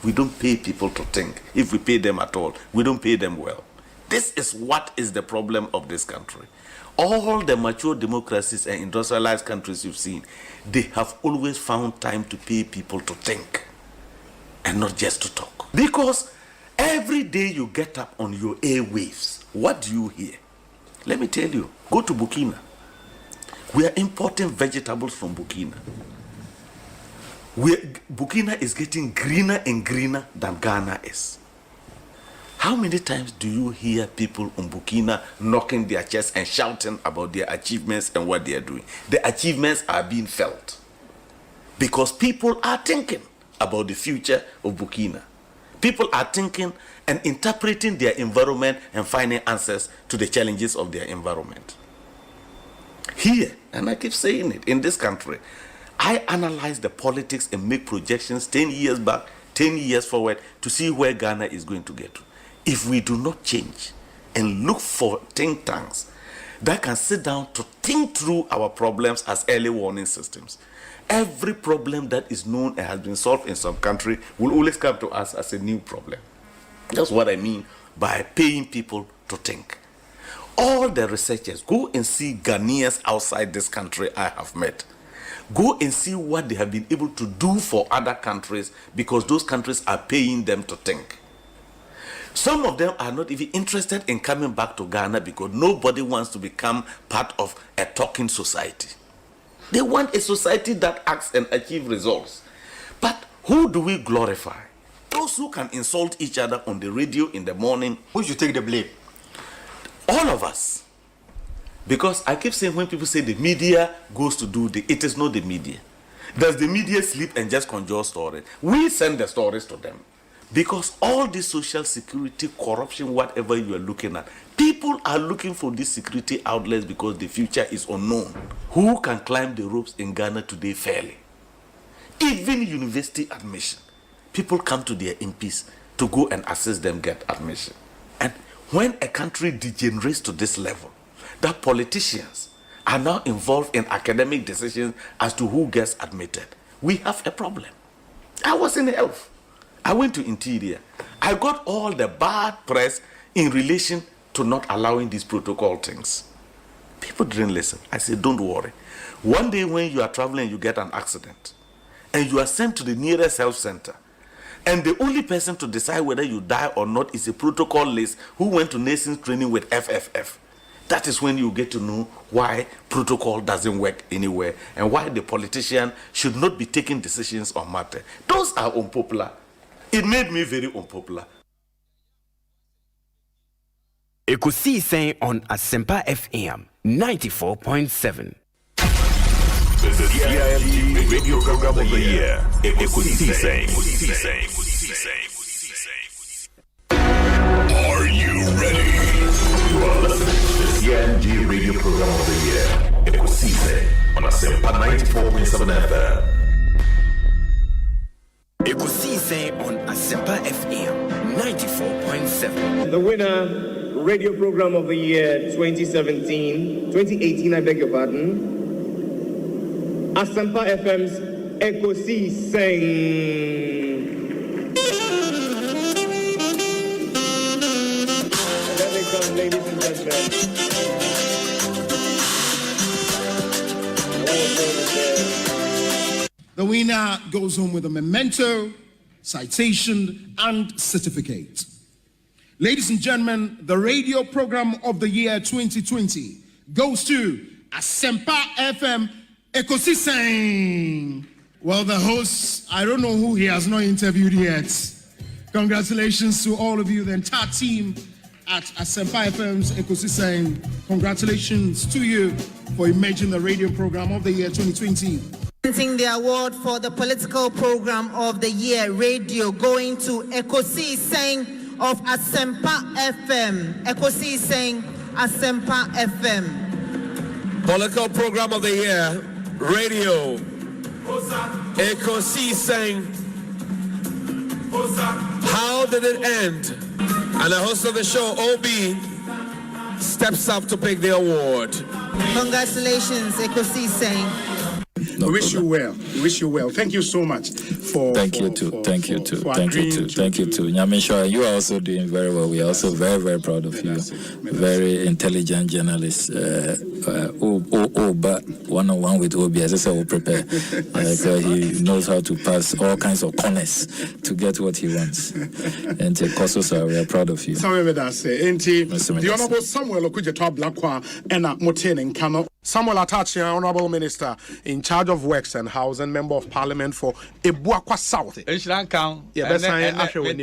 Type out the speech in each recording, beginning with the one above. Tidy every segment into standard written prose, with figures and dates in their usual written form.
We don't pay people to think. If we pay them at all, we don't pay them well. This is what is the problem of this country. All the mature democracies and industrialized countries you've seen, they have always found time to pay people to think and not just to talk. Because every day you get up on your airwaves, what do you hear? Let me tell you, go to Burkina. We are importing vegetables from Burkina. Burkina is getting greener and greener than Ghana is. How many times do you hear people in Burkina knocking their chests and shouting about their achievements and what they are doing? The achievements are being felt because people are thinking about the future of Burkina. People are thinking and interpreting their environment and finding answers to the challenges of their environment. Here, and I keep saying it, in this country, I analyze the politics and make projections 10 years back, 10 years forward to see where Ghana is going to get to. If we do not change and look for think tanks that can sit down to think through our problems as early warning systems, every problem that is known and has been solved in some country will always come to us as a new problem. That's what I mean by paying people to think. All the researchers, go and see Ghanaians outside this country I have met. Go and see what they have been able to do for other countries because those countries are paying them to think. Some of them are not even interested in coming back to Ghana because nobody wants to become part of a talking society. They want a society that acts and achieves results. But who do we glorify? Those who can insult each other on the radio in the morning. Who should take the blame? All of us. Because I keep saying when people say the media goes to do it is not the media. Does the media sleep and just conjure stories? We send the stories to them. Because all this social security, corruption, whatever you are looking at, people are looking for these security outlets because the future is unknown. Who can climb the ropes in Ghana today fairly? Even university admission. People come to their MPs to go and assist them get admission. And when a country degenerates to this level, that politicians are now involved in academic decisions as to who gets admitted, we have a problem. I was in health. I went to interior. I got all the bad press in relation to not allowing these protocol things. People didn't listen. I said, don't worry. One day when you are traveling, you get an accident, and you are sent to the nearest health center, and the only person to decide whether you die or not is a protocol list who went to nursing training with FFF. That is when you get to know why protocol doesn't work anywhere and why the politician should not be taking decisions on matter. Those are unpopular. It made me very unpopular. Ekosiisen On Asempa FM 94.7. The CIMG Radio Program of the Year. Ekosiisen. Are you ready? You are listening to the CIMG Radio Program of the Year. Ekosiisen on Asempa 94.7 FM. Ekosiisen On Asempa FM 94.7. The winner, Radio Program of the Year 2018, I beg your pardon. Asempa FM's Ekosiisen. There they come, ladies and gentlemen. The winner goes home with a memento, citation, and certificate. Ladies and gentlemen, the Radio Program of the Year 2020 goes to Asempa FM Ekosiisen. Well, the host, I don't know who he has not interviewed yet. Congratulations to all of you, the entire team at Asempa FM's Ekosiisen. Congratulations to you for emerging the Radio Program of the Year 2020. Presenting the award for the Political Program of the Year Radio going to Ekosiisen of Asempa FM. Ekosiisen Asempa FM. Political Program of the Year Radio Ekosiisen. How did it end? And the host of the show, OB, steps up to pick the award. Congratulations, Ekosiisen. No we wish problem. you well. We wish you well. Thank you so much for. Thank you too. Thank you too. Thank you too. Nyamisha, you are also doing very well. We are also very, very proud of you. Very intelligent journalist. But one-on-one with Obi, as I said, will prepare. So he knows how to pass all kinds of corners to get what he wants. And Kososa, we are proud of you. The Honorable Samuel Okujeto Blakwa and Moten and Kano. Samuel Atachi, Honorable Minister in charge of Works and Housing, Member of Parliament for Boakyewaa South.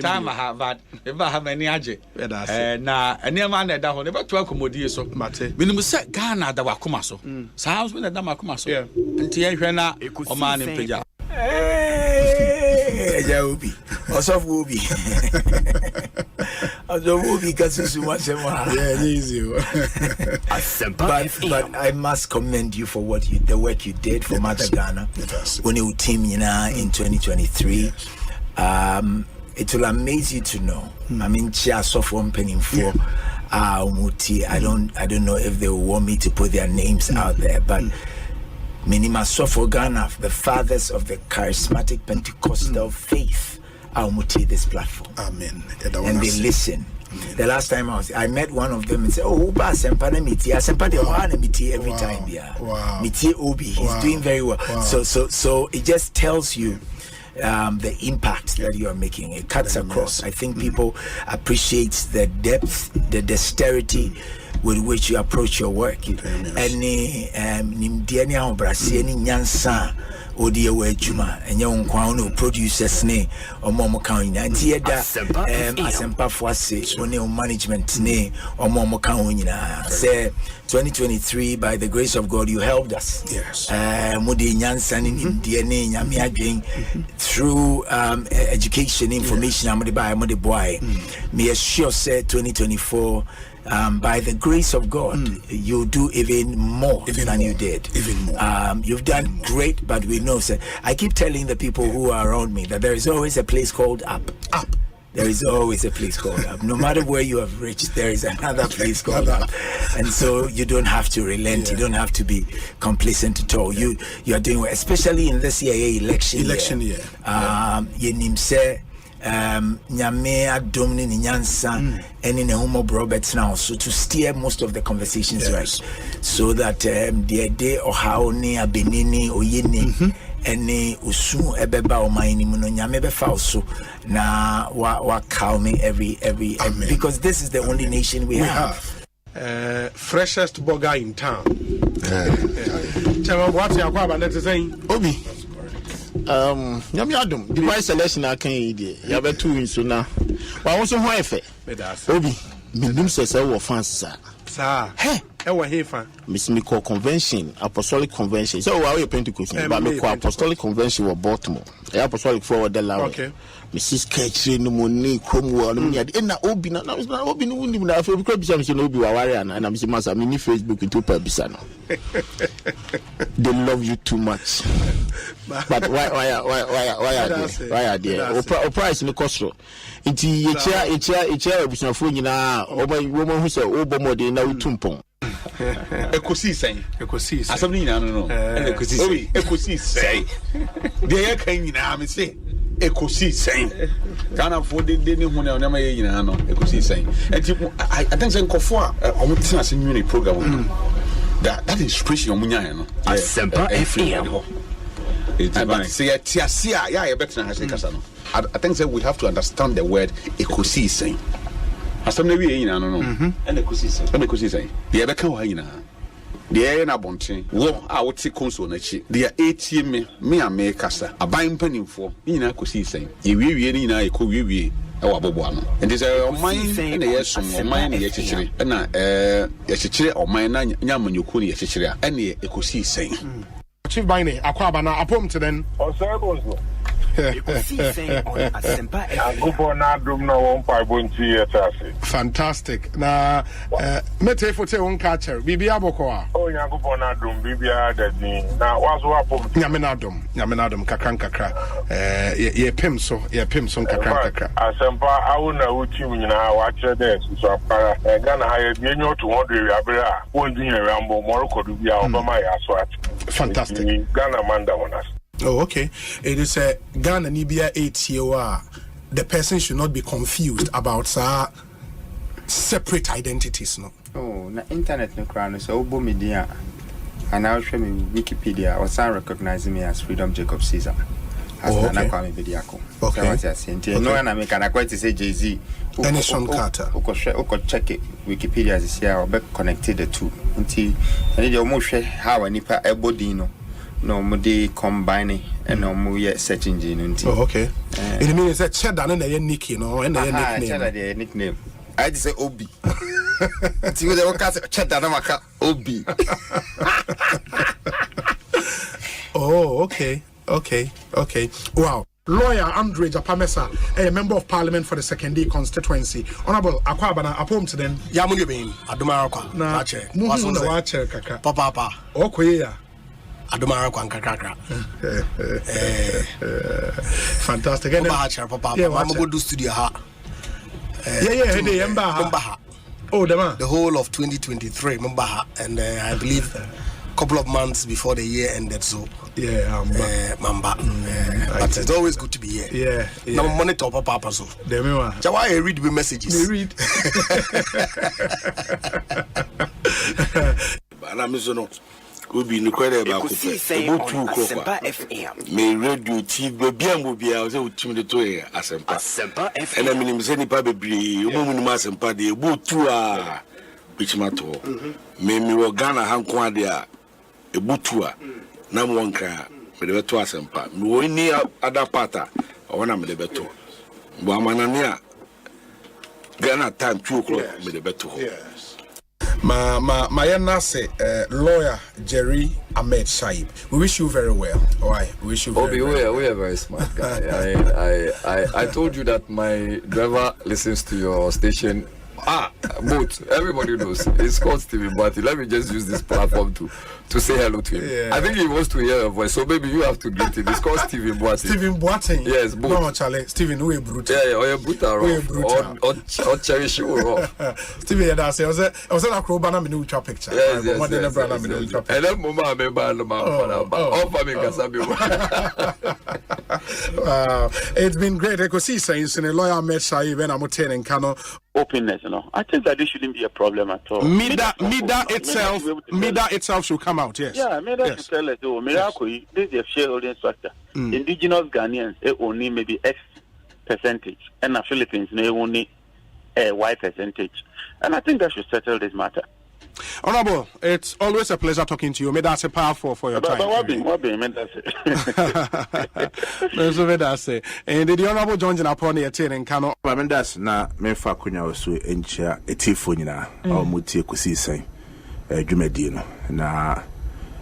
Time I have that. If I have any aje. Na any man that down never to accommodate so. Minimum set Ghana that wakuma so. Sounds when the Damakuma so. Until you na o man in Peja. Obi. Also Obi. Obi Kasusu Masema. Yeah, easy. But I must commend you for the work you did for Mother Ghana when you team in 2023. It will amaze you to know. I mean, Chia Sofon Penning for Umuti. I don't know if they will want me to put their names out there, but Minima Sofo Ghana, the fathers of the charismatic Pentecostal faith, Umuti this platform. Amen. And they listen. The last time I met one of them and said, "Oh, Asempa Miti every time, yeah. Wow. Miti Obi, he's doing very well." Wow. So it just tells you the impact that you are making. It cuts across. I think people appreciate the depth, the dexterity with which you approach your work. Any nimdiania obrasi any nyansa odi ewe juma enye nkwa no producers ne omo kan nyina nti yeda Asempa foase one management ne omo kan nyina say 2023 by the grace of God you helped us. Yes. Mudi nyansa ni nimdie ne nyame adwen through education information amode by amode boy me assure say 2024 by the grace of God, you do even more than you did. Even more. You've done great, but we know, sir. I keep telling the people who are around me that there is always a place called up. Up. There is always a place called up. No matter where you have reached, there is another place called up. And so you don't have to relent. You don't have to be complacent at all. You are doing well, especially in this election year. Nyame adom ni nyansa eni ne homo Roberts now so to steer most of the conversations right so that the day or how ni abenini oyeni eni usu ebeba o mine mu no nyame be fa so na wa calm me every because this is the only nation we have. Freshest burger in town. Chama what Akua ba net saying Obi Yiadom, the vice selection I can eat. You have 2 wins so now. But also, why if Obi, Mindim says, I will fancy, sir. Hey, I will hear fan. Miss Miko Convention, Apostolic Convention. So, why are you Pentecost? But Miko Apostolic Convention was Baltimore. The Apostolic forward the law. Okay. Mrs. Ketchy, no money, Cromwell, and Obi, now it's not Obi, no, I feel because I'm Obi Wawarian, and I'm saying, I'm in Facebook into Pabisano. They love you too much. But why are they? Price in the cost. It's a chair of phone, you know, woman who said, oh, Bomode, now Tumpon. Ekosiisen. Asomni na no. Ekosiisen. Dey kan nyina me say Ekosiisen. Ghana for de ne hu na ma ye nyina no Ekosiisen. I think say nkofo a omo tina se nwini program that inspiration omunya no. Asempa FM. It's say tiasia ya better na kasa no. I think say we have to understand the word Ekosiisen. Asomna wi nyina no. And Ekosiisen. Dey be kan wa nyina. Dey na bonten wo a wote konso na chi dey etie me ame kasa aban mpanimfo nyina Ekosiisen ye wiewie ni nyina ekọ wiewie e wa bobo ano and is oman na yesom oman na ye chichire na ye chichire oman na nyamanyoko na ye chichire a na Ekosiisen Chief Bine Akua ba na apom te den Osebo Ekosiisen on Asempa FM. Fantastic. Na mete fote won catcher. Bibia bokwa. Oh Yakubon adum bibia dadni. Na wazo apom. Nyame na adum kakra. Ye pem so kakra. Asempa awuna uchi nyina wa kire des so apara. Ghana ha ye bienyo to 100 abere a won di nwe ambo moro kodu bia obama ya so at. Fantastic. Ghana Manda on us. Oh, okay. It is a Ghana Nibia 8 the person should not be confused about separate identities, no. Oh, na internet no crown so obo media and now show me Wikipedia or some recognize me as Freedom Jacob Caesar. Okay. Okay. No, and I make an acquaint to say Jay-Z. Sean Carter. Check it. Wikipedia is here or be connected the two. Until I need your motion how any pa ebodino. No mudi combining and no more yet search engine. Oh, okay. It means that cheddar and a nick, and a nickname. Nickname. I just say Obi. See what they will cast cheddar Obi. Oh, okay. Wow. Lawyer Andre Japamesa, a member of parliament for the Second Day constituency. Honorable Akua Bana, apom to them. Yamunibin, Adumarakwa. Na wache kaka. Papa. Okoya. Adumarakwa kakakra. Fantastic. Papa. Mama go do studio ha. Mbaha. Oh, the whole of 2023, Mbaha, and I believe a couple of months before the year ended. So Mamba. But it's always good to be here. Yeah. Now monitor Papa so. Why I read the messages? They read. Will be no credit about Asempa FM. May radio TV be able to team the toy Asempa FM. And I mean, any baby, woman Asempa, the boot to which matter. May me or Ghana Hanquadia, a bootua, number one car, with the better Asempa. No any other parta, or one I'm the better. Wamanania Ghana time 2 o'clock with the better. My nase lawyer Jerry Ahmed Shaib. We wish you very well. Alright, we wish you very well. We are very smart guy. I told you that my driver listens to your station. Both. Everybody knows. It's called Stephen Boaty. Let me just use this platform to say hello to him. Yeah. I think he wants to hear your voice, so maybe you have to greet him. It's called Stephen Boaty. Stephen Boaty? Yes, both. No, Charlie. Stephen, we brutal. Yeah, or brutal. Or cherish you. Stephen, I was a Crobana Minucha picture. Yes. And then Mama, I it's been great. Ekosiisen in a lawyer met Shaib and I'm and Kano. Openness, I think that this shouldn't be a problem at all. Mida itself should come out, yes. Yeah, Mida should tell us, this is a shareholding structure. Indigenous Ghanaians only maybe X percentage, and the Philippines only a Y percentage. And I think that should settle this matter. Honorable, it's always a pleasure talking to you. May that's a powerful for your time. What be, and the Honorable John upon the attending Kano. That's not me for Kunya also in chair a tifonina or muti Ekosiisen Jumedino. Na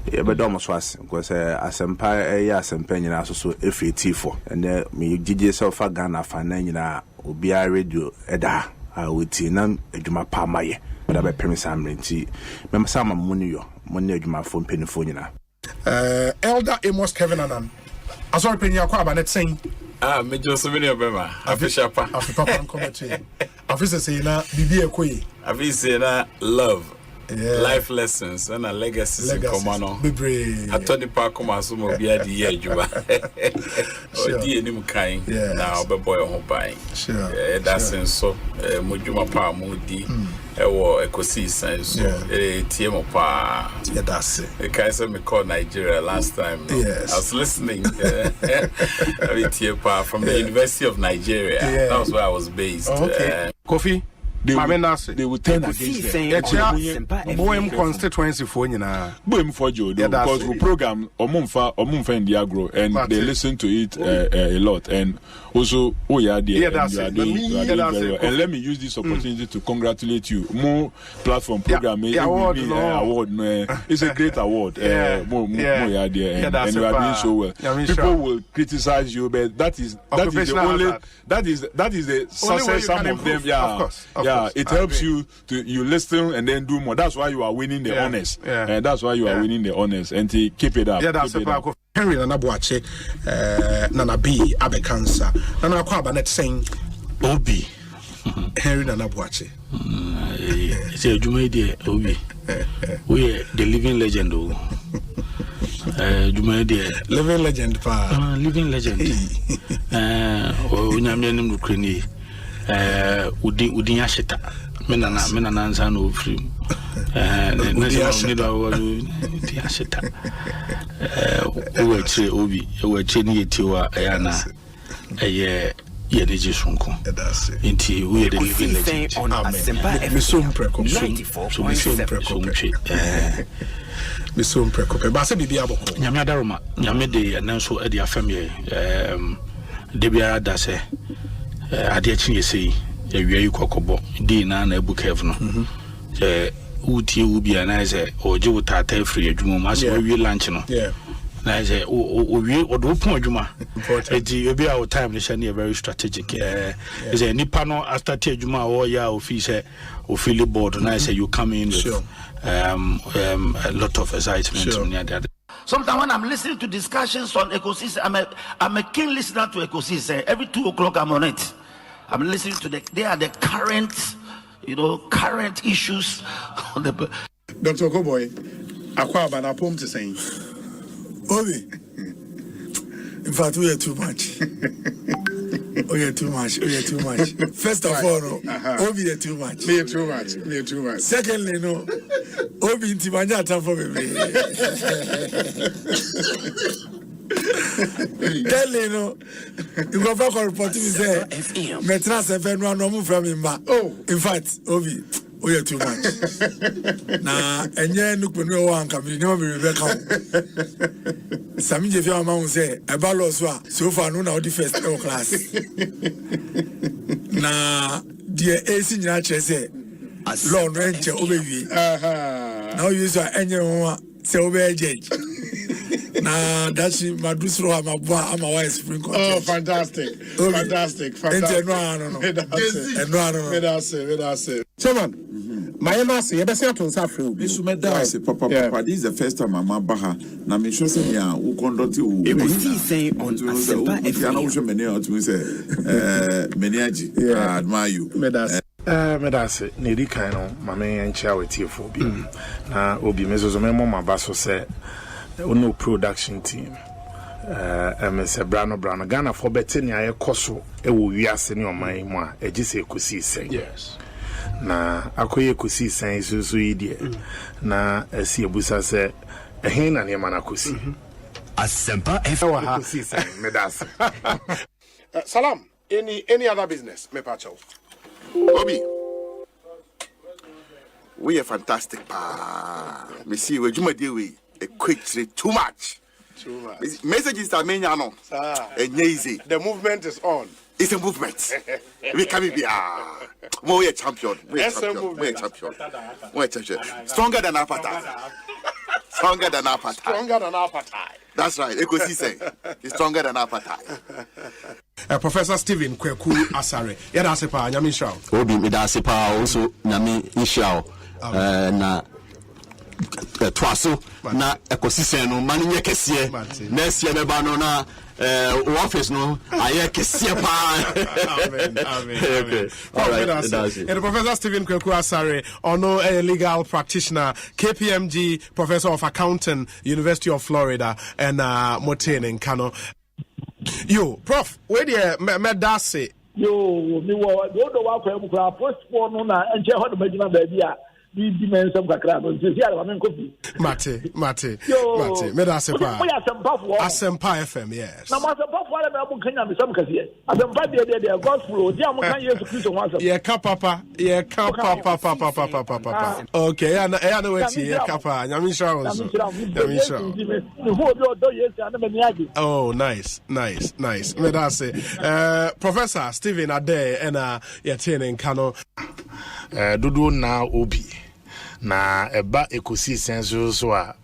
Ebedomos was because Asempa Asempa also if it tifo and me DJ Sofa Ghana Fanana Ubia Radio Eda. I would see none a Juma Pamaye. But I premise I'm renting. Remember some money, my phone penny phone. Elder Amos Kevin Anan. I saw a penny aqua, and it's saying, Major Souvenir Bema, official Papa commentary. Officer saying, Bibi a quay. Officer love. Yeah. Life lessons and a legacies in Comano. I told the park Comasumo be at the year, Juba. Oh, dear, Nimukai. Now, the boy on buying. Sure. That's in so Mujuma Pa Moody. Or Ekosiisen, so TM Pa. Yeah, that's it. The Kaiser me called Nigeria last time. Yes. I was listening. From the University of Nigeria. That was where I was based. Okay. Kofi. They will turn against them. Boem constituency for you now. Boem for you because we program Omumfa in the agro and they listen to it a lot. And also, you are doing very well. And let me use this opportunity to congratulate you. More platform program award. It's a great award. More you are there and you are doing so well. People will criticize you, but that is the only that is the success some of them. Yeah, it helps you to listen and then do more. That's why you are winning the honors. And that's why you are winning the honors. And to keep it up. Yeah, that's a part of Henry Nanabuache, Nana B, Abekansa, Nana Kwabanet saying, Obi. Henry Nanabuache. It's a Juma dear, Obi. We are the living legend. living legend pa living legend onyame nim nukreni udin ashita mena na nza no free udin ashita owe ni etiwa yana eye yeneji sunko inti we the living legend on Asempa 94.7 me so mprekope ba se bibia boko nyame adaroma nyame de ananso e de afam ye de bia da se ade achi yesi awia yi kokobo di na ebuka ev no utie ubia na ze oje wutata free adwuma ma se wi lunch no na ze owie odo pon adwuma edi obi our time ni share very strategic is a nipa no after tie adwuma o ya office o feel board na say you come in with a lot of excitement near that. Sometimes when I'm listening to discussions on Ekosiisen, I'm a keen listener to Ekosiisen. Every 2 o'clock I'm on it. I'm listening to they are the current issues on the Dr. Koboy, Akua bana pom to saying. Obi. In fact, we are too much. We are too much. First of all, Obi are too much. Me too much. Secondly, no. Obi intimanya time for me. Thirdly, no. You go back and report to me say, Metras FM no move from him back. Oh, in fact, Obi. We are too much. Na enye nukunu wan kambi no be Rebecca. Sami je fi ama say e ba lo so far no na o di first class. Na die AC nyina che say law no enche obewi. Now you say enye won say obe judge. Na dashi madusro amabwa ama wa spring court. Oh, fantastic. Ente no. Chairman, my master, you better to suffer. This this is the first time I'm baha. Na me sure say ya who conduct you. Ekosiisen on Asempa Meniaji, I admire you. Medase, Nedi Kano, Mamma and Charity for B. Na Obi Mesozo Memo Mabaso said, no production team. Mr. Brano Ghana for Betania Koso, a Wias in your mind, a Jesse Ekosiisen. Yes. Na akoye kusi san susu idie na asi ebusa se ehin na ne mana kusi Asempa FM kusi san medas Salam, any other business me pacho Obi, we are fantastic pa me see we juma dey we a quick too much messages are many no easy. The movement is on. It's a movement. We can be we are champion. We are champion. Stronger than appetite. That's right. Ekosiisen is stronger than appetite. Professor Stephen Kweku Asare. Yada sepa nyami nshao. Obi mi da sepa also nyami nshao. Na twaso na Ekosiisen no mani nye kese. Next year meba no na office no aye kese pa. Amen. Okay. All right. And Professor Stephen Kweku Asare, ono a legal practitioner, KPMG Professor of Accounting, University of Florida, and Motene in Kano. Yo, Prof, where the medase? Yo, me wo do wa kwa mu kwa postpone no na enche ho do magina ba bia bi men some kakra no nti sia ma kofi mate medase pa Asempa FM, yes na ma Asempa fo ala me kanya me some kase Asempa de gospel di am kan Yesu Kristo ho Asempa ye ka papa okay ya na wechi ye ka pa nyami sha oh nice medase Professor Stephen Ade and Yatene in Kano Dudu na Obi na eba Ekosiisen so a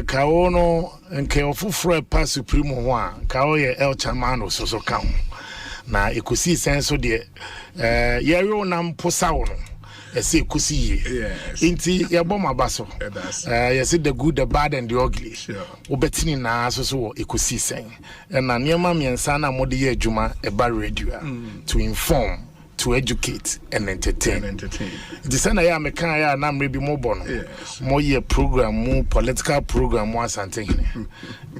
kawo no nke ofufro pa supreme ho a kawo ye El Chamano so ka ho na Ekosiisen so de yero na mposa wo no ese kusi inti yebo mabaso yesi the good the bad and the ugly obetini na so Ekosiisen na niema miensa na mode ye adwuma eba radio to inform, to to educate and entertain. It is an I make a number be more bono. More year program, more political program, more something.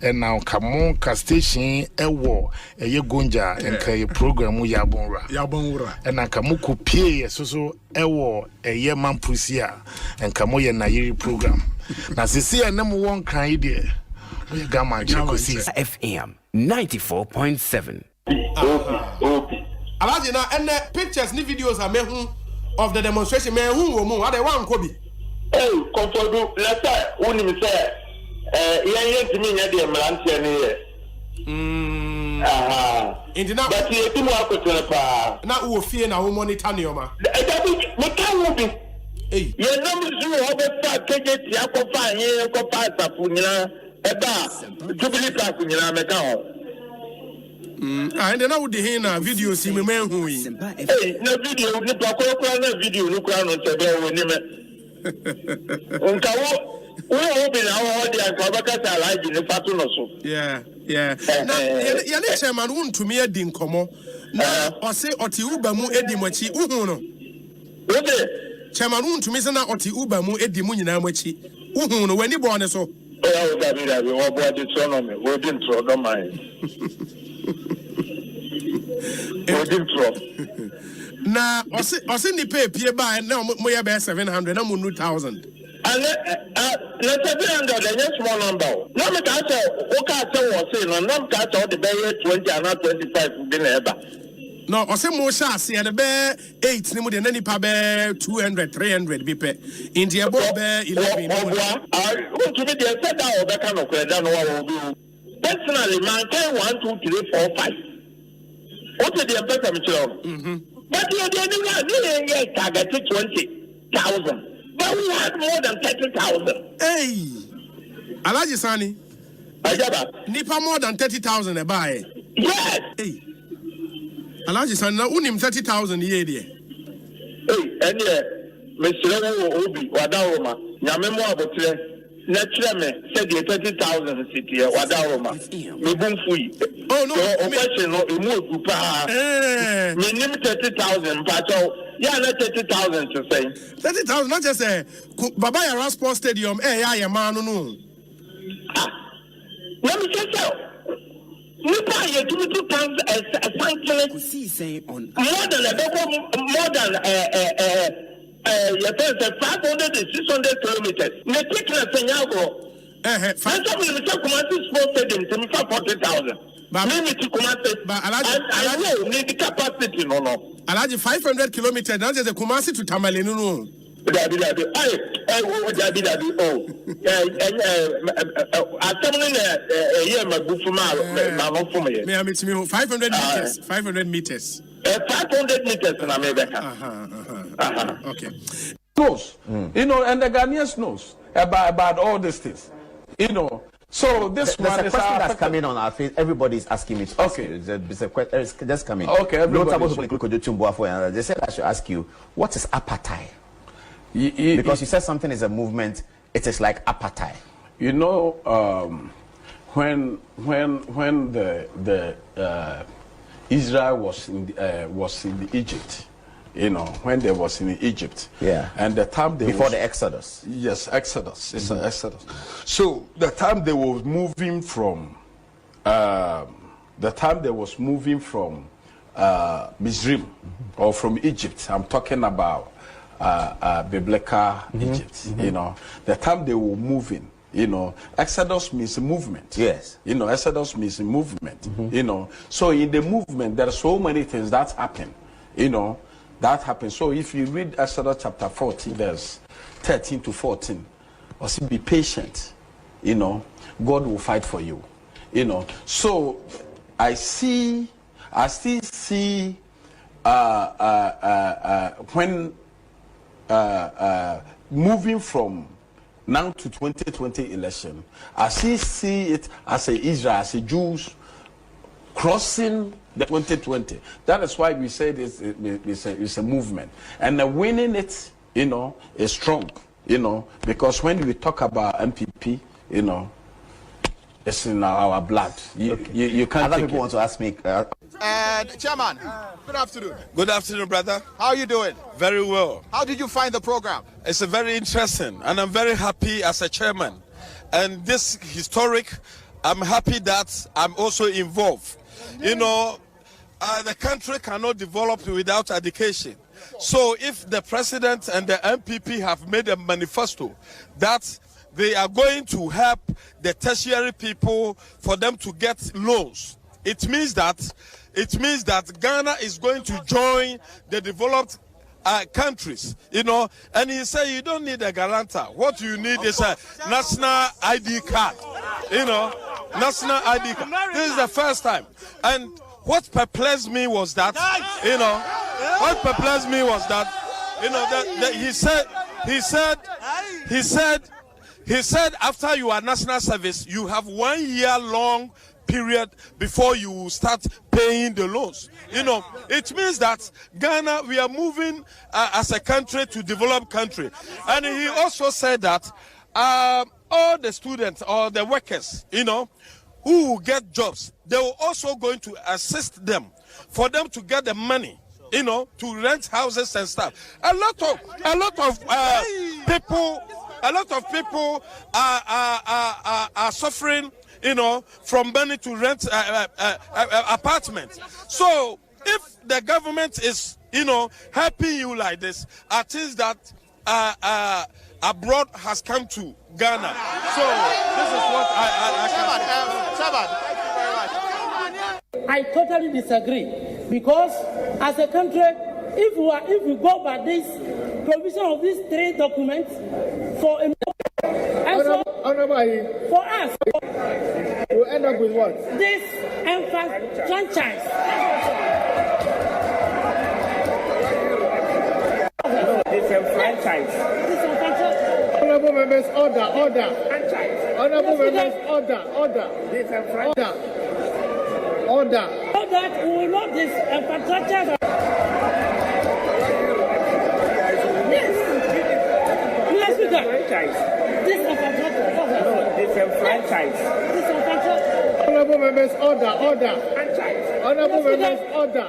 And now come on, station a war, a year gonja, and kay program Yabonra. And now Kamuku pay so a war, a year man pusia, and Kamoya Nairi program. Now, see, a number one kind idea. Ekosiisen FM 94.7. Alaji na and pictures ni videos are made of the demonstration. Me who mo are the one Kobe. Hey, comfortable. Let's say when you say yeah to me na the mlantia ni Indina but you ti mo akotona pa na wo fie na wo monitor ni oma. Me kan wo bi. Hey, you know me so how be fa keje ti akofa yin akofa safu nyina eba jubilee park nyina me kan ho. And then I would hear na video see me man who is. Hey, na video ni pa ko na video no kra no tebe wo ni me. Nka wo bi na wo dey akwa baka ta alaji ni fatu no so. Yeah. Na ya ne chairman won to me edi nkomo. Na o se oti uba mu edi machi uhu no. Wo dey chairman won to me se na oti uba mu edi mu nyina machi. Uhu no wani bo ne so. Ya wo da bi wo bo di so no me. Wo di ntro do man. Na ose ni pay pie ba na mo ya be 700 na mo 2000 and let 700 the small number no me ka say o ka say wo say no me ka say the be 20 and 25 bi na eba no ose mo sha ase the be 8 ni mo de na nipa be 200 300 bi pe india bo be 11 o to me dey say that o be kan of credit no wa bi personally man can 1 2 3 4 5 what the better me tell but you didn't target 20,000 but we had more than 30,000 hey Alaji Sani ajaba nipa more than 30,000 e buy yes hey Alaji Sani na unim 30,000 ye there hey ene me sire wo obi wadawoma nyame mo abotre na kire me said 30,000 city wadawoma me bumfui oh no o question no emu okupa me nim 30,000 pacho ya na 30,000 to say 30,000 not just baba ya sport stadium ya man no let me say so nipa ye 2,000 Ekosiisen On more than you say 500 and 600 kilometers. Me take na senyago. Fanta me say Kumasi Sports Stadium to me 40,000. But me to Kumasi. But Alaji need the capacity no. Alaji 500 kilometers. Now just Kumasi to Tamale no. Dabi. Oh. Atamne ye magufu ma no for me. Me am 500 meters. 500 meters. 500 meters na me beka. Okay. Knows, you know, and the Ghanaians knows about all these things, you know. So this There's one a is question that's coming on our face. Everybody is asking me to ask you. There's a question that's coming. Okay, everybody. They said I should ask you, what is apartheid? Because you said something is a movement, it is like apartheid. You know, when the Israel was in Egypt. You know, when they was in Egypt. Yeah. And the time they before the Exodus. Yes, Exodus. It's an Exodus. So the time they were moving from Mizrim or from Egypt. I'm talking about biblical Egypt. You know, the time they were moving. You know, Exodus means movement. Yes. You know, Exodus means movement. You know, so in the movement there are so many things that happen. You know. That happens. So if you read Exodus chapter 40, verse 13 to 14, or say be patient, you know, God will fight for you. You know. So I still see when moving from now to 2020 election, I still see it as a Israel, as a Jews crossing the 2020. That is why we say it's a movement. And winning it, you know, is strong, you know, because when we talk about MPP, you know, It's in our blood. You can't. Other people want to ask me. Chairman, good afternoon. Good afternoon, brother. How are you doing? Very well. How did you find the program? It's very interesting, and I'm very happy as a chairman. And this historic, I'm happy that I'm also involved. You know, the country cannot develop without education. So if the president and the MPP have made a manifesto that they are going to help the tertiary people for them to get loans, it means that Ghana is going to join the developed countries, you know. And he said you don't need a guarantor. What you need is a national ID card, you know, national ID card. This is the first time. And what perplexed me was that, you know, that he said after you are national service, you have 1 year long period before you start paying the loans. You know, it means that Ghana, we are moving as a country to developed country. And he also said that all the students or the workers, you know, who will get jobs, they will also going to assist them for them to get the money, you know, to rent houses and stuff. A lot of people are suffering, you know, from money to rent apartments. So if the government is, you know, helping you like this, at least that abroad has come to Ghana. So this is what I totally disagree, because as a country, if we go by this provision of these 3 documents for for us, we'll end up with what? This franchise. Disenfranchised. Honorable members, order. Honorable members, order. Order. So that we will not disenfranchise. Yes, we can. Disenfranchised. Honorable members, order. Honorable members, order.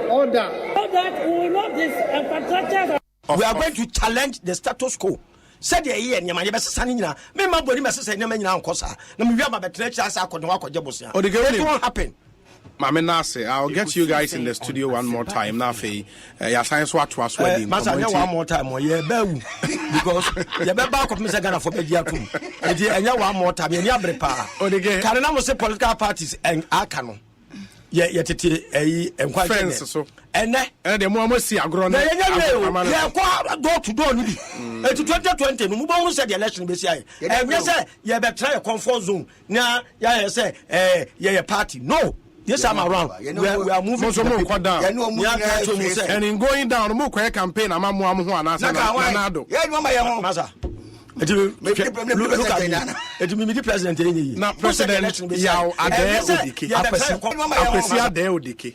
Order. So that we will not disenfranchise. We are going to challenge the status quo. Said the year, Yamaya Sanina, Member Body Message, Namina Cosa, Namia Batrachas, Akonoako. Or the girl won't happen. Mamenase, I'll get you guys in the studio one more time. Now, your science watch was wedding. Master, one more time, or yeah, because the back of Mr. Ghana for Bediatum, and you one more time, and Yabrepa, or the game. Canada say political parties and Akano. Yeah, and quite so. And the moment see a grown door to door. It's 2020, no one said the election be say. And yes, you better try a comfort zone. Now, yeah, say, yeah, party. No. Yes, I'm around. We are moving down. And in going down, more campaign, I'm Nado. Look at me. It will be the president. Now, President Yao Apresia de Odike.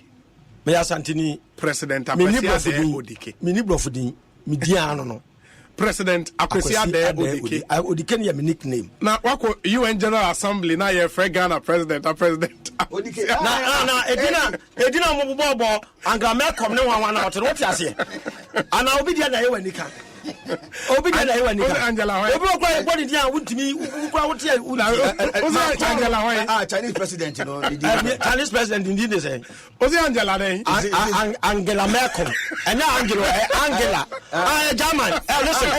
Mayor Santini, President Apresia de Odike. Minibrofudin, Midiano. President Apresia de Odike. Odike is my nickname. Now, what UN General Assembly now? You're Gana President. Odike. No. Edina Mobobo. Angame come no one out. What you say? And I'll be there na when you can. Obi na ewa ni Angela Why. Obi okwa body dia wuntimi ukwa wuti Angela Why. Chinese president no. Chinese president indeed they say. Ozi Angela dey. Angela Merkel. And Angela. German. Listen.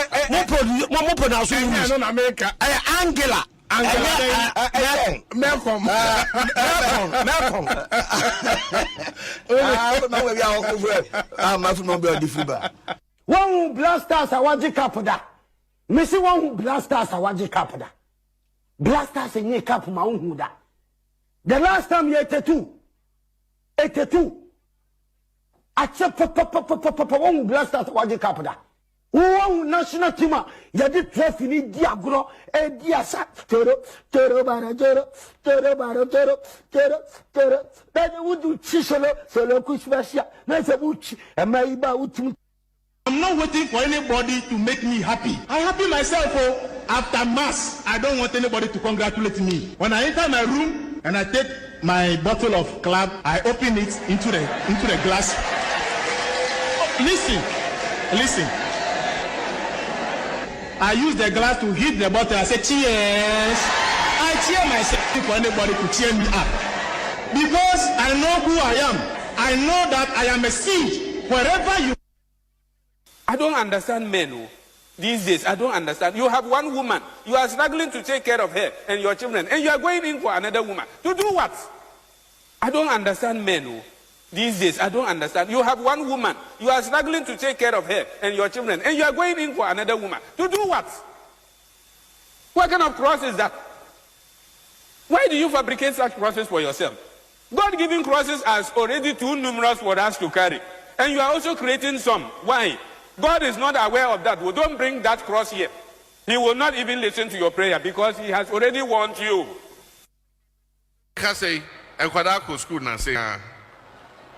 Mo pronounce English. No America. Angela. Malcolm. One who blasters a waji kapoda. Missy one who blasters a waji kapoda. Blasters a nye kap maunhuda. The last time you 82. I check one who blasters a waji kapoda. One national team, you did trophy ni diagro, a diasa, toro, bara, toro. Then you would do chisolo, solo kushvasia, Nasabuchi, and Maiba. I'm not waiting for anybody to make me happy. I'm happy myself. after mass, I don't want anybody to congratulate me. When I enter my room and I take my bottle of club, I open it into the glass. Listen. I use the glass to hit the bottle. I say cheers. I cheer myself for anybody to cheer me up. Because I know who I am. I know that I am a seed. Wherever you... I don't understand men these days. I don't understand. You have one woman. You are struggling to take care of her and your children. And you are going in for another woman. To do what? I don't understand men these days. I don't understand. You have one woman. You are struggling to take care of her and your children. And you are going in for another woman. To do what? What kind of cross is that? Why do you fabricate such crosses for yourself? God-given crosses are already too numerous for us to carry. And you are also creating some. Why? God is not aware of that. Well, don't bring that cross here. He will not even listen to your prayer because he has already warned you. Say, and Kwadako school na say,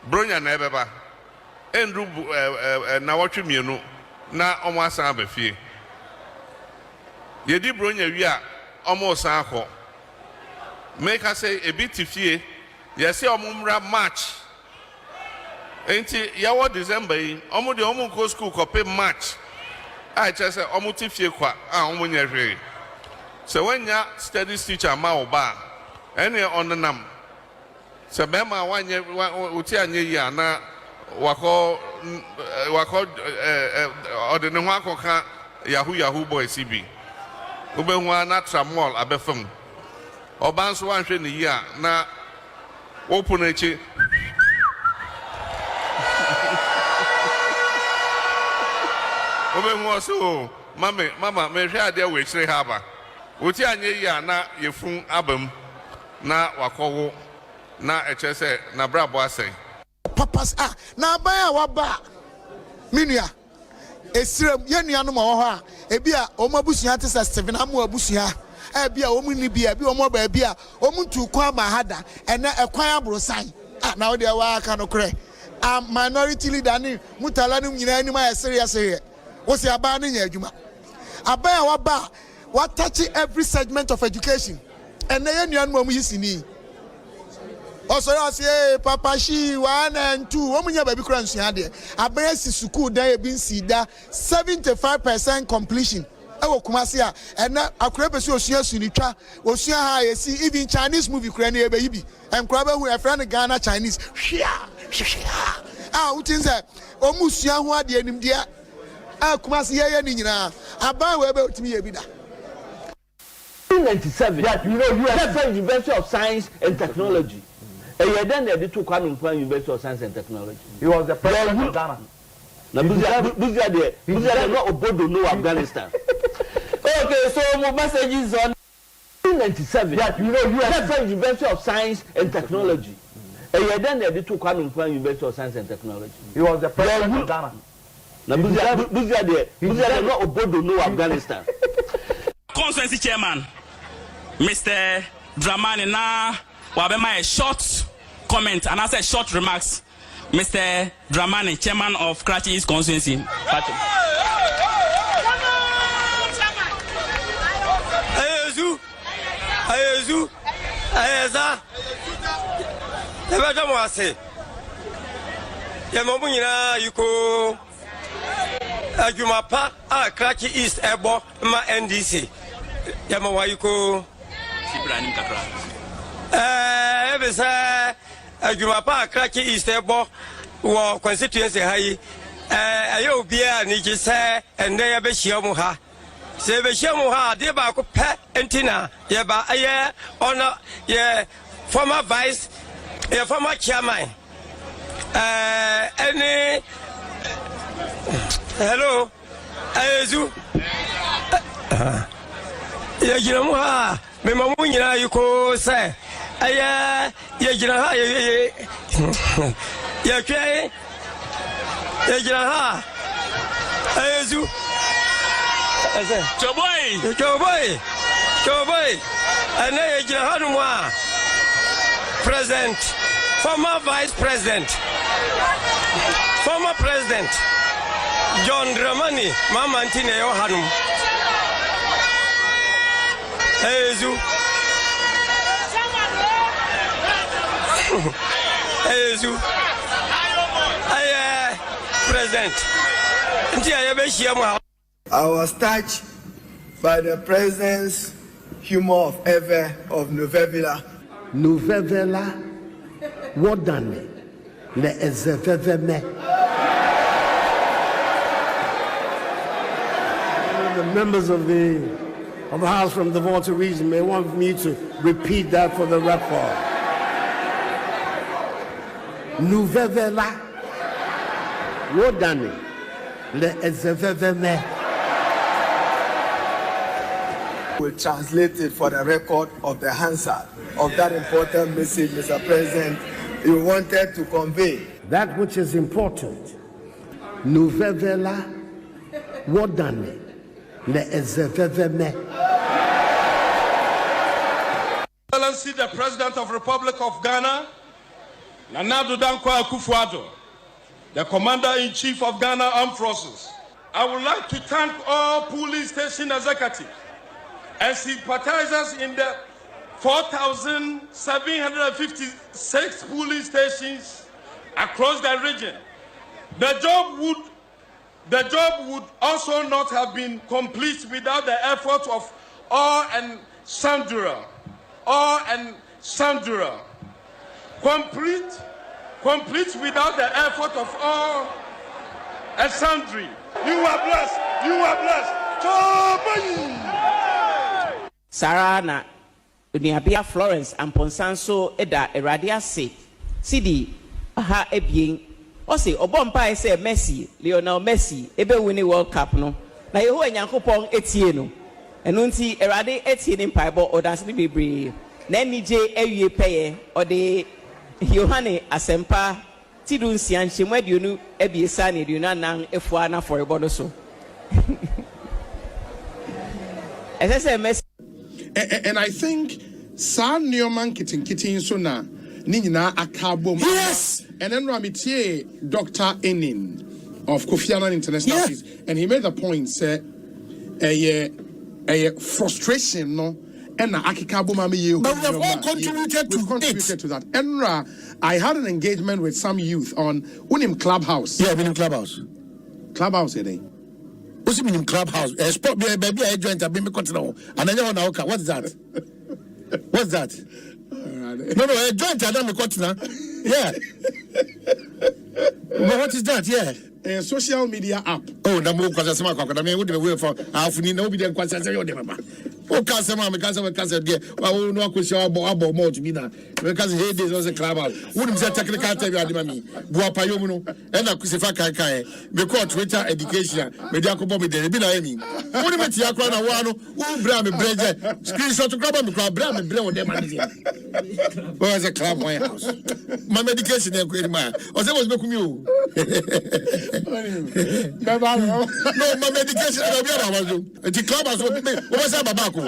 Bronya nebeba, Andrew na watch me no, na almost a befie. Yedi Bronya, we are almost a ho. Make us say a bit if ye, yes, your mumra match. Ain't it yawa December? Omo the Omo go school copy match. I just say Omo tifie kwa, Omo nyere. So when ya study teacher ma oba, any on the nam. So bema wanye utia nye ya na wako ordinary wako ka Yahoo boy CB. Ube huwa na tramol abefung. Obanso wanhwe ni ya na open echi. Obe huwa so mama me hwe ade we chire haba. Uti anye ya na yefun abam na wakowo na echese na brabo asai. Papas na abaya waba minua esirem yenua no ma wo ho a ebia omabusua te 7 amu abusua ebia omu ni bia bi omo ba bia omu ntu kwa ma hada ena ekwan abrosan na wo de wa aka no kre minority leader ni mutala ni nyina ni ma serious here wo se aba ni nya adwuma abaya waba what touch every segment of education and yenua no mu yisini. Also, I say, Papa, she 1 and 2. Woman, you baby crunch here. I si school there been see that 75% completion. Ewo Kumasia and now I create a social sunitra. Osia high see even Chinese movie crane baby and crabber who a friend Ghana Chinese. Utin say, Omusia who are the enemy dear. Kumasia Nina. Aba webe to me a bida. 1997. That you know, you are University of Science and Technology. And you then they took one from University of Science and Technology. He was the president of Ghana. Now, Buzia not Obodo, no Afghanistan. Okay, so my message is on 1997. That you know, you are from University of Science and Technology. And you then they took one from University of Science and Technology. He was the president of Ghana. Now, Buzia not Obodo, no Afghanistan. Constituency chairman, Mr. Dramani, now, a short comment and I said short remarks. Mr. Dramani, chairman of Karachi East Constituency. Karachi East Ebo ma NDC. Yamawayuko Ibrahim Kakra. Ebisa Jumapa Karachi East Ebo wo constituency hayi ayo bia ni gise ende ya be hia ha se be hia ha de ba ko pe entina ye ba aye ono ye former vice ye former chairman any hello ayezu ye jira mu ha me mamu nyina yiko se aye ye jira ha ye kwe ye jira ha ayezu choboy ane ye jira ha no a president former vice president former president John Dramani mama ntine yo hanum Hey, Zu. Hey, Zu. Hey, President. I was touched by the president's humor of ever of Novevela. Novevela, what done? Le ezeveveme. The members of the House from the Volta region may want me to repeat that for the record. Novevela, what done? Le ezeveveme. Will translate it for the record of the Hansard of that important message, Mr. President, you wanted to convey. That which is important. Novevela, what done? Le ezeveveme. Excellency, the President of the Republic of Ghana, Nana Addo Dankwa Akufo-Addo, the Commander-in-Chief of Ghana Armed Forces. I would like to thank all police station executives and sympathizers in the 4,756 police stations across the region. The job would also not have been complete without the effort of all and sundry. Complete without the effort of all and sundry. You are blessed. You are blessed. Sarana Uniabia Florence and Ponsanso Eda Eradia se Sidi aha ebien o se obompa say Messi Lionel Messi ebe winning World Cup no na yeho Nyankopon etie no eno nti Erade etie ni mpaibo odanse ni bebre na nije ewie peye ode Yohane Asempa tidun sianche mwaduonu ebiesa na eduonu anan efua na for ebodo so Messi. And I think San Newman Kitting so na Nina Akabo. Yes. And then Ramitie Dr. Enin of Kofi Annan International Peace. And he made the point say a frustration no and Akikabo Mami you. But we have all contributed to that. And I had an engagement with some youth on Unim Clubhouse. Yeah, Unim Clubhouse. Clubhouse today. What's the meaning Clubhouse? Sport baby I joined a bimmy continent. And then what's that? What's that? No, I joined a continent. Yeah. What is that? Yeah. A social media app. Oh, the move because I would be away for half in nobody and question. Oh, Casama, because of a cousin, I will not question about more to be done. Because he did was a clubhouse. Wouldn't say technical tell you, me. Boakyewaa, and a Kusifaka Kai, because Twitter education, Mediaco Bobby, the Bilami. Wouldn't you acquire one who bram a bread, screenshot to grab a bram and blow them. Where's a club, my house? My medication, they're great man. Or there was no commute. No, my medication, I was the club was a babaco.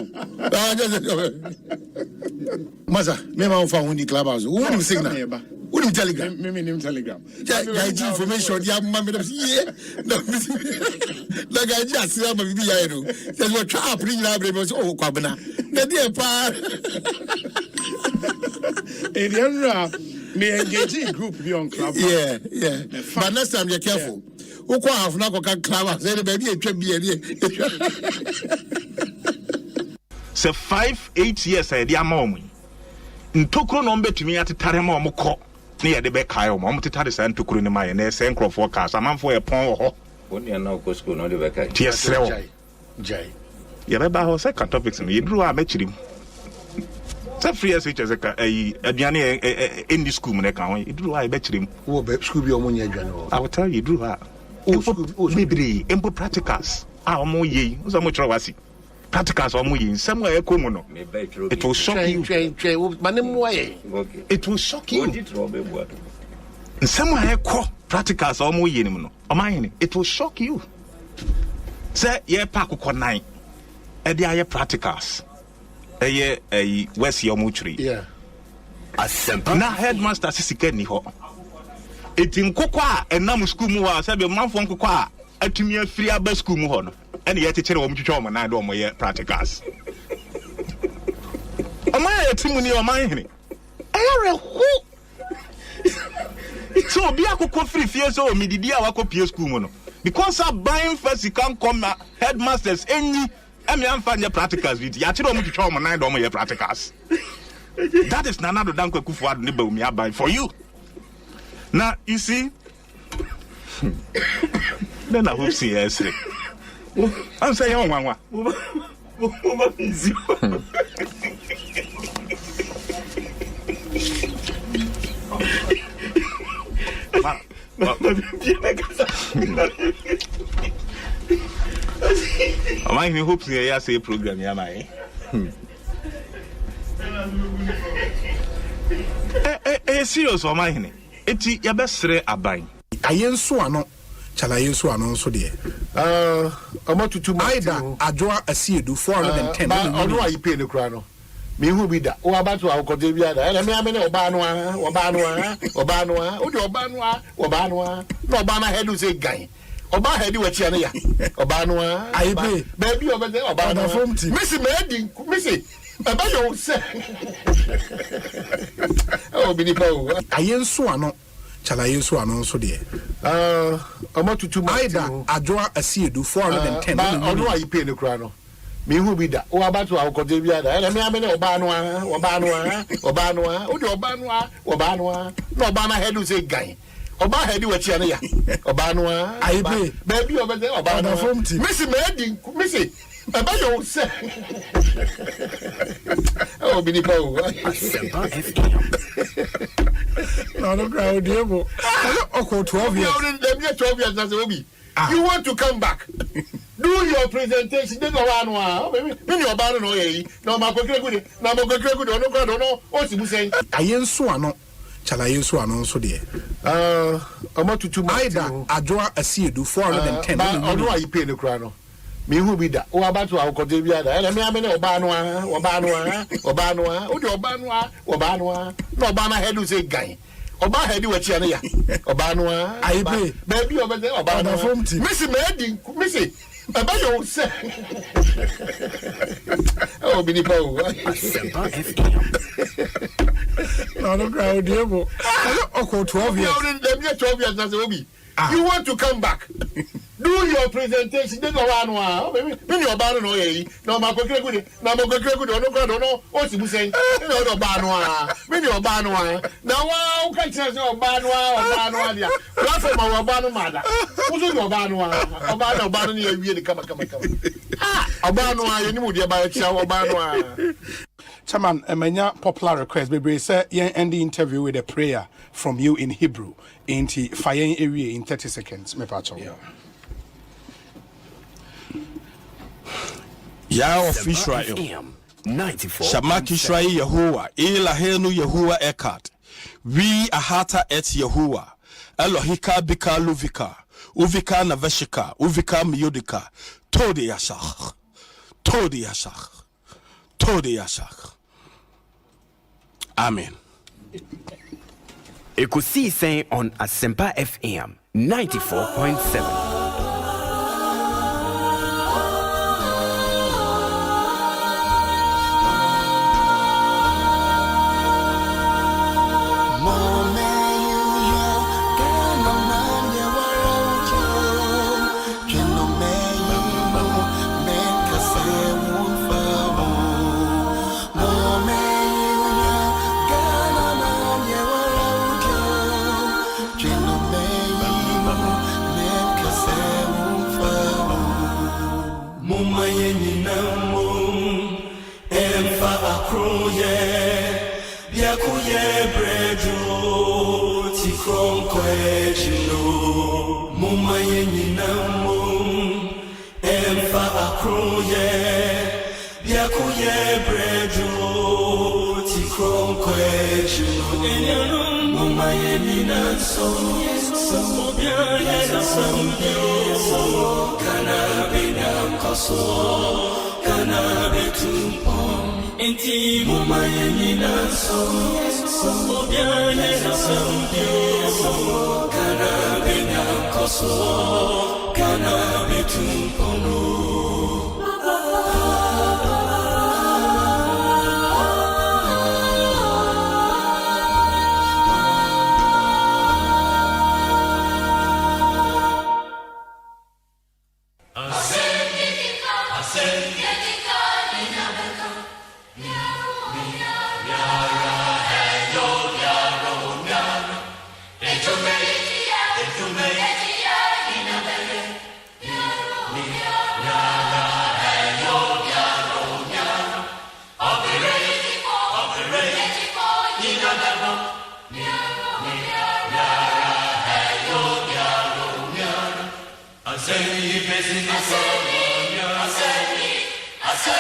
Maza, me found the clubhouse. Who will signal? Who will telegram? Me telegram. Information, yeah, mamma. Yeah, the guy just said, there's a trap bringing up. Oh, Quabana. The dear part. In the me engaging group beyond club. Yeah. But next time you're careful. Who have not got club? Say the baby, it should be So 5-8 years I dear mommy. In Tokro number to me at the Tarama Moko near the Becayo, Mom to Tarisan to Kurunima and a Saint forecast. A man for a pond. Only now go school, no, the Beca. Yes, Jay. Yabba was second topics and you drew a metrim. Some free as a Diana in the school, you drew I bet him. Oh, school be on your general. I will tell you, drew her. Maybe impo practicals. Our more ye, so much of us. Practicals are moving somewhere. It will shock you. It will shock you. Somewhere practicals are moving. It will shock you. Say, yeah, Paco night. Edia practicals. A West Yomutri. Yeah. Asempa. Na headmaster Sisikeni ho. It in Kokwa and Nam school mua said the man from Kokwa. To me, free school mu and yet teacher won't show man. I don't know practicals. Omaya timuni omahini. Ayare who? So be akoko free fear so mididi awako PS school mono. Because I'm buying first you can't come headmasters any amfanya practicals with yatiro mu twitwa mo 9 do mo ye practicals. That is Nanado Danko Kufuad Niba me buy for you. Now you see then I hope see yes. I'm saying one. I hope you say program ya mai. Serious for my eti ya besre aban. Ayenso ano chala ayenso ano so de. Amatutu maida adwoa asiedu 410. Ba ono ayi pay ne kura no. Me hu bi da. O abatu akode bi ada. Na me amene oba no a. O de oba no a. No oba na head say gan. Oba head we chia na ya. Oba no a. Ayi pay. Baby oba say oba no. Missy me Missy Baba yo say. Oh bi ni pa o. Ayenso ano chala ayenso ano so de. Amatutu maida adwoa asiedu 410. Ba ono ayi pay ne kura no. Me hu bi da. O abatu akode bi ada. Na me amene oba no a. O de oba no a. No oba na head say gan. Oba head we chia na ya. Oba no a. Ayi pay. Baby oba say oba no. Missy Missy Baba yo say. Oh bi ni pa o. Asempa FM. No crowd demo. Oko 12 years. Them 12 years na say obi. You want to come back? Do your presentation. Then no one. Me oba no ye. No ma ko kire good. No o si bu say. Ayenso ano chala ayenso ano so de. Amatutu maida adwoa asiedu 410. Ba ono ayi pay ne kura no. Me hu bi da. O abatu akode bi ada. Na me amene oba no a. O de oba no a. No oba na head say gan. Oba head we chia na ya. Oba no a. Ayi pay. Baby oba say oba no. Missy Baba yo say. Oh bi ni pa o. Asempa FM. No crowd demo. Oko 12 years. Them 12 years na say obi. You want to come back? Do your presentation. Then no one. Me oba no ye. No ma ko kire good. No o si bu say. No oba no a. Me oba no a. Na wa o ka kire say oba no dia. Platform oba no mada. Uzo oba no a. Oba no ye wie de kama. Oba no a ye ni mu de ba chia oba no a. Chairman, many popular request. Baby, say end the interview with a prayer from you in Hebrew. Into fire area in 30 seconds. Me pacho. Yah of Israel. 94. Shamak Israel Yahuwah. Elahenu Yahuwah Ekat. We ahata et Yahuwah. Elohika bika luvika. Uvika naveshika. Uvika miyodika. Todi yashach. Amen. Ekosiisen On Asempa FM 94.7.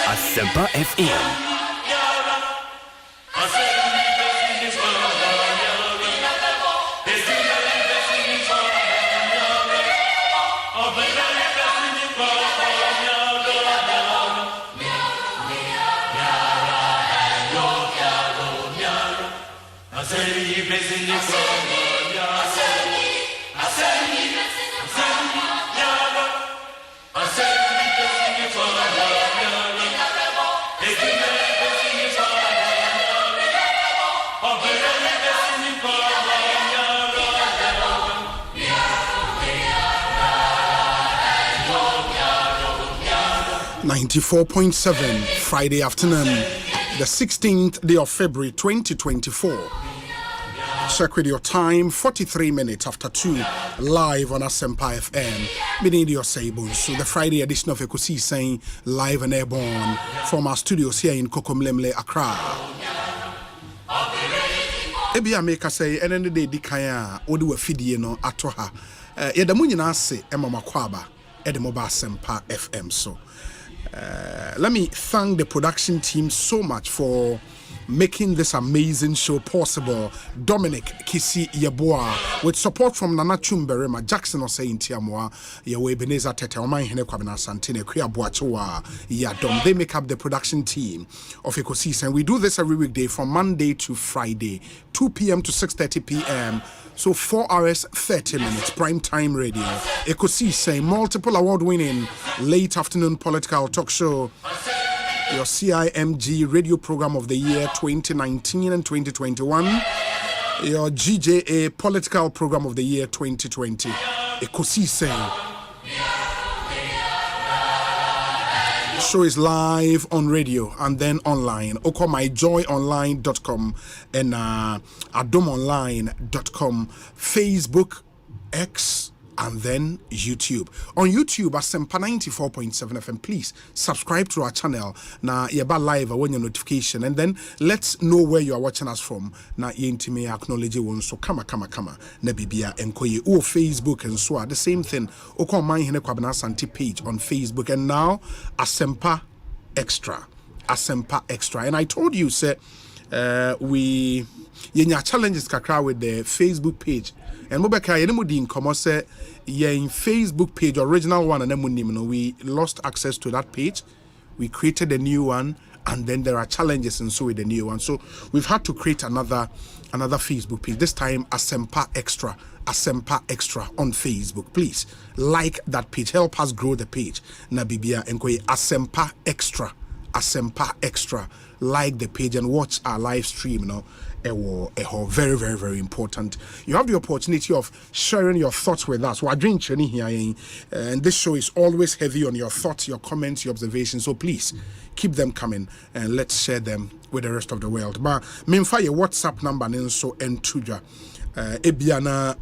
Asempa FM. .7 Friday afternoon, the 16th day of February 2024. Check with your time, 43 minutes after 2, live on Asempa FM. Meaning your Sabon. So the Friday edition of Ekosiisen live and airborne from our studios here in Kokomlemle, Accra. Ebi America say, and then the day dikaya odu afidie no atoha. Yedamu nyina ase emama kwaba edemo Asempa FM so. Let me thank the production team so much for making this amazing show possible. Dominic Kisi Yeboah, with support from Nana Chumberema, Jackson Osei Ntiamwa, Yawe Beneza Tete, Omai Hene Kwabena Santine, Kuya Boakyewaa, Yiadom. They make up the production team of Ekosiisen. And we do this every weekday from Monday to Friday, 2 p.m. to 6:30 p.m. So 4 hours, 30 minutes, prime time radio. Ekosiisen, multiple award-winning late afternoon political talk show. Your CIMG radio program of the year 2019 and 2021. Your GJA political program of the year 2020. Ekosiisen. Show is live on radio and then online. myjoyonline.com and adomonline.com, Facebook, X, and then YouTube. On YouTube, Asempa 94.7 FM. Please subscribe to our channel. Na yeba live when your notification, and then let's know where you are watching us from. Na yentime acknowledge one so kama. Na bibia enkoye o Facebook and so the same thing. Oko man hene kwabena santi page on Facebook, and now Asempa Extra. Asempa Extra. And I told you, sir, we yenya challenges kakra with the Facebook page. And Mobeka Yenimudi in Komose, in Facebook page, original one, and then we lost access to that page. We created a new one, and then there are challenges and so with the new one. So we've had to create another Facebook page. This time Asempa Extra on Facebook. Please like that page. Help us grow the page. Na bibia enkoye Asempa Extra. Like the page and watch our live stream. Very, very, very important. You have the opportunity of sharing your thoughts with us. We're doing training here, and this show is always heavy on your thoughts, your comments, your observations. So please keep them coming, and let's share them with the rest of the world. But memfa your WhatsApp number and so entuja ebiana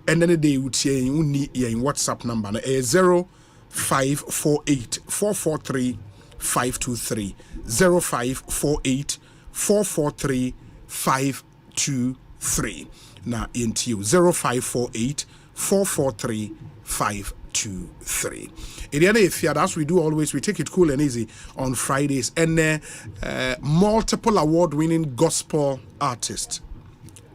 and then they would say in WhatsApp number 0548 443 523 0548 443 523. Now into you 0548 443 523. As we do always, we take it cool and easy on Fridays, and multiple award-winning gospel artist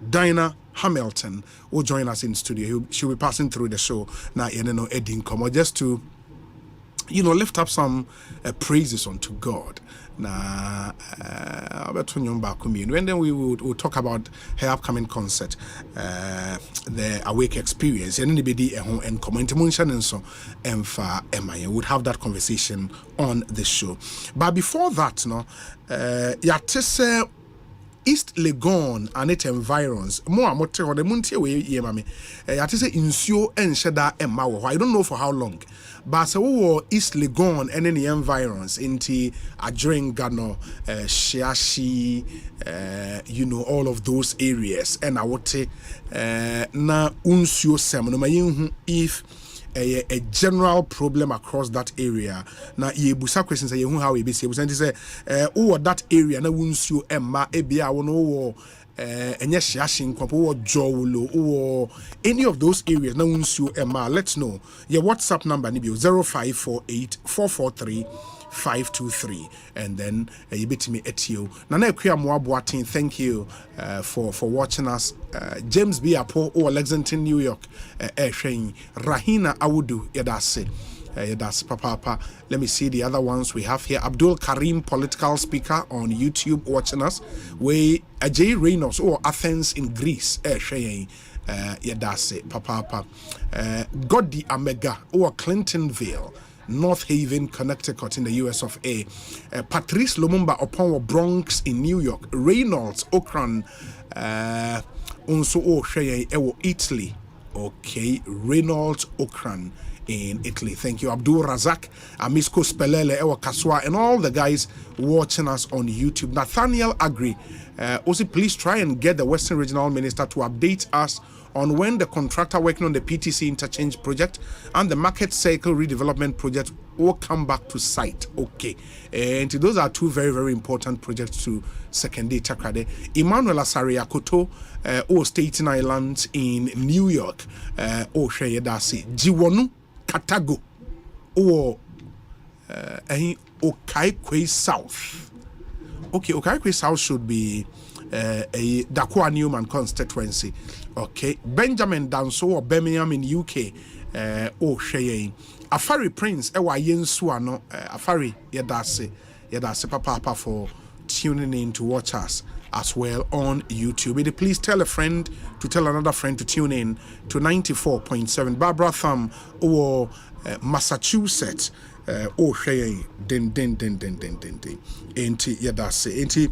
Dinah Hamilton will join us in studio. She'll be passing through the show now. Edin Komo just to lift up some praises unto God. And then we'll talk about her upcoming concert, the Awake Experience, and anybody and comment and so and would have that conversation on the show. But before that, East Legon and its environs more mote or the muntie we yemame yatese insio ensheda emma. I don't know for how long, but so East Legon and any environs into Adring Gano, Shiashi, all of those areas, and I would say na unsio sem if a general problem across that area. Na ye busa questions say how we be say that area na wunsuo emma ebia wono enye Shiashin Kwapo or Jowlo or any of those areas na unsu Emma, let's know. Your WhatsApp number nibio 0548 443 523 and then you bit me at you. Nana Kuya Moabuatin, thank you for watching us. James B. Apo or Lexington, New York, Rahina Awudu Yadase. That's Papa. Let me see the other ones we have here. Abdul Karim, political speaker on YouTube, watching us. We Ajay Reynolds or Athens in Greece. That's Papa. Godi Amega or Clintonville, North Haven, Connecticut in the US of A. Patrice Lumumba upon Bronx in New York. Reynolds Okran Unso Ewo Italy. Okay, Reynolds Okran in Italy. Thank you. Abdul Razak, Amisko Spelele, Ewa Kaswa, and all the guys watching us on YouTube. Nathaniel Agri, also please try and get the Western Regional Minister to update us on when the contractor working on the PTC interchange project and the market cycle redevelopment project will come back to site. Okay. And those are two very, very important projects to second day Chakrade. Emmanuel Asari Akoto, Staten Island in New York, Sheyedasi, Jiwonu Katago, Okaikwe South. Okay, Okaikwe South should be a Dakwa Newman constituency. Okay, Benjamin Danso or Birmingham in UK. Sheye. Afari Prince, Ewa Yensuano, Afari Yedase Papa for tuning in to watch us as well on YouTube. Please tell a friend to tell another friend to tune in to 94.7. Barbara Thumb or Massachusetts. Sheye. Enti Yedase.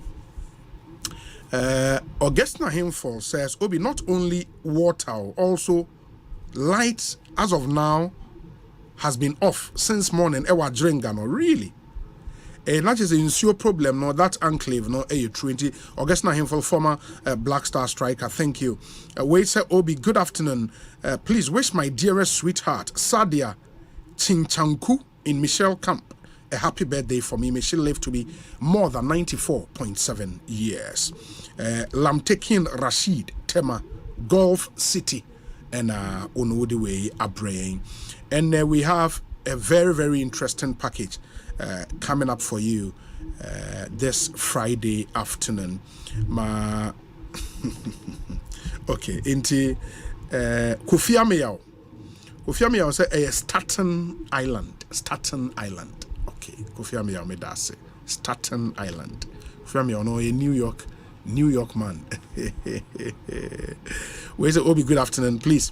Augustina Himfall says, Obi, not only water, also lights as of now has been off since morning. Ewa Drenga, no, really. Not just an ensure problem, no, that enclave, no, true. Augustina Himfall, former Black Star striker, thank you. Wait, sir, Obi, good afternoon. Please wish my dearest sweetheart, Sadia Chinchanku in Michelle Camp, a happy birthday for me. May she live to be more than 94.7 years. Lamtekin Rashid Tema, Gulf City, and Onwodiwe Abrain. And we have a very, very interesting package coming up for you this Friday afternoon. Okay, into Kofi Ameyao. Kofi Ameyao say Staten Island. Okay, Kofi Ameyao me da say Staten Island. Kofi Ameyao no a New York man. Where's it? Obi, good afternoon. Please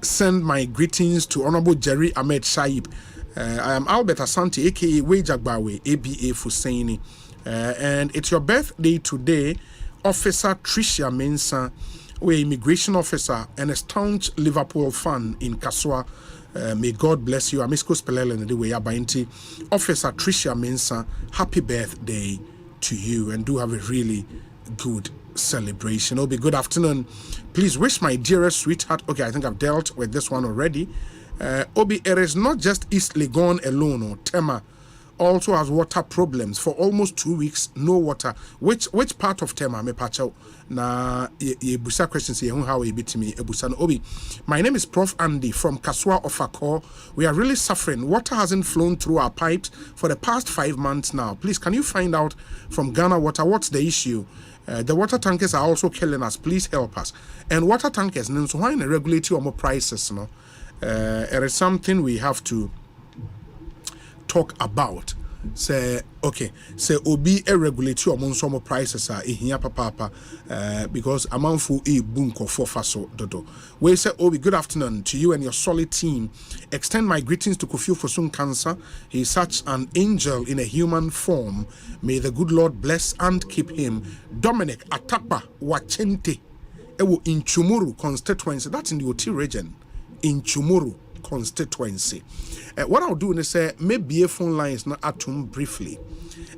send my greetings to Honorable Jerry Ahmed Shaib. I am Albert Asante, aka Wejagbawe, ABA Fusaini. And it's your birthday today, Officer Tricia Mensah, we're immigration officer and a staunch Liverpool fan in Kaswa. May God bless you. Amisko Spelele and the way Abainti. Officer Tricia Mensah, happy birthday to you and do have a really good celebration. Obi, good afternoon. Please wish my dearest sweetheart. Okay, I think I've dealt with this one already. Obi, it is not just East Legon alone or Tema also has water problems for almost 2 weeks. No water. Which part of Tema me pacho na ye busa questions ye how ye bit me ebusan Obi. My name is Prof Andy from Kaswa Ofako. We are really suffering. Water hasn't flown through our pipes for the past 5 months now. Please, can you find out from Ghana Water what's the issue? The water tankers are also killing us. Please help us. And water tankers, so why in regulatory or more prices? No, it is something we have to talk about. Say okay, say obi a regulatory or more prices are here papa because amount for a bunko for faso dodo. We say Obi, good afternoon to you and your solid team. Extend my greetings to Kofi Fosun Cancer. He is such an angel in a human form. May the good Lord bless and keep him. Dominic Atapa Wachente Ewo in Chumuru constituency. That's in the Oti region. In Chumuru constituency. What I'll do is say maybe a phone lines not atum briefly.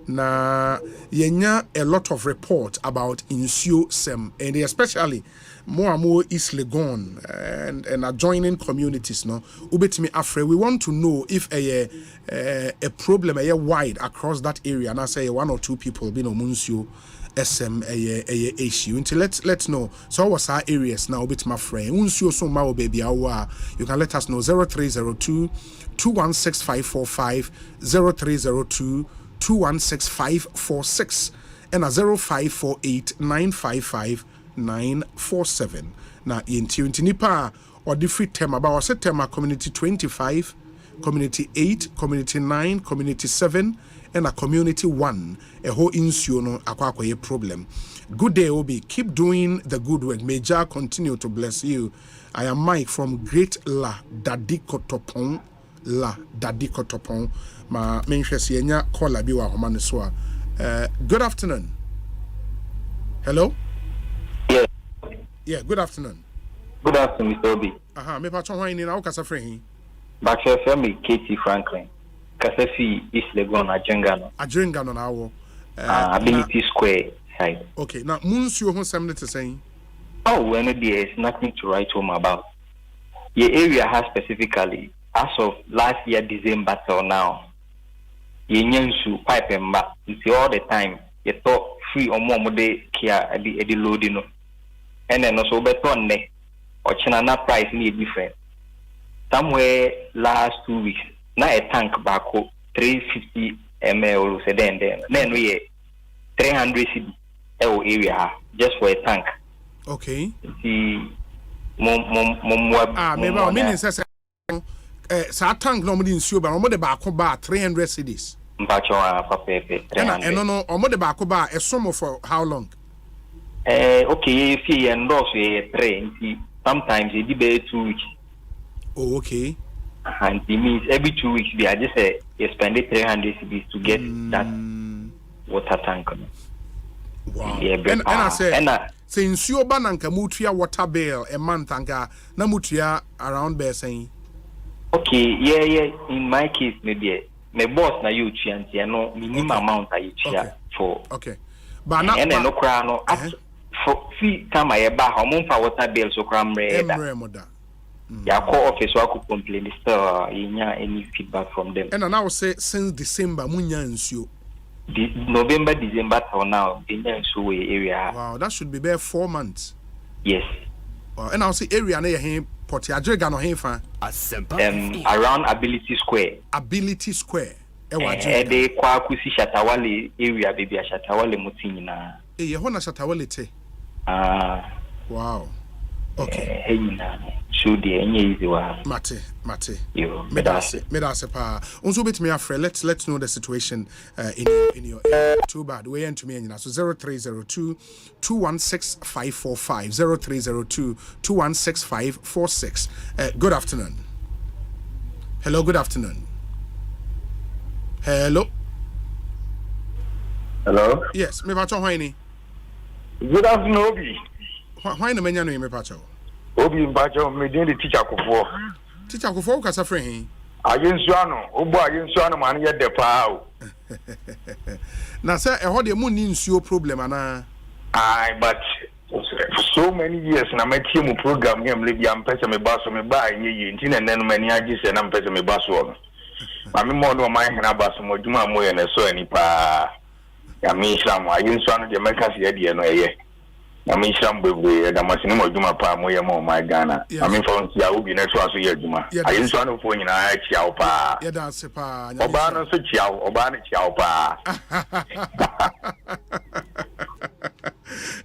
Na yenya a lot of report about Insio Sem and especially more and more East Legon and adjoining communities. No, ubetimi afre. We want to know if a problem wide across that area. And I say 1 or 2 people being Munsio SM a issue. Until let's know. So what's our areas now? Bit my friend. Unsuo so ma baby awa. You can let us know 0302 216545 0302 216546 and a 0548 955 947. Now in nipa or different tema about what's tema community 25, community 8, community 9, community 7 and a community 1 a whole insuo no akwa problem. Good day Obi, keep doing the good work. May Jah continue to bless you. I am Mike from Great La Dadikotopon. Ma menhwese enya call bi wa homa ne so a. Good afternoon. Hello? Yeah, good afternoon. Good afternoon, Mr. Obi. Me patcho hwan ni na wo kasa frɛ hin? Bache Femi Katie Franklin. Kasa fi East Legon Ajengano. Ajengano na wo. Ability Square side. Okay, now Munsuo ho sem ne te saying. Oh, when there is nothing to write home about. Your area has specifically, as of last year December till now, you nyansu pipe and map. It's all the time. You talk free or more de kia at the loading. And then also beton ne or China price need different. Somewhere last 2 weeks, now a tank back 350 ml then we 300 cedi area just for a tank. Okay. The maybe I mean says sa tank no mo di nsuo ba no mo de ba ko ba 300 cedis. Mpacho papa 300. And no o mo de ba ko ba e somo for how long? Okay, if you endorse a train, sometimes it be 2 weeks. Oh, okay. And it means every 2 weeks they are just you spend 300 cedis to get that water tank. Wow. Yeah, and I say since you bananka mutua water bill a month anka na mutua around there saying. Okay, yeah. In my case, maybe my boss na you and no minimum amount I for. Okay. But now and no cry no for fee time I buy how much for water bill so cram red. Yeah, call office so I could complain still any feedback from them. And I now say since December munya nsuo. November, December till now, in the area. Wow, that should be there 4 months. Yes. And I'll see area near him, Port Ajega no Hefa. Around Ability Square. Ability Square. The Kwakusi Shatawale area, baby, Shatawale Mutina. Eh, Hona Shatawale te. Wow. Okay. Should the easy one. Mate. Medase pa. Unso bit me afre. Let's know the situation in your area. Too bad. We end to me so 0302 216545 0302 216546. Good afternoon. Hello, good afternoon. Hello. Yes, me pacho hwani. Good afternoon, Obi. Why no menya no me pacho? Obi Mbacho me dey the teacher kofo. Teacher kofo kasa frɛ hin. Ayensuano, obo ayensuano man ye de pa o. Na say e ho de mu ni nsuo problem ana. But so many years na my team program game le bia mpese me baso me ba ye nti na nenu mani agi se na mpese me baso no. Ma me mo no man hena baso mo djuma mo ye na so ani pa. Ya me islam ayensuano de meka se ye de no ye. I mean, some baby, the machine of Juma Palm, my Ghana. I mean, for Yaobi, that's what I Juma. I used to phone in a chow pa. Yeah, that's a pa. Obana so chow, Obana chow pa.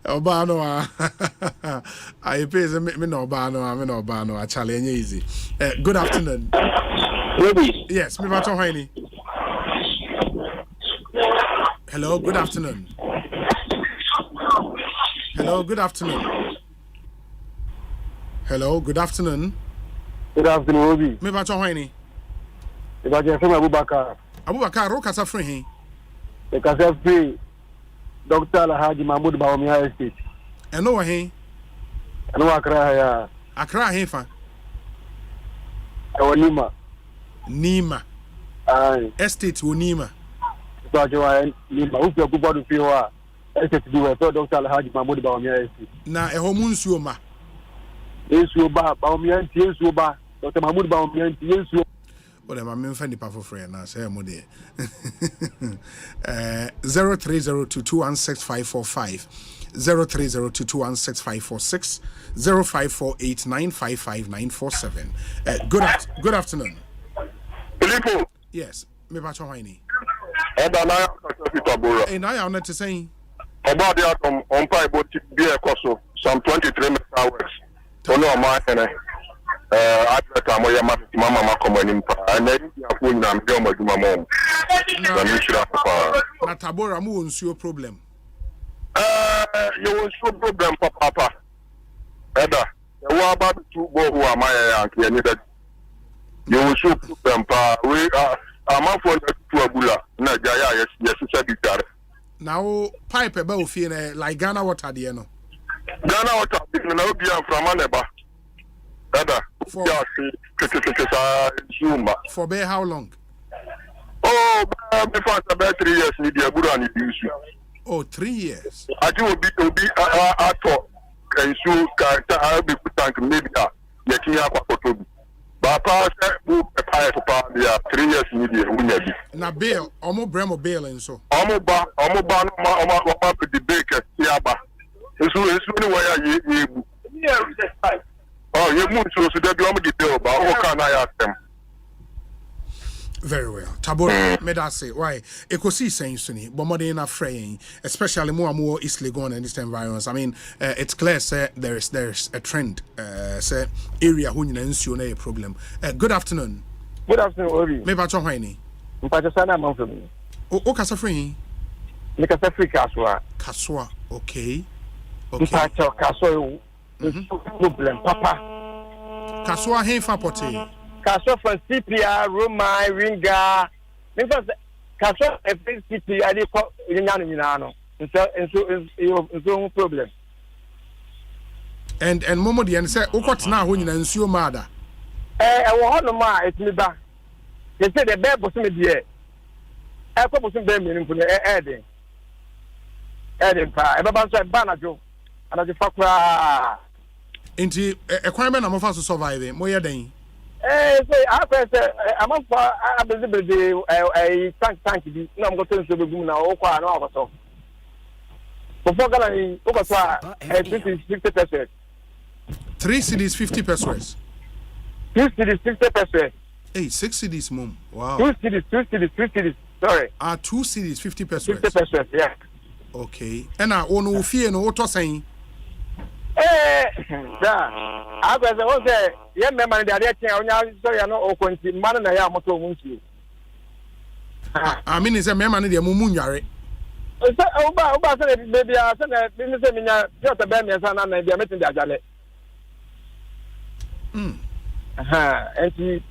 Obano, I pay the Obano, I challenge easy. Good afternoon. Yes, me Mato Haini. Hello, good afternoon. Hello, good afternoon. Hello, good afternoon. Good afternoon, Obi. Me ba chawani. Me ba je Femi Abubakar. Abubakar ro kasa free hin. E kasa free Dr. Alhaji Mahmoud Bawumia Estate. Eno wa hin? Eno Accra ya. Accra hin fa? Nima. Nima. Ai. Estate wo Nima. Boakyewaa Nima. Ufi okubodu fi wa. Estate di we Dr. Alhaji Mahmoud Bawumia Estate. Na eho mu nsuo ma. Nsuo ba Bawumia ntie nsuo ba. Dr. Mahmoud Bawumia ntie nsuo. Well, I'm in nipa for free now. Say mo de. 03022165545, 03022165546, 0548955947. Good afternoon. Filippo. Yes, me ba chawani. Hey, now I'm not to say. About the outcome on pipe be a cost of some 23 hours. So no man at the time where mama come in and then you are going and go my mom. Na tabora mu wonsuo problem. You will show problem papa. Eda, you are about to go who am I and you will show problem pa we are I'm for the Abula na jaya yes guitar. Now pipe about feeling like Ghana water the no. Ghana water no be from Aneba. Eda. For bear how long? Oh, before about 3 years need the Abura and the issue. Oh, 3 years. I think will be I thought and so I'll be tank maybe getting up for Papa said, "Move a pipe for 3 years media." Na bail, omo bremo bail and so. Omo ba, no the baker, Yaba. It's only why I oh, you move to so that you want to get but how can I ask them? Very well. Tabora, me that say why Ekosiisen suni, but more than afraid, especially more and more East Legon and this environments. I mean, it's clear say there's a trend. Say area who you a problem. Good afternoon. Good afternoon, Ori. Me ba chonhwani. Mpachasana man from me. O kasa free. Me kasa free kaswa. Kaswa, okay. Mpacha kaswa problem papa. Kaswa henfa pote. Kaswa for CPR, Roma, Ringa. Because Kaswa CPR, they call Yanano. So problem. And Momo the and say, what's now when you ensure mother? I want no more, it's me back. They say the bear was me there. I put some bear meaning for the adding. Adding, I about to Banajo. And I just fuck. Into a crime and I'm a fast surviving. Moya day. Say, I'm up for a tank. No, I'm going to the boom now. Okay, I know so. Before going over 50%. 3 cities, 50%. 2 cities, 50%. Hey, 6 cities, mom. Wow. 2 cities. Sorry. 2 cities, 50%. 50%, yeah. Okay. And I own fear no what saying. I was say, yeah, man, sorry, I know Okonti, man, and I am motor. I mean, it's a man in the Mumunyari. Baby, I said that Minister just a band and son, and they are meeting the Ajale. And she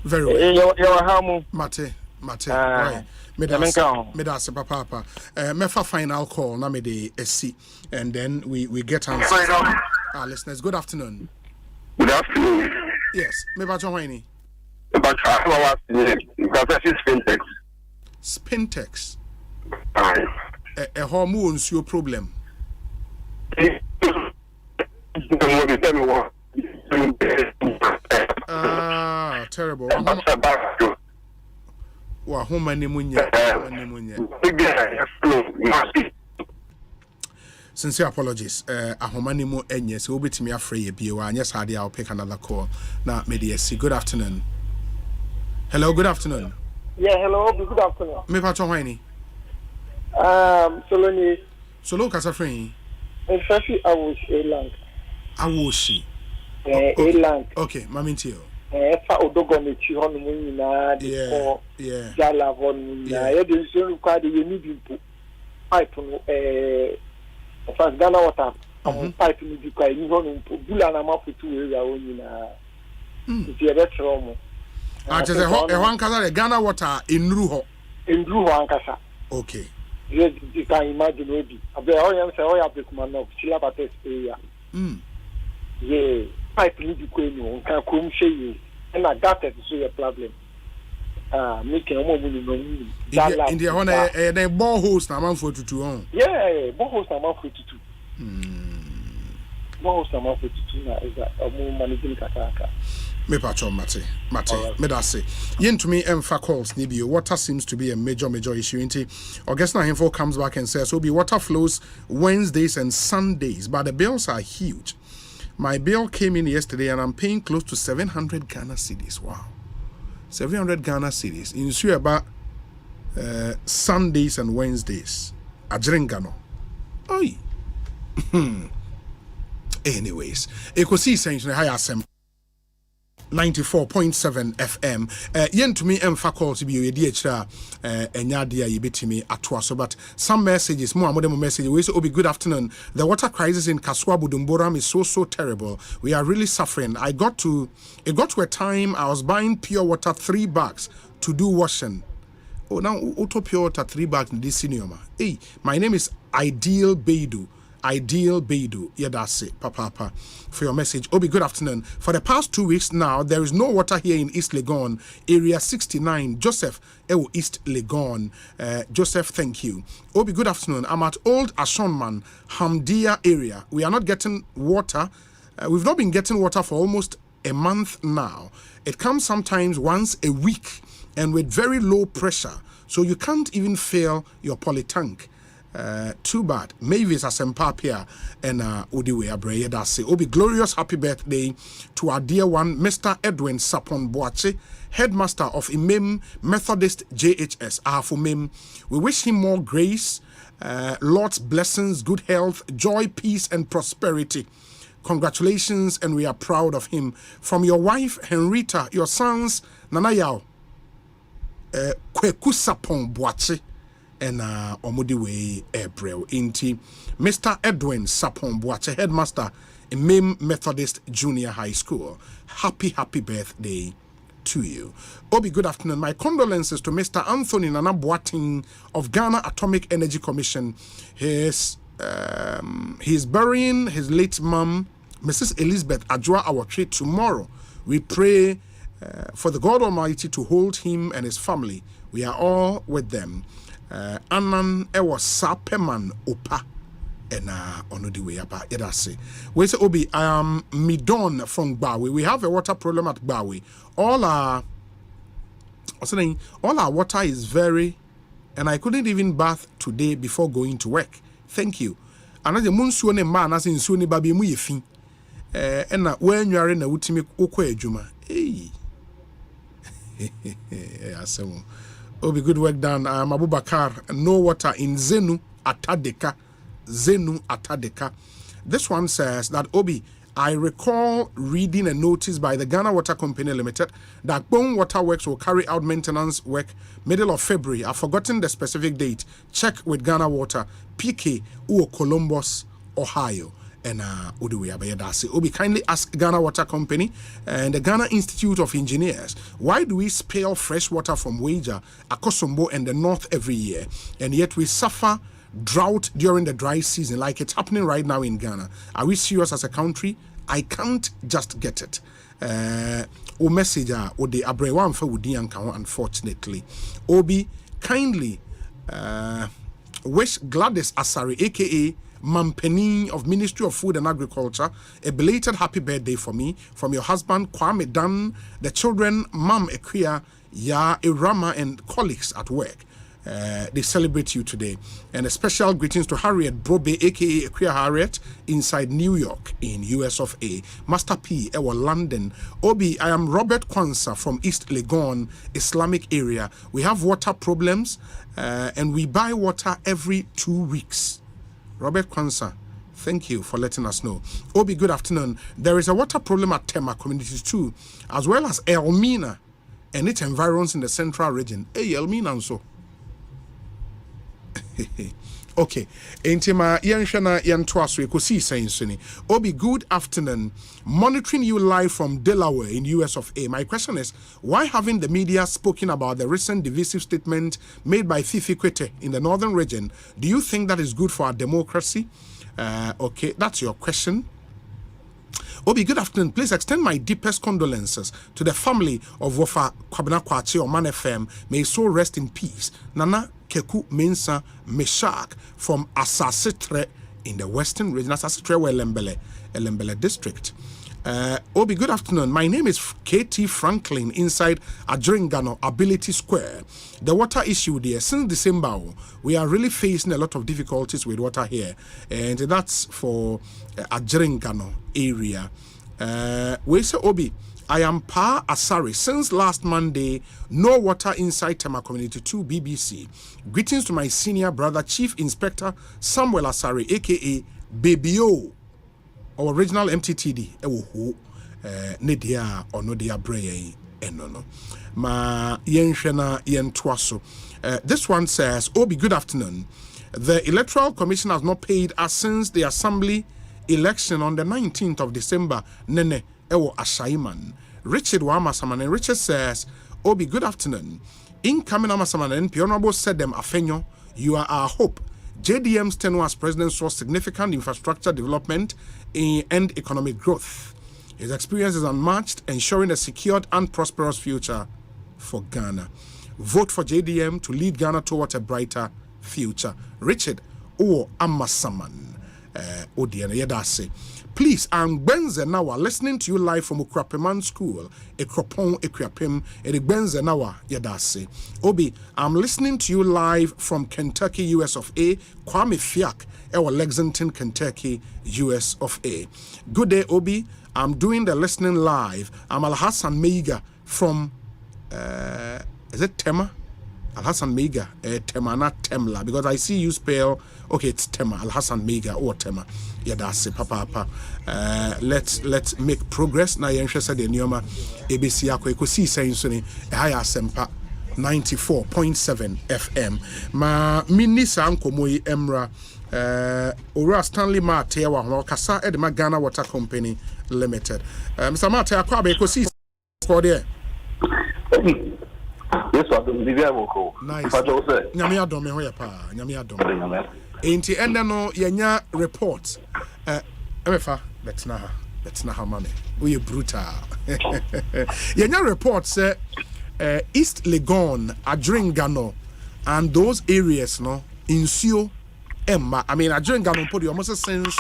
very well. You're home, Mate. Right. Medase papa. Mefa final call na me de SC and then we get answers. Listeners, good afternoon. Good afternoon. Yes, me ba join But I was Spintex. Spintex. A hormones your problem. Terrible. Wa homa ni munya. Sincere apologies. Ahoma ni mu enye so obetimi afre ye bie wa anya sade I'll pick another call. Na mediasi. Good afternoon. Hello, good afternoon. Yeah, hello, good afternoon. Me pa chonwani. Soloni. Solo kasa free. Fafi Awoshi. Awoshi. Elang. Okay, mamintio. Fa odogo mechi honu mu nyina de ko jala honu nyina ye de so kwa de yemi bimpo pipe no fa Ghana water pipe ni bi kwa yi honu mpo bula na mafutu we ya onyina ti e betro mo just e ho ankasa de Ghana water enru ho ankasa. Okay, you can imagine obi abe o yan say o ya bekuma no chila bates area yeah pipe ni bi kwa ni on kan kom shey and that is a problem. Making a moment in the honor a boreholes na man for to on. Yeah, boreholes na man for to. Boreholes na man for to na is a more managing kataka. Me pacho mate. Me da say. Yen to me emfa calls nibio. Water seems to be a major issue. August na info comes back and says, "Obi, water flows Wednesdays and Sundays, but the bills are huge. My bill came in yesterday and I'm paying close to 700 Ghana cedis. Wow. 700 Ghana cedis. In Sueba Sundays and Wednesdays. Ajrengano. Oi. Anyways, Ekosiisen On Asempa 94.7 FM. Yen to me emfa calls be you DHR enyadia yibetimi atwa so, but some messages more message we say Obi, good afternoon. The water crisis in Kaswa Budumburam is so terrible. We are really suffering. It got to a time I was buying pure water 3 bags to do washing. Oh, now auto pure water 3 bags in this senior. Hey, my name is Ideal Beidu. Yeah, that's it, Papa, for your message. Obi, good afternoon. For the past 2 weeks now, there is no water here in East Legon, area 69. Joseph, East Legon. Joseph, thank you. Obi, good afternoon. I'm at Old Ashonman, Hamdia area. We are not getting water. We've not been getting water for almost a month now. It comes sometimes once a week and with very low pressure, so you can't even fill your poly tank. Too bad. Mavis Asempa Pia and Udiwe Abreye Dase. Obi, glorious happy birthday to our dear one, Mr. Edwin Sapon Boache, headmaster of Imem Methodist JHS. Afumim. We wish him more grace, Lord's blessings, good health, joy, peace, and prosperity. Congratulations, and we are proud of him. From your wife Henrietta, your sons Nanayao, Kweku Sapon Boache. And Omudiwe April inti Mr. Edwin Sapon Boache, headmaster in Mim Methodist Junior High School. Happy birthday to you. Obi, good afternoon. My condolences to Mr. Anthony Nana Boating of Ghana Atomic Energy Commission. He's burying his late mom, Mrs. Elizabeth Ajwa Awatri, tomorrow. We pray for the God Almighty to hold him and his family. We are all with them. Anan ewa sapeman opa ena ono di way apa edase. We say Obi, I am Midon from Bawe. We have a water problem at Bawe. All our water is very, and I couldn't even bath today before going to work. Thank you. Another munsuone man as in suni babi mu yefi. Ena when you are in a utimi okwa ejuma. Hey. Asemo. Obi, good work done. I'm Abubakar. No water in Zenu Atadeka. This one says that Obi, I recall reading a notice by the Ghana Water Company Limited that Bone Water Works will carry out maintenance work middle of February. I've forgotten the specific date. Check with Ghana Water. PK Columbus, Ohio. And Obi, kindly ask Ghana Water Company and the Ghana Institute of Engineers, why do we spill fresh water from Waja, Akosombo, and the north every year, and yet we suffer drought during the dry season like it's happening right now in Ghana? Are we serious as a country? I can't just get it. Message or the Abrewan for Wudianka, unfortunately. Obi, kindly wish Gladys Asari, aka Mampeni of Ministry of Food and Agriculture, a belated happy birthday for me from your husband Kwame Dan, the children Mam Ekwia, Ya Irama, and colleagues at work. They celebrate you today. And a special greetings to Harriet Brobe, aka Ekwia Harriet, inside New York in US of A. Master P, Ewa London. Obi, I am Robert Kwanzaa from East Legon, Islamic area. We have water problems and we buy water every 2 weeks. Robert Kwanzaa, thank you for letting us know. Obi, good afternoon. There is a water problem at Tema communities too, as well as Elmina and its environs in the central region. Hey, Elmina and so. Okay. Intima Yanshana Yantwasu Ekosiisen Suni. Obi, good afternoon. Monitoring you live from Delaware in US of A. My question is, why haven't the media spoken about the recent divisive statement made by Fifi Kwete in the northern region? Do you think that is good for our democracy? Okay, that's your question. Obi, good afternoon. Please extend my deepest condolences to the family of Wofa Kwabena Kwachi or Man FM. May his soul rest in peace. Nana Keku Mensa Meshak from Asasitre in the western region. Asasitre Elembele district. Obi, good afternoon. My name is KT Franklin inside Adringano Ability Square. The water issue there, since December, we are really facing a lot of difficulties with water here. And that's for Adringano area. We say, Obi, I am Pa Asari. Since last Monday, no water inside Tema Community 2 BBC. Greetings to my senior brother, Chief Inspector Samuel Asari, aka Baby O. Our original MTTD, Nidia or Nodia Bray, no. Ma Yenshena Yen Twaso. This one says, Obi, good afternoon. The Electoral Commission has not paid us since the Assembly election on the 19th of December. Nene Ewo Ashaiman. Richard Wamasaman, and Richard says, Obi, good afternoon. Incoming Amasaman and Pionabo said them Afenyo, you are our hope. JDM's tenure as president saw significant infrastructure development and economic growth. His experience is unmatched, ensuring a secured and prosperous future for Ghana. Vote for JDM to lead Ghana towards a brighter future. Richard O. Amasaman. Odiana Yedase. Please, I'm Benze Nawa, listening to you live from Ukrapeman School, Ekropon Ekrapim, Benze Nawa Yedase. Obi, I'm listening to you live from Kentucky, US of A, Kwame Fiak, our Lexington, Kentucky, US of A. Good day, Obi. I'm doing the listening live. I'm Al Hassan Meiga from, is it Tema? Al Hassan Meiga, Tema, not Temla, because I see you spell, okay, it's Tema, Al Hassan Meiga or Tema. Yeah, that's it, Papa. Let's make progress. Now, you're interested in Yoma ABC Ekosiisen On Asempa 94.7 FM. Ma Minisa Ankomoy Emra Ora Stanley Mate wa Kasa Edema Ghana Water Company Limited. Mr. Mate Akwa Ekosiisen for there. Yes, I don't believe nice. Nyame adom me ho ya pa. Nyame adom. Enti enda no yenya report. Emefa betna ha mame. We brutal. Yenya report say East Legon, Adringano and those areas no insuo Emma. I mean Adringano put almost since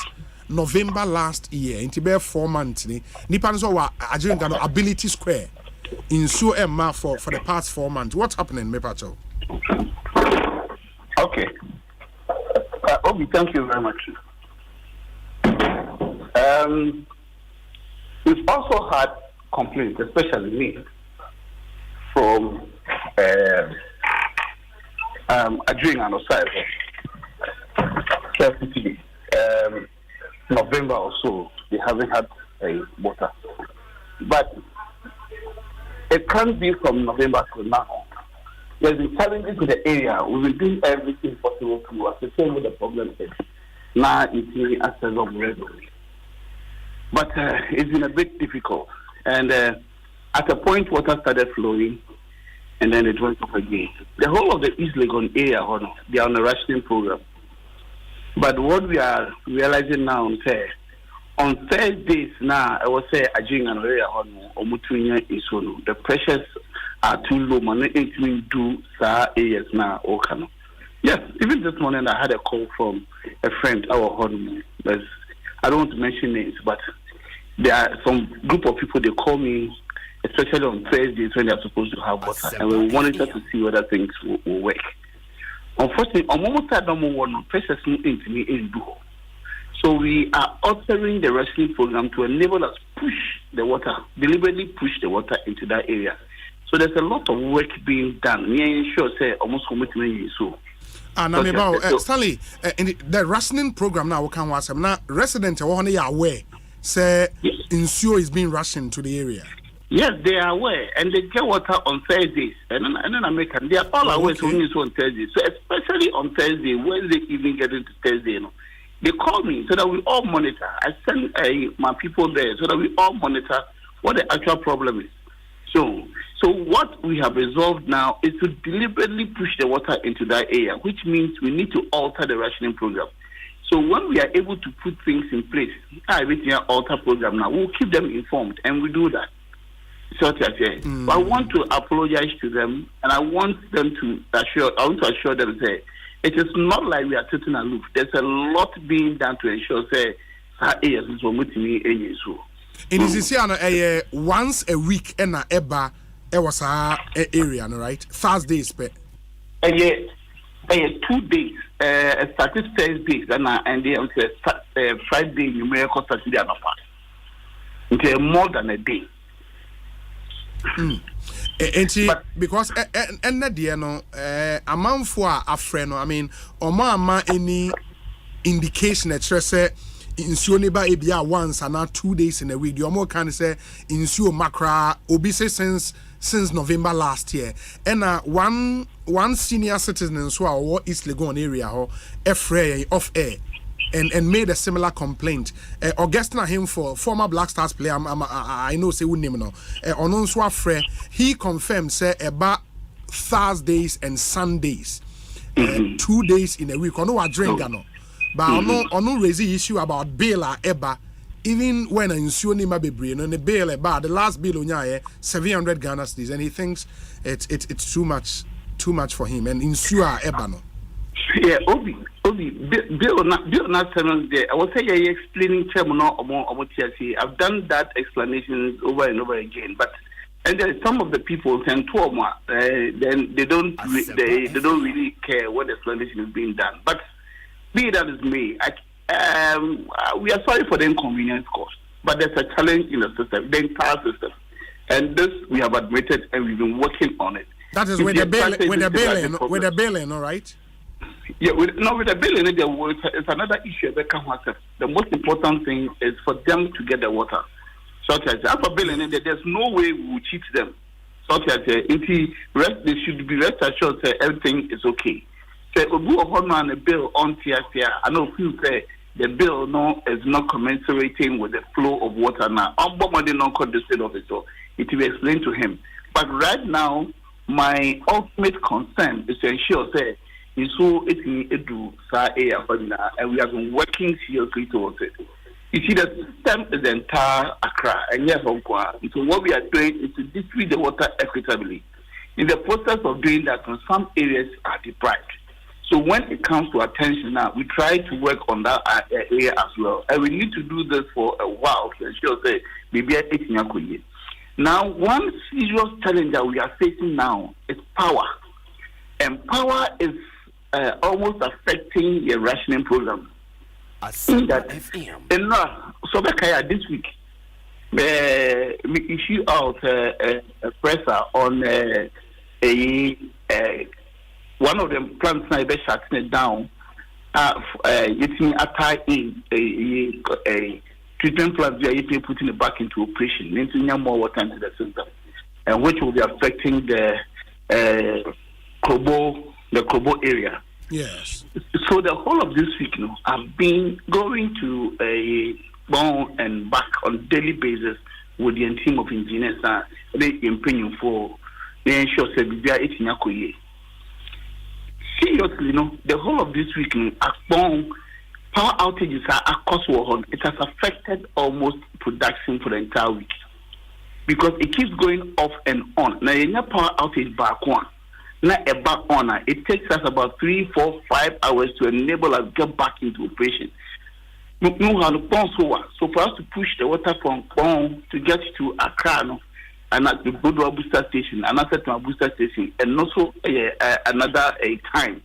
November last year. Enti be 4 months ni. Nipa so wa Adringano Ability Square. Insuo Emma for the past 4 months. What's happening, Mepacho? Okay. Obi, thank you very much. We've also had complaints, especially me, from Adringano side, KFCT. November or so, they haven't had water. But it can't be from November to now. There's been challenges in the area. We've been doing everything possible to ascertain what the problem is. Now it's really access of regularly. But it's been a bit difficult. And at a point, water started flowing, and then it went up again. The whole of the East Legon area, they are on a rationing program. But what we are realizing now on Thursdays now, I will say Adringano area the pressures are too low. Man, it do areas now. Yes, even this morning I had a call from a friend, our home. I don't want to mention names, but there are some group of people, they call me, especially on Thursdays when they are supposed to have water, and we monitor to see whether things will work. Unfortunately, on moment I don't want pressures into me in do. So we are altering the rationing program to enable us deliberately push the water into that area. So there's a lot of work being done. Me sure say almost commitment so. And I'm about Stanley in the rationing program now. Can was now residents are aware say insure is being rationed to the area. Yes, they are aware, and they get water on Thursdays, and then American. They are all aware to use on Thursdays. So especially on Thursday, Wednesday evening getting to Thursday, they call me so that we all monitor. I send my people there so that we all monitor what the actual problem is. So what we have resolved now is to deliberately push the water into that area, which means we need to alter the rationing program. So when we are able to put things in place, alter program now, we'll keep them informed, and we do that. So I want to apologize to them, and I want to assure them that it is not like we are sitting aloof. There's a lot being done to ensure that our areas is In this year, once a week, and eba, was our area, no right? Thursdays, pe. 2 days. Started Thursdays, and then Friday, you may have Saturday and okay, more than a day. Because and that dear no a man for a friend, I mean, or ma any indication that say insuo neba ebia once and not 2 days in a week. You more can say insuo makra obise since November last year. And one senior citizen in Swa East Legon area ho off air and made a similar complaint. Augustina him for former Black Stars player I know say name no. Onon Swafre he confirmed say about Thursdays and Sundays. 2 days in a week. Ono wa drink no. But ono raise the issue about bail eba. Even when insuo ni mabebre no the bail eba, the last bill onya 700 Ghana cedis, and he thinks it's too much for him, and insuo eba no. Yeah, Obi, bill not there. I was saying explaining term no about TSC. I've done that explanation over and over again, but and then some of the people then they don't really care what explanation is being done. But be that as may, we are sorry for the inconvenience caused, but there's a challenge in the system, the entire system, and this we have admitted and we've been working on it. That is with the bailing, all right? Yeah, with the bailing, it's another issue that can happen. The most important thing is for them to get the water. Such as after bailing, there's no way we will cheat them. Such as they should be rest assured that everything is okay. So, a bill on TSC, I know few say the bill is not commensurating with the flow of water now. Somebody not called the state of it, so it will explain to him. But right now, my ultimate concern is to ensure that and we have been working seriously towards it. You see, the system is the entire Accra, and yes, so what we are doing is to distribute the water equitably. In the process of doing that, some areas are deprived. So when it comes to attention now, we try to work on that area as well. And we need to do this for a while to ensure that maybe I take Nyakuye. Now, one serious challenge that we are facing now is power. And power is almost affecting the rationing program. So this week, we issue out a presser on one of the plants now be shutting it down. It's me attack in a treatment plant where you putting it back into operation, into more water into the system, and which will be affecting the Kobo area. Yes. So the whole of this week, I've been going to a bone and back on daily basis with the team of engineers. They improving for the ensure that seriously, the whole of this week, power outages are across Warhol. It has affected almost production for the entire week because it keeps going off and on. Now, you have power outage back one. Now, it takes us about 3, 4, 5 hours to enable us to get back into operation. So for us to push the water from Pong to get to Accra, and at the Bodwa booster station, another to a booster station, and also another time,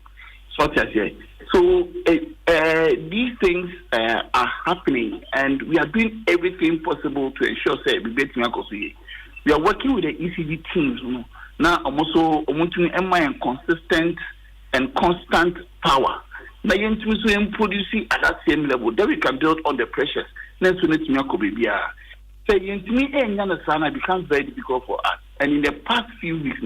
such as here. So these things are happening, and we are doing everything possible to ensure that we are working with the ECD teams. Now, I'm also and consistent and constant power. Now, you producing at that same level, then we can build on the pressures. Next, we need to so it becomes very difficult for us. And in the past few weeks,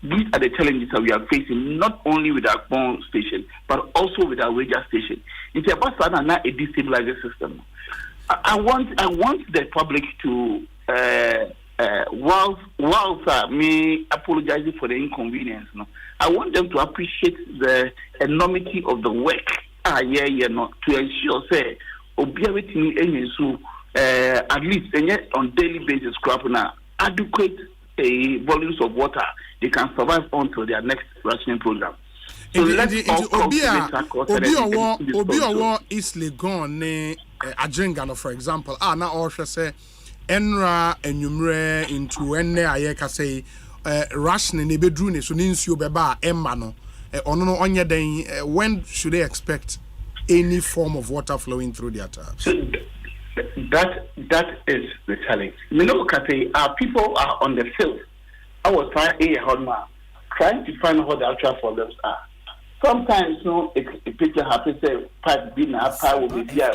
these are the challenges that we are facing, not only with our phone station, but also with our radio station. It's about a destabilizing system. I want the public to, whilst me apologizing for the inconvenience, I want them to appreciate the enormity of the work. To ensure, say, at least on daily basis, adequate volumes of water they can survive until their next rationing program. So let's all East Legon ne Adjengano, for example. Now also say enra enyumre into enne ayeka say ration ne bedru ne so ne nsuo beba emma no ono no onye den when should they expect any form of water flowing through their taps? That is the challenge. Our people are on the field. I was trying to find out what the actual problems are. Sometimes, a picture happens, say, pipe being a pipe will be here,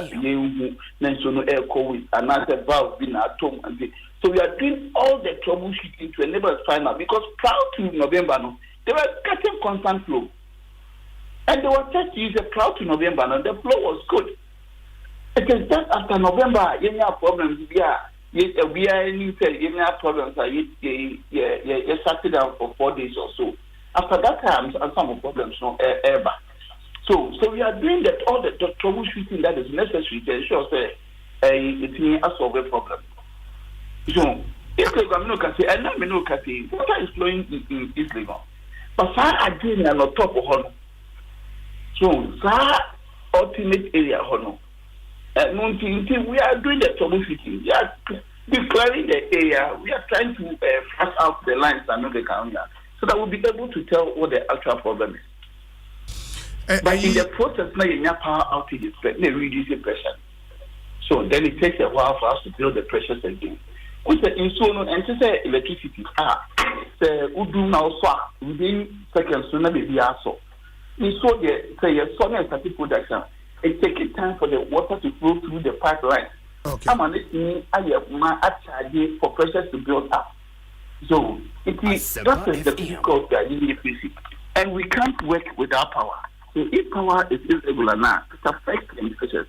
national air with another valve being at home. So we are doing all the troubleshooting to enable us find out because prior to November, they were getting constant flow. And they were trying to use a prior to November, and the flow was good. It is just after November, you have problems. We are in problems. You started out for 4 days or so. After that time, some problems ever. So we are doing all the troubleshooting that is necessary to ensure that it may solve a problem. So if the government can say, and I know can say, water is flowing in this river, but far again on top of Hono. So that ultimate area Hono. We are doing the troubleshooting. We are declaring the area. We are trying to flush out the lines and not the calendar, so that we'll be able to tell what the actual problem is. But in the process, now you have power outages, they reduce the pressure. So then it takes a while for us to build the pressures again. With the insulin and to say electricity, the Udu now within seconds, so now be also. So say your sun and static production. It takes time for the water to flow through the pipeline. Okay. I'm listening. I charge for pressures to build up. So it is that is the difficult that you need to see, and we can't work without power. So if power is irregular now, it affects the pressures.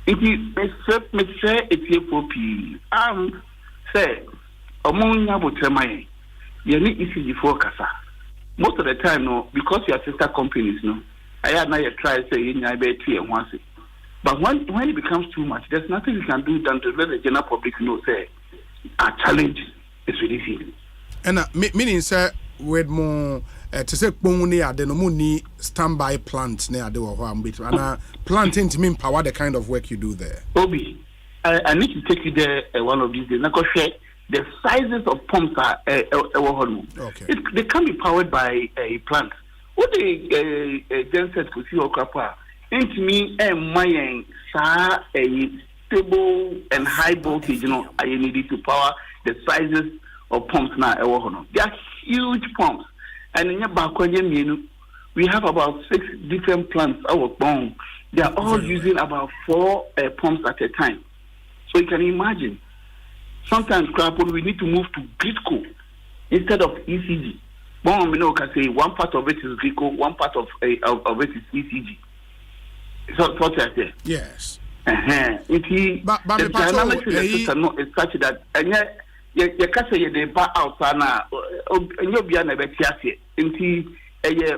It is it's here for P. Say, ammonia will tell my you need easy for Kasa. Most of the time, no, because your sister companies, no. I had not try to say in IBT and once it. But when it becomes too much, there's nothing you can do than to let the general public know, say, our challenge is really serious. And meaning, sir, with more to say, Pony, the Nomuni standby plant near the Waham bit, and planting to mean power the kind of work you do there. Obi, I need to take you there one of these days. The sizes of pumps are okay. They can be powered by a plant. What the genset could see or crapper into me and my a stable and high voltage, I needed to power the sizes of pumps now. They are huge pumps, and in your back we have about 6 different plants our bone. They are all using about 4 pumps at a time. So you can imagine. Sometimes we need to move to Gridco instead of ECG. Bon, can say one part of it is Gridco, one part of it is ECG. So what I say? Yes. The dynamics in the system is such that you can say they back out now. You'll be an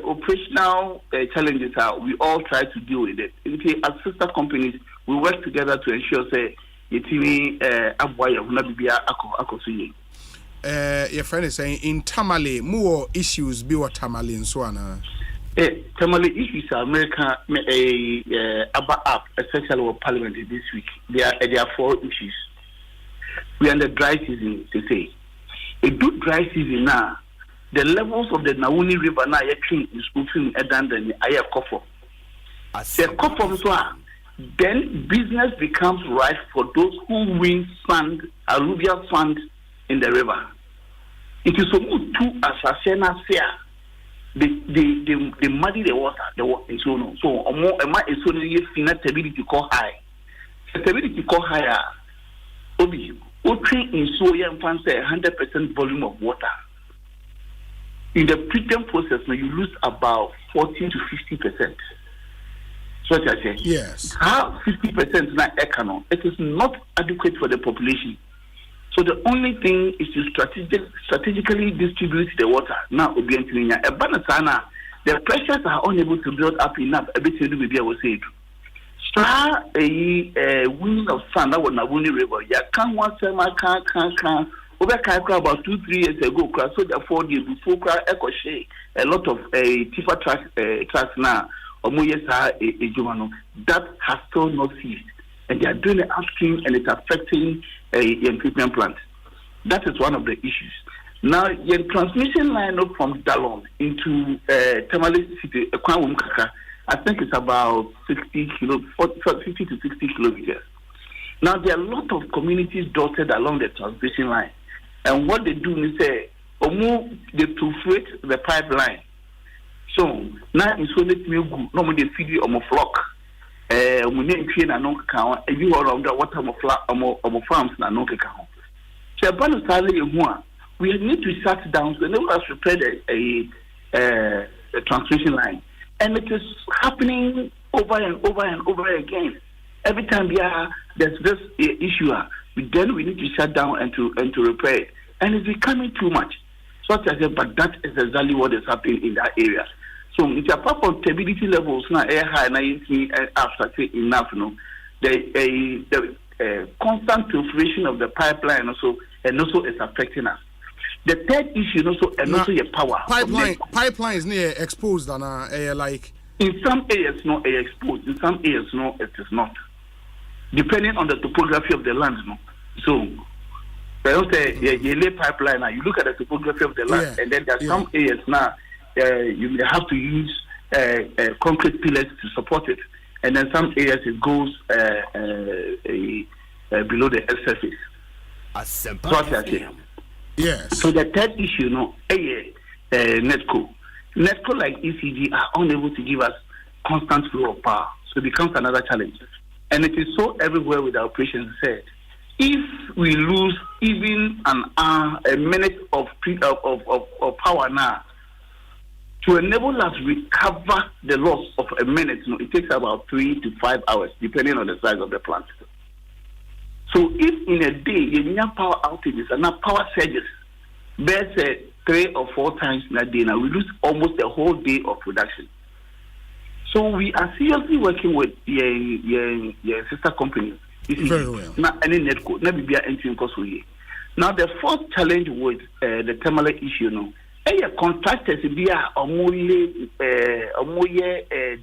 operational challenges are we all try to deal with it. As sister companies, we work together to ensure say your friend is saying in Tamale, more issues be what Tamale and so on. Tamale issues are America up, especially with Parliament this week. There are 4 issues. We are in the dry season, to say. A good dry season now, the levels of the Nauni River now is moving than the Aya Kofo. The Kofo then business becomes rife for those who win sand, alluvial sand in the river. It is so good to Asasena Fair. They muddy the water, and so on. So, stability call high. Stability call higher. Obi, in so young fans 100% volume of water. In the preterm process, you lose about 40 to 50%. So what I say? Yes. How 50% now economic? It is not adequate for the population. So the only thing is to strategically distribute the water. Now, the pressures are unable to build up enough. Everything will be able to say. Star a wind of sun that was Nabuni River. Ya can't want to can. Over about 2-3 years ago, so therefore the before Ekosiise a lot of tipper tracks now. That has still not ceased. and they are doing it upstream, and it's affecting your treatment plant. That is one of the issues. Now, your transmission line from Dalon into Tamale City, I think it's about 50 to 60 kilometers. Now, there are a lot of communities dotted along the transmission line. And what they do is say, they perforate the pipeline. So, now it's only normally they feed you on a flock. We need to train a non count, and you are around the water of farms and no count. So, we need to shut down so let us repair a transmission line. And it is happening over and over and over again. Every time there's this issue, then we need to shut down and to repair it. And it's becoming too much. So I said, but that is exactly what is happening in that area. So it's apart from stability levels now air high and I see after enough, the constant proliferation of the pipeline also is affecting us. The third issue also and also your power. Pipeline is near exposed and like in some areas no air exposed, in some areas no it is not. Depending on the topography of the land, no. So I don't say you lay pipeline now, you look at the topography of the land, and then there are some areas now you may have to use concrete pillars to support it. And then some areas it goes below the earth surface. Asempa. Yes. So the third issue, NETCO. NETCO like ECG are unable to give us constant flow of power. So it becomes another challenge. And it is so everywhere with the operations said. If we lose even an hour, a minute of power now, to enable us to recover the loss of a minute, it takes about 3 to 5 hours, depending on the size of the plant. So if in a day you have power outages and now power surges, there's 3 or 4 times in a day, now we lose almost a whole day of production. So we are seriously working with your sister companies. Very well. Now any netco, not be anything cost we. Now the fourth challenge with the Tamale issue, contractors be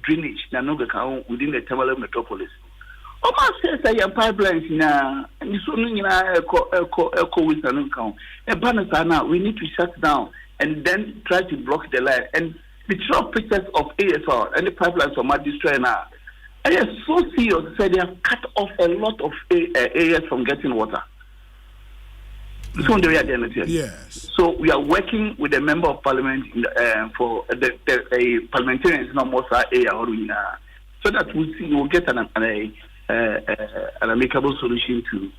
drainage within the Tamale metropolis. Oma says that your pipelines now, and so echo with an account. A we need to shut down and then try to block the line. And the top pictures of ASR and the pipelines from our district now. And it's so serious, they have cut off a lot of areas from getting water. Yes. So we are working with a member of parliament for the parliamentarians no more area so that we'll get an amicable solution to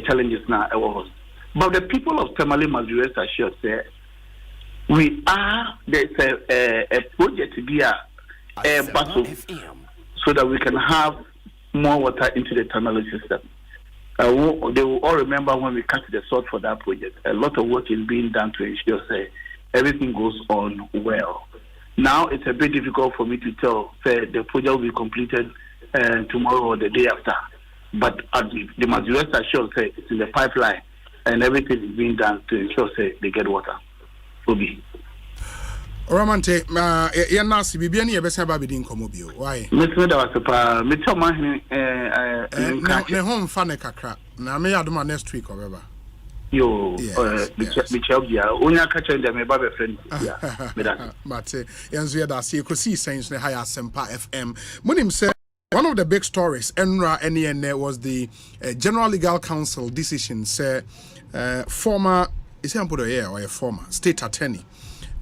challenges now. But the people of Tamale must be rest assured that there's a project to be a battle so that we can have more water into the Tamale system. They will all remember when we cut the salt for that project. A lot of work is being done to ensure everything goes on well. Now it's a bit difficult for me to tell the project will be completed tomorrow or the day after. But they must rest assured it's in the pipeline and everything is being done to ensure they get water. Obi. Ramante, ya nasi bibi ani yebesa ba bidin komobio. Why? Metro da wasepa, metro man ne home fa ne kakra. Na me Yiadom next week obeba. Yo, Michel Bia, onya ka chen dem me ba be friend. Yeah. But yanzu ya da see Ekosiisen ne high Asempa FM. Munim say one of the big stories Enra NEN was the General Legal Council decision say former is he or a former state attorney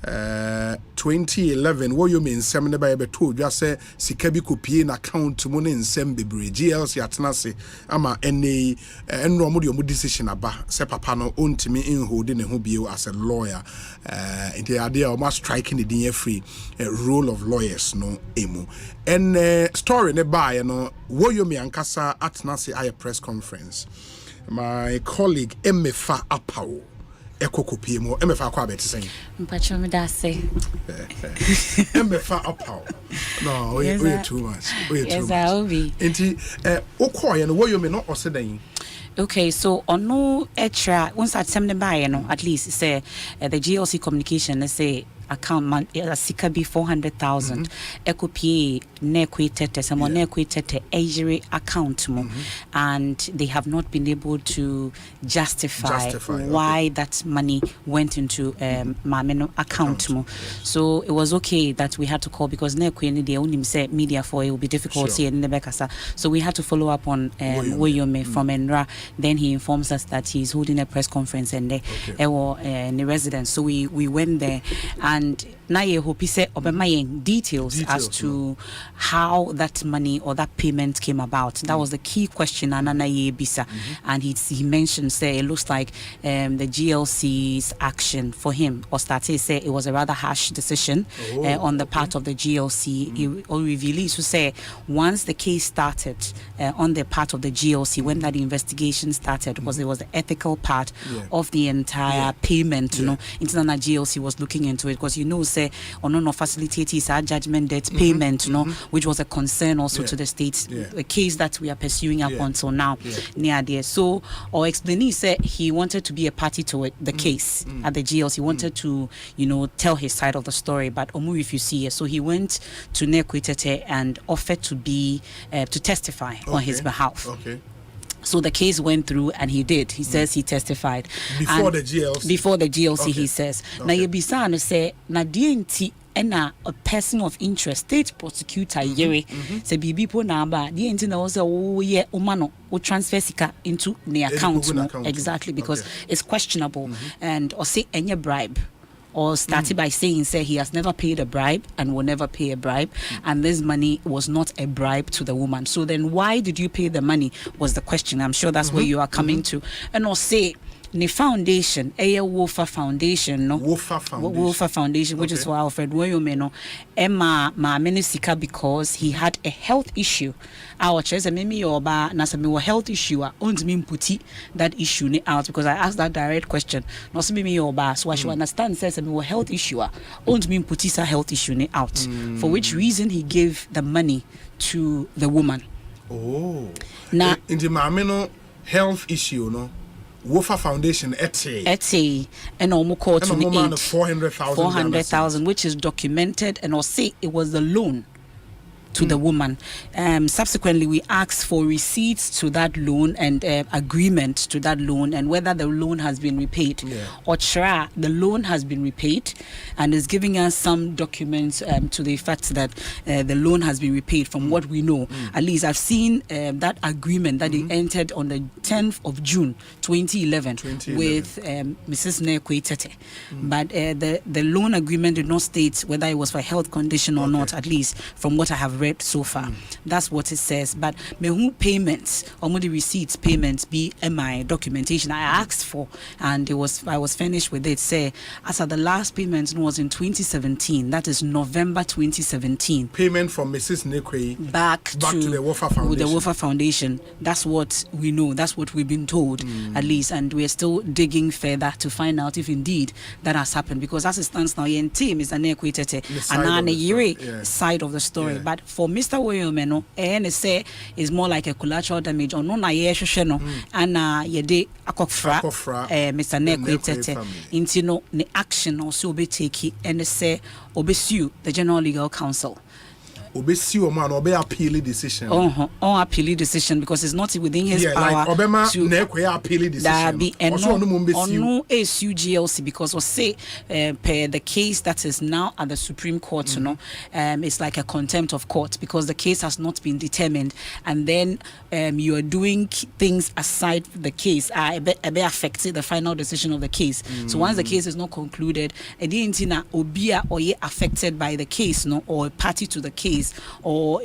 2011 what you mean seminar by beto just say sikabi kopie na account mu ne nsem bebre GLC atenase ama ene enro mo de mo decision aba se papa no ontimi inhold ne ho bio as a lawyer the idea of striking the din free role of lawyers no emu and story ne buy no what you mean ankasa atenase aye press conference my colleague Emefa Apao Ekokopie mo Emefa Akwa bet saying mpacho me da say Emefa Apao no we too much yes I will be enti okoye no wo yo me no osedan. Okay, so on no extra once at some buy no at least say the GLC communication let's say account sika be 400,000 ekopie na equated some na equated ejiri account mo, and they have not been able to justify why that money went into mameno account mo. So it was okay that we had to call, because na equated the only say media for it will be difficult here in the Bekasa. So we had to follow up on Woyome from Enra. Then he informs us that he's holding a press conference and in the residence. So we went there, and na ye hope say obemayeng details as to how that money or that payment came about. That was the key question anana ye bisa. And he mentioned say it looks like the GLC's action for him, or started say it was a rather harsh decision on the part of the GLC. He revealed to say once the case started on the part of the GLC, when that investigation started, because it was the ethical part of the entire payment, you know, international GLC was looking into it, because say or no facilitators our judgment debt payment, you know, which was a concern also to the states, a case that we are pursuing up until now near there. So or explaining said he wanted to be a party to it, the case at the GLC. He wanted to, you know, tell his side of the story, but Omu if you see it. So he went to Nekwitete and offered to be to testify on his behalf. So the case went through, and he did. He says he testified before the GLC. Before the GLC, he says. Now you be saying say na DNT and a person of interest, state prosecutor Yeri say bibi po na ba DNT na also umano will transfer sika into the account. Exactly, because it's questionable, and or say any bribe. Or started by saying he has never paid a bribe and will never pay a bribe, and this money was not a bribe to the woman. So then why did you pay the money was the question. I'm sure that's where you are coming to. And or say the foundation, Wofa Foundation, no? Wofa Foundation, which is for Alfred Woyomeno, Emma Menisika, because he had a health issue. Our church, and maybe your bar, Nasami, health issue, owns me putti that issue out, because I asked that direct question. Not me your bar, so I should understand, says, a health issue, owns me putti health issue out, for which reason he gave the money to the woman. Now, in the Mameno health issue, no? Wofa Foundation Etsy and almost called to the 400,000, which is documented, and also say it was the loan to the woman. Subsequently, we asked for receipts to that loan and agreement to that loan, and whether the loan has been repaid. Or the loan has been repaid, and is giving us some documents to the effect that the loan has been repaid from what we know. At least I've seen that agreement that they entered on the 10th of June 2011 with Mrs. Nekwe Tete. But the loan agreement did not state whether it was for health condition or not, at least from what I have read so far. That's what it says. But who payments or the receipts payments be MI documentation I asked for, and I was finished with it. Say as the last payment was in 2017, that is November 2017. Payment from Mrs. Nekwe back to the Wofa Foundation. The Wofa Foundation. That's what we know. That's what we've been told, at least, and we're still digging further to find out if indeed that has happened. Because as it stands now, the team is an equated and side of the story. But for Mr. Woyomeno, NSA is more like a collateral damage or no na yesheno and yede akofra Mr. Nekwe Tete into no the action also be take and say obesue the General Legal Counsel. Obesue man obe appeal decision. Appeal decision, because it's not within his power like Obama to Nekwe appeal decision. Also no issue GLC, because we say per the case that is now at the Supreme Court, you know, it's like a contempt of court, because the case has not been determined, and then you are doing things aside the case be affected the final decision of the case. So once the case is not concluded, edintina obia or ye affected by the case, no, or a party to the case, or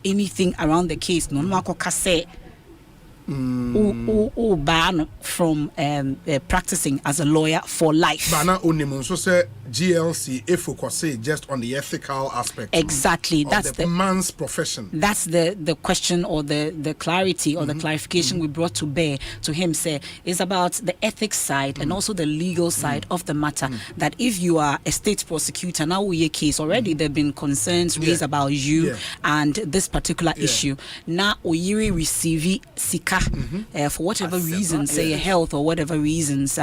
anything around the case, no mako kase ban from practicing as a lawyer for life. Bana unimun so say GLC if focus just on the ethical aspect. Exactly, that's the man's profession. That's the question, or the clarity, or the clarification we brought to bear to him. Say is about the ethics side and also the legal side of the matter. That if you are a state prosecutor, now we a case already, there have been concerns raised about you and this particular issue. Now we receive sika for whatever reason, say health or whatever reasons,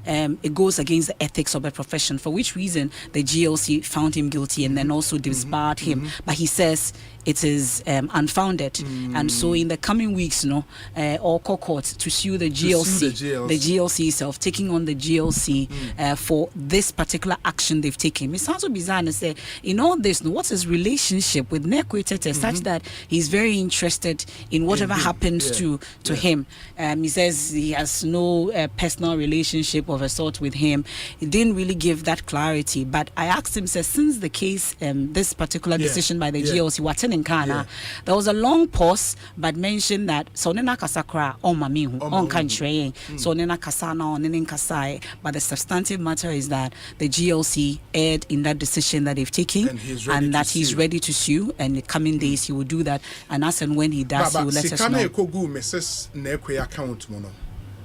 it goes against the ethics of a profession, for which which reason the GLC found him guilty and then also disbarred him. But he says it is unfounded, and so in the coming weeks, all court to sue the GLC, the GLC itself, taking on the GLC for this particular action they've taken. It sounds so bizarre to say, in all this, what's his relationship with Nekwe Tete, such that he's very interested in whatever happens to him. He says he has no personal relationship of a sort with him. He didn't really give that clarity, but I asked him, since the case, this particular decision by the GLC, what's in Ghana, there was a long pause, but mentioned that Sonena Kasakra on Mamihu on country, Sonena Kasana on Kasai. But the substantive matter is that the GLC erred in that decision that they've taken, and that he's ready to sue. And in the coming days, he will do that. And as and when he does, he will let us know. Mrs. Nekwe account,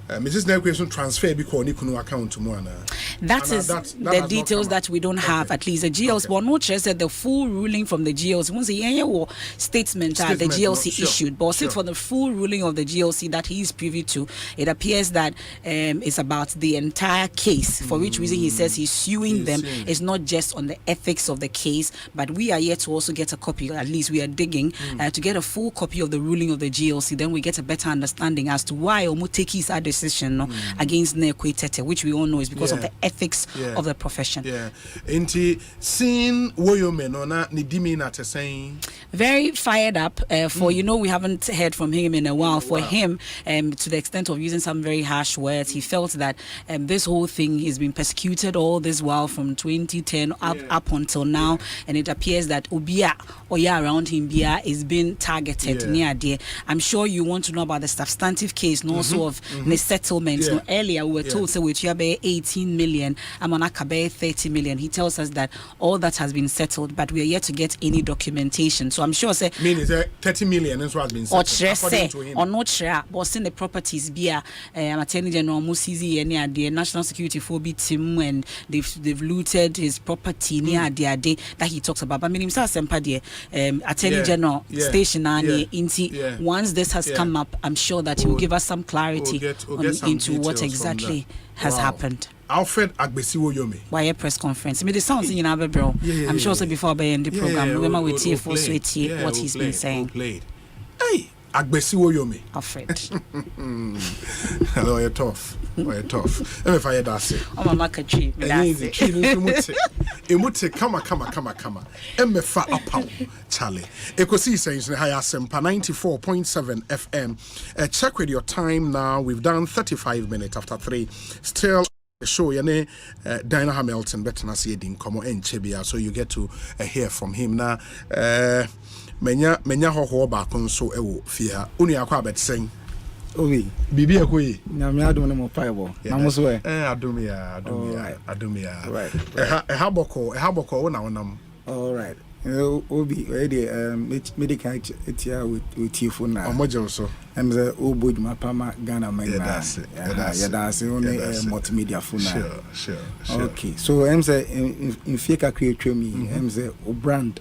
Mrs. Nekwe transfer because Nikuno account to Moana. That is the details that we don't have. At least the GLC, but not just that the full ruling from the GLC. Once a statement the GLC issued, but for the full ruling of the GLC that he is privy to, it appears that it's about the entire case. For which reason he says he's suing them. It's not just on the ethics of the case, but we are yet to also get a copy. At least we are digging to get a full copy of the ruling of the GLC. Then we get a better understanding as to why Omuteki's decision against Nekwe Tete, which we all know is because of the ethics of the profession. Inti seen Woyome na nidimi na saying very fired up for we haven't heard from him in a while. For him, to the extent of using some very harsh words, he felt that this whole thing has been persecuted all this while from 2010 up until now, and it appears that Ubia Oya around him is being targeted near there. I'm sure you want to know about the substantive case and also of settlement. Earlier we were told we have 18 million, Amanaka 30 million. He tells us that all that has been settled, but we are yet to get any documentation. So I'm sure say meaning 30 million is what has been settled according to him. Or not sure, but seeing the properties Attorney General Musizi and the National Security for team, and they've looted his property near the day that he talks about. But I mean himself Attorney General station and once this has come up, I'm sure that he will give us some clarity into what exactly has happened. Alfred Agbesiwo Yome. Why a press conference? I mean, the sounds in our bro. I'm sure before by end the program, remember we hear for what he's been saying. Hey, Agbesiwo Yome. Alfred. Hello, you're tough. You're tough. Let me fire that say. I'm a market tree. Emute, come. Emefa apau, Charlie. Ekosiisen On Asempa 94.7 FM. Check with your time now. We've done 35 minutes after 3. Still the show, Dinah Hamilton, better not see it in Como and Chebia, so you get to hear from him now. Menya ho back on so fear. Uni akwa bet sing. Owi bibi ekoyi na me adom no paibo na mo so adumia right ehaboko wo na wonam all right obi medical etia with you for now omojo so em say oboduma pama Ghana man ya that's only multimedia for now sure okay so em say in fake create me em say o brand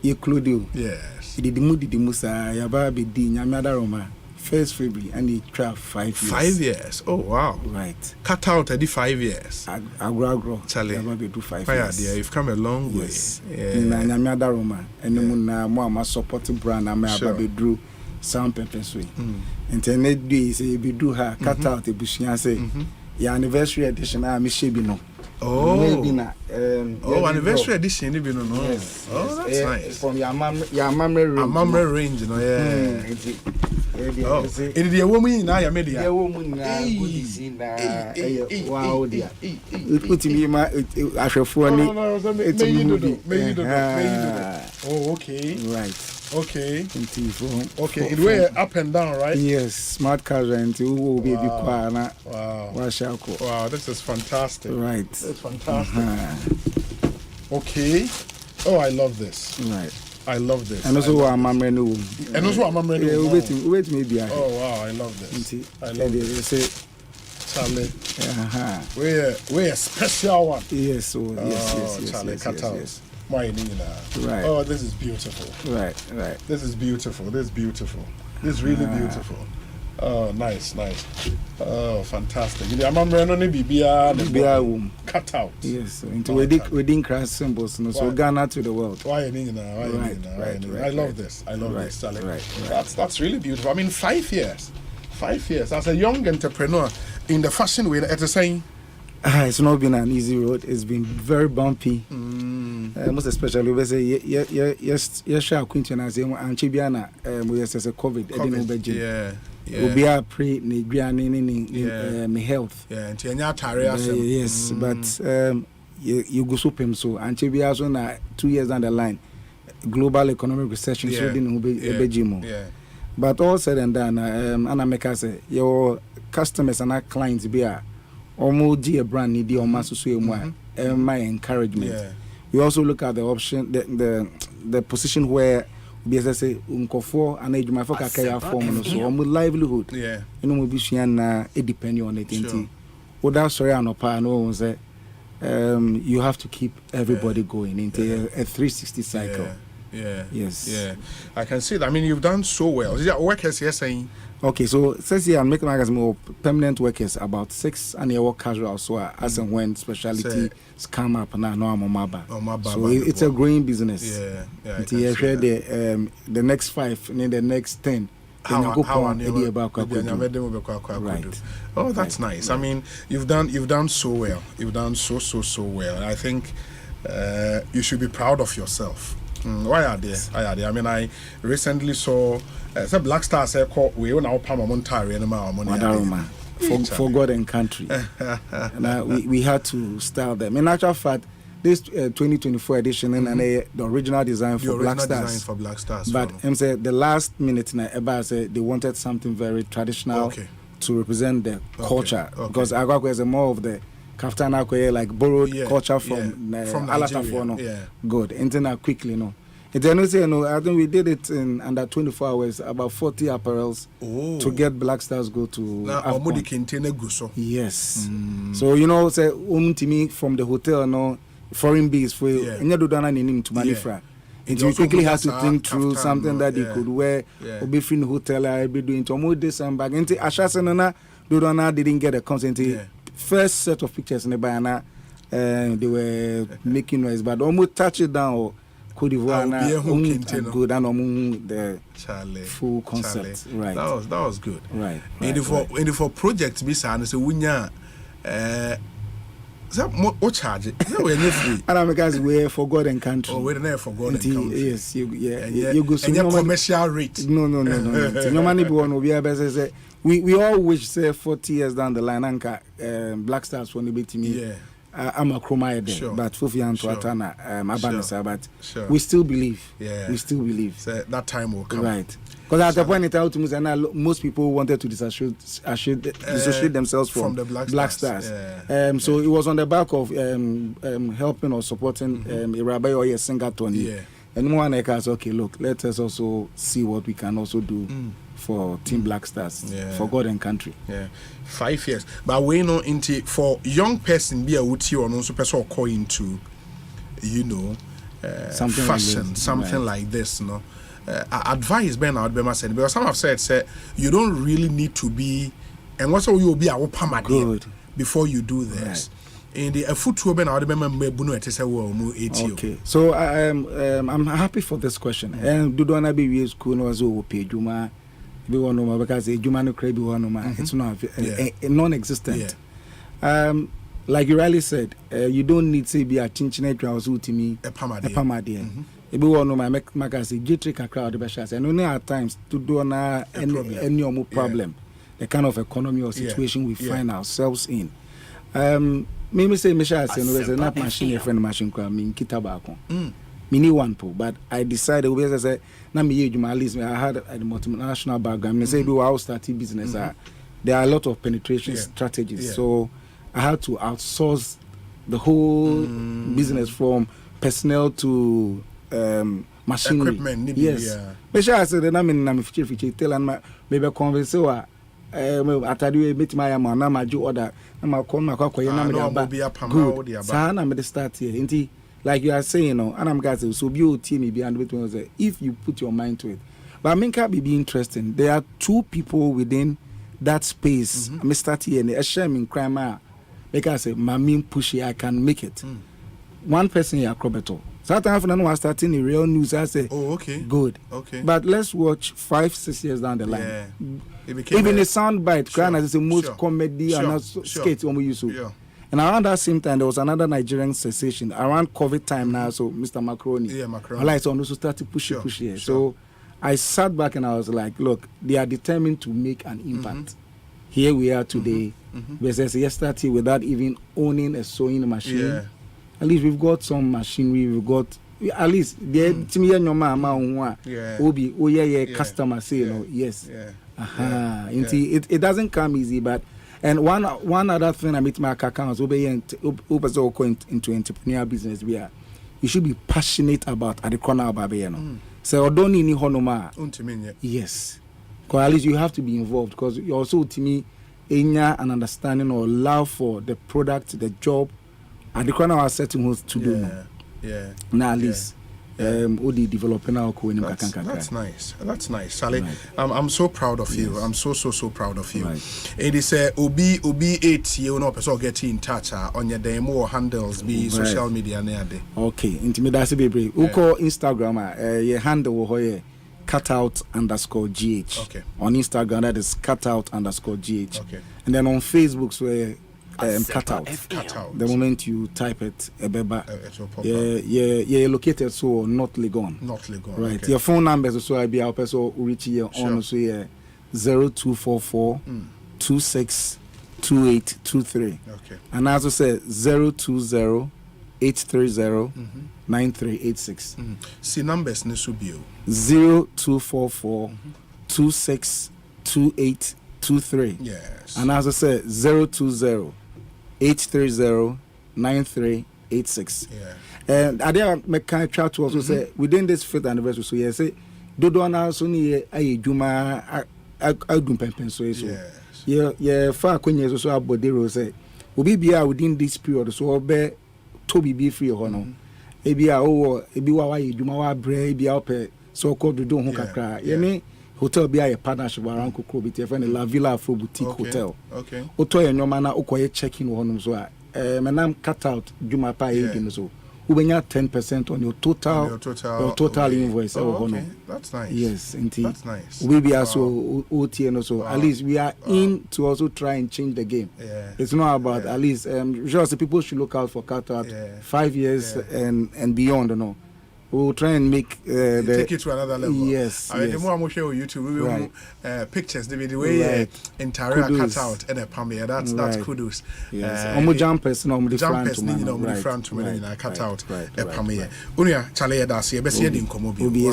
include yes it did musa ya ba be di nyamada roma 1st February and he trapped 5 years. 5 years. Oh wow! Right. Cut out at the 5 years. Agro. Charlie. Do 5 years. Dear, you've come a long way. Na nyamada Roma. And na mo ama support brand na me ababe drew sound purpose way. And then that day say be do her cut out the bushia say. Your anniversary edition I me shebi no. Oh. Maybe na anniversary edition even no. Yes. Oh, that's nice. From your memory range, you know, Oh, it is a woman now. I'm media. Woman, wow, dear. Put me my phone. Oh, okay. Right. Okay. Okay. It way up and down, right? Yes. Smart car rent. Wow. Wow. This is fantastic. Right. It's fantastic. Okay. Oh, I love this. Right. I love this. And also I'm ready. Wait maybe. Oh wow, I love this. I love this. Charlie. We're a special one. Yes, yes. Charlie, cut out. Right. Oh, this is beautiful. Right. This is beautiful. This is really beautiful. Oh, nice. Oh, fantastic. You remember no BBA cut out. Yes, into within crash symbols, so Ghana to the world. Why I love this. I love this, Charlie. That's really beautiful. I mean, 5 years. 5 years as a young entrepreneur in the fashion way. At the saying, it's not been an easy road. It's been very bumpy. Most especially we say yes, share Quinton as and Chibiana. We as a COVID. Yeah. We are pre Nigrian health. Yeah, and yes, but you go super so and Chibia so 2 years down the line, global economic recession. So didn't be. Yeah. But all said and done, Anna make us say your customers and our clients be almost dear brand need your master my encouragement. Yeah. We also look at the option, the position where we say unkofo and age my focus carry form so livelihood. Yeah. You know we be depending on it. Sure. Without sorry and no say you have to keep everybody going into a 360 cycle. Yeah. Yes. Yeah. I can see that. I mean, you've done so well. Is that workers you're saying? Okay, so says here I'm making more permanent workers, about 6 and work casual, so as and when specialty come up now I'm on Maba. So it's a growing business. Yeah. The next 5 and then the next 10. Right. Oh, that's nice. I mean, you've done so well. You've done so well. And I think you should be proud of yourself. Why are they? I mean, I recently saw some Black Stars called we now Pama Montari and Madaroma for God and country. And we had to style them. In actual fact, this 2024 edition and the original design for Black Stars. But I'm saying the last minute I said they wanted something very traditional to represent the culture because Agua is more of the Kaftan like borrowed culture from Alata. Good. And then quickly, And then we say, I think we did it in under 24 hours, about 40 apparels to get Black Stars go to Afcon. Yes. So, say, to me from the hotel, foreign bees for to Manifra. And we quickly had to think through something that they could wear, or be free in the hotel, I'll be doing to move this and back. And Ashasanana, Dodona didn't get a consent. First set of pictures in the Bayana, they were making noise, but almost touch it down or Cote d'Ivoire good and the full concept. Right. That was good. Right. And for projects, Miss so what charge it? No, we're not free. And because we're for God and country. Oh, we're never for God and country. Yes, you go and your commercial rate. No. No money be one be say we all wish say 40 years down the line anka Black Stars when be to me. Yeah. I'm a chroma there, but Fufi and Tuatana, Abanisa, but we still believe. Yeah. We still believe. So that time will come. Right. Because at the point it out to me, most people wanted to dissociate themselves from the Black Stars. So it was on the back of helping or supporting a rabbi or a singer Tony. Yeah. And one like us, okay, look, let us also see what we can also do for Team Black Stars, for God and country. Yeah, 5 years. But we know into for young person be a wuti or also person call into, something fashion, like something like this, advice Ben out be said because some have said you don't really need to be, and what's all you'll be our good before you do this. In the foot Ben out okay, so I'm happy for this question. And do not be school no as pay Juma. Be one no because a Juma no crave one it's not non-existent. Like you rightly said, you don't need to be a chinchine trouser to me a pamade. Be one no make magazine jitric crowd the best and only at times to do any problem the kind of economy or situation we find ourselves in. Maybe say Misha say no, there's a not machine friend machine called me Kitabako. Mini one po, but I decided we say na me journalism. I had a multinational background. Me say we will start business. There are a lot of penetration strategies, so I had to outsource the whole business from personnel to machinery. Equipment. Yes. Misha said na me na me feature tell and maybe convince wa. Atadi meet my man na ma do order na ma come na kwakoye na me good sa na me start here nti like you are saying and I'm guys so be o team be and between say if you put your mind to it but I mean can be interesting. There are 2 people within that space. I start here, a shame in crime. Because my mean pushy, I can make it. One person here, Crobeto. Sometimes when I was starting the real news, I say, "Oh, okay, good, okay." But let's watch 5-6 years down the line. Yeah. Even a soundbite, crying as the most comedy and skate when we used to. Yeah. And around that same time, there was another Nigerian cessation around COVID time now. So Mr. Macaroni, I like to also start to push it. So I sat back and I was like, look, they are determined to make an impact. Here we are today. Versus yesterday without even owning a sewing machine. Yeah. At least we've got some machinery. We've got at least the customer say yes. It doesn't come easy, but and one other thing I meet my accounts into entrepreneurial business where you should be passionate about at the corner of Babayano. So don't need honoma. Yes. Because at least you have to be involved because you also to me an understanding or love for the product, the job, and the corner of setting who's to do. Now at least Odi developing our that's nice. That's nice. Sally, right. I'm so proud of you. I'm so proud of you. Right. It is Obi 8 you know person get in touch on your demo handles be social media near day. Okay, intimidasi baby. Uko Instagram your handle ho cutout_gh. Okay. On Instagram that is cutout_gh. Okay. And then on Facebook so cutout. The moment you type it, you're located so not Legon. Right. Okay. Your phone number is also be our person reach here on so 0244 262823. Okay. And as I said 020 830 9386. See numbers Nisubio 0244 262823. Yes. And as I said 020 830 9386. Yeah. And I did make kind of try to also say within this 5th anniversary, so yes, say Dodo na so ni Juma adum pempen so yeah far kwenye so abodero say obi bia within this period so be Toby be free hono. Ebia ebiwa wa Juma wa bre ebia ope so called Dodo ho kakra. Ye hotel be a partnership around Koko be friend La Villa Afro Boutique Hotel. Okay. Oto ye nyoma na okoye check-in honum so menam cut out Juma pa e so. Ubenya 10% on your total invoice. Okay. That's nice. Yes, indeed. That's nice. We be also OT and also at least we are in to also try and change the game. Yeah. It's not about at least just people should look out for cut out 5 years and beyond, you know. We'll try and make take it to another level. Yes. I mean, the more I'm share on YouTube, we will pictures the way entire cut out and a pammy. That's kudos. Yes. Jumpers no the front to me cut out a pammy. Unia chale that's here. Best year in Komobi. We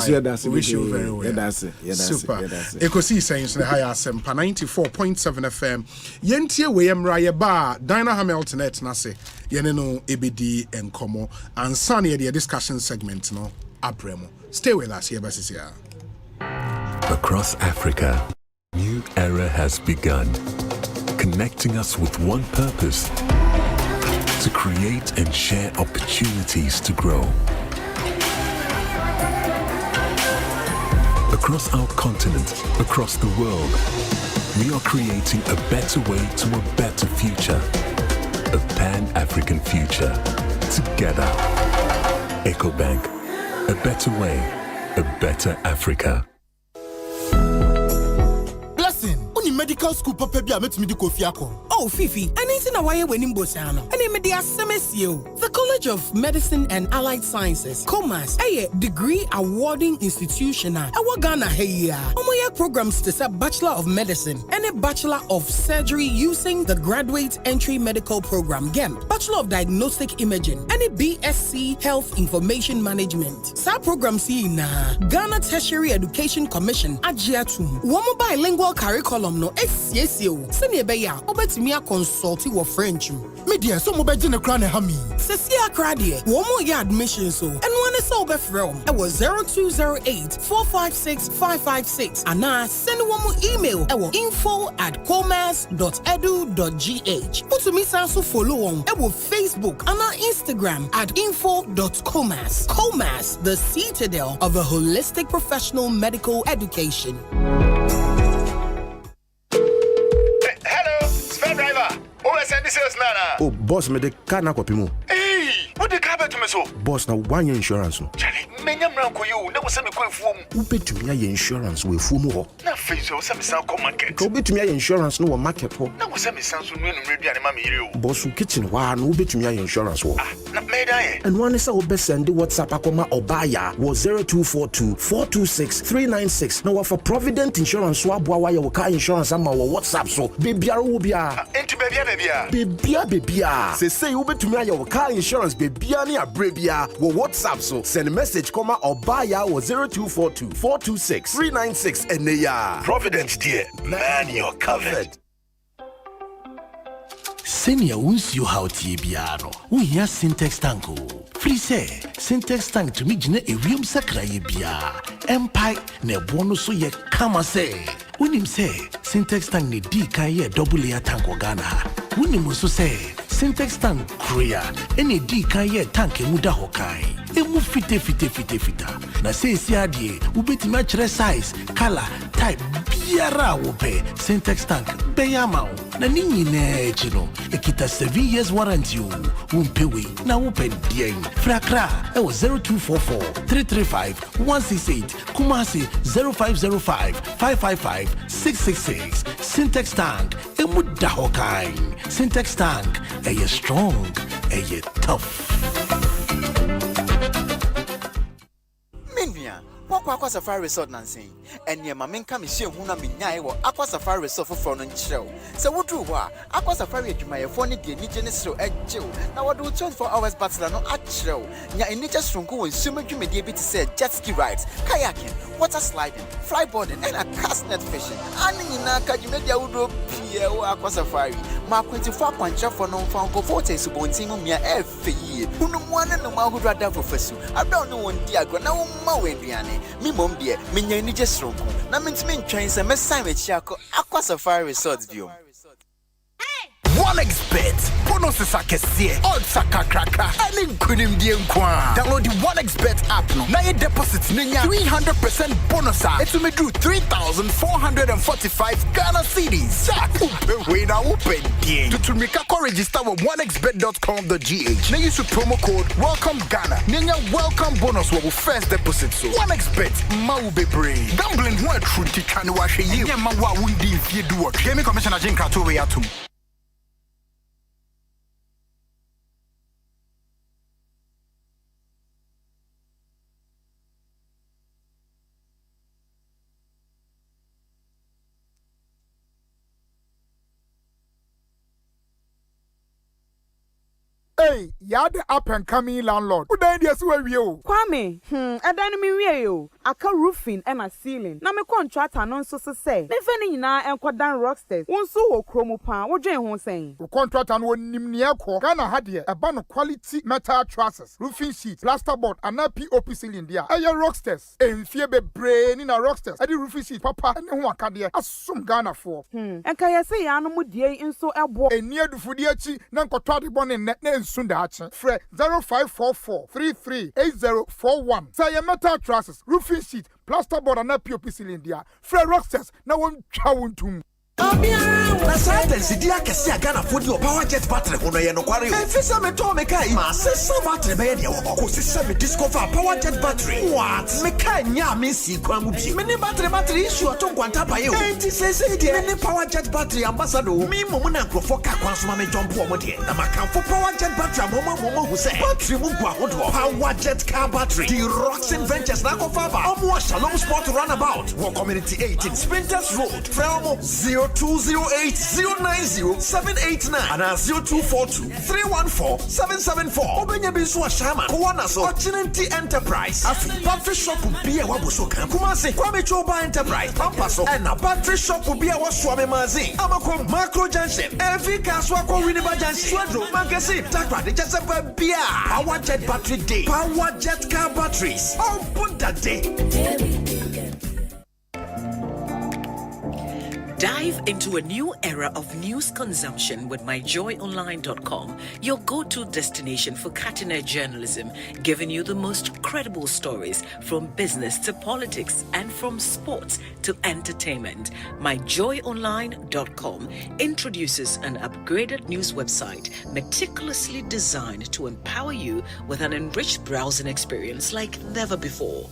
wish you very well. That's it. Super. Ekosiisen On Asempa 94.7 FM. Yentie we emra ba Dina Hamilton et nase. Yeneno ebedi enkomo and sunny the discussion segment no abremo. Stay with us here, Basia. Across Africa, new era has begun, connecting us with one purpose: to create and share opportunities to grow. Across our continent, across the world, we are creating a better way to a better future. A Pan-African future. Together. EcoBank. A better way. A better Africa. Blessing. Uni medical school papa bia metimi di kofiako. Oh Fifi, anything na waye wenim bosano. Ene me di asemesio. The College of Medicine and Allied Sciences, COMAS, a degree awarding institution. Awa Ghana heya. Omoya programs to say Bachelor of Medicine and a Bachelor of Surgery using the Graduate Entry Medical Program GEM, Bachelor of Diagnostic Imaging, and a BSc Health Information Management. Sa program si na Ghana Tertiary Education Commission ajiatum. Womo bilingual curriculum no SCSO. Senior beya obetimia consult wo French. Media so mo beji ne kra ne ha mi. Sesia kra de womo ya admission so. And one is so be from. It was 0208 456 556. And now send womo email. info@comas.edu.gh. Put me also follow on our Facebook and our Instagram at info.comas. Comas, the citadel of a holistic professional medical education. Oh, boss, me de car na kopi mu. Hey, what the car to me so? Boss, na 1 year insurance no. Charlie, menya mranko you, na wose me ko efuom. Ubetumi ya insurance we efuom ho. Na face wose me san ko market. Ka ubetumi ya insurance no wo market ho. Na wose me san so nu enu aduane ma me yire o. Boss, kitchen wa no ubetumi ya insurance ho. Na me da ye. And one is a be send WhatsApp akoma obaya was 0242 426 396. Now for Provident Insurance wa boa wa your car insurance ama wo WhatsApp so bebiara wo bia. Enti bebia. Bebia. Say ubetumi ya your car insurance bebia ni abrebia wo WhatsApp so send message koma obaya was 0242 426 396 and ya. Providence dear, man you're covered. Senior won't you how tibiano. We hear syntax tanko. Free say syntax tank to me jine a ream sakra bia. Empire ne bono so ye kama say. Unim say syntax tank ne di kan ye double layer tank Ghana. Unim so say syntax tank korea any di kan ye tank muda hokai. Emu fite. Na say si adie ubetimi akere size, color, type biara wo pe syntax tank beyama. Na nini ne chino ekita 7 years warranty o umpewe na open dien frakra e 0244 335 168 Kumasi 0505 555 666 Syntax tank emuda hokai Syntax tank e strong e tough. Aqua Safari Resort Nancy, and your mamma come is here who na minya or Aqua Safari Resort for phone and show. So what do Aqua Safari to my phone, the indigenous show at Joe. Now what do 24 hours bachelor no at show? Ya in nature's from go and swimming you may be able to say jet ski rides, kayaking, water sliding, flyboarding, and a cast net fishing. And in Naka, you made your wood Pierre Aqua Safari. Mark 24 point for non found go for taste of team of me every year. Who no one and no man who rather for Fesu. I don't know one diagram, no more Indiana. Me mom dear, me nyani just wrong. Na means me trains a mess with Chako Aqua Safari Resort view. OneXBet. Bonuses are kesiye. Odds are kakraka. Ani kunim die nkwa. Download the OneXBet app no. Na ye deposit ninya 300% bonus. It will do 3,445 Ghana cedis. Jack. We na open die. To make a register with onexbet.com.gh. Na use promo code Welcome Ghana. Ninya welcome bonus wo first deposit so. OneXBet ma ube brave. Gambling ho atruti kan wa hwe yi. Nya ma wa wundi fie do work. Gaming Commissioner Jinkra to we atum. Hey, you're the up and coming landlord. Who then yes where you? Kwame, I don't mean you. I can roofing and a ceiling. Na me contract anon so say. Me feni na en kwadan rocksters. Won so wo kromo pan. Wo dwen ho sen. The contract an won nim ne ekọ. Ghana ha de e ba no quality metal trusses, roofing sheets, plasterboard and POP ceiling dia. Aye rocksters. Enfie bebre ni na rocksters. Ade roofing sheet papa ne ho aka de asum Ghana for. Enka ye say ya no mu die nso ebo. Eni adufudi achi na nkoto ade bone ne Sundachi, Fre 0544 338041. Say a metal trusses, roofing sheet, plasterboard and POP ceiling dia. Fre Rocksters, na won chawuntum. Na science dia kesi agana fodi o power jet battery hono ye no kware o. Efisa me to me kai ma sesa battery be ye de wo ko sesa me discover power jet battery. What? Me kai nya me si kwa mu bi. Me ne battery issue to kwanta ba ye o. Enti sesa de me ne power jet battery ambassador. Me momu na krofo ka kwanso ma me jump o mo de. Na makamfo power jet battery momo hu say. Battery mu gwa hodo. Power jet car battery. The Roxin Ventures na ko fa ba. Omo Shalom Sport runabout. Wo community 18 Sprinters Road. Frelmo 0208090789 and 0242314774. Obenya bisu ashama. Kuwana so Ochinenti Enterprise. Afi battery shop be a wabuso kan. Kumasi Kwame Choba Enterprise. Pampaso and a battery shop be a waswame mazi. Amako Macro Junction. Every kaswa ko Winneba Junction. Swadro Magasi Takra de Chesapeake Bia. Power Jet Battery Day. Power Jet Car Batteries. Open that day. Dive into a new era of news consumption with myjoyonline.com, your go-to destination for cutting-edge journalism, giving you the most credible stories from business to politics and from sports to entertainment. Myjoyonline.com introduces an upgraded news website meticulously designed to empower you with an enriched browsing experience like never before.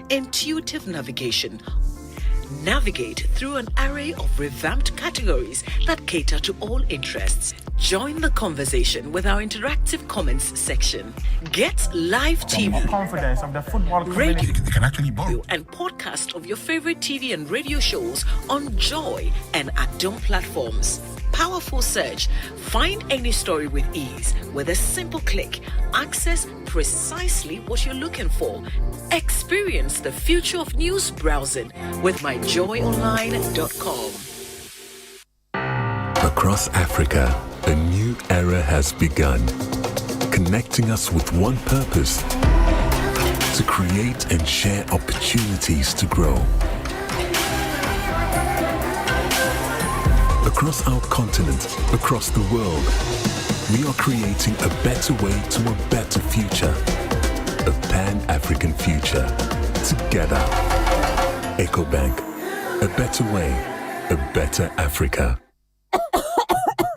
Intuitive navigation. Navigate through an array of revamped categories that cater to all interests. Join the conversation with our interactive comments section. Get live TV, confidence of the football community. radio, can actually borrow, and podcast of your favorite TV and radio shows on Joy and Yiadom platforms. Powerful search. Find any story with ease with a simple click. Access precisely what you're looking for. Experience the future of news browsing with myjoyonline.com. Across Africa, a new era has begun, connecting us with one purpose: to create and share opportunities to grow. Across our continent, across the world, we are creating a better way to a better future. A Pan-African future. Together. EcoBank. A better way. A better Africa.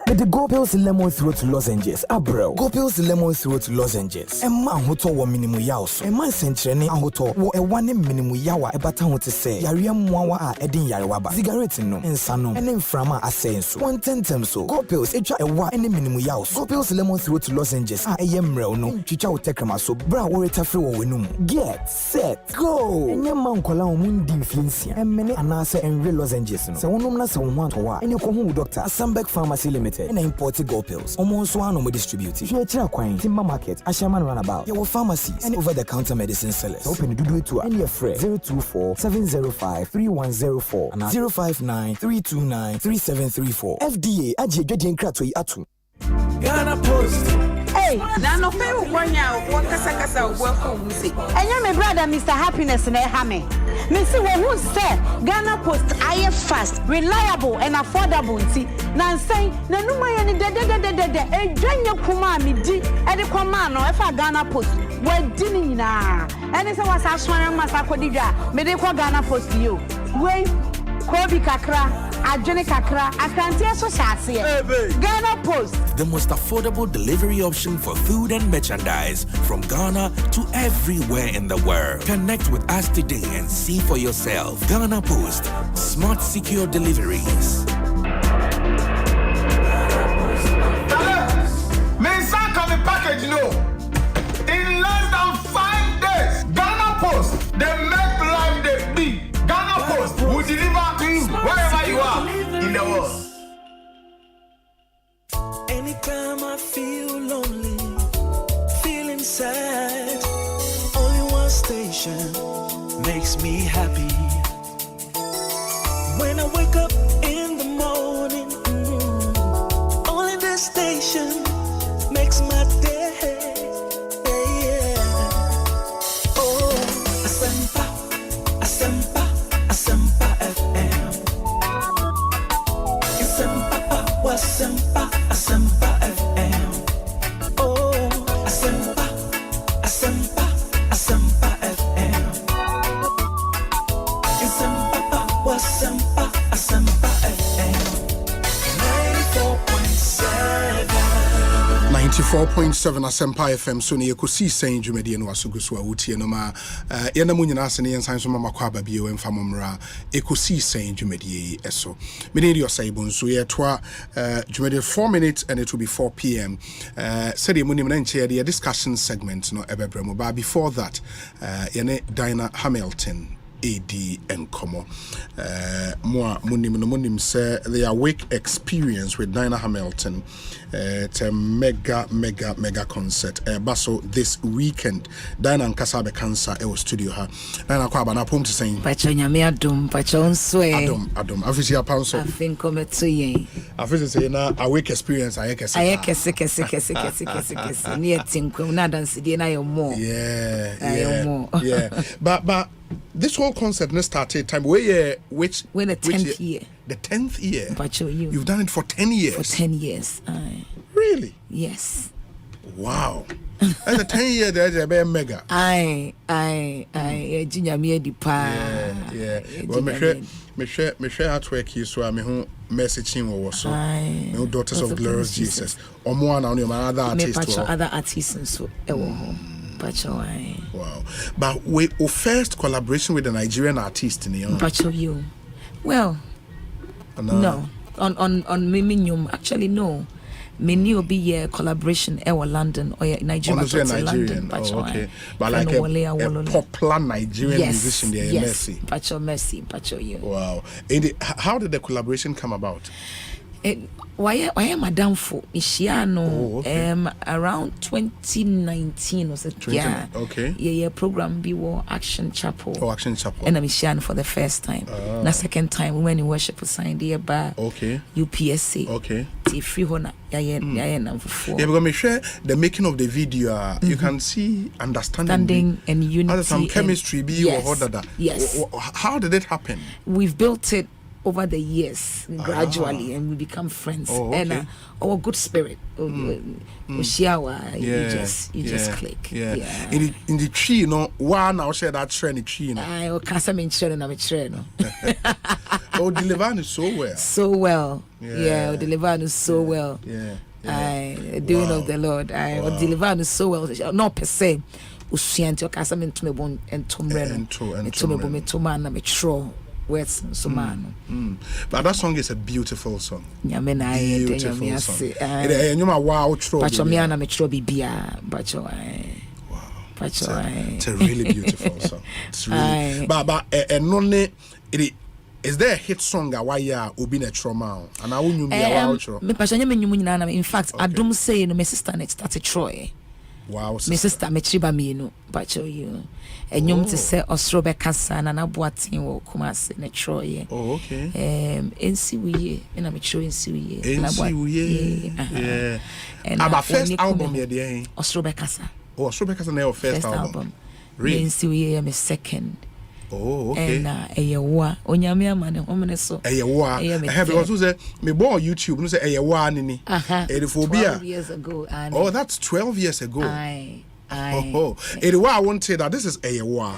With the Go Pills Lemon Throat Lozenges, Abro. Go Pills Lemon Throat Lozenges. A man who told one minimum yaws. A man sent training and who told a one minimum yawa a batan to say. Yariam Mwawa Edin Yarwaba. Cigarette no, and Sanum, and in Frama a saying so. 110 so. Go Pills, a wa any minimum yaws. Go Pills Lemon Throat Lozenges. A yemrel no. Chicha Tekrama so. Bra or free winum. Get set. Go. And your man kola mundi flinsia. And many anasa and real lozenges. So one number so one to wa. And you come home doctor. Asempa Pharmacy Limited. And imported Go Pills. Almost one we distribute. If you're a Timber Market, Ashaman Runabout, your pharmacies, and over-the-counter medicine sellers. Open the do it to and your friend 024-705-3104 and 059-329-3734. FDA, Aji Gedian Kratoi Atu. Ghana Post. Hey, now no pay one kasa welcome say. And you my brother Mr. Happiness na hame. Me see who say Ghana Post aye fast, reliable and affordable nti. Na say na numa ye ni de edwanya kuma mi di e de kwama no e fa Ghana Post. We di ni na. Ene say was aswan masa kodidwa. Me de kwa Ghana Post yo. We Kobi kakra, Ajene kakra, Akantia so shase. Ghana Post. The most affordable delivery option for food and merchandise from Ghana to everywhere in the world. Connect with us today and see for yourself. Ghana Post. Smart, secure deliveries. Mensaka the package no. In less than 5 days, Ghana Post, they make life the big. Ghana Post will deliver to you wherever you are in the world. Anytime I feel lonely, feeling sad, only one station makes me happy. When I wake up in the morning, only this station makes my day. Oh, Asempa, Asempa. Asempa FM. Asempa, Asempa FM. Oh, Asempa, Asempa, Asempa FM. Asempa, Asempa FM. 94.7 Asempa FM so ne Ekosiisen dwumadi no asoguso a wotie no ma yena mu nyina ase ne yensan so mama kwa babie we mfa momra Ekosiisen dwumadi eso me ne dio sai bonso ye toa dwumadi 4 minutes and it will be 4 p.m. Said mu nim na nche the discussion segment no ebebremo ba before that yene Dinah Hamilton AD and Como. More munim say the awake experience with Dinah Hamilton. It's a mega concert. Baso this weekend. Dinah and Kasabe Cancer studio her. Dinah Kwaba na pom to sing. Pachonya me adom, pachon swe. Adom. Afisi apanso. Afin come to ye. Afisi say na awake experience ayekese. Ayekese. Ni etinko na dance di na yo more. Yeah. But this whole concept started time when the 10th year. The 10th year. Pacho, You've done it for 10 years. For 10 years. Really? Yes. Wow. That's a 10-year there's a very mega. Junior me di pa. Yeah. Well, me share at work here, so I'm home messaging or so. No Daughters of Glorious Jesus. Or more now, other artists. Other artists so. Wow. But we first collaboration with a Nigerian artist in the Pacho you. Well, no. On Miminyum, actually no. Many will be a collaboration in London or Nigeria. Nigerian. Okay. But like a popular Nigerian musician there, yes. Pacho you. Wow. How did the collaboration come about? Why am I down for Ishiano? Around 2019 was it? Yeah. Okay. Yeah. Program be war Action Chapel. Oh, Action Chapel. And I'm Ishiano for the first time. The second time we went in worship signed here by UPSC. Okay. Free hona. Yeah, because me share the making of the video. You can see understanding and unity. Some chemistry be or yes. How did it happen? We've built it over the years gradually, and we become friends. And our good spirit, you just click. Yeah. In the tree, one I'll share that tree in the tree. I can't mean tree. Oh, deliver so well. So well. Yeah, deliver so well. Yeah. Doing of the Lord. I deliver so well. Not per se. Usianti okasa me tumebon entomreno. Entomreno me tro. Words so man. But that song is a beautiful song. Beautiful song. Wow, it's a really beautiful song. It's really, but is there a hit song why ya obi na trauma and I won't be outro? In fact, I don't say no my sister next started Troy. Wow, my sister me triba me no bacho you. And you to say Osrobe Kassan and Abuatin will come as in a Troy. Oh, okay. NC we and I'm sure NC yeah. And our first album here, dear Osrobe Kassa. Oh, Osrobe Kassa na first album. Really? NC we am second. Oh, okay. And Eyewa, Onyamia man, woman so. Eyewa. I have also say me born YouTube, no say Eyewa nini. 12 years ago. Oh, that's 12 years ago. Aye. Eyewa, I won't say that this is Eyewa.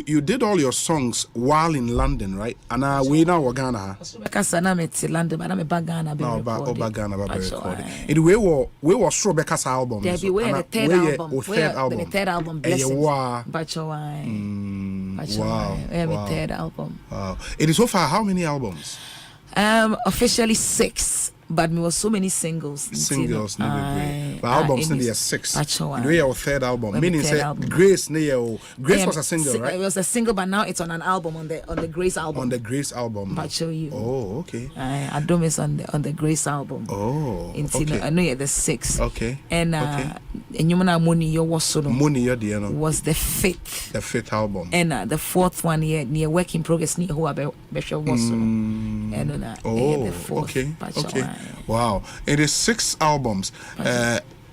You did all your songs while in London, right? And we now Ghana. Because I'm at London, but I'm a Ghana. No, Ghana, but we were Strawberry's album. There be the third album. The third album. Blessings. Wow. Third album. Wow. It is so far how many albums? Officially 6. But me was so many singles. But albums there are 6. We are our third album. Meaning say Grace was a single, right? It was a single, but now it's on an album on the Grace album. On the Grace album. But show you. Oh, okay. Adom is on the Grace album. Oh, okay. I know you're the 6. Okay. And Nyumana Moni was the 5th. The 5th album. And the 4th one here near Work in Progress near who I Besha was and the 4th. Okay. Wow. It is 6 albums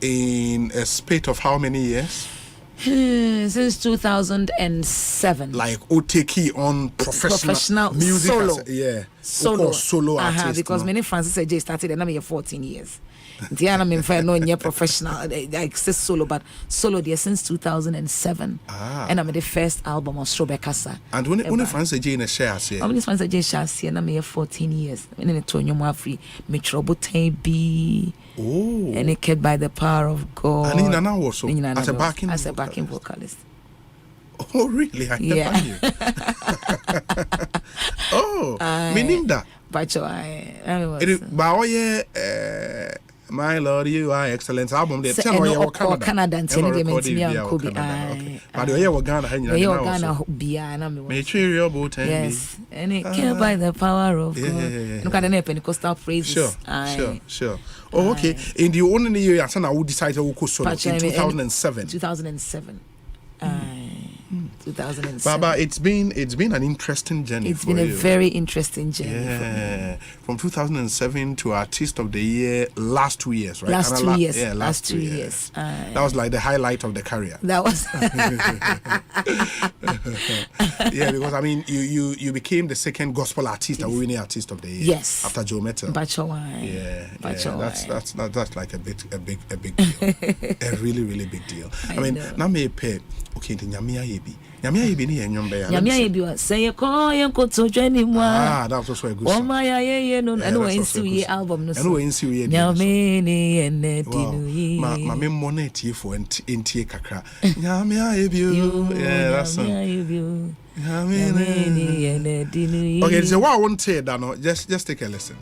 in a spate of how many years? Since 2007. Like OTK on professional music solo. Solo artist. Because many Francis AJ started and I'm here 14 years. Diana me fa no nye professional like say solo but solo there since 2007. And I'm the first album on Strobekasa. And when France Jane share say. When France Jane share say na me 14 years. Me ne to nyom free me trobotan bi. Oh. And it kept by the power of God. And Nana also as a backing vocalist. Oh really? I never knew. Oh, meaning that. But my Lord, you are excellent album. They tell you Canada and Senegal means me and Kobe. But you are Ghana, yes, and it came by the power of God. Look at the Pentecostal praises. Sure. Oh, okay. In the only year, I would decide to go solo in 2007. 2007. 2007. Baba, it's been an interesting journey. It's been a very interesting journey. Yeah, from 2007 to Artist of the Year, last 2 years, right? Last 2 years. Yeah, last 2 years. That was like the highlight of the career. That was. Yeah, because I mean, you became the second gospel artist, winning Artist of the Year. Yes. After Joe Metal. Boakyewaa. Yeah. That's like a big deal. A really, really big deal. I mean, now me pay. Okay, the Nyamia Yebi. Nyamia Yebi ni enyombe. Nyamia Yebi wa say ko yenko tojweni mwa. That was also a good song. Oma ya ye no anu wa insi album no. Anu wa insi ye. Nyame ni ene dinu yi. Ma me monet ye for entie kakra. Nyamia Yebi. Yeah, that's it. Nyamia Yebi. Nyame ni ene dinu yi. Okay, so what I want to say that no, just take a listen.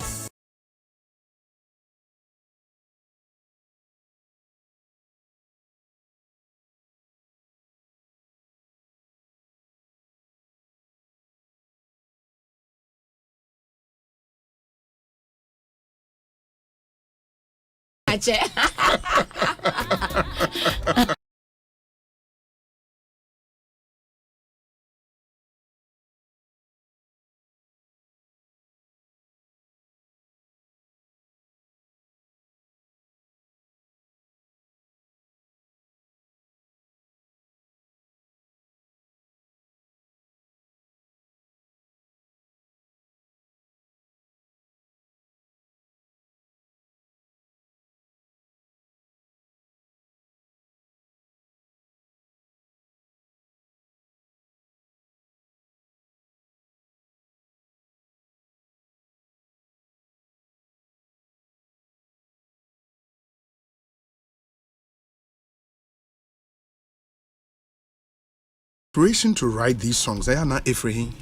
Inspiration to write these songs. They are not Ephraim.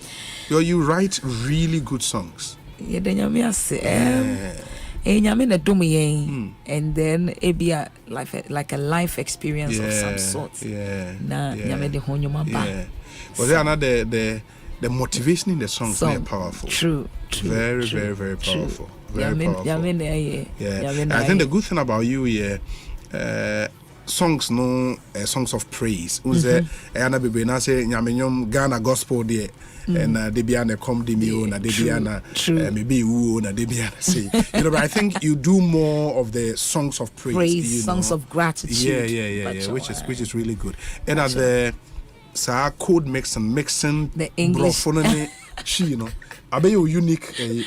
You write really good songs. Yeah, then you say, and then it be like a life experience of some sort. But they are not the motivation in the songs. They are powerful. True. Very powerful. Very powerful. I think the good thing about you, songs songs of praise. Ana bebe na say nyamenyom Ghana gospel there and they be an come de me na they be an maybe woo na they be an say. But I think you do more of the songs of praise, songs of gratitude. Yeah, which is really good. And at the code mixing the English I bet you're unique. You're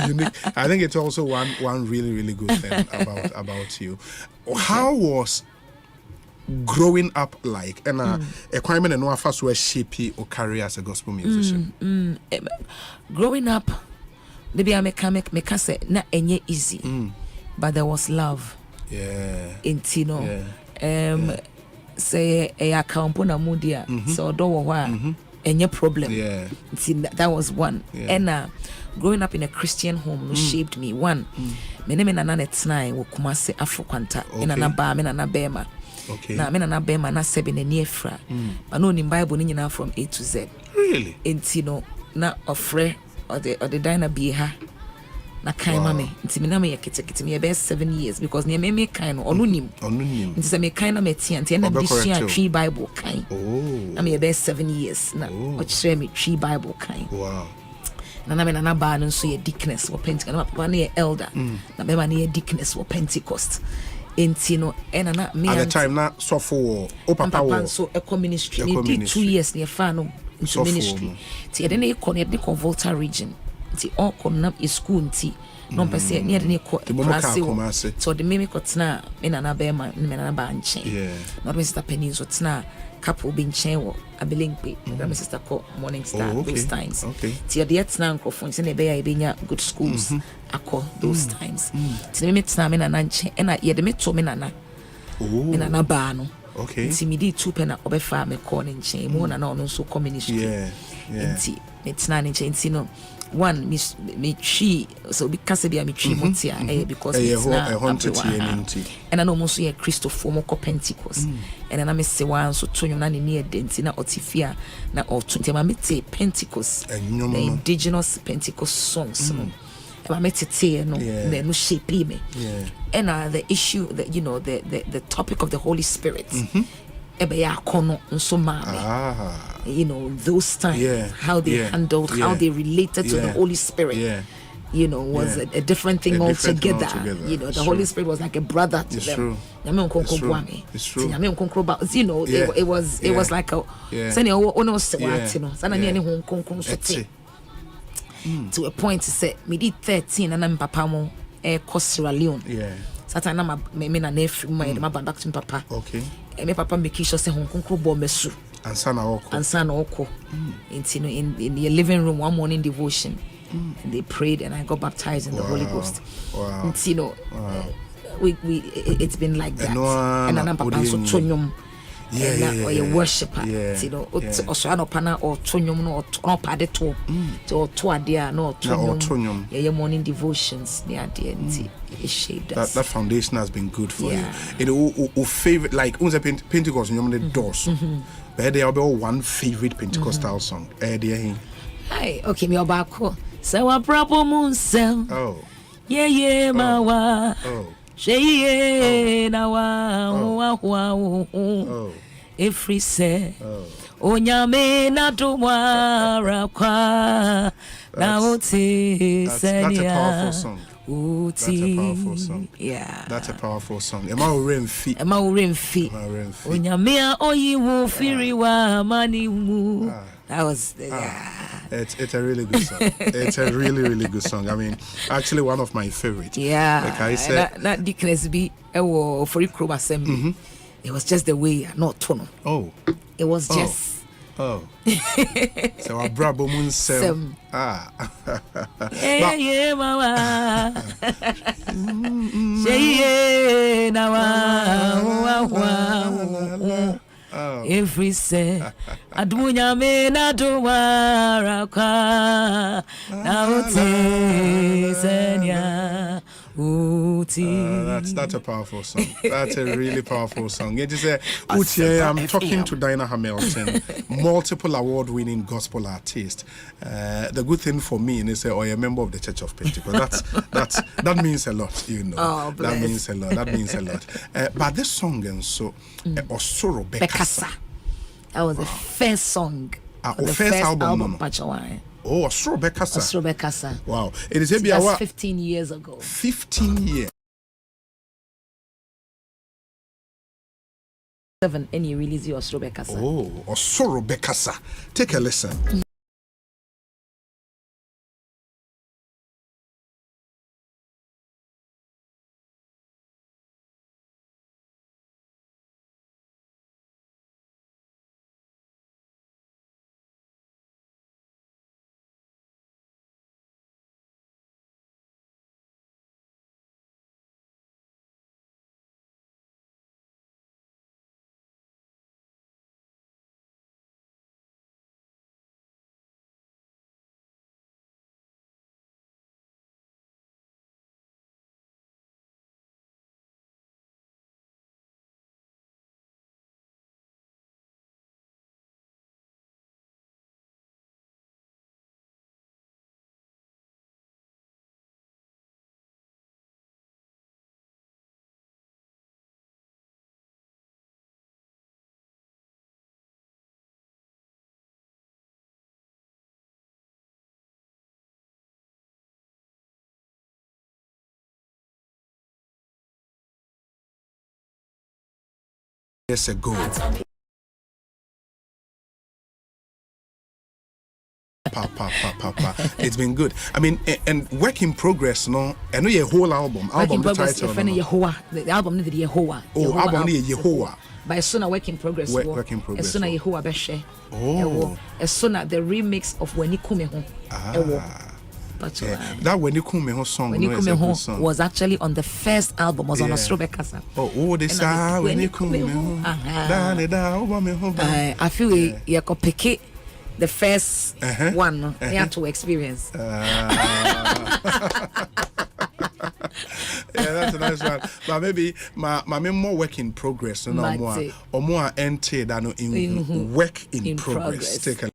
unique. I think it's also one really good thing about you. How was growing up like? And a crime and no first was shapey or career as a gospel musician. Growing up, maybe I make say not any easy, but there was love. Yeah. In Tino, say a account na mudia, so don't any problem. Yeah. See, that was one. And growing up in a Christian home shaped me. One, my name is Nana Tnai, Wokumase Afro Quanta, in an Abba, in an Abema. Okay. Now, I'm an Abema, not 7 and near Fra. I know in Bible, now from A to Z. Really? In Tino, not of Fre or the diner be her. Na kind mommy, it's me na me yakete me about 7 years because near me kind onunim. It's a me kind of me tia and be tree Bible kind. Oh. I mean about 7 years na what share me tree Bible kind. Wow. Na me na ba no so ye deaconess or Pentecost na papa na elder. Na me ma na deaconess or Pentecost. Entino and na me at the time na so for papa so a ministry. Me did 2 years near fa no into ministry. Ti e dey na connect the Volta region. Ti oko nam e school nti no pese near the class so the mimi kotna me na be ma me na ba nche no me sister penny so tna couple be nche wo abelingpe my sister call Morning Star those times ti the tna nkofo nse na be ya be nya good schools akọ those times ti me tna me na nche e na ye de me to me na me na ba no nti me di two pena obefa me call nche mo na no so community nti me tna nche nti no one me tree so because be me tree motia because it's na and I know most ye Christopher mo Pentecost and then I say one so to na ni identity na otifia na otunte ma mete Pentecost the indigenous Pentecost songs no e ma mete no me no shape me and the issue that you know the topic of the Holy Spirit ebe ya kono nso mame you know those times how they handled how they related to the Holy Spirit you know was a different thing altogether. You know the Holy Spirit was like a brother to them. It's true. You know it was like a to a point to say me did 13 and I'm papa mo Sierra Leone Satan na me na nephew my back to papa me papa make sure say hon konkro bo mesu ansa na oko in the living room one morning devotion and they prayed and I got baptized in the Holy Ghost. It's been like that and I'm papa so tonyum or a worshiper you know also an opana or tonyum no or pade to to adia no tonyum morning devotions near the end it shaped us. That foundation has been good for you. It favorite like Pentecost the doors but there will be one favorite Pentecostal song hi okay me obako so a problem unsel mawa Sheye na wa every say onyame na dumara kwa na oti senya. That's a powerful song. That's a powerful song. That's a powerful song. Ema uremfi. Onyame a oyiwu firiwa mani mu. That was it's a really good song. It's a really good song. I mean, actually one of my favorites. Like I said, that Dickness be for Ikroba assembly. It was just the way not tono. It was just so a brabo moon sem mama sheye na wa every say adunya me na dumara kwa na uti senya uti. That's a powerful song. That's a really powerful song. It is Uche, I'm talking to Dinah Hamilton, multiple award-winning gospel artist. The good thing for me is you're a member of the Church of Pentecost. That means a lot, you know. That means a lot. But this song and so Osoro Bekasa. That was the first song. The first album. Osoro Bekasa. Wow. It is just 15 years ago. 15 years. 7 and you release your Osoro Bekasa. Osoro Bekasa. Take a listen. Years ago. It's been good. I mean, and work in progress, no? I know your whole album. Album the title. The album is Yehovah. Oh, album is Yehovah. By soon a work in progress. Work in progress. As soon as Yehovah Beshe. Oh. As soon as the remix of When You Come Home. But that When You Come Home song, When You Come Home was actually on the first album, was on Ostrobe Casa. Oh, this When You Come Home. I feel you could pick it. The first one they had to experience. Yeah, that's a nice one. But maybe my more work in progress, no more ente than in work in progress. Take a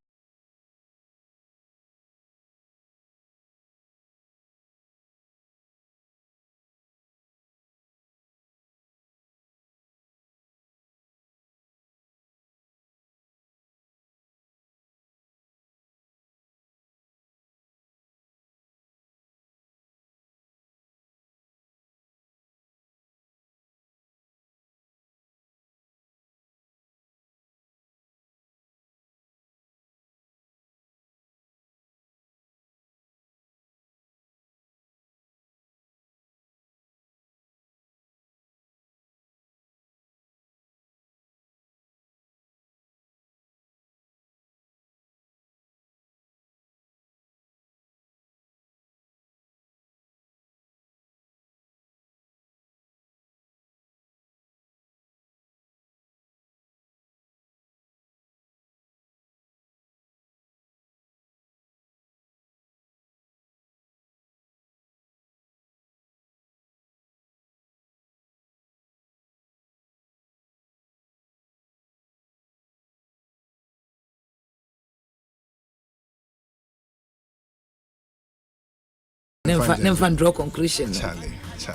Never draw conclusion. Charlie. So,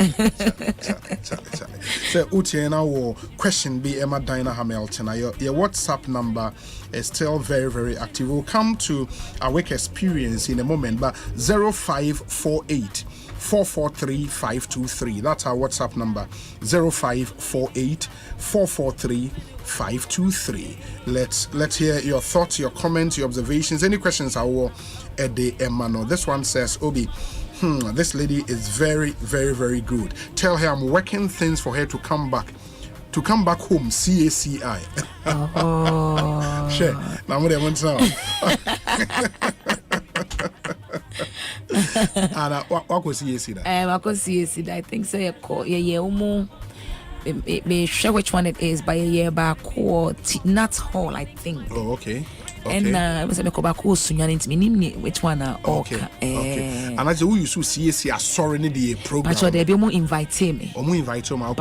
Utiena will question be Emma Dinah Hamilton. Your WhatsApp number is still very, very active. We'll come to our work experience in a moment, but 0548 443 523. That's our WhatsApp number. 0548 443 523. Let's hear your thoughts, your comments, your observations, any questions. I will Ede Emmanuel. This one says, Obi, this lady is very, very, very good. Tell her I'm working things for her to come back home. CACI. Oh. Sure. Now what I want to and what was CACI? I think so. Me sure which one it is by a year back or Nuts Hall, I think. Oh, okay. And was me go back which one okay. And I say who you should see sorry in the program. But they be more invite me. Or more invite him but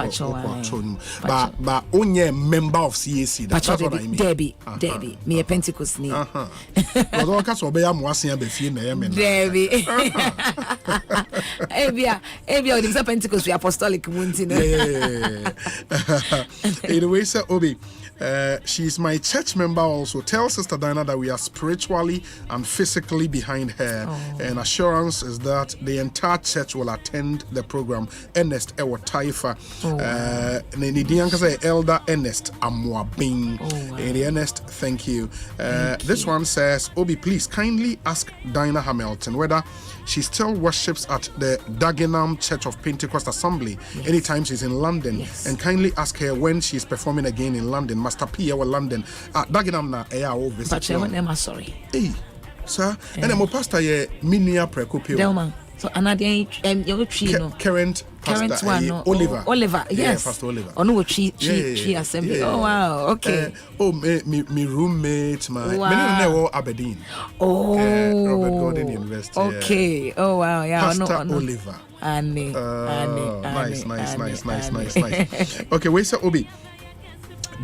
only a member of CAC. That's what I mean. Debbie, me a Pentecost ni. Because all cats obey am was here be feel na Debbie. Ebia the Pentecost apostolic munti. Anyway, sir Obi, she's my church member also. Tell Sister Diana that we are spiritually and physically behind her. And assurance is that the entire church will attend the program. Ernest Ewa Taifa. Elder Ernest Amwabing. Ernest, thank you. This one says, Obi, please kindly ask Diana Hamilton whether she still worships at the Dagenham Church of Pentecost Assembly anytime she's in London. And kindly ask her when she's performing again in London. Master P. London. Dagenham na visit. But I'm sorry. Hey, sir. And then pastor Minia Prekopio. Delman. So another current one, Oliver, yes. Yeah, Pastor Oliver. Oh no, she assembly. Oh wow, okay. Me roommate, my Aberdeen. Robert Gordon University. Okay. Oh wow, yeah. Pastor Oliver. Nice. Okay, wait, sir, Obi.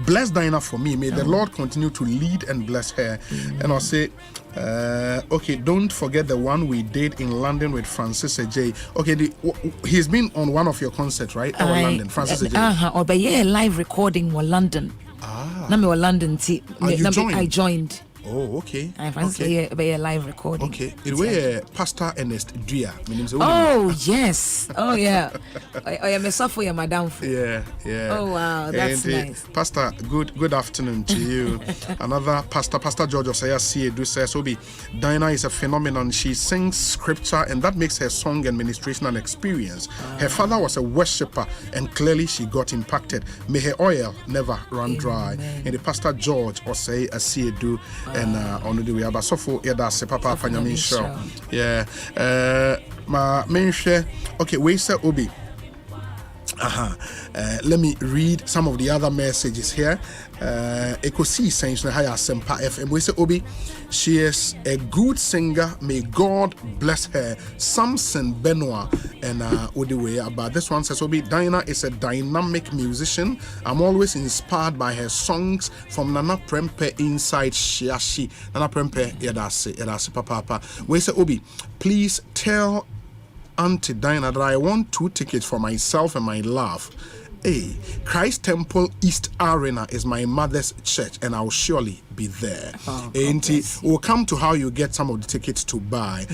Bless Diana for me. May the Lord continue to lead and bless her. And I'll say, okay, don't forget the one we did in London with Francis J. Okay, he's been on one of your concerts, right? London, Francis J. But live recording in London. Now me London. You joined? I joined. Oh, okay. I fancy a live recording. Okay. It was Pastor Ernest Dria. Oh, yes. Oh, yeah. I am a software, madam. Yeah. Oh, wow. That's nice. Pastor, good afternoon to you. Another Pastor George Osaya Siedu says, Obi, Dinah is a phenomenon. She sings scripture, and that makes her song and ministration an experience. Her father was a worshiper, and clearly she got impacted. May her oil never run dry. And the Pastor George Osaya Siedu, and on the way about Sofo Yada Papa Fanyamin show. Yeah. Ma mention. Okay, we say Obi. Let me read some of the other messages here. Ekosiisen On Asempa FM. We say Obi, she is a good singer. May God bless her. Samson Benoit and Odiwe. About this one says Obi, Dinah is a dynamic musician. I'm always inspired by her songs from Nana Prempe inside Shiashi. Nana Prempe Yadase Papa. We say Obi, please tell Auntie Dinah that I want 2 tickets for myself and my love. Hey, Christ Temple East Arena is my mother's church, and I'll surely be there. Auntie, we'll come to how you get some of the tickets to buy.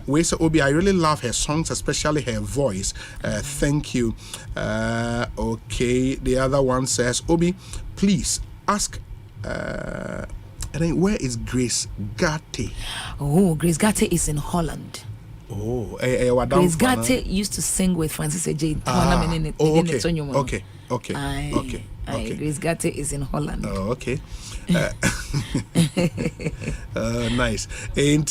We say, Obi, I really love her songs, especially her voice. Thank you. Okay, the other one says, Obi, please ask. And then where is Grace Gatti? Oh, Grace Gatti is in Holland. Oh, Grace Gatti used to sing with Francis J. Okay. Grace Gatti is in Holland. Oh, okay. Nice. And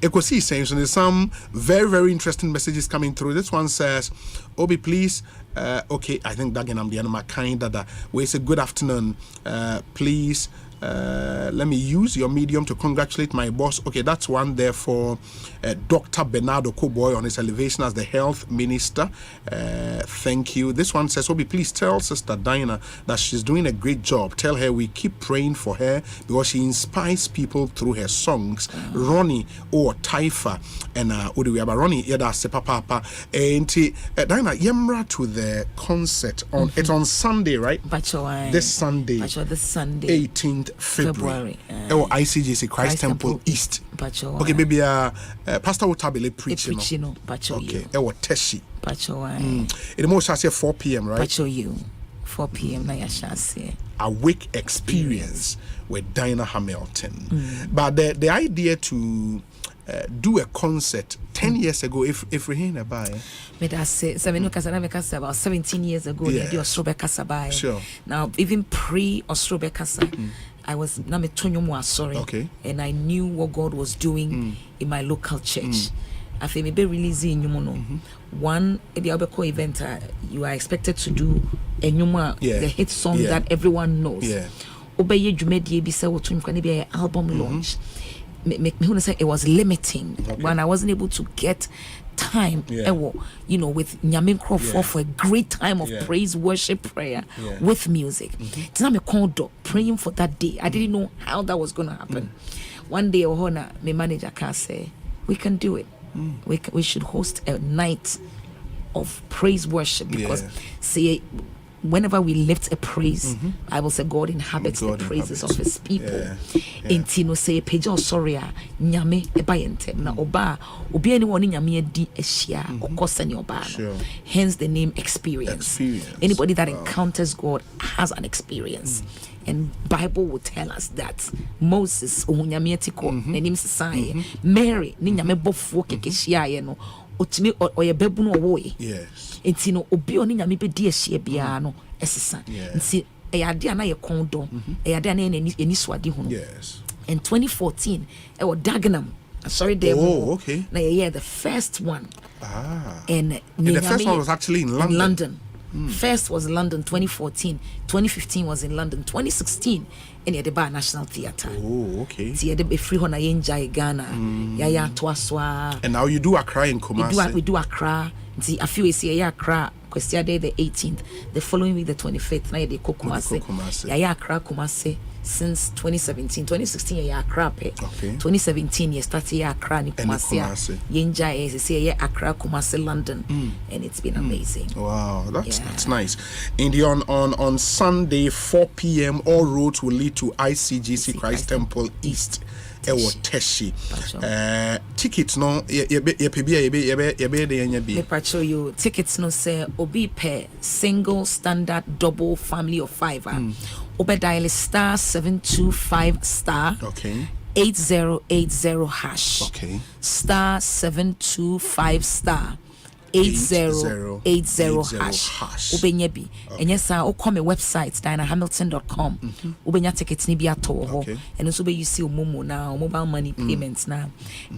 Ekosiisen, so there's some very, very interesting messages coming through. This one says, Obi, please. Okay, I think Dagen I'm the animal kind that we say good afternoon. Please. Let me use your medium to congratulate my boss. Okay, that's one there for Dr. Bernardo Koboy on his elevation as the health minister. Thank you. This one says, Obi, please tell Sister Dinah that she's doing a great job. Tell her we keep praying for her because she inspires people through her songs. Ronnie or Taifa and Udiwaba Ronnie Yada Sepa Papa. And Dinah, yemra to the concert on it's on Sunday, right? This Sunday. 18th February. ICGC Christ Temple East. Okay, baby. Pastor Otabile preaching. Okay. Teshi. It most shall say 4 p.m. right? 4 p.m. na yashase. Awake experience with Dinah Hamilton. But the idea to do a concert 10 years ago, if we hear about it. About 17 years ago, they did Ostrobe Kasabai. Sure. Now, even pre Ostrobe Kasa, I was sorry, and I knew what God was doing in my local church. I feel maybe releasing one the event you are expected to do a the hit song that everyone knows. Obey Jumedi be album launch. It was limiting when I wasn't able to get time with Nyamin Crawford for a great time of praise, worship, prayer with music. It's not a praying for that day. I didn't know how that was going to happen. One day my manager can say we can do it. We should host a night of praise worship because whenever we lift a praise, I will say God inhabits the praises of his people. Intino say peja sorry nyame ebayente na oba obi anyone nyame adi ehia okosani oba. Hence the name experience. Anybody that encounters God has an experience. And Bible will tell us that Moses nyame etiko nanim sesai Mary ni nyame bofo kekehia ye no otimi oyebebu no owoe. Yes. Intino obi oni nyame be di ehia bia no esesa. Nti eyade na ye kondo eyade na eni swade hu no. Yes. In 2014 Dagenham sorry there na yeah the first one and the first one was actually in London. First was London 2014, 2015 was in London, 2016 in the Bar National Theatre. The free hona yenja Ghana. Yaya Twaswa. And now you do Accra in Kumasi. We do Accra. I feel it's Accra Kwesiade the 18th. The following week, the 25th, na yede Kumase. Ya Accra Kumase since 2017. 2016 ya Accra pe. 2017 ya started ya Accra ni Kumase. Yenja is say ya Accra Kumase London, and it's been amazing. Wow, that's nice. In the on Sunday 4 p.m. all roads will lead to ICGC Christ Temple East. Ewo Teshi. Tickets no ye pacho you tickets no say obi per single standard double family of 5 obe dial star 725 star 8080 hash star 725 star 8080 hash ubenya bi enye sa o come website dinahamilton.com ubenya tickets ni bi ato ho and so be you see omomo na mobile money payments na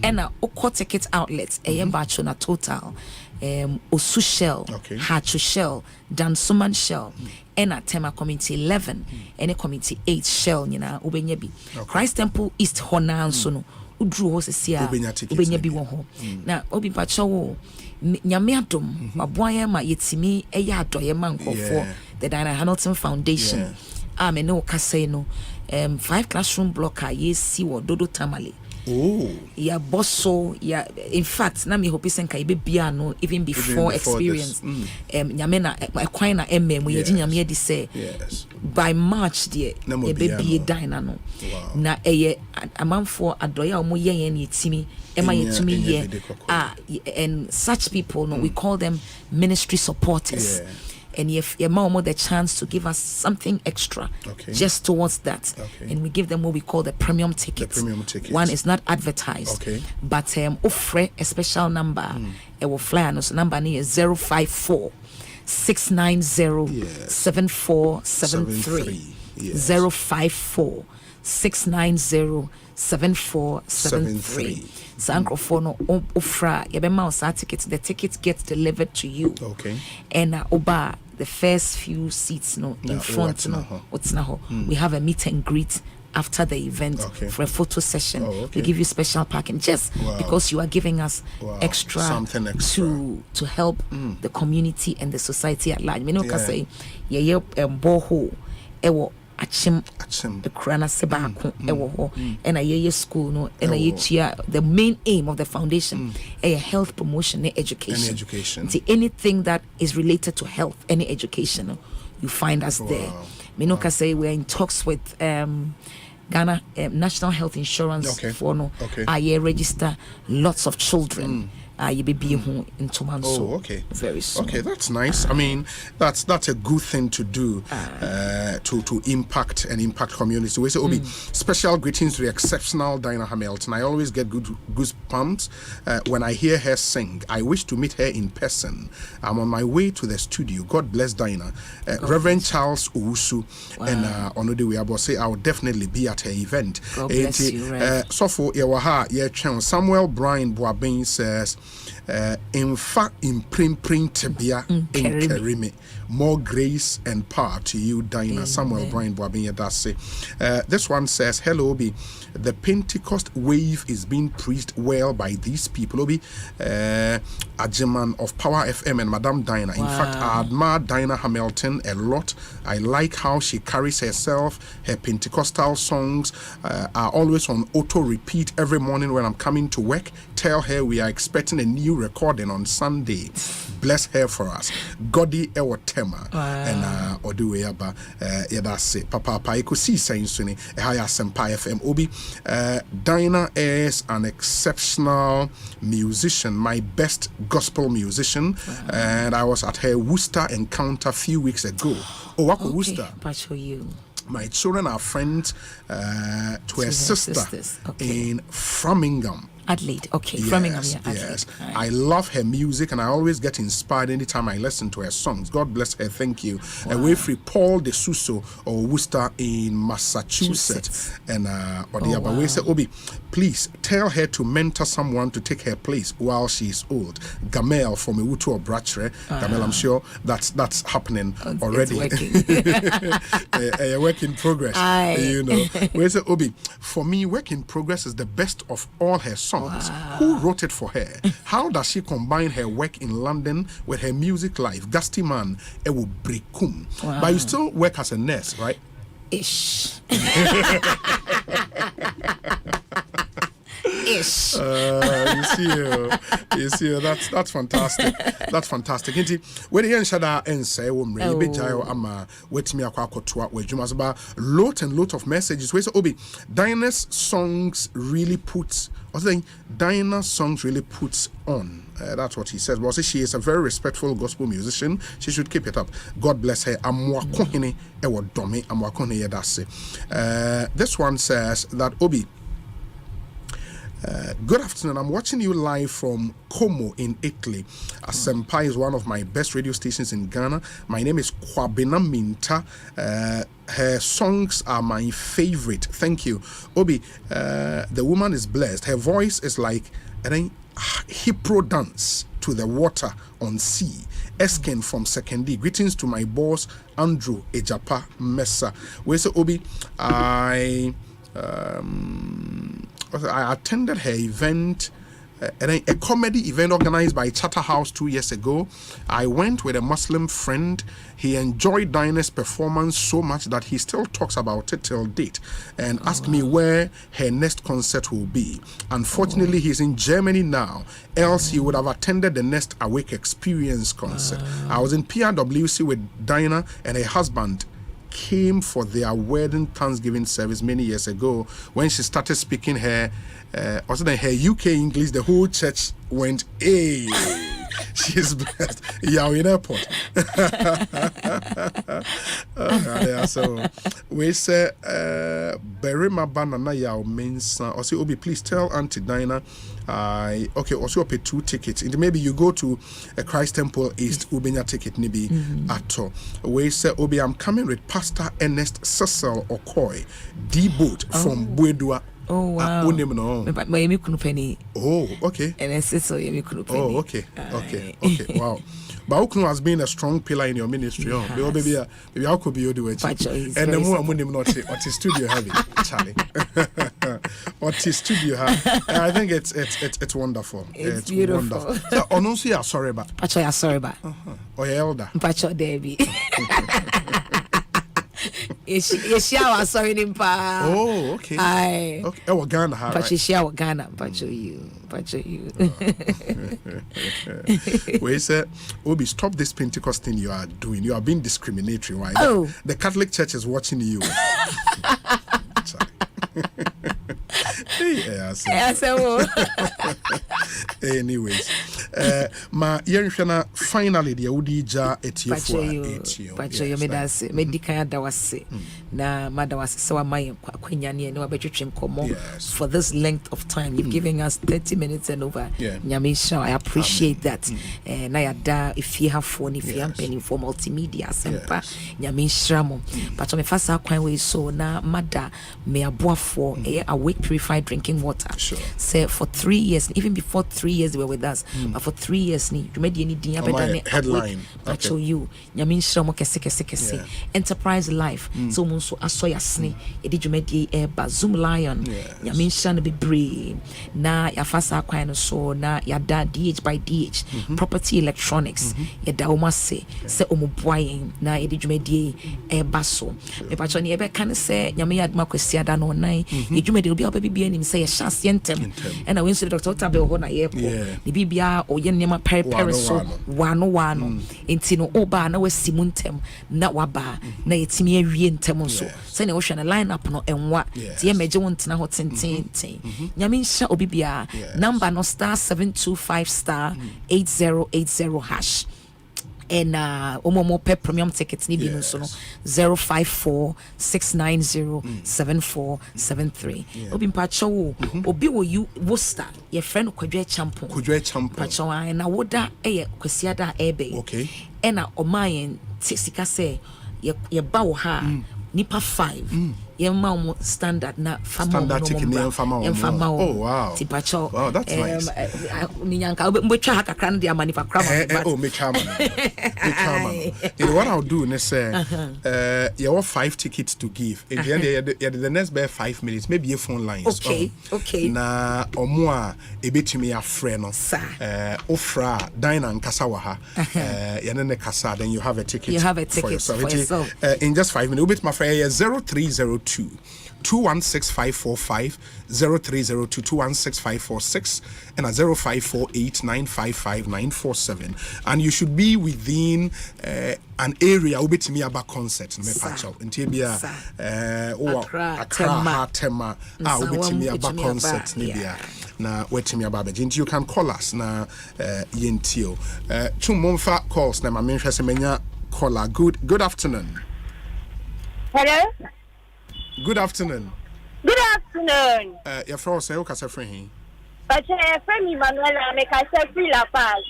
and o call ticket outlets bacho na total Osu Shell, Hachu Shell, Dansuman Shell, and at Tema Community 11, and a Community 8 Shell, Ubenyebi. Christ Temple East Honan Sono, Udru Hosesia, Ubenyebi Woho. Now, Obi Pacho, Yiadom, Boakyewaa Yetimi, Eyado Yemanko for the Diana Hamilton Foundation. No Casino, 5 classroom blocker, yes, see what Dodo Tamale. Yeah, bosso, yeah. In fact, na me hope senka ibe biano even before experience. Nyamena akwana we ye nyame di say by March dear e be bie dina no. Na eye amanfo adoya omo ye ne timi ema yetumi ye and such people no we call them ministry supporters. And if you more the chance to give us something extra just towards that, and we give them what we call the premium tickets. One is not advertised, but offer a special number. It will fly on us. Number is 054 690 7473 054 690 7473. Sankrofono ofra yebema osa tickets. The tickets get delivered to you. And oba the first few seats in front we have a meet and greet after the event for a photo session. We give you special parking just because you are giving us extra to help the community and the society at large. Me no ka say ye boho ewo achim the krana sebako ewo ho and a school no and the main aim of the foundation a health promotion and education. Anything that is related to health, any education, you find us there. Me no ka say we're in talks with Ghana National Health Insurance for no I register lots of children. You be in Tomanso. Very soon. Okay, that's nice. I mean, that's a good thing to do to impact community. We say, Obi, special greetings to the exceptional Dinah Hamilton. I always get goosebumps when I hear her sing. I wish to meet her in person. I'm on my way to the studio. God bless Dinah. Reverend Charles Owusu and Onode say I will definitely be at her event. God bless you, Rev. So for Samuel Brian Boabin says, in fact, in print bia in Kerime. More grace and power to you, Dinah. Samuel Brian Boabinya Dase. This one says, hello, Obi. The Pentecost wave is being preached well by these people. Obi, Ajeman of Power FM and Madame Dinah. In fact, I admire Dinah Hamilton a lot. I like how she carries herself. Her Pentecostal songs are always on auto repeat every morning when I'm coming to work. Tell her we are expecting a new recording on Sunday. Bless her for us. Godi Ewotema and Oduweyaba Yadase Papa Ekosiisen On Asempa FM. Obi, Dinah is an exceptional musician, my best gospel musician, and I was at her Worcester encounter a few weeks ago. Wako Worcester. My children are friends to her sister in Framingham. Adelaide, yes, Framingham, Adelaide. Yes, I love her music and I always get inspired anytime I listen to her songs. God bless her, thank you. And we're free Paul de Suso or Worcester in Massachusetts. And we say, Obi, please tell her to mentor someone to take her place while she's old. Gamel from Ewutu or Brachre. Gamel, I'm sure that's happening already. A work in progress. You know. We say, Obi, for me, work in progress is the best of all her songs. songs. Who wrote it for her? How does she combine her work in London with her music life? Gusty man, ewo brekum. But you still work as a nurse, right? Ish. You see, that's fantastic. That's fantastic. Inti, where the Shada and say, be jail, ama, wait me a quacotua, where you must about lot and lot of messages. Where's Obi? Diana's songs really puts, I was saying, Diana's songs really puts on. That's what he says. But she is a very respectful gospel musician. She should keep it up. God bless her. This one says that Obi. Good afternoon. I'm watching you live from Como in Italy. Asempa is one of my best radio stations in Ghana. My name is Kwabena Minta. Her songs are my favorite. Thank you. Obi, the woman is blessed. Her voice is like a hippo dance to the water on sea. Esken from Sekendi. Greetings to my boss, Andrew Ejapa Mesa. Where say Obi, I attended her event, a comedy event organized by Charterhouse 2 years ago. I went with a Muslim friend. He enjoyed Diana's performance so much that he still talks about it till date and asked me where her next concert will be. Unfortunately, he's in Germany now, else he would have attended the next Awake Experience concert. I was in PRWC with Diana and her husband came for their wedding Thanksgiving service many years ago. When she started speaking her UK English, the whole church went, hey, she's blessed. Yeah, in airport. So we say Berima Banana Yao means also Obi, please tell Auntie Dinah also pay 2 tickets. And maybe you go to a Christ Temple East Ubenya ticket maybe at all. We say Obi, I'm coming with Pastor Ernest Cecil Okoy, D-Boat from Buedua. Oh wow. Oh, okay. And okay. Wow. But Okunu has been a strong pillar in your ministry. Maybe I could be your doing. And the more I'm not what is studio heavy, Charlie. What is studio heavy? I think it's wonderful. It's beautiful. Wonderful. So honestly, I'm sorry about. Pacho, I'm sorry about. Or your elder. Pacho, Debbie. Oh, okay. Okay. Oh, Ghana. Ghana. Pacho you. We said, Obi, stop this Pentecost thing you are doing. You are being discriminatory. Why? Oh. The Catholic Church is watching you. Anyways, ma yenhwena finally the udija etio medical dawase na madawase so amaye akwanyane ne wabetwetwe nkomo for this length of time. You've given us 30 minutes and over. Nyamisha, I appreciate that. Na yada if you have phone, if you have penny for multimedia Asempa nyamisha mo but me fasa akwan we so na mada me aboafo Awake purified drinking water. Sure. Say for 3 years, even before 3 years they were with us, but for 3 years ni you made any dinya better headline. But you nyamisha mo kese enterprise life. So mun so asoya sne e di dwumadi Zoom Lion nyamisha no be brave na ya fasa akwan no so na ya da DH by DH property electronics ya da o mase se omuboayen na e di dwumadi baso me pacho ni e be kan se nyame ya adma kwasi ada no nan e dwumadi obi oba bibia nim se ya chance yentem and when so Dr. Tabe ho na ye po ni bibia o ye nema pere so wano enti no oba na wasimuntem na waba na yetimi awie ntem so se na wo hwe na line up no enwa tie meje wontena ho tenten nyame nsha obibia number no *725*8080 hash and omomo pe premium tickets ni bi no so no 054-690-7473 obi mpacho wo obi wo you Worcester your friend Kwadwe Champion pacho na woda eye kwasiada ebe okay and omayen sika say ye ba wo ha nipa 5 yema standard na standard ticket ni fama. Oh wow. Tipacho. Wow, that's nice. Ninyanka mbetwa hakakra no de amani fa krama. Oh, me chama. What I'll do is say you have 5 tickets to give. In the end the next bare 5 minutes maybe your phone lines. Okay. Na omo a betimi afre no. Ofra dine and kasa wa ha. Yanene kasa then you have a ticket. For yourself. In just 5 minutes ubit my friend 0302 216545 0302 216546 and 0548955947, and you should be within an area ubetimi aba concert me pacho ntibia Akra tema ubetimi aba concert nibia na wetimi aba beginti. You can call us na yentio chumomfa calls na mamenhwe semenya caller. Good afternoon. Hello. Good afternoon. Good afternoon. Your friend say okasa friend. But your friend Emanuela make I say free La Paz.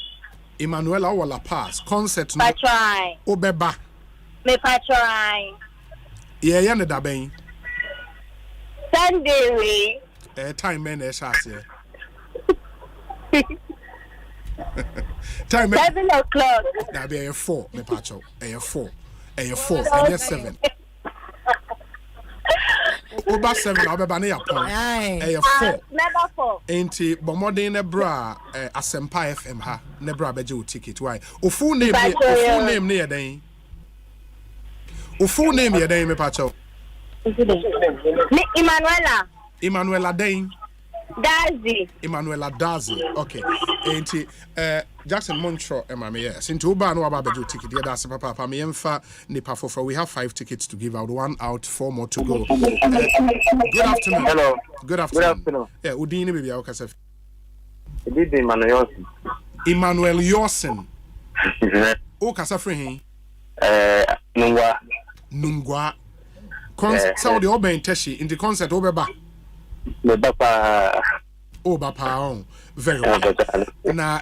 Emanuela or La Paz concert no. Patry. Obeba. Me patry. Yeah, ne da ben. Sunday we. Time men e shase. Time 7 o'clock. Na be 4 me pacho. 4. 4 and 7. Oba 7 obeba na yapon. 4. Never 4. Enti bomodin ne bra Asempa FM ha ne bra beje o ticket why. O full name ne yeden. O full name yeden me pacho. Emanuela den. Dazi. Emanuela Dazi. Okay. Enti Jackson Montro emame yes. Into Oba no aba beje o ticket. Yeah, that's papa me emfa nipa for. We have 5 tickets to give out. 1 out, 4 more to go. Good afternoon. Hello. Good afternoon. Yeah, Udini baby akasa. This is Emmanuel Yosen. O kasa free Nungwa. So the oben teshi in the concert obeba. Bapa. Oh, Bapa. Very well. Na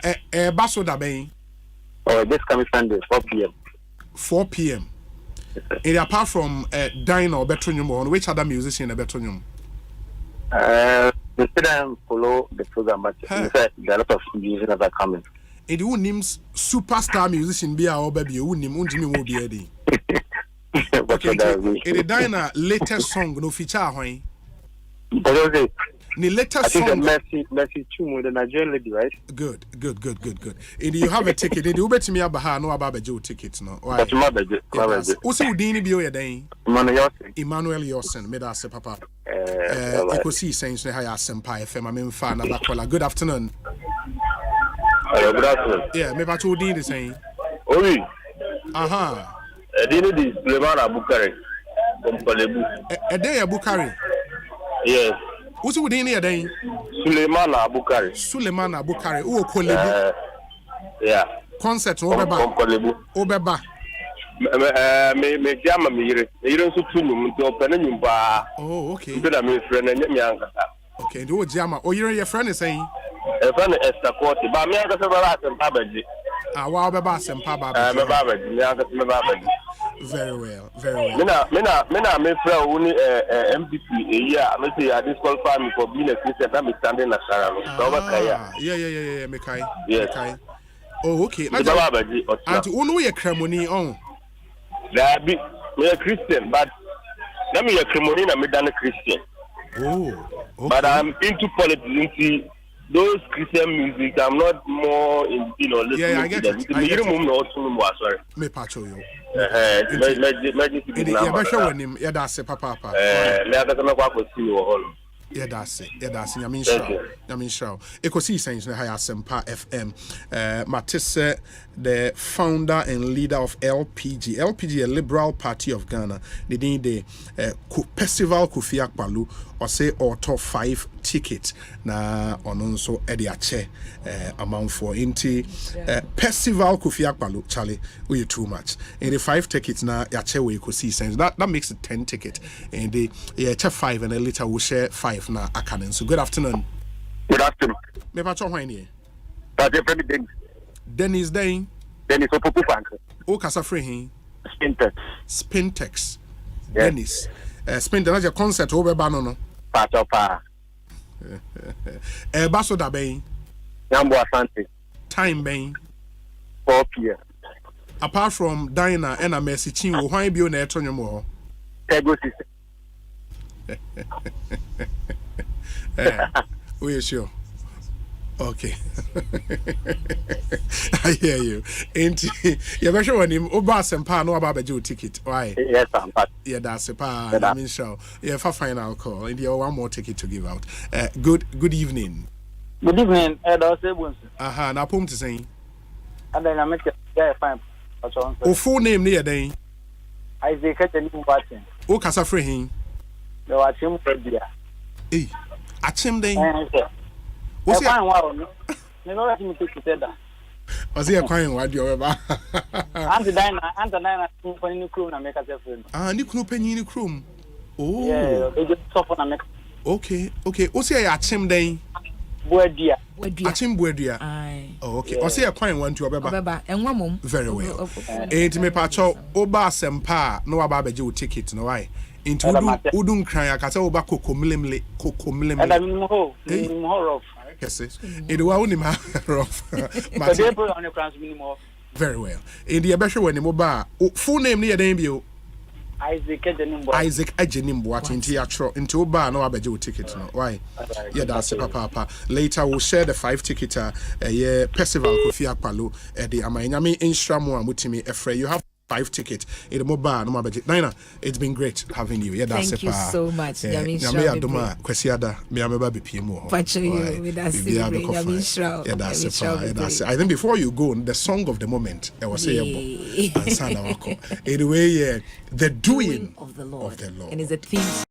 baso da ben. Oh, this coming Sunday 4 p.m. 4 p.m. And apart from Dino or Betronium, which other musician in Betronium? Instead I follow the program, but in fact, there are a lot of musicians that are coming. And who names superstar musician be our baby? Who name Unjimi will be Eddie? Okay, it is Dina latest song no feature why? The latest song. Mercy Chumu, the Nigerian lady, right? Good. And you have a ticket. You bet me about no about Joe tickets, no? That's my budget. Also, Dini be your day. Emmanuel Yosen, made us a papa. Ekosiisen On Asempa FM. I'm in fan of Akua. Good afternoon. Hello, good afternoon. Yeah, maybe I told Dini the same. Oui. Dini di Suleiman Abukari from Kolebu. A day Abukari? Yes. Who's with Dini a day? Suleiman Abukari. Oh, Kolebu. Yeah. Concert Obeba. From Kolebu. Obeba. Me jama me yire nso tunum nti opene nyumba. Oh, okay. Nti da me friend na nyame ankasa. Okay, do jama. Oh, your friend is saying? A friend is supported. Ba me ankasa ba Asempa baji. Wa Obeba Asempa ba. Me ba baji. Me ankasa me ba baji. Very well. Me friend who MPP a me say I disqualify me for being a Christian. I'm standing na Sarah. Yeah, me kai. Yes. Oh, okay. And who you cremoni on? That be me a Christian, but let me a cremoni na me than a Christian. Oh, okay. But I'm into politics. Those Christian music, I'm not more in, listening I get to it. them. Sorry. Me pacho you. Yeah, that's it, papa. Yeah, that's it. Yamin Shaw. Ekosiisen On Asempa FM. Matisse, the founder and leader of LPG. LPG, a Liberal Party of Ghana. They did the Festival Kofi Akpalu or say or top 5 tickets. Na ononso ediache amount for inti Festival Kofi Akpalu. Charlie, we too much. And the 5 tickets na yache we Ekosiisen. That makes it 10 tickets. And the 5 and a later we share 5. Na akanen. So good afternoon. Good afternoon. Me pacho hwan here? That's your friend Dennis Dane. Dennis Opoku Frank. O kasa free hin. Spintex. Yes. Dennis. spend the concert over Banono. Patopa. Basso da Bay. Nambo Asante. Time Bay. 4 p.m. Apart from Dinah and a message, why be on air on your more? Ekosiisen. We are sure. Okay. I hear you. Ain't you ever sure when him Asempa no about the ticket? Why? Yes, I'm back. Yeah, that's a part. I mean, sure. Yeah, for final call. And you one more ticket to give out. Good evening. Good evening, Aha, now pum to say. And then I make it fine. O full name near day. Isaac and watching. O Casa Free. The watching for dear. Eh, at him day. What's your one? Never let me take it. Was he a crying what you ever? Aunt Dinah, for new crew and make us a friend. Ah, new crew penny new crew. Oh, yeah, they just suffer and make. Okay. What's your at him day? Boadyewaa. At him Boadyewaa. Oh, okay. Or say a crying one to Obeba. And one mum. Very well. Ain't me pacho Oba Asempa no ababeji ticket no why. Into udun cry akasa oba kokomlemle. Yes, it was only rough. Very well. In the Abesha when Moba, full name near Dambio Isaac Ejenimbo watching theatre into Oba no abejo ticket. No, why? Yeah, that's a papa. Later we'll share the 5 ticket Percival Kofia Palo at the Amayami Instramu and Mutimi Efre. You have 5 tickets in the mobile no budget. Nina, it's been great having you. Yeah, that's thank you so much. Yami Adoma Kwesiada me ameba be PMO. Yeah, that's I think before you go, the song of the moment I was saying anyway, the doing of the Lord. And it's a theme.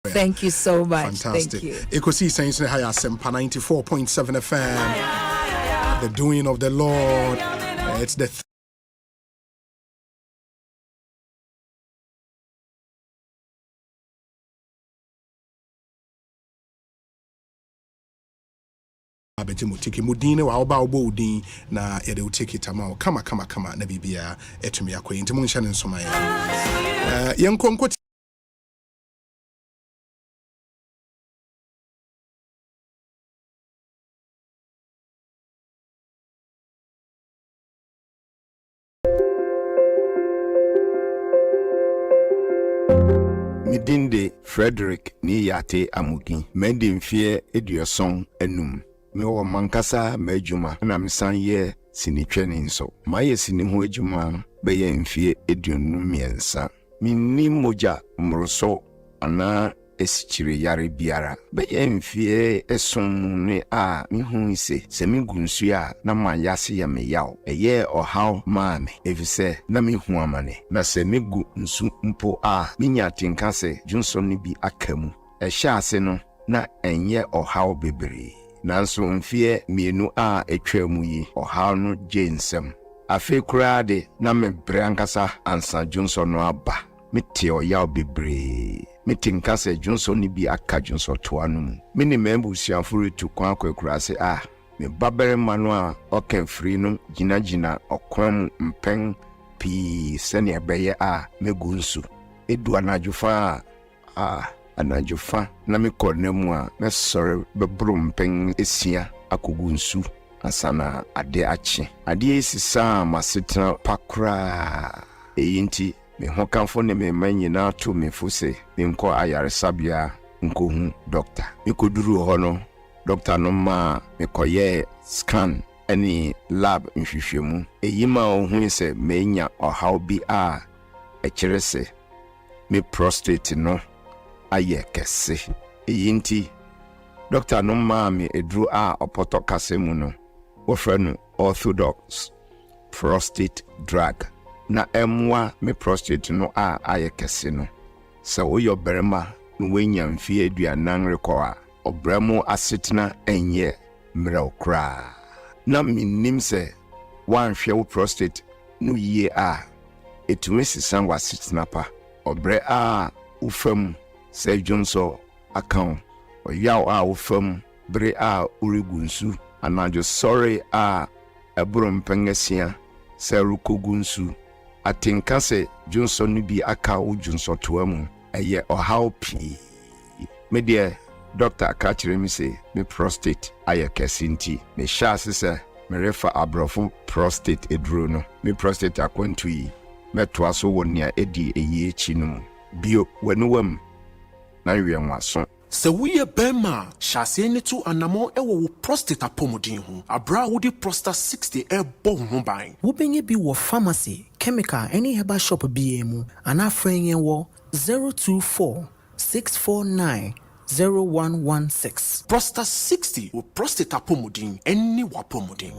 Thank you so much. Fantastic. Thank you. Ekosiisen Asempa 94.7 FM. The doing of the Lord. It's the abejimutiki mudine wa oba obo udin na yede utiki tama kama na bibia etumi akwa nti munhya ne nsoma ya yenkonko Midinde Frederick ni yate amugi medi mfie eduoson enum me wo mankasa majuma na msan ye sinitwene nso maye sini ho adwuma be ye mfie eduonum miensa minni moja mroso ana esichire yare biara be ye mfie eson ne a mihu ise se migunsu a na mayase ya meyaw eye ohaw maame efise na mihu amane na se migu nsu mpo a minya tinka se junson ni bi akamu ehya ase no na enye ohaw bebre nanso mfie mienu a etwamu yi ohaw no jensem afi kurade na mebre ankasa ansa junson no aba mete oyaw bebre metinka se Johnson ni bi aka Johnson to anu mini membu sianfuru tu kwa akwa se me babere manu a okenfri no gina okwam mpen pi sene ebeye megunsu edu anajufa anajufa na me konemu a me sore bebru mpen esia akogu nsu asana ade achi ade esisa masetena pakra eyinti me hokanfo ne me manyina to me fose me nko ayaresabia nko hu doctor me koduru ho no doctor no ma me koye scan any lab nhwehwemu eyima ohun se menya ohaw bi a ekirese me prostate no aye kese eyinti doctor no ma me edru a opoto kasemu no wofre no orthodox prostate drug na emwa me prostate no a aye kese no se woyo berema no wenya mfie aduanan rekoa obramo asetena enye mreokra na minim se wanhwe wo prostate no yie a etumi sisan wasetena pa obre a ufam se dwonso account oyaw a ufam bre a urigunsu anajo sorry a ebrum pengesia se rukogunsu atinka se dwonso no bi aka wo dwonso toamu eye ohaw pi me de doctor akachire mi se me prostate aye kesinti me shase se me refa abrofo prostate edro no me prostate akwantu yi meto aso wonia edi eyi echi no bio wanuwam na wienwaso se wuye bema shase ne tu anamo ewo wo prostate apomodin ho abra wo di prostate 60 ebo ho ban wo benye bi wo pharmacy chemical any herbal shop bi emu ana frenye wo 024 649 0116 prostate 60 wo prostate apomodin any wapomodin.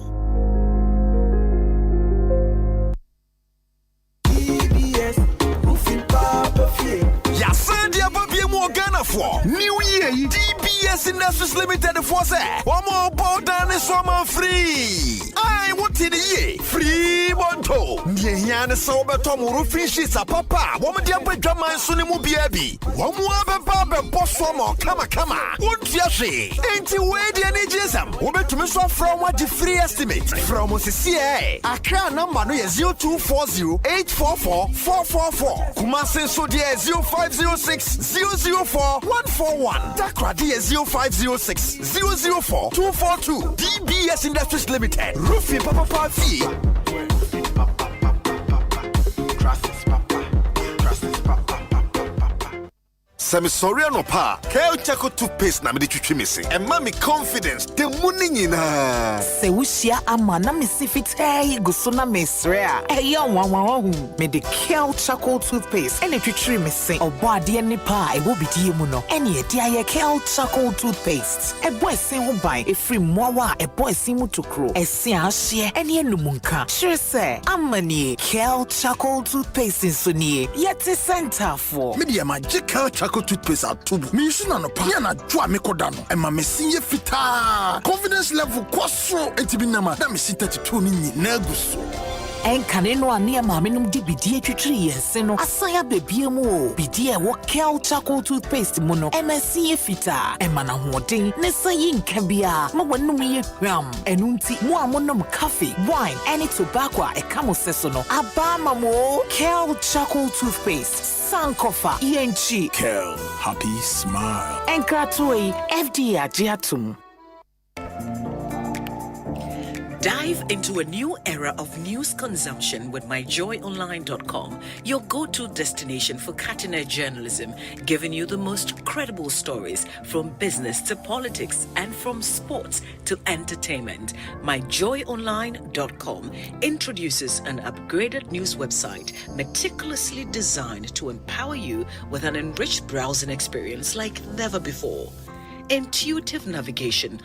Yasandia Babie mo Ghana for New Year DBS Industries Limited for say one more bodan is one free. I want in the year free monto. Nyan so beto mo roofing sheets papa. Woman dia bedwama nso ne mu biabi. Wo mo abeba boss mo kama. Wontiashi. Enti we dia ne jesam. Wo betumi so from what the free estimate. From CCA. Account number no 0240844444. Kumasi so dia 0506-004-141. Takradi 0506-004-242. DBS Industries Limited. Roofing Papa Fee. Semi sorry no pa. Kel Chaco toothpaste na me de twitwi missing. And mommy confidence. The morning in se wushia ama na me sifite guso na mesre a. Eya wanwahu. Me de Kel Chaco toothpaste. Ene twitwi missing. Obo ade ni pa e bo bidie mu no. Ene e dia Kel Chaco toothpaste. E bo esen ho ban e free mowa e bo esen mu tokro. Esen ahye ene enumunka. Sure say amani Kel Chaco toothpaste so nie. Yet center for. Me de magical Chaco toothpaste atubu. Me use na no pa. Ya na dwa me koda no. E ma me sinye fita. Confidence level kwaso entibi na ma. Na me si 32 ni nyina guso. Enkane no ane maame nom di bidie twitwiri yense no asaya bebie mu o bidie wo Kel Chaco toothpaste mu no MSC efita emana hoden ne sayi nka bia ma wonum ye hwam enunti mu amonom coffee wine any tobacco e kamo seso no aba mamo Kel Chaco toothpaste sankofa yenchi Kel happy smile enkratoi FDA agiatum. Dive into a new era of news consumption with myjoyonline.com, your go-to destination for cutting-edge journalism, giving you the most credible stories from business to politics and from sports to entertainment. myjoyonline.com introduces an upgraded news website meticulously designed to empower you with an enriched browsing experience like never before. Intuitive navigation.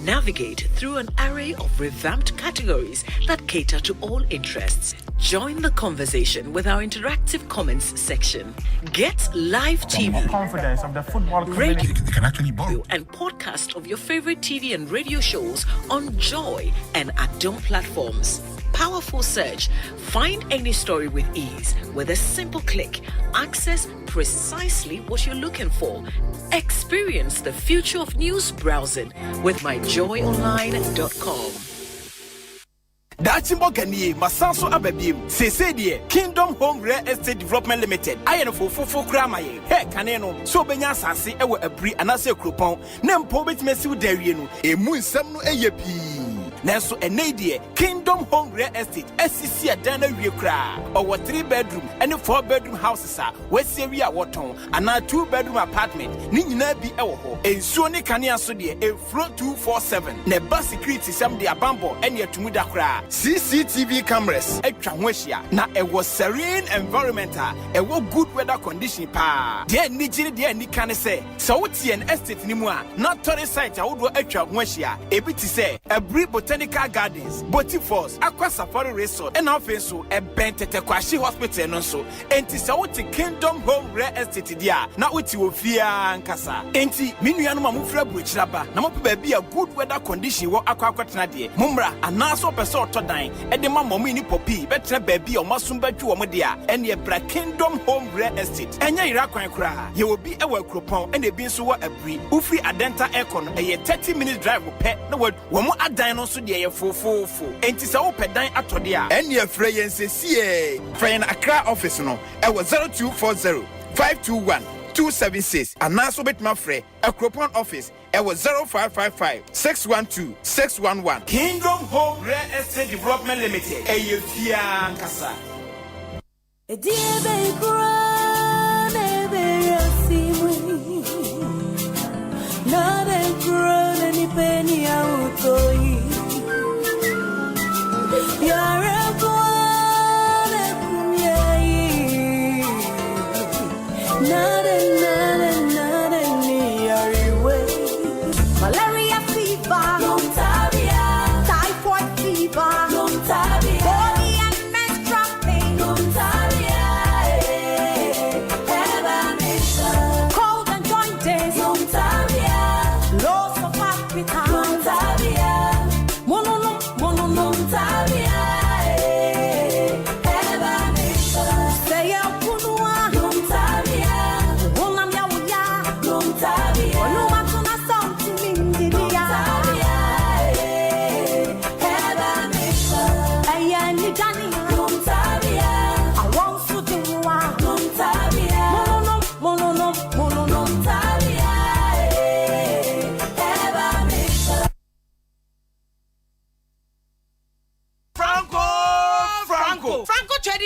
Navigate through an array of revamped categories that cater to all interests. Join the conversation with our interactive comments section. Get live TV, confidence of the football radio, community. They can actually borrow. and podcast of your favorite TV and radio shows on Joy and Yiadom platforms. Powerful search. Find any story with ease. With a simple click, access precisely what you're looking for. Experience the future of news browsing with myjoyonline.com. Dachimbo Ganie, Masanso Ababim, Sese Kingdom Home Real Estate Development Limited. I am for Kramaye. Hey, Caneno, so Benya Sasi, ever a pre and as a coupon. Nem Pobit Messu Deriano, a moon Samu Ayapi. Nanso Enadie, Kingdom Home Real Estate, SCC Adana Riekra, or 3-bedroom and 4-bedroom houses are West Area Waton, and a 2-bedroom apartment, Nina be Ewo, and Sony Kania Sodie, a float 247, Neba security some de Abambo, and yet Mudakra, CCTV cameras, a Tramwesia, na a was serene environmental, a good weather condition pa. Dear Nijini, dear Nikane say, Sauti and Estate Nimua, not Tony site, I would a Tramwesia, a bit to say, a brief Botanical Gardens, Boti Falls, Aqua Safari Resort, and also a Bentete Kwashi Hospital and also, and Tisauti Kingdom Home Real Estate dia, now with you fear and Casa. Enti, Minuanuma Mufra Bridge Laba, Namopi baby a good weather condition what Aqua Quatnadi, Mumbra, and Naso Pesor Todine, and the Mamma Mini Poppy, better baby or Masumba Juamodia, and your Black Kingdom Home Real Estate, and your Irakwan Kra, you will be a well coupon and a Binsuwa a Bri, Ufri Adenta Econ, a 30-minute drive with pet, no word, one more a dinosaur. Dear 444 and tis our pedine at Todia and your Freyan CA Freyan Accra office no I was 0240 521 276 and now so bit my free a coupon office I was 0555 612 611 Kingdom Home Real Estate Development Limited a Yefia Casa a dear baby not a grown any penny out of you. You're a boy, not a near way. Malaria fever, Montabia, typhoid fever, Montabia, body and menstrual pain, Montabia, cold and jointed, Montabia, loss of appetite, Montabia.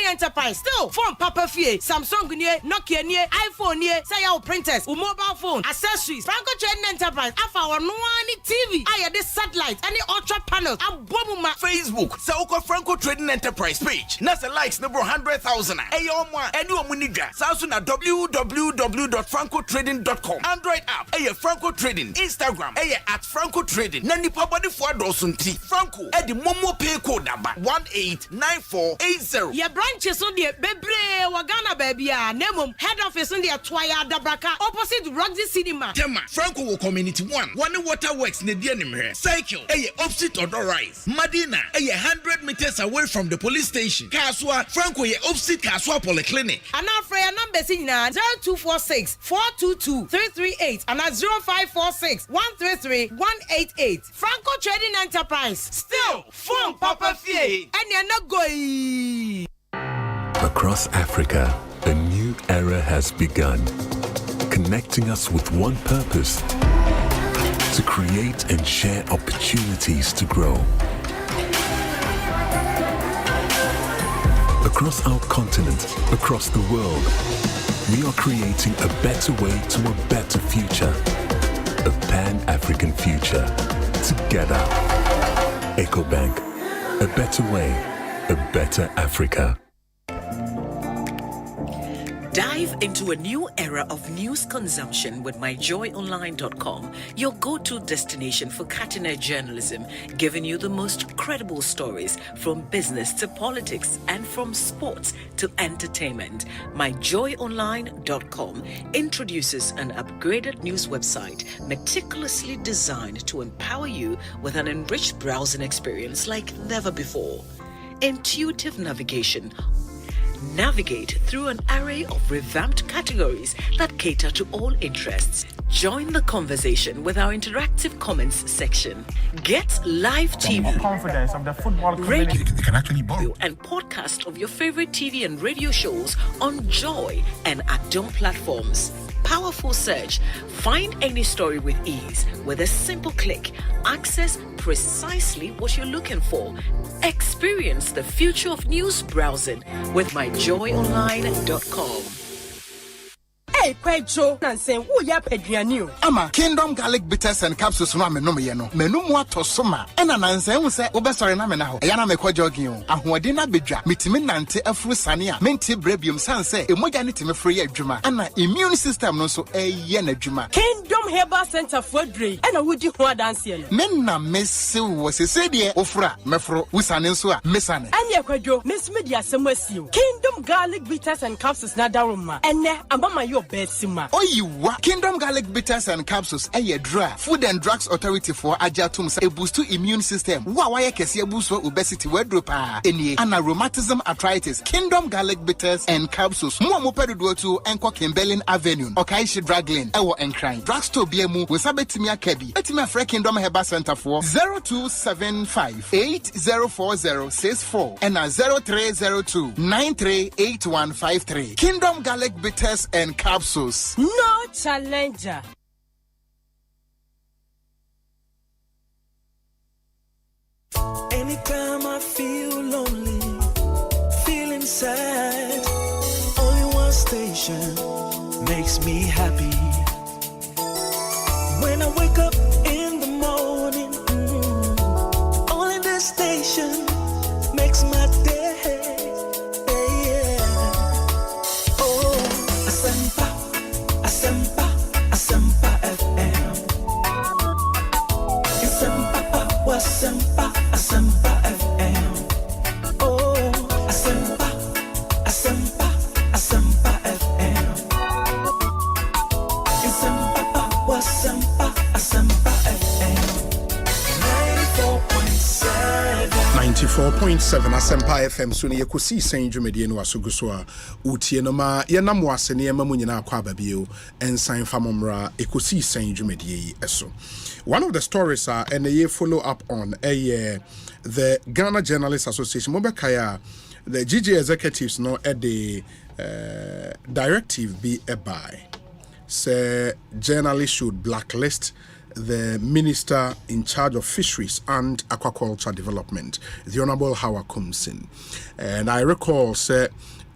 Enterprise still phone Papa Fie, Samsung near, Nokia near, iPhone near, say our printers, mobile phone, accessories, Franco Trading Enterprise, our no TV, I had this satellite, any ultra panels, and Bobuma Facebook, Sauko Franco Trading Enterprise page. Nasa likes number 100,000. Ayoma, and you munija. Samsung at www.francotrading.com. Android app, Franco Trading, Instagram, at Franco Trading. Nani Papa the 4 dosunti. Franco, at the Momo Pay code number 189480. Your branches on the Bebre Wagana baby, Nemum, head office on the Twaya Dabraka, opposite Roxy Cinema. Tema, Franco Community 1, One Waterworks Nedianime, Cycle, opposite Odor Rise, Madina, 100 meters away from the police station. Kaswa, Franco, opposite Kaswa Polyclinic. And now for your number, 0246 422 338 and 0546 133 188. Franco Trading Enterprise. Still, phone Papa Fie, and you're not going. Across Africa, a new era has begun, connecting us with one purpose: to create and share opportunities to grow. Across our continent, across the world, we are creating a better way to a better future, a Pan-African future. Together, EcoBank, a better way, a better Africa. Dive into a new era of news consumption with myjoyonline.com, your go-to destination for cutting-edge journalism, giving you the most credible stories from business to politics and from sports to entertainment. myjoyonline.com introduces an upgraded news website meticulously designed to empower you with an enriched browsing experience like never before. Intuitive navigation. Navigate through an array of revamped categories that cater to all interests. Join the conversation with our interactive comments section. Get live TV, confidence of the football community. radio, They can actually borrow. and podcast of your favorite TV and radio shows on Joy and Yiadom platforms. Powerful search. Find any story with ease. With a simple click, access precisely what you're looking for. Experience the future of news browsing with myjoyonline.com. Hey, Pedro, Nansen, who ya Pedriani? Ama Kingdom Garlic Bitters and Capsules no me no me no. Menu mo atosoma. E na Nansen hu se obesore na me na ho. E ya na me kwa jogging. Ahoɔden na bedwa. Mitimi nante afuru sane a mente brebium sanse. Emoja ne timi free adwuma. Ana immune system no so eye na adwuma. Kingdom Herbal Center for Dre. And a woody ho dance no. Men na mesi wo se de ofura mefro wusane nso a mesane. Anya kwadwo, Miss Media Semwasio. Kingdom Garlic Bitters and Capsules na daruma. Ene amama yo Betsima. Oyiwa Kingdom Garlic Bitters and Capsules dra Food and Drugs Authority for Ajatum say boost to immune system. Wa kesi boost for obesity wedropa. Eni ana rheumatism arthritis. Kingdom Garlic Bitters and Capsules. Mo amopedo do to enko Kimberlin Avenue. Okaishi Draglin ewo enkran. Drugstore biemu we sabetimi akabi. Betimi afre Kingdom Herbal Center for 0275 804064 and 0302 938153. Kingdom Garlic Bitters and Capsules. No challenger. Anytime I feel lonely, feeling sad, only one station makes me happy. When I wake up in the morning, only this station makes my day. Asempa FM. Asempa FM. Oh, Asempa FM. Asempa FM. 94.7 Asempa FM so ne Ekosiisen dwumedie no asoguso a utie no ma yenam wase ne yema munyina akwa ababio ensan famomra Ekosiisen dwumedie eso. One of the stories and a follow up on the Ghana Journalists Association Mobekaya, the GJ executives no at the directive be a buy. Say journalists should blacklist the minister in charge of fisheries and aquaculture development, the Honorable Howard Kumsin. And I recall say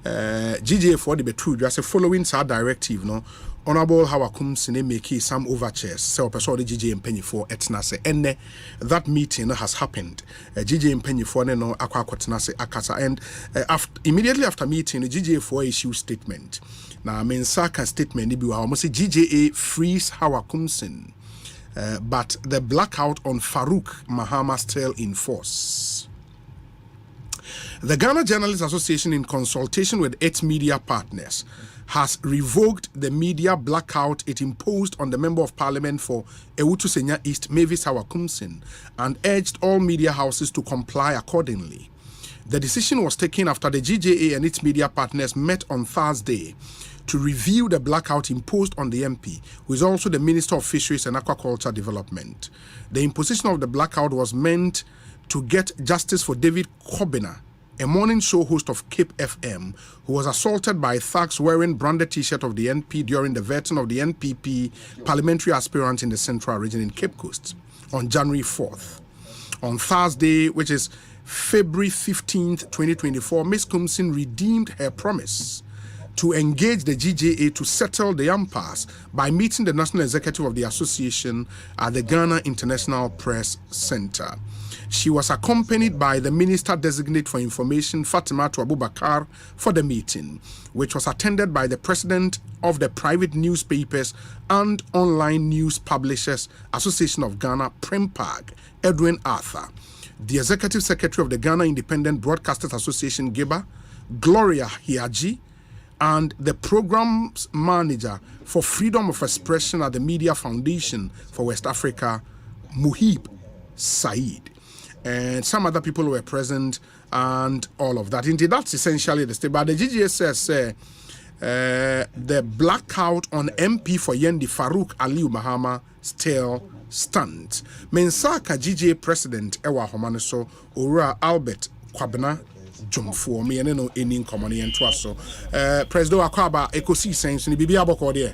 GJ for the betrayed just following our directive no. Honorable Howard Kumsin make some overtures. So, person the GJ and Penny for etnase. And that meeting has happened. GJ and Penny for no aquaculture akasa. And immediately after meeting, the GJ for issue statement. Now, Mensaka statement ni biwa almost GJA frees Howard Kumsin. But the blackout on Farouk Mahama still in force. The Ghana Journalists Association, in consultation with its media partners, has revoked the media blackout it imposed on the Member of Parliament for Ewutu Senya East, Mavis Howard Kumsin, and urged all media houses to comply accordingly. The decision was taken after the GJA and its media partners met on Thursday to review the blackout imposed on the MP, who is also the Minister of Fisheries and Aquaculture Development. The imposition of the blackout was meant to get justice for David Kobina, a morning show host of Cape FM, who was assaulted by thugs wearing branded T-shirt of the NP during the vetting of the NPP parliamentary aspirant in the Central Region in Cape Coast on January 4th. On Thursday, which is February 15th, 2024, Ms. Kumsin redeemed her promise to engage the GJA to settle the impasse by meeting the National Executive of the Association at the Ghana International Press Center. She was accompanied by the Minister Designate for Information, Fatima Abubakar, for the meeting, which was attended by the President of the Private Newspapers and Online News Publishers Association of Ghana, PREMPAG, Edwin Arthur, the Executive Secretary of the Ghana Independent Broadcasters Association, GIBA, Gloria Hiaji, and the Programs Manager for Freedom of Expression at the Media Foundation for West Africa, Muhib Said. And some other people were present and all of that. Indeed, that's essentially the state. But the GGA says The blackout on MP for Yendi Farouk Aliu Mahama still stands. Mensaka GJ president Ewa Homaniso Ora Albert Kwabena Jumfo me no any common yen twaso. President Akaba Ekosiisen ni bibi aboko de.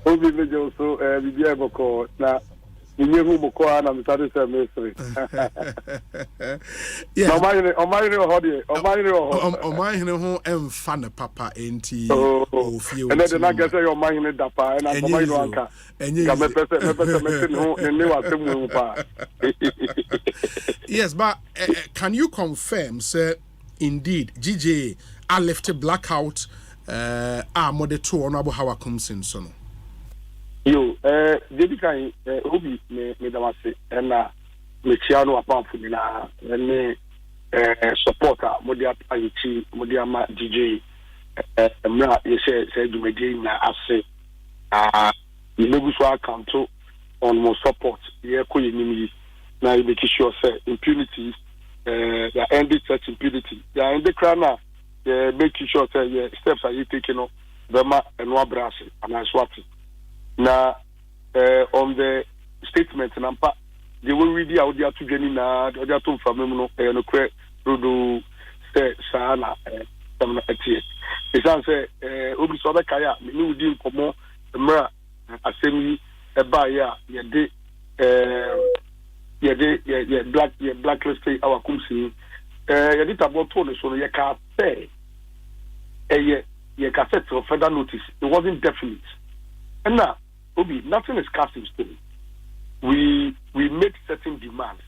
Obi mejo so bibi aboko na Yes. Papa enti Yes, but can you confirm, sir, indeed, GJ I left a blackout mode to honorable Hawa Kumsin sono. Yo, Debbie Kai, Obi, Medamasi, and Michiano apart from na and supporter, Modia Paichi, Modiama DJ, Mra, you said you may gain na assay. You know, so I come to on more support, yeah, Koyini, now you make sure, say, impunity, the ended such impunity. The ended crana, making sure, say, yeah, steps are you taking on Bema and Wabrasi, and I swat it. Na on the statement nampa they will read the audio to geni na audio to family no kwe rodo say sana tamna etie isan say obi so be kaya me udi nkomo mra asemi eba ya ye blacklist our kumsi ye dit about to so ye ka pay ye ka set for further notice. It wasn't definite. And now Obi, nothing is cast in stone. We make certain demands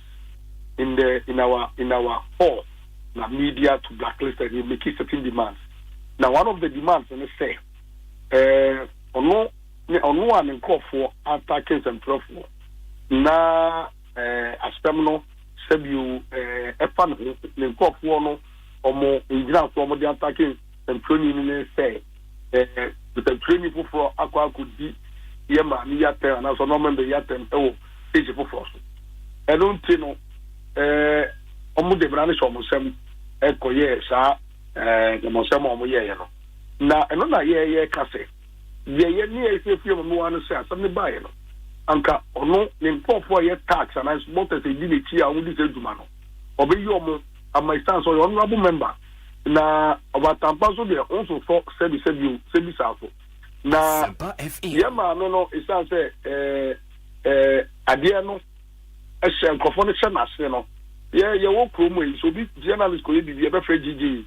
in our hall, the media to blacklist, and we make certain demands. Now, one of the demands, and say, no one in call for attacking and pro for na astemno sebu efan in call for no or more in ground for the attacking and training say with the training for Akua could be. Yema ni yatem and also no member yatem page for force. I don't know omo de brane so mo sem ekoye sa the mo sem omo ye no. Na eno na ye ka se. Ye ni e fe mo anu se asem ne bae no. Anka ono ne mpofo ye tax and as what as e di ne chi a wo di se duma no. Obe yi omo ama stand so honorable member na obatampa so de onso for sebi sa so. Na yema no isan say ade no ehye nkofo no hye nase no ye wo kromo yi so bi journalist ko ye bi be fe GG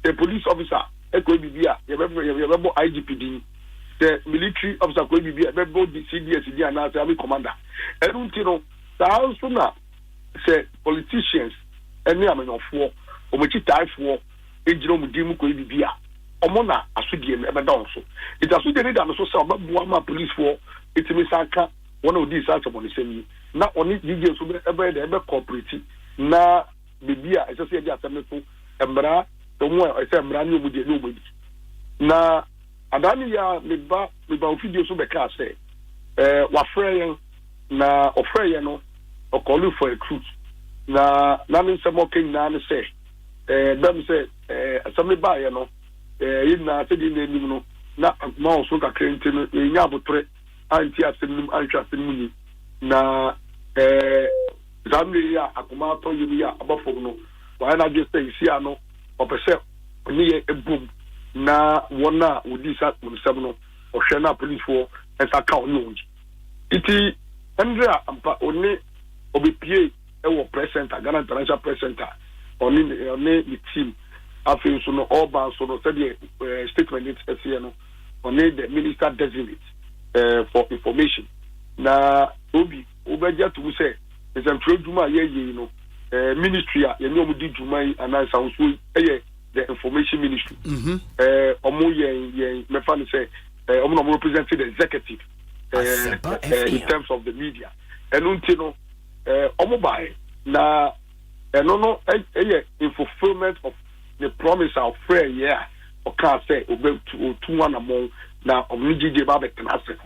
the police officer e ko bi bia ye be bo IGPD the military officer ko bi bia be bo CDS dia na say army commander erunti no sa so na say politicians eni amenyofo o mo chi taifo ejiro mu di mu ko bi bia omona asudie me be don so it asudie ni da no so say obabuwa ma police for itimi saka one of these such on same na oni DJ so be be cooperate na bibia e say dia asemefo emra to mu e say emra ni omudi ni omudi na adani ya meba ofidi so be ka say wa frey na ofrey no o call for a truth na me say mo ken na ne say dem say asemi ba ye no na se di n'enim no na ma so ka krenti no nya abotre anti asemnim antwa asemnim na zamri ya akoma to yimi ya abafo no wa na just say isi ano opese oni ye ebum na wona odi sa unsem no ohwe na police for esa ka oni onji iti Andrea ampa oni obipie e wo press center Ghana International Press Center oni the team after so no all ban so no said the statement it no on the minister designate for information na obi obeja to say is am trade juma ye no ministry a ye no di juma announce so the information ministry omo ye me fan say omo no represent the executive in terms of the media and until no omo buy na no in fulfillment of the promise of fair year or can't say over 2-1 among now of Niji Babet and Asset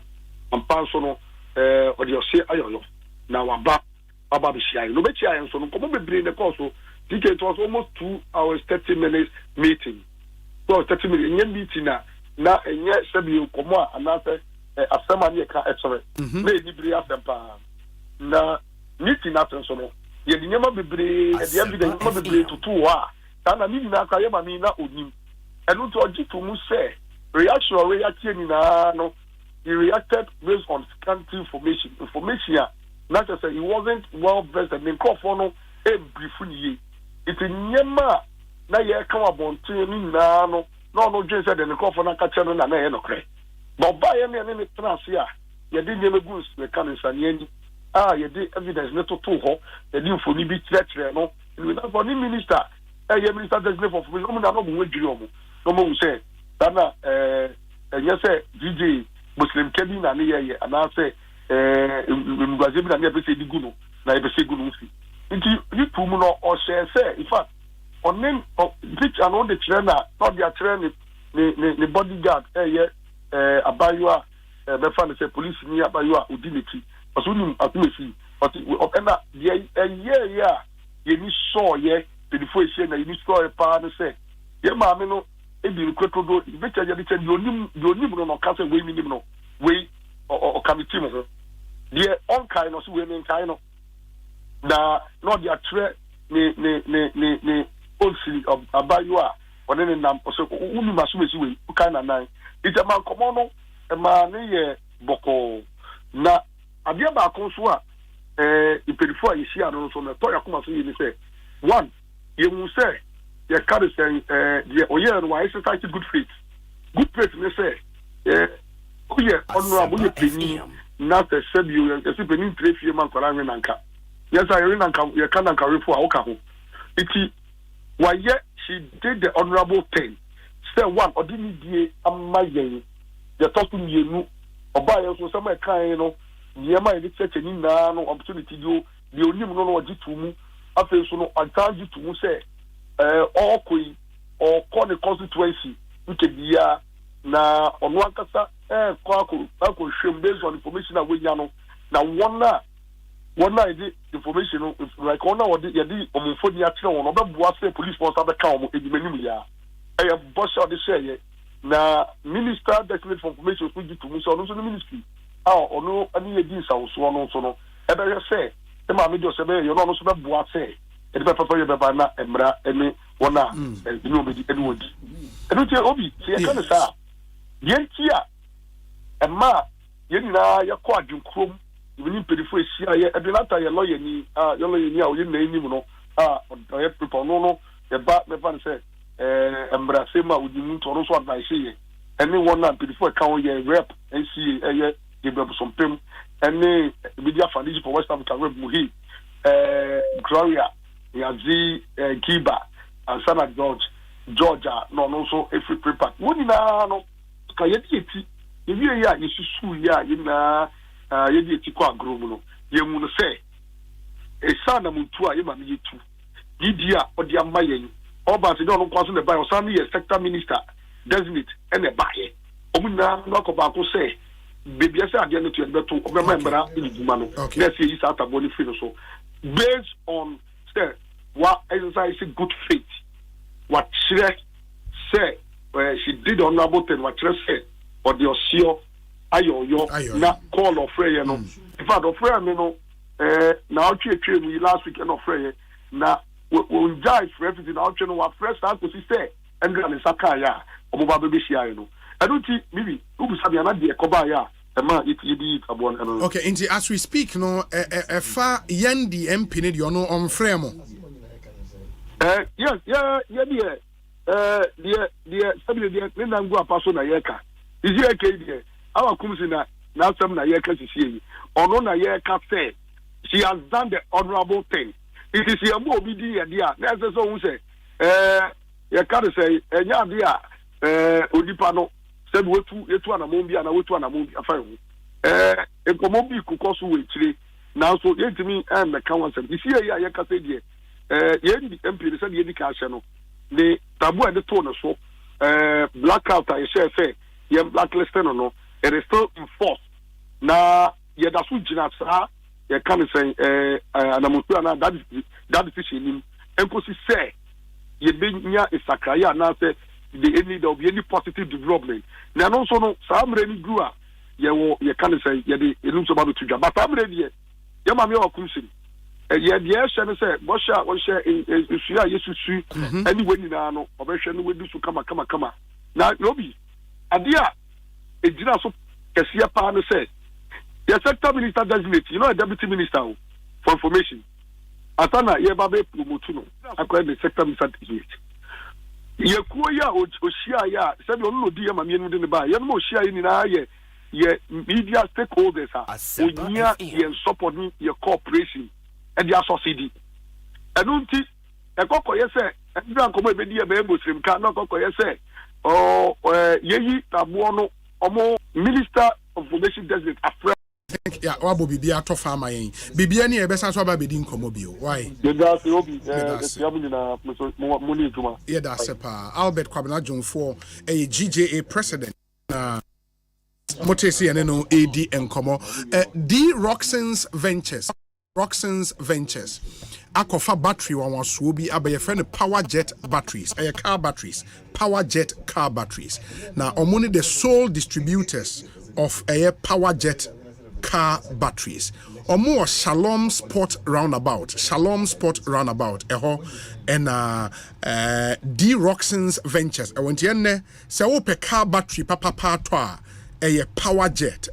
and Pansono or your say ayo now about Babishia no betia and so no come bring the course so it was almost 2 hours 30 minutes meeting so 30 million yen meeting na enye sebi komo anase asema ne ka etore na enibiri Asempa na meeting atenso no ye nyema bebre ye evidence ma bebre tutu wa na ni na ka ye ma mi na onim enu to ojitu mu say reaction ni na no he reacted based on scanty information not just say he wasn't well versed and for no e brief ni it nyema na ye kan abonten ni na no je say the for na ka cheno na ye no kre but ba ye me trans ya ye di nyema gus we kan nsane ani ye di evidence ne to ho ye di info ni bi kire no we na for ni minister ye minister designate for information na no mo wadwiri omo no mo say na yes DJ Muslim Kedi na ne ye ana say mgbaze bi na ne pese diguno na e pese gunu fi nti you pum no o share say in fact onen which and on the trainer not their trainer the bodyguard Abayewaa be fan say police ni Abayewaa odineti so nim atumesi but na ye ni so ye before she na ni so pa na say ye ma me no e bi rekweto do be charge de charge onim no ka say we minim no we o committee mo the on kind no so we men kind no na no dia tre ne onsi Abayewaa one ne nam so unu masumesi we kind na nine it's a man come no e ma ne ye boko na abia ba kon so a ipedifo a yesi ano so na to yakoma so ye ni say one ye mu say ye carry say the oye no why society good faith me say oye honorable ye peni na se sebio ye se peni trefie man kwara nwe nanka yes I re nanka ye kan nanka refo a woka ho iti why she did the honorable thing say one odini die amayen ye talk to me nu oba ye so sama kan no niema ye church ni na no opportunity dio the onim no no ogitu mu afa so no antanji tu mu say okoi or call the constituency nke bia na onu akasa kwa shame based on information that we know na one the information like one what the omfo dia kire won obebua say police force abeka omo edimanim ya boss of the say na minister designate for information so gitu mu so no so ministry ono ani ye din sawo so no so no ebe say e ma me do say be yo no so bebua say e be papa ye be na emra ene wona e no be di ene wodi eno tie obi se ye kan sa yentia e ma ye nyina ye ko adwenkrom wini pedifo esia ye edinata ye lawyer ni a o ye na enim no o ye people no ye ba me fan say emra se ma odi mu to no so advice ye ene wona pedifo ka o ye rep nca ye ye be some pem ene media foundation for West Africa rep mu hi Gloria Yazi Kiba and Sana Georgia no so every paper woni na no ka ye ti ebi ya yesusu ya na ye di ti kwa agro mu no ye mu no se e sana muntu a ye ma me yetu didia odi amba yen oba se no kwaso ne bai o san ye sector minister designate ene bae omuna no ko ba ko se bebi ese ade no to be to obema mbara iduma no na se yi sa taboni fi no so based on say what exercise good faith what say she did honorable thing what say or the osio ayo na call of prayer no in fact of prayer me no na otwe me last week and of prayer na we judge for everything na otwe no wa first time to say engra ne saka ya omoba bebe shia no eduti bibi ubu sabia na de koba ya ma it abon no okay into as we speak no fa yendi MP ne de no on frame mo yes the sabi de ne nangu apaso na yeka isi eke de awa kumsi na asem na yeka sisi yi ono na yeka say she has done the honorable thing it is your mo obi di ye dia na say so hu say ye ka de say enya dia odipa no said wetu anamon bia na wetu anamon bia fa hu ekomo bi kukoso we kire na so yentimi me kan wan say isi ye yeka say de ye ndi MP say ye di ka hye no ne tabu e de to no so blackout I say ye blacklist no it is still in force na ye da so gina sa ye kan say anamutu na that decision nim enkosi say ye benya isakraya na say there will be any positive development. Now also no some really grew up. You can't say the looks about to job, but I'm ready. You mammy or cruising. Yes, and I say, what share is anyway, no, operation will do to come. Now, Robbie, Adia, a dinner so Cassia Pan said, the sector minister designate, a deputy minister for information. Atana, Yababe Promotuno, acquired the sector minister designate. Yakuya or Shia, said, no, dear, my men within the bar, you know, Shia in our media stakeholders are near and supporting your corporation and their society. I don't think a cocoa, yes, sir, and don't come with a Muslim cannot cocoa, yes, sir, or Yehi Tabuano, or more Minister of Information Desert after. Yeah, Wabo Bibia to farm my Bibiani, a best answer by Bidin Comobio. Why? Yeah, that's a Albert Kwabena for a GJA president. Motesi and no AD and Como D Roxanne's Ventures Akofa battery one was will be a friend power jet batteries car batteries power jet car batteries now only the sole distributors of a power jet car batteries or more Shalom Sport roundabout and D Roxanne's Ventures I went in say open car battery papa a power jet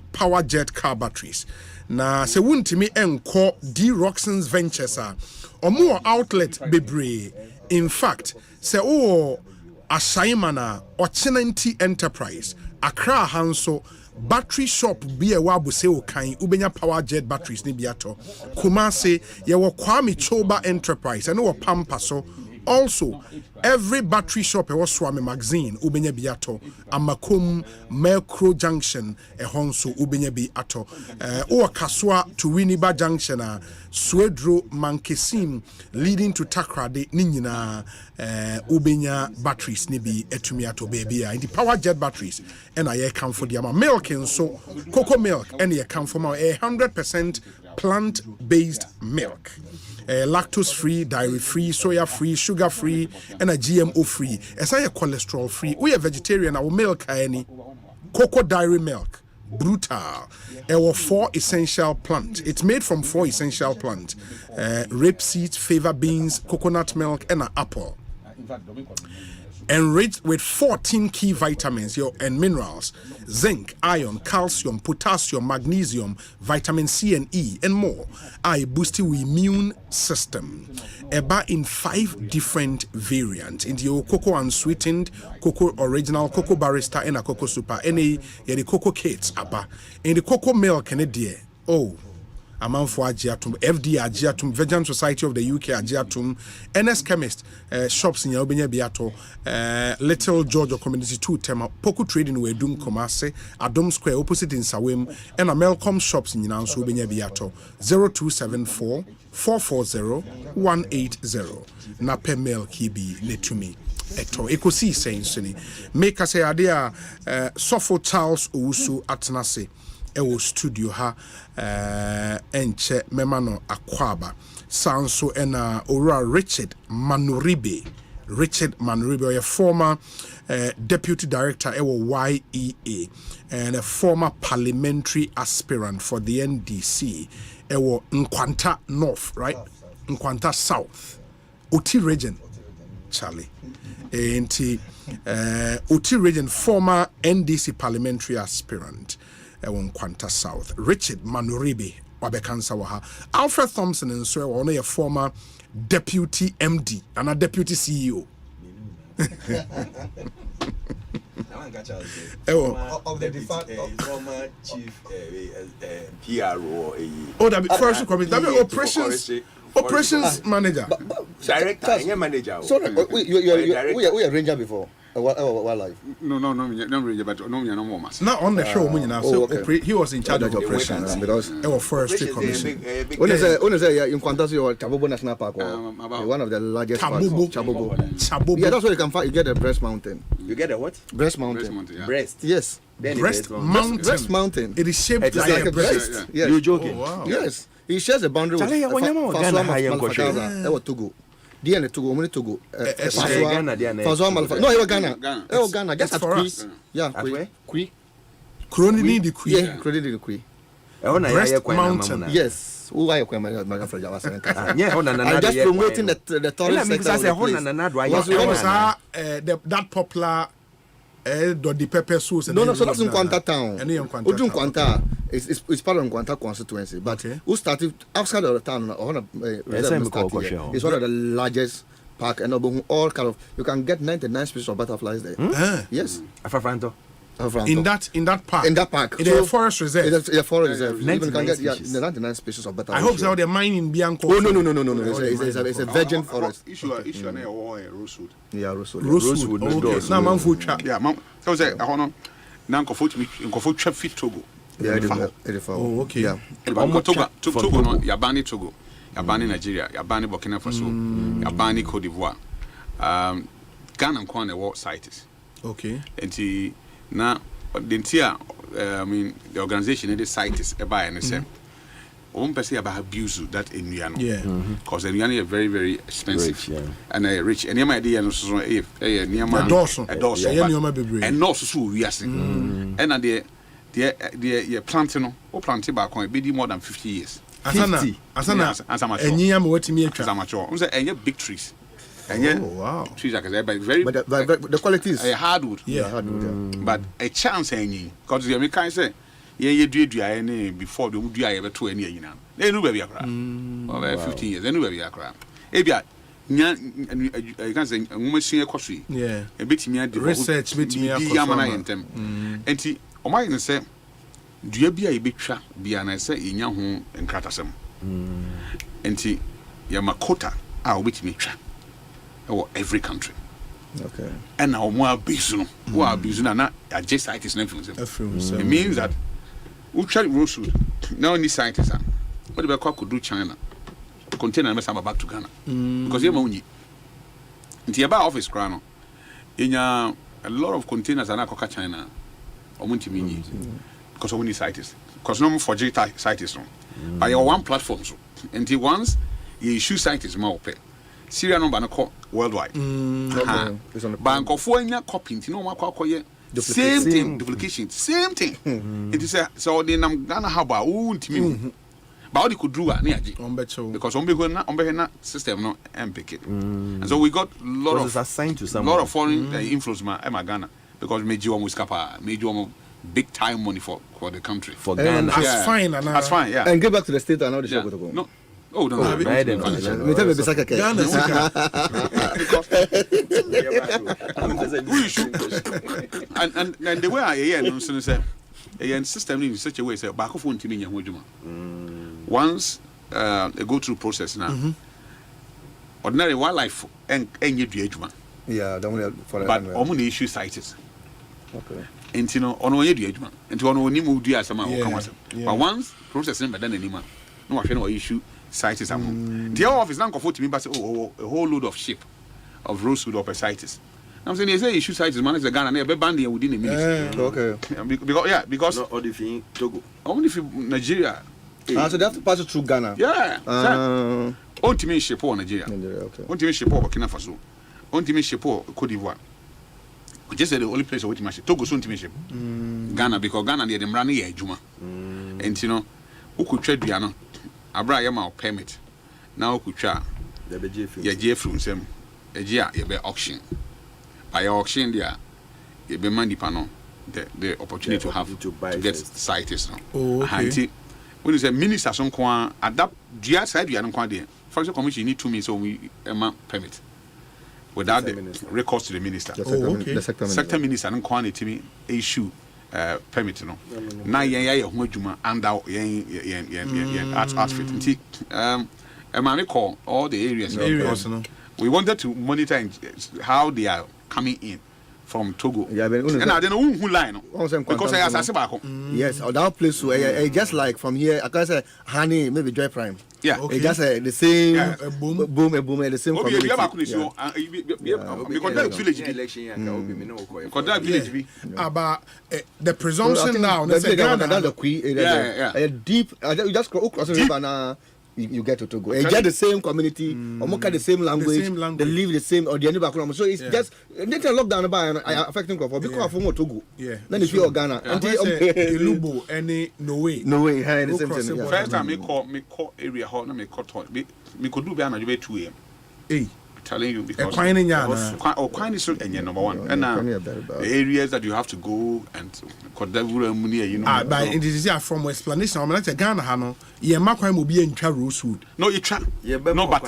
car batteries. Na se wuntimi enko D Roxanne's Ventures or more outlet bebre. In fact, se o asaimana or Chenanti Enterprise, Accra Hanso battery shop be a wabu se o kan ubenya power jet batteries ni biato. Kumase yewo Kwame Choba Enterprise and o Pampaso. Also, every battery shop was Swami magazine ubenya biato amakum Melcro Junction honso ubenya biato o Kaswa to Winneba Junction Swedro Mankesim leading to Takrade ninyina ubenya batteries nibi etumiato baby in the power jet batteries and I come for the milk and so cocoa milk and I come for my 100% plant-based milk. Lactose free, dairy free, soya free, sugar free, and a GMO free. As I cholesterol free. We are vegetarian. Our milk, any cocoa dairy milk, brutal. Our 4 essential plants. It's made from 4 essential plants: rapeseed, fava beans, coconut milk, and an apple. Enriched with 14 key vitamins and minerals: zinc, iron, calcium, potassium, magnesium, vitamin C and E, and more. I boost your immune system. Eba in 5 different variants. In the cocoa unsweetened, cocoa original, cocoa barista, and a cocoa super. Any the cocoa cakes aba. In the cocoa milk and a dear. Oh. Amanfo Agiatum, FD Agiatum, Vegan Society of the UK Agiatum, NS Chemist, shops in Yobenya Biato, Little Georgia Community 2 Tema, Poku Trading Way Doom Comase, Adom Square opposite in Sawim, and a Melcom shops in Yanso Benya Biato, 0274 440 180. Nape Mel Kibi Netumi. Eto Ekosiisen Sini. Make us say Adia Sofo Charles Owusu Atnase. Ewo studio ha enche memano Akua Sanso ena Ora Richard Manuribe a former deputy director ewo YEA and a former parliamentary aspirant for the NDC ewo Nkwanta North, right? Nkwanta South Oti region Charlie enti Oti region former NDC parliamentary aspirant Nkwanta South. Richard Manuribe wabekansa waha. Alfred Thompson and so on a former deputy MD and a deputy CEO. Of the former chief PRO. Oh, that be first committee. That be operations manager. Director, manager. Sorry, we are ranger before. Wildlife. No, ranger, but no more. Not on the show, now. So okay. He was in charge of operations because our forestry commission. When I say in Quantas or Chabobo National Park, one of the largest Chabobo. Yeah, that's where you can find. You get a breast mountain. You get a what? Breast mountain. Yeah. Breast. Yes. Breast mountain. Breast mountain. It is shaped like a breast. Yeah. Yes. You're joking. Oh, wow. Yes. He shares a boundary with Togo. DNA Togo, only Togo. Ghana, no, you Ghana. Oh, Ghana. Just at Kui. Yeah, Kui. Kronini the Kui. Yeah, Kronini the Kui. Breast Mountain. Yes. Who are you? I'm just promoting the tourist sector. That popular the pepper sauce. No, so that's in Kwanta town. Ujun Kwanta is part of Kwanta constituency, but who started outside of the town? It's one of the largest park, and all kind of you can get 99 species of butterflies there. Yes, in that park. In that park, it's a forest reserve. It's a forest reserve. You even can get 99 species of butterflies. I hope so. They're mining Bianco. Oh no. It's a virgin forest. Issue na rosewood. Yeah, rosewood. Rosewood. Okay. Now man food trap. Yeah, man. So say I want na nkofo trap fit Togo. Yeah, oh, okay. Yeah. Togo no yabani Togo. Yabani Nigeria, yabani Burkina Faso, yabani Cote d'Ivoire. Ghana nkwan na what sites. Okay. And now the the organization the site is about and say one person about abuse that in Yiadom because the Yiadom is very, very expensive and rich and your idea no so if near man and no so we are saying and the planting or planting back on be more than 50 years. Asana enyia me wetimi atwa asamacho we say any big trees. And wow. Trees like that, but very. But the quality is hardwood. Yeah, hardwood. But a chance any because the Americans say, you do any before the do ever 2 any year now. They know where we are. Over 15 years, they know where we are. Ebia, you can say a woman senior coffee. Yeah, a bit me research, bit me and see, o my say, do you be a big trap? Be an I say in your home and Kratasum. And see, Yamakota, I'll wait me trap. Or every country. Okay. And now more business, not just scientists. It means that we try rosewood. Now in this scientists, what the Bakwa could do China, container and some back to Ghana because you're only in the about office crown. In a lot of containers are not China or Muntimini because of only scientists. Because no more for J scientists. By your one platform, so until once you issue scientists more pay. Syria number no worldwide. Bank of 4 year copying, you know what same thing, duplication, same thing. It is so they nam Ghana haba won't me. But they could do because on system no MPK. And so we got a lot of foreign influence ma Ghana because major big time money for the country. For Ghana. That's fine, yeah. And get back to the state and now the show go. No. Oh, no. Me tell me besaka ke. And the way I hear no say a system in such a way say back of one team in your home. Once they go through process now. Ordinary wildlife and you do ejuma. Yeah, don't for but only issue sites. Okay. And you know on one do ejuma. And to on one mu do as but once process number then anymore. No I issue sites the office now comfort me but say a whole load of sheep of rosewood of sites. I'm saying they say issue sites manage the Ghana and be banned within a minute. Okay. Because not only for Togo. Only for Nigeria. So they have to pass it through Ghana. Yeah. Ultimate ship for Nigeria. Okay. Ultimate ship for Burkina Faso. Ultimate ship for Cote d'Ivoire. Just the only place where ultimate ship. Togo ultimate ship. Ghana because Ghana they them run here Juma. And you know who could trade Diana. Abra yama permit. Now could try. Yeah, Jeffrey same. A year you be auction. By auction there, you be money panel. The opportunity to have to get sites now. Oh, okay. When you say minister some kwa adapt dia side you don't there. For example, commission you need 2 minutes so we permit. Without the recourse to the minister. The sector minister don't kwa me issue permit no. Na yen ho adwuma under yen outfit. Emani call all the areas. We wanted to monitor how they are coming in from Togo. Yeah, and I don't know who line. Because I asked back. Yes, that place just like from here, I can say honey, maybe Joy Prime. Yeah, okay. Just the same boom, the same community. Because that village village about the presumption now. That's the queen. Yeah. Deep. You just go across the river now. you get to Togo. It's just the same community, the same language, they live the same, or the any background. So it's just they can lock down by affecting Kofor because of Togo. Yeah. Then if you're Ghana, Lubo, any no way. First time me call area hall, me call toy. Me could do be an 2 a.m. Hey. Telling you because quine is number one, and the areas that you have to go and you know. But it is from explanation. I'm like Ghana, Hano. Yeah, my crime will be in Rosewood. No, you try. No, but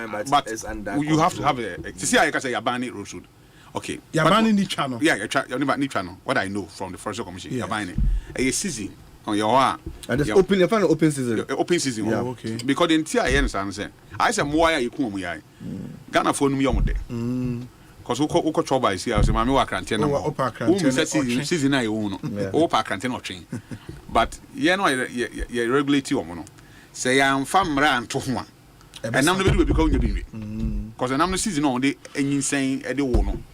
you have to have a. To see, I can say Yabani Rosewood. Okay. Yabani ni channel. Yeah, you never need channel. What I know from the Forest Commission, Yabani. A season on your and it's open. You find an open season. Open season. Yeah, okay. Because in Tia, I understand. I said, "Why you come here?" Ghana phone me on day. Because who trouble is here. So, Mammy work quarantine. Season I own. Opa quarantine or chain. But you know, you regulate your mono. Say I'm from Ran to one. And I'm the video because you be. Because I'm the season on the insane at the one.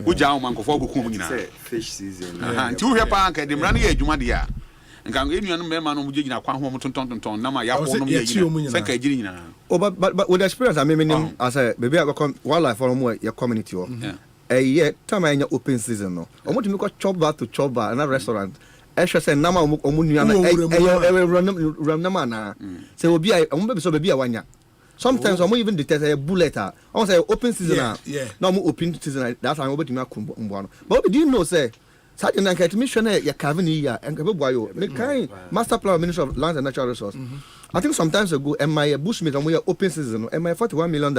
Which I'm uncle for fish season. Two here park at the Rani Jumadia. And can give you a man who did not come home to Tonton. Now my but with the experience, I mean, as a baby, I come wildlife for your community. A year time I open season. No, I want to make a chop bar to chop bar, another restaurant. I should say, Nama Omuniana, Ramana. So will be a baby a 1 year. Sometimes I'm even detect a bullet. I want to say open season. Yeah, no more open season. That's how I'm over to make one. But do you know, say? Certain mission ya Cavini and Kabuayo, the kind master plan Minister of Lands and Natural Resources. I think sometimes ago, and my bushmeat and we are open season, and my $41 million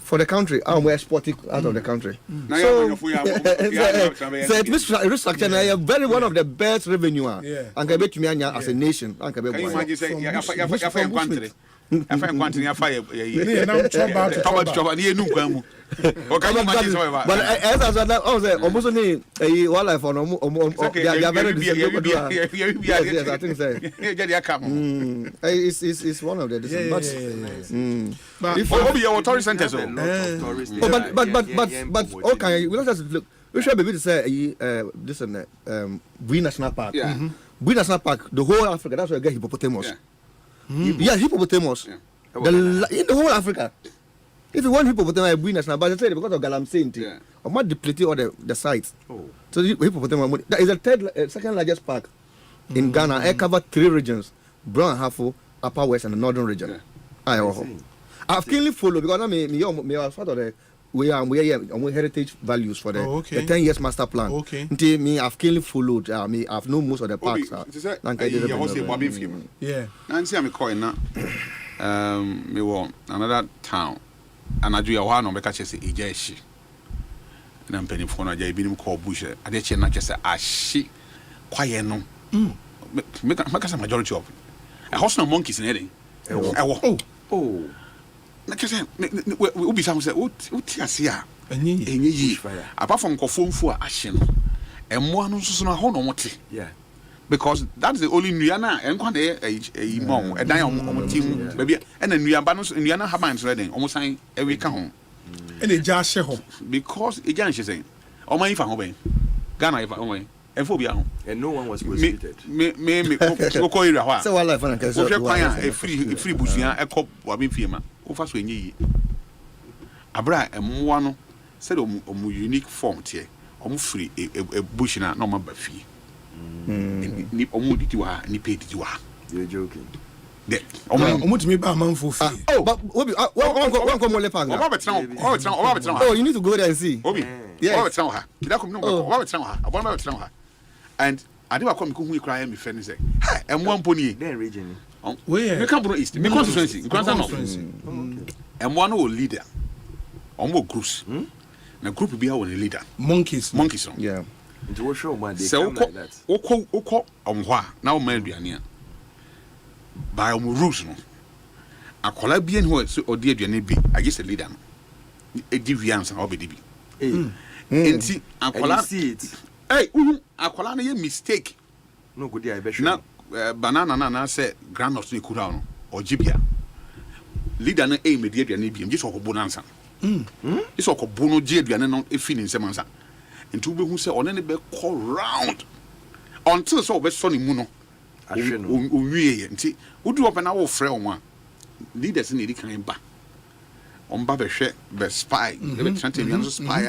for the country, and we're exporting out of the country. So, restructure, I am very one of the best revenue. And I bet you as a nation. Can you imagine saying, I find quantity, I fire. But as I said, almost only a wildlife on it's one of the but tourist centers. But okay, we don't just look. We should be able to say this and Green National Park. Green National Park, the whole Africa, that's where I get hippopotamus. Yeah, hippopotamus. In the whole Africa. If you want hippopotamus, Green National Park, because of Galamsey, I'm not depleting all the sites. So hippopotamus, that is the second largest park in Ghana. I cover 3 regions: Brown Hafo, Upper West, and the Northern region. I've keenly followed because I'm part of the we are heritage values for the 10 years master plan. Until me, I've keenly followed. I've known most of the parks. Yeah. Nancy, I'm calling now. Me want another town, and I do a one on the catches Ijeshi. And I'm penny for Naja, being called Bush. I did not just say, she quiet no. Make us a majority of it. A house no monkeys in Eddie. Oh. We be some say, what here? Apart from Kofon for Ashen, and one who's not home on what? Yeah. Because that's the only Niana and one day a mom, a diamond team, maybe, and then we are balanced in Niana Haman's reading, almost saying every come. And a just home. Because again, she saying, oh, my if I'm home, Ghana if I'm away, and phobia, and no one was prosecuted. Me, call you a so I like when I can say, a free bushia, a cop, or be firma, who fast when ye. Abra and one said, unique form here, free a bush in a normal fee. Ni omudi you are, ni paid you are. You're joking. Almost me by a month for fee. But oh, you need to go there and see. Yes. And I never come to cry and friend say, and one pony. Then region. Where? Come east. Because and one old leader. Almost groups. The group will be our leader. Monkeys. Yeah. Into show man they come like that. Oko now man duane by rules no akola bien ho so odi aduane bi I guess a leader no e di wians na obedi bi enti akola akola na ye mistake no go dey be na banana na say groundnut ni kura no ojibia leader na e medi aduane bi just okobo nansa is okobo no je aduane no e fi ni nsemansa into who say on any be call round until so be sonny muno we nti would you open our friend one leaders need kind back. On Baba share the spy, the Chanting spy,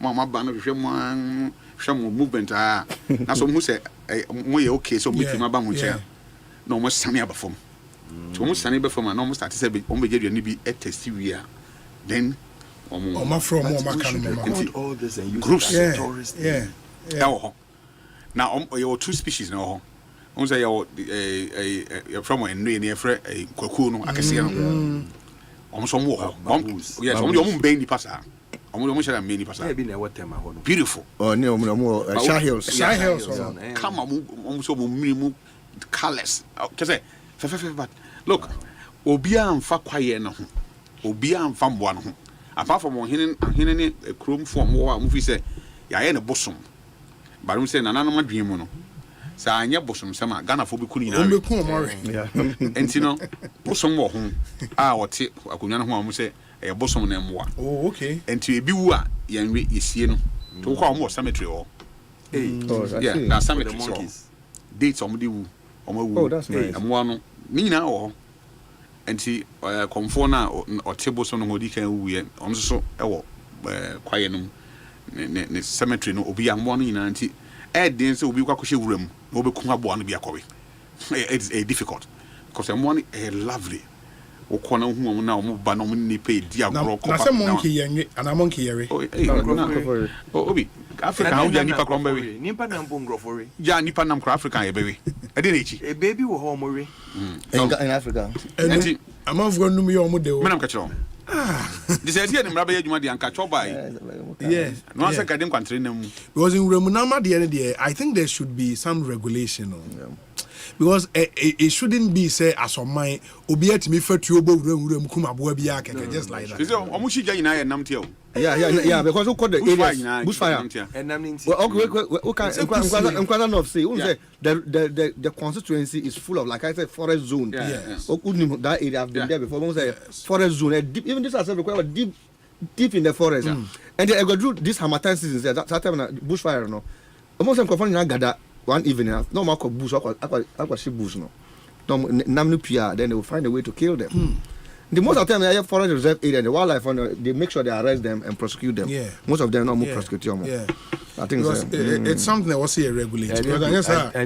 Mama Banner, Shamu movement. That's what Musa, okay, so we can about chair. No more sunny before. So almost sunny before, and almost at 7 on the be a testy. Then, all this and groups, tourists. Now, you two species now. On say from a near a cocoon, I can see. Almost some water. Yes, only Baindy Passa. Almost a mini Passa. Beautiful. Oh, no, Shy Hills. Come on, almost minimum colors. But look, Obia and Fakwaye no. Obia and Fambuan. Apart from one hidden a chrome form war movie say, Yaya bosom. But I'm saying an animal dream. Sanya bosom sama Ghana for Bukuni. And you know, bosom more home. Our tip, I could not say a bosom and more. Oh, okay. And to a biwa, young is you know, to call more cemetery or. Yeah, now cemetery. Dates on the woo. Oh, that's nice. And one, Nina or. And she conforna or tables on the Modica, we on so quiet cemetery no obi am one in anti den so obi kwakohye wuram no obi kuma bo no bia kowe. It's difficult because I'm one lovely okona hu na omo ba no ni pay dia gro ko. Na say monkey yen and monkey yere. Obi Africa how dia nipa kromba we. Nipa na mbo ngrofore. Ja nipa nam kro Africa ye bewe. E dey na echi. E baby wo ho more. In Africa. And I'm of going to me omo de o. Menam ka kiro. This idea dem rabe adwuma de anka chobai. Yes. No answer ka dem kwantre nam. Because in Remunama the I think there should be some regulation on. Because it shouldn't be say as on my obiet me fatuobo wuram kuma boa bia keke just like that. Is omushi ja ina ye nam tie o. Yeah, because who call the area bushfire. And I mean, well, okay, of say, the constituency is full of, like I said, forest zone. That area have been there before. Say forest zone, deep, even this has required deep in the forest. And they go through this Hamatan season. That time bushfire, no. Almost I'm confronting gather one evening. No more bush, aqua ship bush, no. Namnu Pia, then they will find a way to kill them. The most of the time, they have forest reserve area and the wildlife, they make sure they arrest them and prosecute them. Yeah. Most of them not more prosecute them. Yeah. I think it's something that was here regulated.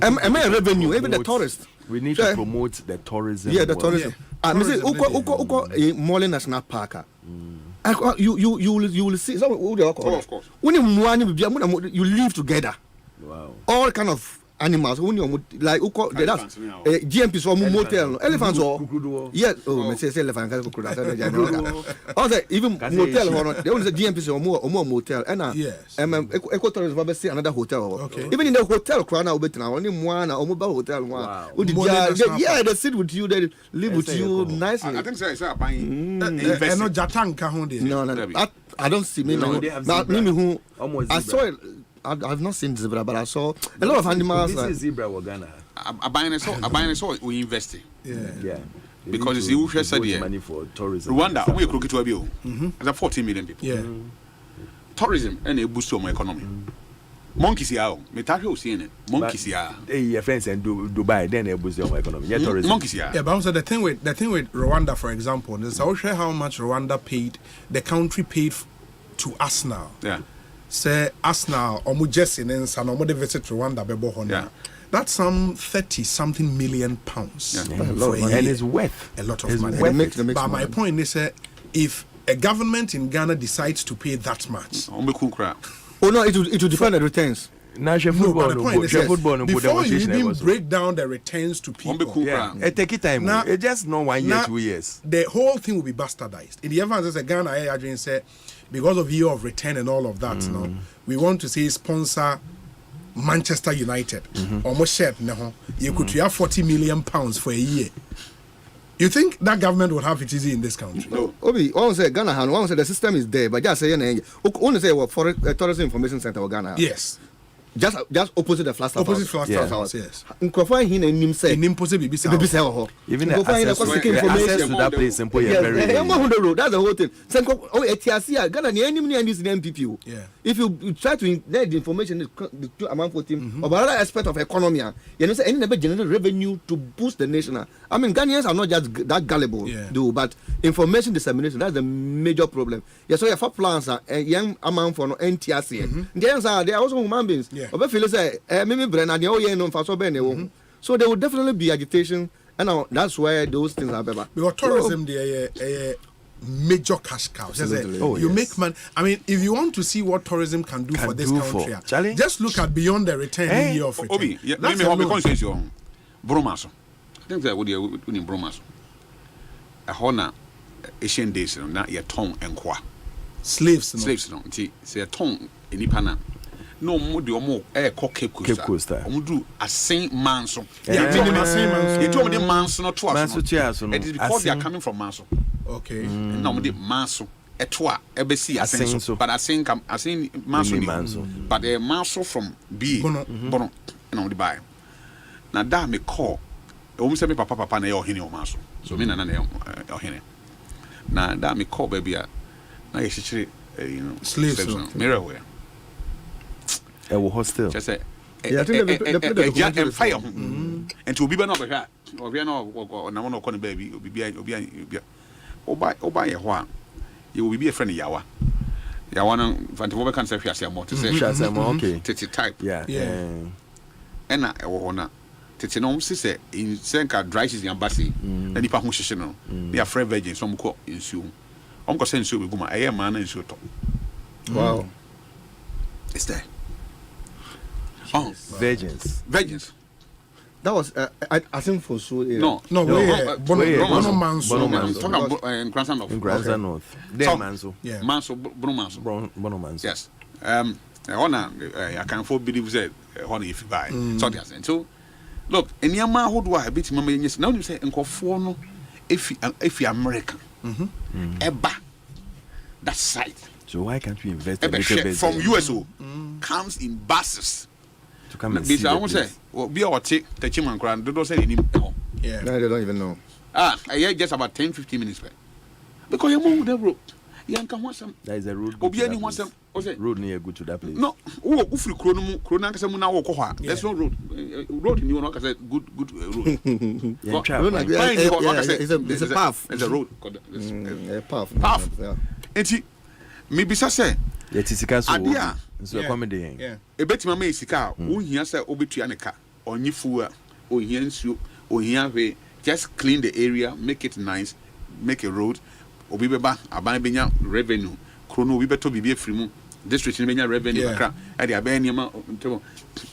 I'm a revenue, even the tourists. We need to promote the tourism. Yeah, the tourism. Uko Mole National Park. You will see. Of course. When you live together. Wow. All kind of animals like that's GMP so motel elephants or yes me say elephant can crocodile also even motel they only say GMP so more motel and ecotourism be say another hotel even in the hotel crowd now betina only one or mobile hotel one they sit with you they live with you nicely. I think say buying no jatanka ho dey no I don't see me who I saw it. I've not seen zebra, but I saw a lot of animals. This is zebra we're gonna. I buy and so we invest. Yeah. Because it's you said money for tourism. Rwanda, we could get to a bill. There's 14 million people. Yeah. Tourism and a boost my economy. Monkeys here, Metario seeing it. Monkeys here. Your friends and Dubai, then a boost my economy. Yeah, tourism. Monkeys here. Yeah, but also the thing with Rwanda, for example, is I'll share how much Rwanda paid. The country paid to us now. Yeah. Say Arsenal or Mujessin and San Omo visit Rwanda bebo hona. That's some 30-something million pounds. Yeah. And it's worth a lot of money. But my point is, if a government in Ghana decides to pay that much, oh no, it will defend the returns. National football, but the point is, before you even break down the returns to people, it take time. Now, it just not 1 year, 2 years. The whole thing will be bastardized. In the event as a Ghana, I said, because of year of return and all of that, we want to say sponsor Manchester United. Almost shared, you could have £40 million for a year. You think that government would have it easy in this country? No. Obi, one say Ghana, one say the system is there, but just say, only say for tourism information center of Ghana. Yes. just opposite the Flagstaff House. Opposite Flagstaff House, yes. Nkofan hin enim say. Enim pose bibi say. Even the access to that place and very. That's the whole thing. Say etiasia Ghana ni enim ni this MPP. Yeah. If you try to let the information the amount for team about other aspect of economy, you know say any never generate revenue to boost the nation. I mean Ghanaians are not just that gullible, but information dissemination, that's the major problem. Yeah, so your for plans are young amount for no NTRC. They are also human beings. Obe feel say maybe Brenna the oye no faso be ne. So there will definitely be agitation, and that's why those things are better. Because tourism the major cash cow. You make money. I mean, if you want to see what tourism can do for this country, just look at beyond the return year of return. Obi, let me have a conversation. Bromaso. I think that would be Bromaso. A honor Asian days na your tongue and qua. Slaves no. Say a tongue in Ipana. No more do more air Cape Coast. Do a Saint Manso. You told me Manso not twice. It is because they are coming from Manso. Okay. No, the Manso. A twa, ABC, but I think Manso, but a Manso from B. Bono, and the buy. Now, that me call. Almost every papa na yo hini o Manso. So, me na yo hini. Now, that me call baby. Now, you should, slaves. Mirror where. Hostel. Just say, and fire. And to be no better, or we are no, or no, baby, be Oba Yahwa, you will be a friend of Yawa. Yawana, Vantover can say, yes, more to say, okay, Titi type, yeah. And I wanna Titinom say in Senka dries in embassy, and if I'm Mushino, they are friend virgins, some court in Sue. Uncle Sensu will go my man and so talk. Wow, it's there. Oh, virgins. That was I think for so. No, Bono Manso. In Grandson North. There Manso. Yeah. Manso, Bono Manso. Bono Manso. Yes. I can for believe that honey if you buy. So look, in your man who do I beat my yes. Now you say and for no if you American. Eba that site. So why can't we invest from USO comes in buses to come and see? I won't say be our take the Chiman Grand, don't say any yeah. No, they don't even know. I hear just about 10-15 minutes back. Because you move the road. You can want some. There is a road. Obiani wants some. Road near good to that place. No, Ufri Chrono Casamuna Okoha. There's no road. Road in New York, I said good road. It's a path. It's a road. A path. Yeah. And maybe say, yet it's a castle. So accommodating. Yeah. A bet my may sika, who here say Obituanica, or Nifua, or Yensu, or Yanwe, just clean the area, make it nice, make a road, or Bibeba, Abanibinya revenue, Chrono, we better be free. District in revenue, at the Abaniama,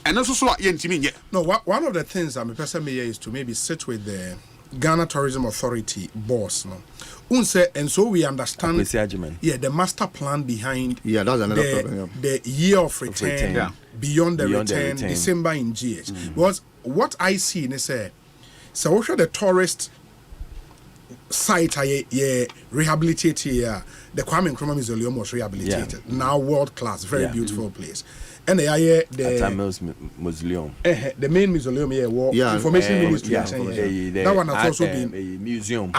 and also so Yentimi. No, one of the things I'm a person is to maybe sit with the Ghana Tourism Authority boss, no. Unse, and so we understand the master plan behind that's another problem. The year of return, beyond the return, December in GH. Because what I see is so also the tourist site rehabilitated here. The Kwame Nkrumah Mausoleum was rehabilitated. Now world class, very beautiful place. And the mausoleum. The main mausoleum here, information ministry. That one has also been a museum.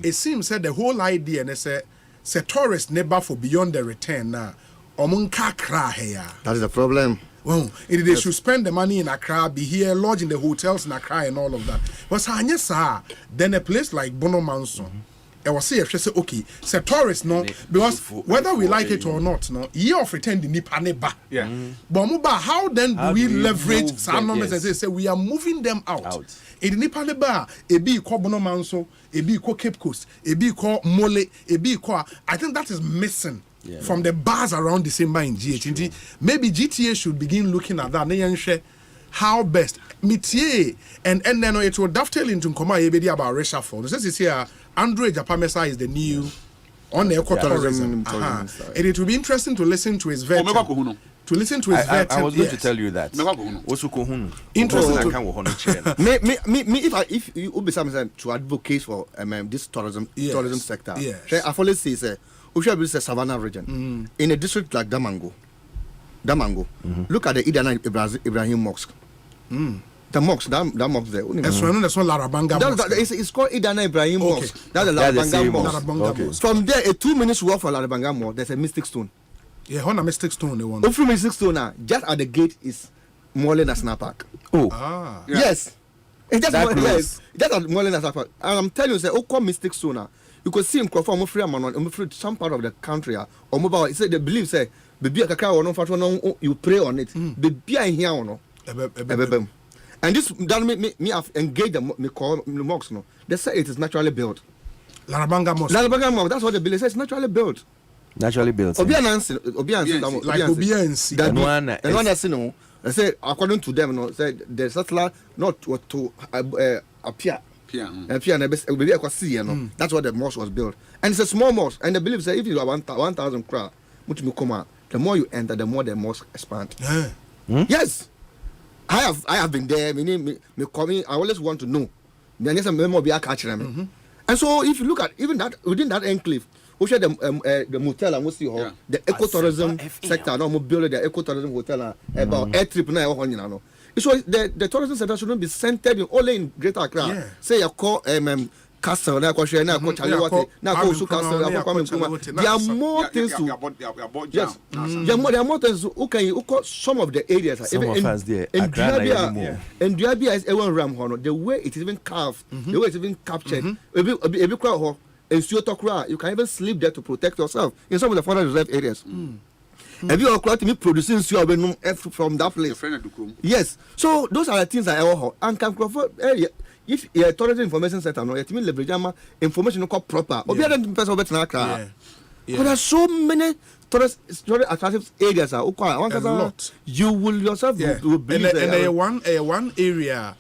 It seems that the whole idea and say tourist neighbor for beyond the return now. That is the problem. Well, they should spend the money in Accra, be here, lodge in the hotels in Accra and all of that. But then a place like Bono Manso. I was saying, okay, say tourists, no, because whether we like it or not, no, year of return the Nipaneba. Yeah. But how then do we leverage some numbers and say we are moving them out? In the Nipaneba, a be called Bono Manso, a be called Cape Coast, a be called Mole, a be called. I think that is missing. From the bars around December in GH. Maybe GTA should begin looking at that. How best Mitier and then it will dovetail into Nkoma about reshuffle. This is here. Andre Japamesa is the new on the ecotourism. It will be interesting to listen to his version. To listen to his version. I was going to tell you that. Interesting. If you would be something to advocate for this tourism sector, I always say Usha is a Savannah region. In a district like Damango. Look at the Idana Ibrahim Mosque. The mosque, that mosque there. That's one Larabanga Mosque. It's called Idana Ibrahim Mosque. That's the Larabanga Mosque. From there, a 2 minutes walk from Larabanga Mosque, there's a mystic stone. Yeah, on a mystic stone, the one. From mystic stone now, just at the gate is Moreland National Park. Yes. It's just at Moreland National Park. And I'm telling you, say, mystic stone now. You could see him from some part of the country or mobile. He said they believe say baby you pray on it. Baby I hear no. And this that me have engaged me call the mosque no. They say it is naturally built. Larabanga Mosque. That's what they believe. Say it's naturally built. Naturally built. Obianansi. And one that's no. They say according to them no. Say the settler not what to appear. That's what the mosque was built, and it's a small mosque. And they believe that if you are 1,000 crore, the more you enter, the more the mosque expand. Yes, I have been there. Me coming. I always want to know. And so if you look at even that within that enclave, we share the motel and we see the ecotourism sector. No, we build the ecotourism hotel about air trip now. So the tourism center shouldn't be centered only in Greater Accra. Yeah. Say you call Castle, now call Chaliwati, now call Su Castle. There are more things to. Yes, there are more things. Okay, some of the areas. Some of us there. And Diabia is a ram honor. The way it is even carved, the way it's even captured. Every crowd you can even sleep there to protect yourself in some of the forest reserve areas. Have you allowed to me producing from that place? Yes. So those are the things that I want. And can if a tourism information center, no, it means leverage information called proper. But there are so many tourist attractive areas. A lot. You will yourself will believe and one area.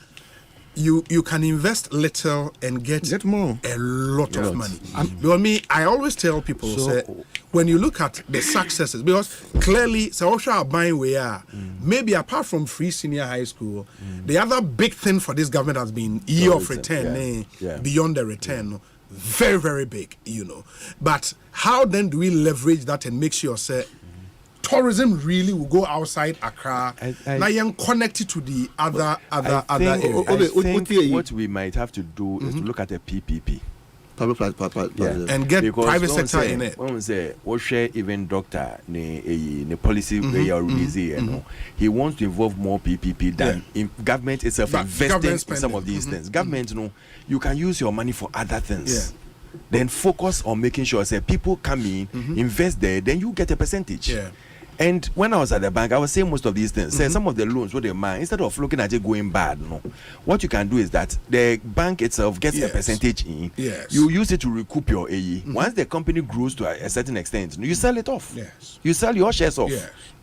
You can invest little and get more. A lot of money. I always tell people say, when you look at the successes, because clearly are buying we are. Maybe apart from free senior high school, the other big thing for this government has been year of return, beyond the return. Very, very big, But how then do we leverage that and make sure say tourism really will go outside Accra? Now you're connected to the other areas. I think what we might have to do is to look at a PPP. And get private sector in it. When we say, what share even doctor, the policy way or release, he wants to involve more PPP than in government itself investing in some of these things. Government, you can use your money for other things. Then focus on making sure people come in, invest there, then you get a percentage. And when I was at the bank, I was saying most of these things. Say some of the loans, what they mind, instead of looking at it going bad, what you can do is that the bank itself gets a percentage in. You use it to recoup your AE. Once the company grows to a certain extent, you sell it off. You sell your shares off.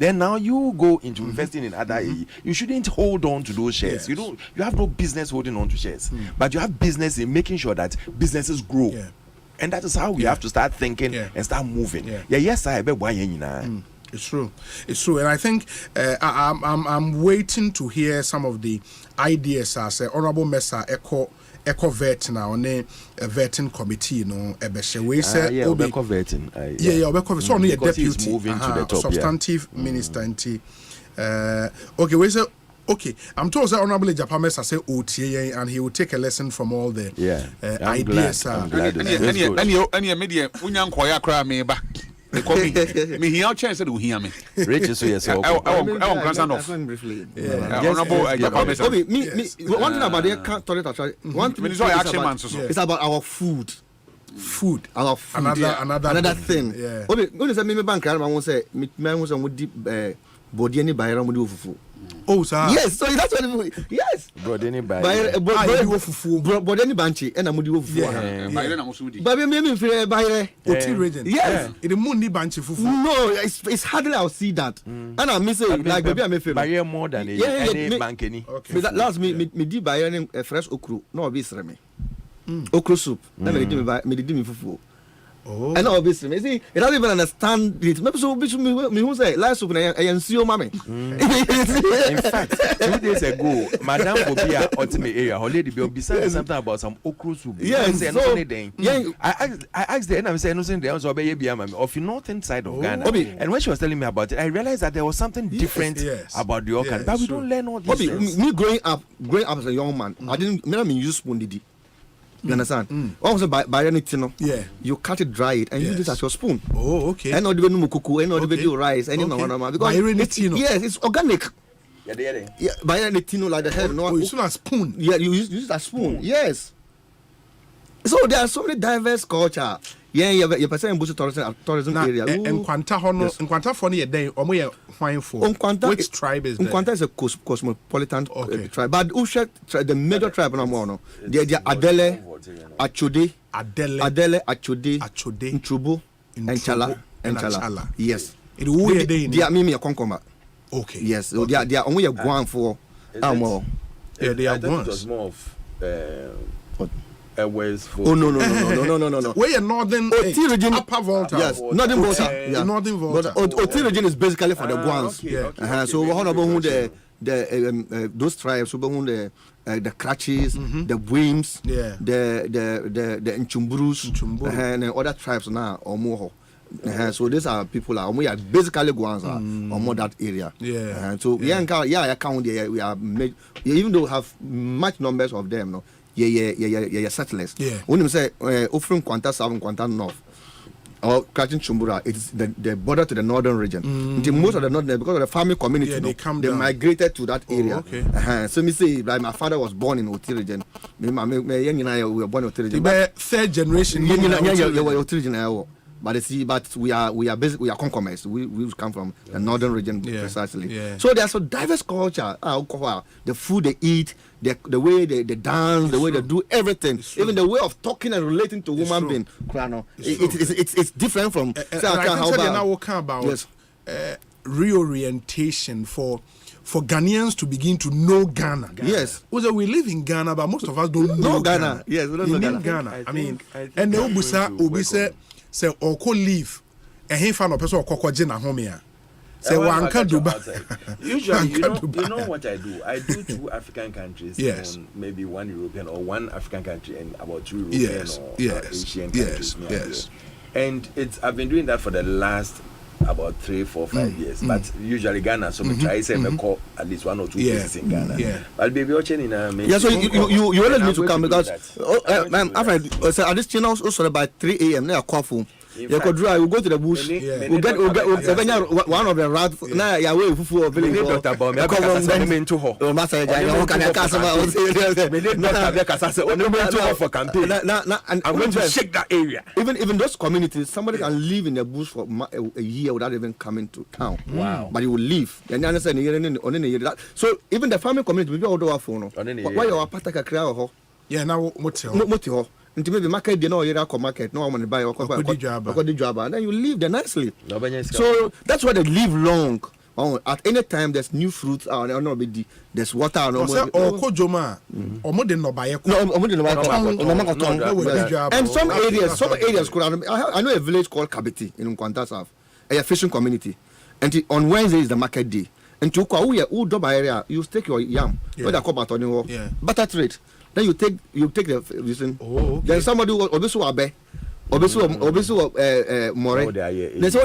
Then now you go into investing in other AE. You shouldn't hold on to those shares. You have no business holding on to shares, but you have business in making sure that businesses grow. And that is how we have to start thinking and start moving. Yes, I bet why It's true, and I think I'm waiting to hear some of the ideas as Honorable Mesa Eco vet now on a vetting committee, we say Eco vetting. So only a deputy moving to the top, substantive minister. Okay, we say. Okay, I'm told that Honorable Japamesa say OTA and he will take a lesson from all the ideas. I'm glad. Any media, me hear chance to hear me. Rich so yes. I want concern of. Honorable Japamesa. One thing about the toilet actually. One thing it's about our food. Our food. Another thing. Okay, when say me bank I won't say me won't say deep body any buyer mo di ofufu. Oh sir. Yes, so that's what yes. Body any buyer. Body any banchi and mo di ofufu. Buyer na mo so di. Baby me free buyer. Oti region. Yes. It mo ni banchi fufu. No, it's hardly I'll see that. And I miss it like baby I free. Buyer more than any bank any. Okay. Last me di buyer any fresh okro. No be sre me. Okro soup. Na me di me fufu. Oh. And obviously, you see, it doesn't even understand it. Maybe so, me who say last week I see your mommy. In fact, 2 days ago, Madame Bobia ultimate area, her lady be saying something about some okra soup. Yes, so I asked the end. I'm saying no, saying the answer of the northern side of Ghana. And when she was telling me about it, I realized that there was something different about the okra. But we don't learn all these things. Me growing up as a young man, I didn't. Me use spoon did. You understand? Also by anything, you cut it, dry it, and use it as your spoon. Oh, okay. And not the no cuckoo, and not the do rice, and because yes, it's organic. Yeah, by anything like the head. No, you use a spoon. Yeah, you use a spoon. Yes. So there are so many diverse culture. Yeah, you person in Bush tourism area. And Quanta Hono, and Quanta for a day, or more fine for. Which tribe is Quanta is a cosmopolitan tribe, but Usha, the major tribe no more. They are Adele, Achude, Nchubu, and Chala. Yes. It will be they are Mimi a concoma. Okay. Yes, so they are only a guan for. Yeah, they are guans. It was more of. Oh no. Where you northern region, upper Volta. Yes, northern Volta. Yeah. Northern Volta. Oti region is basically for the Guans. Okay. So we about who the those tribes, who the Kratchis, the Wims, the Nchumburus, and other tribes now or more. So these are people we are basically Guans or more that area. So I count there. We are even though we have much numbers of them. No. Yeah, settlers. When you say offering Quanta South and Quanta North or Kratchin Chumbura, it's the border to the northern region. Most of the northern, because of the farming community, they migrated to that area. So me say, like my father was born in Oti region. Me and I were born in Oti region. Third generation. Oti region. But we are basically Concomers. We come from the northern region precisely. So there's a diverse culture. The food they eat, the way they dance, the way they do everything, even the way of talking and relating to human being. It's different from. I can tell you now what about reorientation for Ghanaians to begin to know Ghana. Yes. Also, we live in Ghana, but most of us don't know Ghana. Yes, we don't know Ghana. I mean, and the Obusa say or co leave a hand of person or cocoa home here. Say one can do usually you know what I do? I do 2 African countries and maybe 1 European or 1 African country and about 2 European or Asian countries. And I've been doing that for the last about 3, 4, 5 years. But usually Ghana, so we try to call at least 1 or 2 places in Ghana. But baby watching in a so you always need to come because after this channel also by 3 a.m. They call phone. You could drive, we go to the bush, we'll get one of the rats. Now, you're way for a village. Dr. Bomb, I come from into her. Master, I can't for campaign. I'm going to shake that area. Even those communities, somebody can live in the bush for a year without even coming to town. Wow. But you will leave. And you understand, so even the farming community, we go to our phone. Why you are Pataka Crowd? Yeah, now Motil. Until maybe market, you market, no one buy or job, and then you live there nicely. So that's why they live long. At any time, there's new fruits, there's water. And some areas, I know a village called Kabiti in Nkwanta South, a fishing community. And on Wednesday is the market day. And to go area, you take your yam, butter trade. Then you take the reason. Then somebody will obesu more. That's why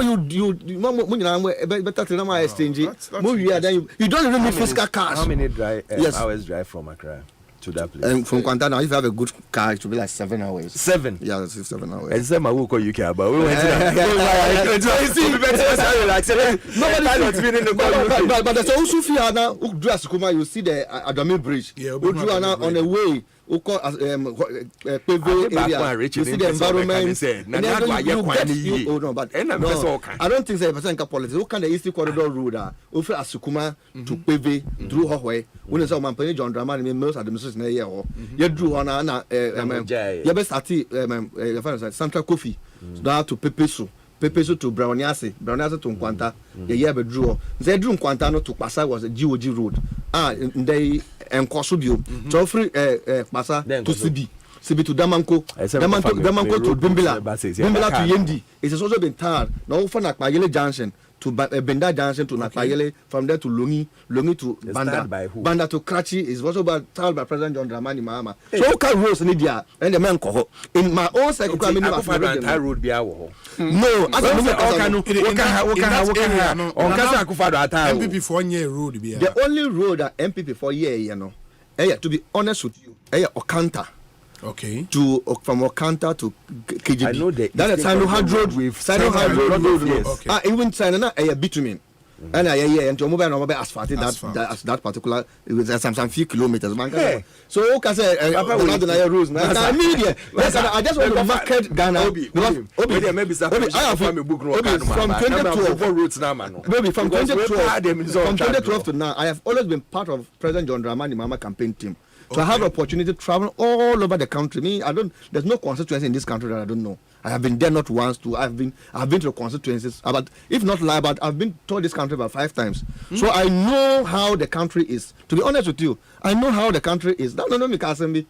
you better to know exchange. Then you don't even need physical cash. How many hours drive from Accra to that place? And from Kwanta now, if you have a good car, it should be like 7 hours. 7? Yeah, 7 hours. And some will call you care about. We went but there's also fear now. You see the Adami Bridge. On the way. You see the environment. I don't think the policy. Who can the East Corridor road? Over Asukuma to Peve through Hawaii. When it's our John Dramani, most administration here. You drew on you best at Central Coffee. Now to Pepeso to Browniase to Nkwanta. The year drew. They drew Nkwanta to Pasa was a GOG road. They and Kosudio. So free Pasa to CB. Sibi to Damanko to Bimbila to Yendi. It has also been tarred. Now from Nakpayele Junction to Benda Junction to Nakpayele, from there to Lungi to Banda to Krachi is also tarred by President John Dramani Mahama. So okay roads in India and the man koho. In my own cycle, road be no, MPP 4 year road be the only road that MPP 4 year, to be honest with you, Okanta. Okay. From Okanta to KGB. I know that is Sino Hard Road with Sino Hard Road. Okay. Even Sino bitumen. And and your mobile asphalt that particular it was some few kilometers. So okay, say rules. I just want to market Ghana. Maybe I have a book from 2012 to now. I have always been part of President John Dramani Mahama campaign team. So I have the opportunity to travel all over the country. There's no constituency in this country that I don't know. I have been there not once, I've been to the constituencies, but if not lie, but I've been to this country about 5 times. So I know how the country is. To be honest with you, I know how the country is. No, me Kasembi.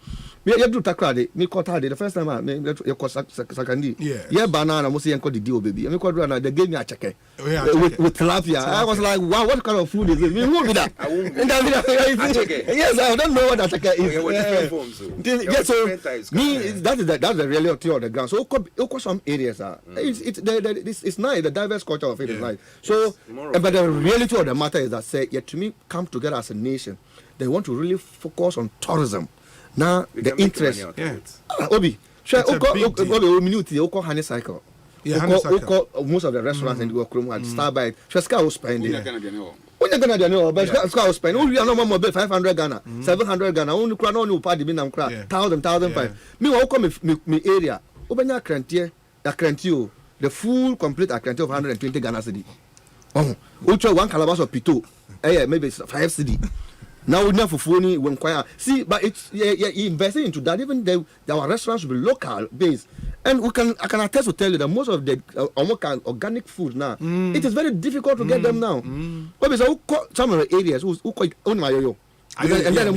Me do takrade. Me kota the first time me sakandi. Yeah, banana must say the deal baby. Me kota they gave me a check with tilapia. I was like, wow, what kind of food is this? Me who be that? Yes, I don't know what that check is. Yes, so me that's the reality of the ground. So some areas are it's nice. The diverse culture of it is nice. So, but the reality of the matter is that say, yet to me, come together as a nation. They want to really focus on tourism. Now the interest. Obi, honey cycle. Most of the restaurants in Guakrum had Starbite. Shaska was spending. When you're gonna know, but Shaska was spending. We are no more 500 Ghana, 700 Ghana. Only crown on party bin crack 1,000 me will come me area. Open your crantier, the full complete account of 120 Ghana cedi. Ultra 1 calabash of pito, maybe 5 cedi. Now we never phony when choir. See, but it's investing into that. Even our restaurants will be local based, and I can attest to tell you that most of the organic food now, it is very difficult to get them now. But some of the areas who quite own my yo, and then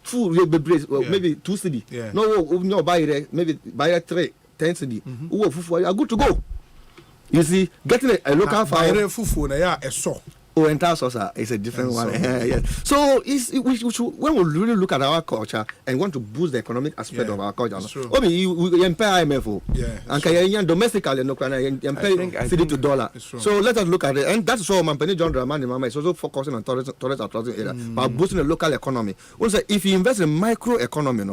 food will be braised, maybe 2 cedi. No, buy it, maybe buy a 10 cedi. Who are good to go. You see, getting a local fire. Oh, and that's also is a different one. Yes. So we should, when we really look at our culture and want to boost the economic aspect of our culture. We empire IMF, and domestically, no city to dollar. So let us look at it, and that's all. Mampeni John Dramani Mahama is also focusing on tourist area, by boosting the local economy. Also, if you invest in micro economy,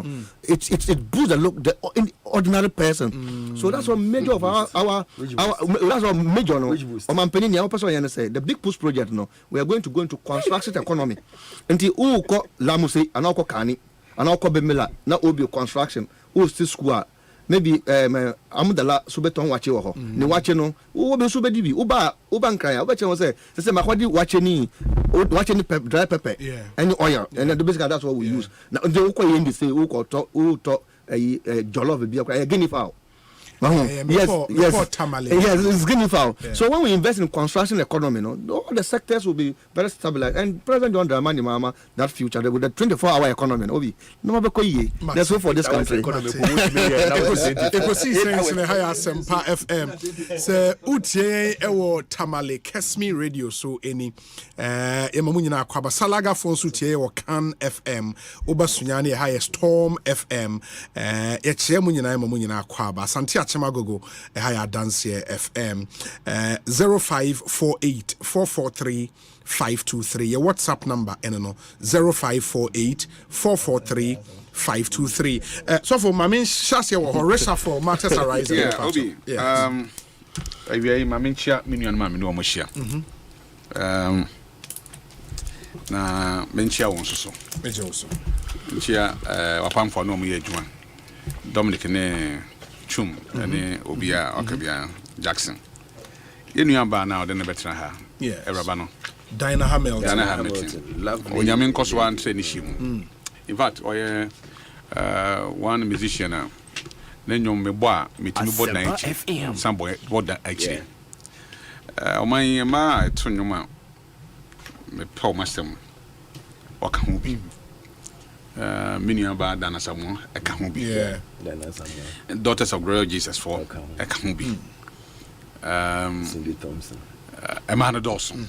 it boosts the ordinary person. So that's what major of our that's what major. Mampeni Nyao person say the big push project. No, we are going to go into construction economy. Until who call Lamuse and Oko Kani and Oko Bemela, now will be construction, who still school. Maybe Amudala Subeton Wacho, ni Wacheno, who will be Subedibi, Ubankaya, Wacho say, Mahwadi Wacheni, dry pepper, and oil, and the basically that's what we use. Now the Oko Yendi say, who talk Jollof, be a guinea fowl. Yes, it's guinea fowl. So when we invest in construction economy, all the sectors will be very stabilized. And President John Dramani Mahama, that future, with the 24-hour economy, that's all for this country. Ekosiisen On Asempa FM. Se utie ewo tamale Kesmi radio so any emamunyina kwaba salaga phone so tie ewo Can FM obasunyane high Storm FM eche munyina emamunyina kwaba Santia Chemagogo high Dance FM 0548 443 523. Your WhatsApp number, 0548 443 523. So for my main Shasia or Horesha for matters arising. Yeah, Obi. My main chat, Minion Mammy, no more share. Na menchia won so. Menchia also. Menchia wapam for no mo ye adwuma. Dominic ne Chum ne Obia Okabia Jackson. Yenu amba na ode ne betra ha. Yeah. Eraba no. Dinah Hamilton. Love. Onyamin Koswa and Senishimu. In fact, one musician then you me boa me to board na FM. Some boy board that actually. My ma to nyuma me Paul Masem. Waka hubi. Minia ba Dana Samuel, Ekahubi. Yeah. Dana Samuel. Daughters of Royal Jesus for Ekahubi. Cindy Thompson. Emmanuel Dawson.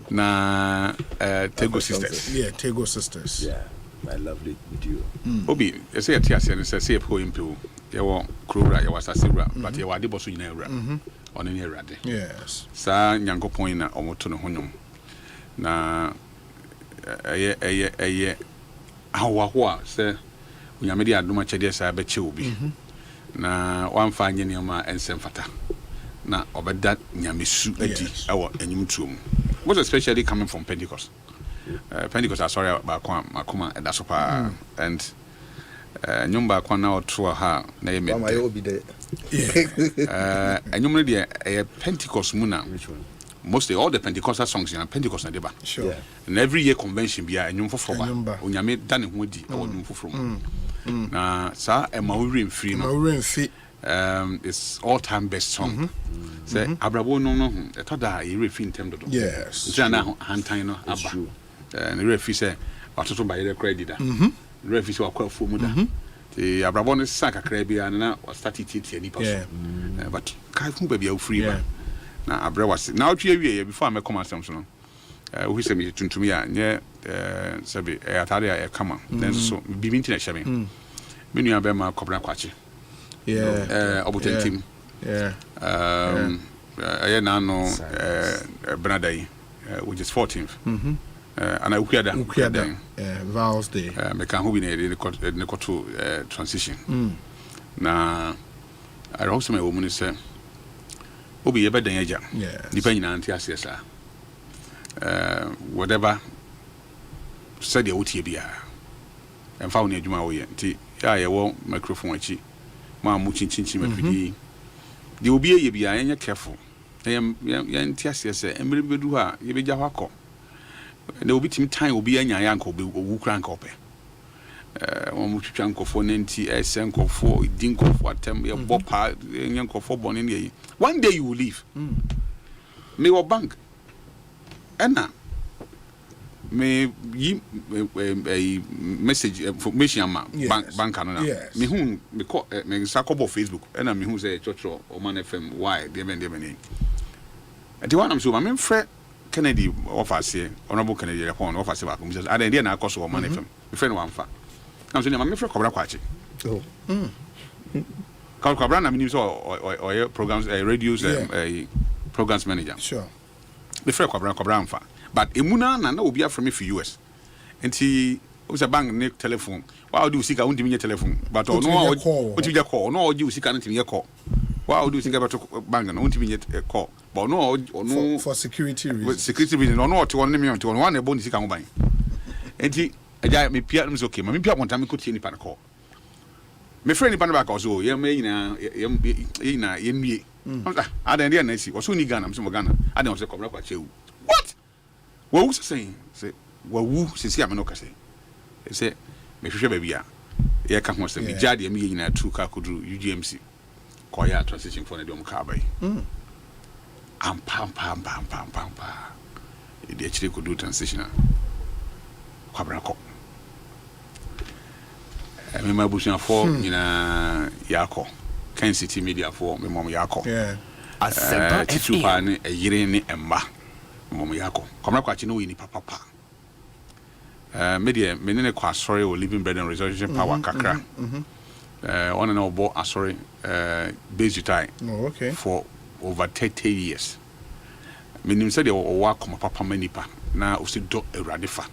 Na Tego Sisters. Yeah, Tego Sisters. Yeah, my lovely duo. Obi, I say a Tias and say a poem to your Krura, your Sasira, but your Adibosu in era on any radi. Yes. Sa Yango Poina or Motono Honum. Na Hawa, sir, when you made a Duma Chedias, I bet you be. Na one fine Yama and Semfata. Na over that Yamisu Edi, our Enyum. Was especially coming from Pentecost. Pentecost, I sorry about Makuma and Dasopa and Nyumba Kwana or Truaha, name it. I will be there. And you made a Pentecost Muna. Which one? Mostly all the Pentecostal songs in Pentecost and Deba. Sure. Yeah. And every year convention be a Nyum for Foba. When you made Danny Woody or Nyum for from. Na sa a Maureen free. Maureen free. It's all-time best song. Say Abrabo no, I thought that you refin temdo. Yes. Jana Hantino Abba. And the refi say, what to buy the credit. The refi so quite full muda. The Abrabon is Saka Crabia and now was started any person. But Kaifu baby free. Now Abra was now 3 years before I make come Samson. Who said me to me, yeah, Sabi, Ataria, come on. Then so be minting a shabby. Many of them are Cobra Quachi. Yeah. Obuten team. Yeah. I know Bernadette, which is 14th. And I Ukiada. Vows Day. Mekan who in the Kotu transition. Now, I also my woman is Obi ever than Aja. Depending on Tiasa. Whatever said the OTBA and found a Juma way. I won't microphone. Ma muchin chinchi mapidi de obi eye bia enya careful yan tiase se emre bedu ha ye beja hwakọ na obi tim tan obi anya ya nko owu kran ka ope won mu twitwa nkofo nanti ese nkofo di nkofo atem ye bopa enya nkofo bone ne yi one day you will leave me your bank ena me yi a message information ama bank anona me hu me call me sakobo Facebook and me hu say church or man FM why dey ben and the one am so my friend Kennedy offers here honorable Kennedy upon offers back me say I dey na cost or man FM me friend one fa am so my friend Kobra Kwachi Kobra na me so or programs radios programs manager sure the friend Kobra am fa but emuna na obi from me for US enti o say bank ne telephone why do sika won timi telephone but no o timi call no o ji sika na timi call why do sika beto bank na won timi call but no for security reasons no o te won me on te won one e bo ni sika ho ban enti eja me pia no okay me pia monta me ko tie ni pa na call me friend ni pa na back also ye me nyina ye nwie adan dia na si o so ni Ghana me so Ghana adan o se Kobra Kwa chewu what what was saying say wawu sisi ameno kase say me hwehwe ba bia ye ka ho say me jade me nyina tu ka koduru UGMC ko ya transition for na dem ka bai am pam e de chire koduru transition Kwabra ko me ma busia for nyina yakọ Ken City Media for me mom yakọ Asempa titupa ne yire ne emma mom yakọ Kwabra Kwachi no ni papa media menene kwa sorry or living bread and resurrection power kakra on and obo sorry base tie for over 30 years menim said o wa koma papa manipa na o se do awrade fa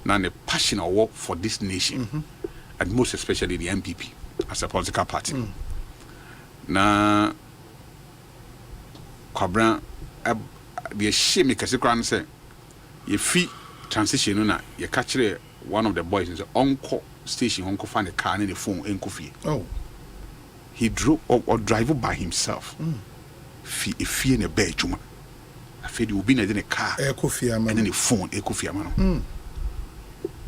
na the passion or work for this nation and most especially the MPP as a political party na Kwabra the shame kase kran say ye fi transition na ye catch one of the boys in the uncle station uncle find a car in the phone enko he drove or drive by himself fi in a bed juma after you be in a car and then the phone ekofia man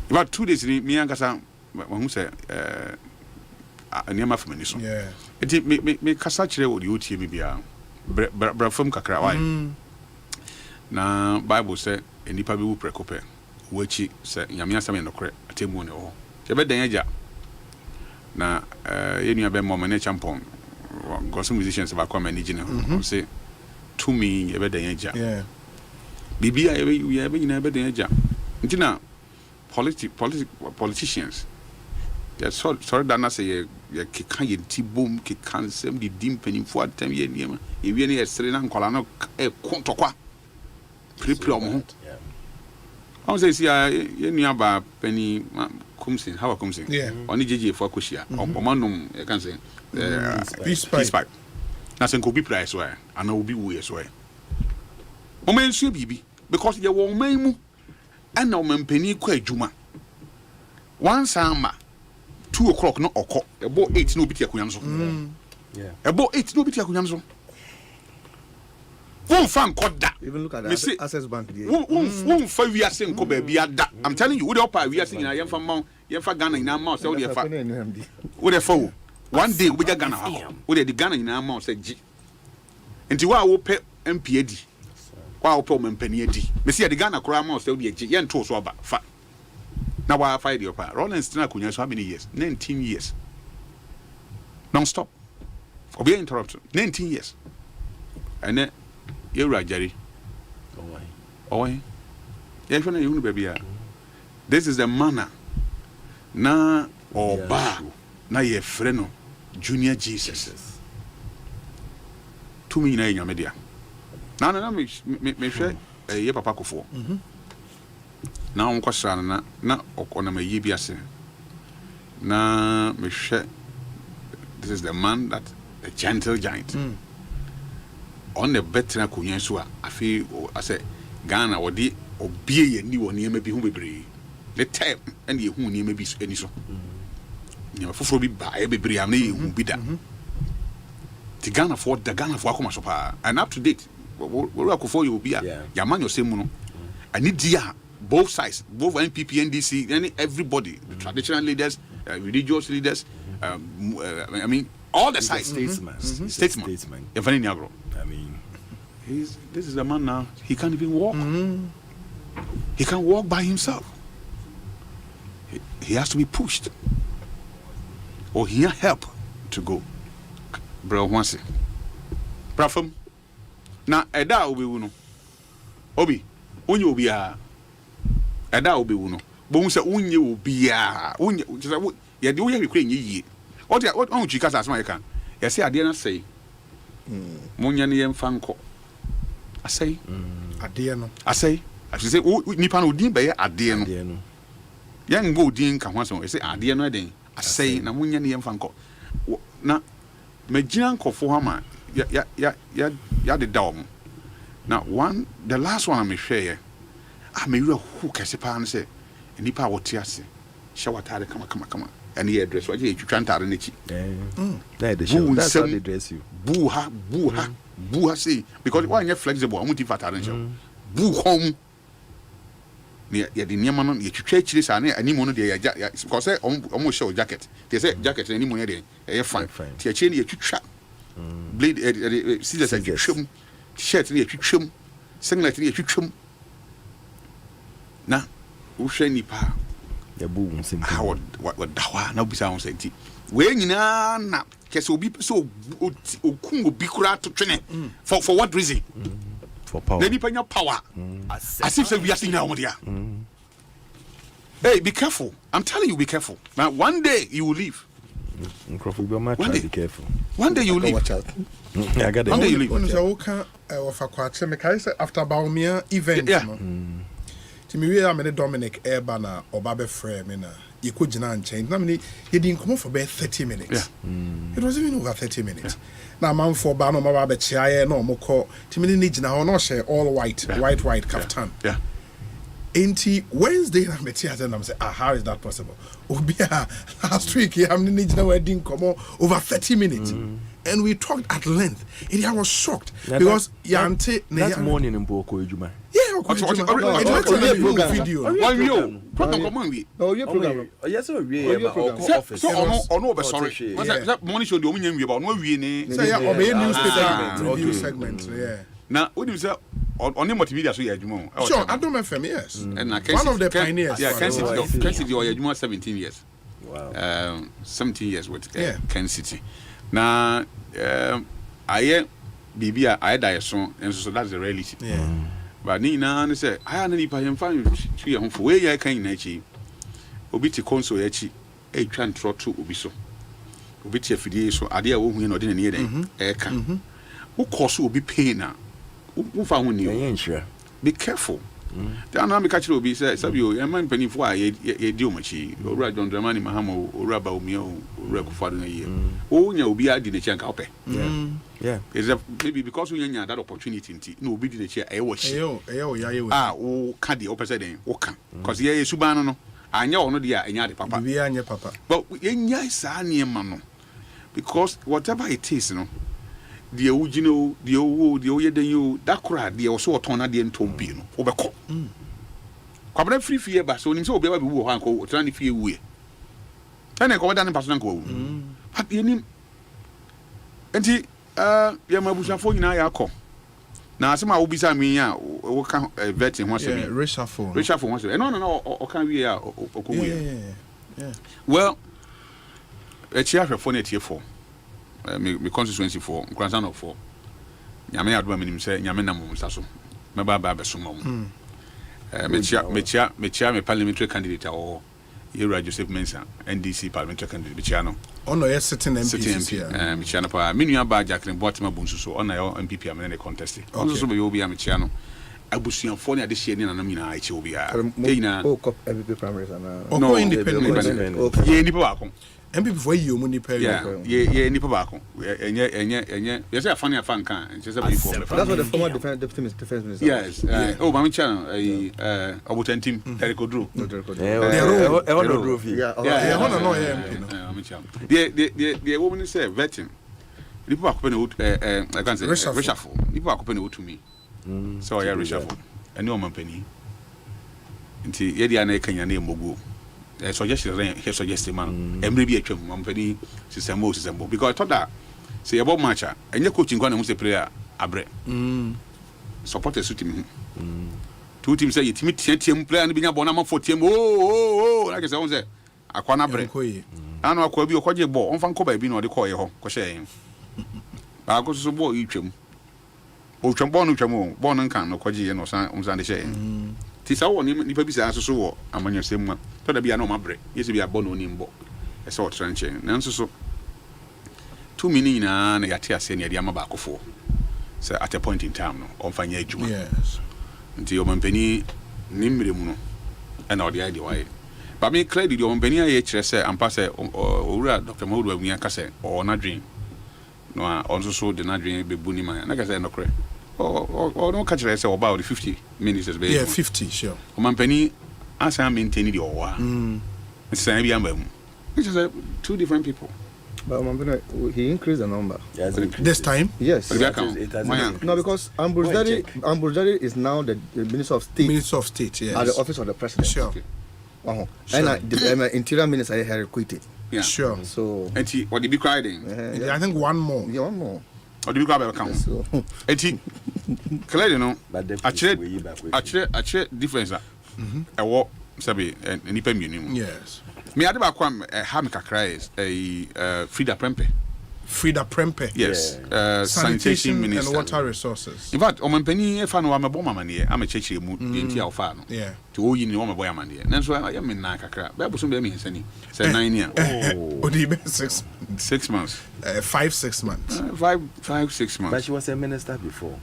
about 2 days me ankasa who say niam afamani so me kasa kire wo the otie bibia bra from kakra why na Bible say enipa be wu prekope Wachi say nyame asam no kore atemu ne ho je be dan agya na yenu abe mo mane champon gospel musicians ba kwa manage ne say to me ye be dan agya yeah bibia ye be nyina be dan agya ntina politicians yeah sorry that na say ye keka ye tibom keka nsem di dimpanimfo atam ye niam ye wie ne ye sere na nkola no kontokwa prepare mo ho I say see ye nua ba pani kumsin how kumsin oni jeje for akoshia omanum e kan say peace pipe na sen ko bi price wa ana obi wo yeso e o men su bibi because ye wo man mu ana o man pani kwa adwuma once ama 2 o'clock no oko ebo 8 no obi ti akonya so ebo 8 no obi ti akonya so won fan koda even look at that access bank there won fa wi ase nko ba bia da I'm telling you we dey opa wi ase nyina yemfa Ghana nyina ma say we dey fa we dey fa one day we dey Ghana we dey Ghana nyina ma say gi enti wa wo pe MPAD wa wo pe o mempani adi me say dey Ghana kora ma say we dey gi ye nto so ba fa na wa fa dey opa Rollins na kunya so how many years 19 years non stop obi interrupt 19 years and Yura Jerry. Oh, this is the manner. Na oba na ye freno Junior Jesus. To me na in media. Na me share ye papa kofo. Na on kwasra na okona me yi biase. Na me share this is the man that a gentle giant. On the better kunya so a afi I say Ghana wodi obie ye ni woni ema bi hu bebre the time and ye hu ni ema bi ani so ni foforo bi ba e bebre am na ye hu bi da ti Ghana for akoma so pa and up to date we akofo you bi a ya man yosem no ani dia both sides both NPP NDC and everybody the traditional leaders religious leaders I mean all the sides statesman even in Agro I mean, this is a man now. He can't even walk. He can't walk by himself. He has to be pushed, or he has help to go. Bro, once, Brafam. Now, Eda obi uno. Obi, unye obi a. Eda obi uno. But unse unye obi a. Unye, just ya di unye rekwe nye. What on chika as my can. Ya say ade na say. Munya ni yemfa nko asai ade no asai as say nipa no odin be ade no yan go odin ka ho so say ade no den asai na munya ni yemfa nko na magina nkofo ha ma ya de dawm na one the last one I'm share me wura who kase pa no say nipa wote ase shawatare kama and he address what you trying to nechi that's how they dress you buha say because why you flexible I'm not attention bu home near the niema no you twetwa sa na animo no de because say almost show jacket they say jacket animo no de e fine tie che ne you twetwa blade scissors you twetwam t-shirt ne you twetwam singlet ne you twetwam na wo hwe nipa ya bu nsem what dawa na bisa on senti we nyina na kese obi so okun obi kura to twene for what reason for power the people power as if we are seeing now there hey be careful I'm telling you be careful now one day you will leave be careful one day you will leave watch out I got it one day you leave so can offer kwache me kai say after Baumia event me we am Dominic Eba na obabe frame me na you could jina nchen na me you didn't come for about 30 minutes it was even over 30 minutes na man for ba no ma ba chia na omko timi ni jina ho no share all white kaftan enti Wednesday na me tia na me say how is that possible obia last week am ni jina we didn't come over 30 minutes and we talked at length and I was shocked because that morning in Boko Ejuma video program come on we program yes office so ono be sorry that morning show the omunya wie ba ono wie ni say obey news segment yeah na what do you say only multimedia so yeah adwuma. Sure, Yiadom FM, yes. And one of the pioneers. Yeah, Ken City or adwuma 17 years. Wow. 17 years with Ken City. Now I Bibia I die so and so that's the reality. Yeah. But ni na say I na nipa yem fan twi hom fo we ya kan na chi. Obi ti console ya chi e twa ntro to obi so. Obi ti afidie so ade a wo hu na ode na ne den e ka. Wo koso obi pain na wo fa hu ni o. Be careful. The anam catch obi say sabi o man panifo a ye di o machi. Owura John Dramani Mahamo owura ba omi o owura Kufado na ye. O nya obi adi na chi anka ope. Yeah. Is that maybe because we nya that opportunity nti no obi di na chi e wo chi. Eyo ya ye we. O ka de o pese den o ka. Cause ye suban no anya ono de a enya de papa. Bibi anya papa. But ye nya sa ne ma no. Because whatever it is no the original the oye den you that crowd the also turn na the ntombi no obekọ kwabra free fie ba so nim se obi ba bi wo ho anko tran fie wuye tane ko wada ne paso nanko wu but yenim enti ya mabusafo nyina ya akọ na asema wo bisa mi ya wo ka vetting ho asemi Richard ho asemi no o kan wi ya okowuye yeah well chia hwefo na tiefo me constituency for Nkransan of for nyame adoma minim se nyame na mo so me ba beso mo me chia me parliamentary candidate or Yura Joseph Mensah NDC parliamentary candidate bichiano ono yes sitting MP here me chia na pa me nua ba Jacqueline Botima Bunsu so ono yo MPP am na contest ono so be yo bi am chia no abusuanfo ne ade hye ne nanam nyina achi obi a ina MPP primaries na no independent ye nipa ba ko MPP for you money pay. Yeah, nipa ba ko. Enye. You say afani afan kan. That's what the former defense minister. Yes. Oh, mama channel Obutan team Terekodru. The woman say vetting. Nipa ba ko na I can say reshuffle. Nipa ba ko na to me. So yeah, reshuffle. Any woman penny. Nti ye dia na kanya na emogu. Suggestion he suggested man emre bi atwam mampani system because I thought that say about match enye coaching kwa na mu say player abre supporters su team two teams say team tiam player na bi nya bona ma for team like say on say akwa na abre anu akwa bi okoje ball on fan ko ba bi na ode ko ye ho ko hye ba ko so ball itwam o twam ball no twam o ball no kan no koje ye no san de hye ti sa wo ni pa bi sa so wo amanya semma to da bia na o mabre yesi bia bo no ni mbo e so trenche na nso so 2 minutes na yate ase ne dia ma ba akofo so at a point in time no on fanya adwuma yes nti o mampani ni mmeremu no e na o dia why ba me credit o mampani aye kire se ampa se owura Dr. Mahudu Abuya ka se o na dream no a on so de na dream be buni man na ka se no kre o no catch say about 50 minutes is yeah 50 sure o mampani asa maintain the owa it's say bia mbam which is two different people but mampani he increased the number this time yes no because Ambujari is now the Minister of State yes at the office of the president sure and the interior minister had quitted sure so and he what did be crying I think one more or do you go back account eti clearly no actually difference e wo sabi nipa mienu yes me ade ba kwam ha me kakra is Frida Prempe yes sanitation minister and water resources in fact o mampani e fa no amebo mamane am chechire mu enti a ofa no yeah to oyi ni o mabo yamane nanso ya me na kakra ba buso be me hensani say 9 years oh odi be 6 months 5-6 months 5-6 months but she was a minister before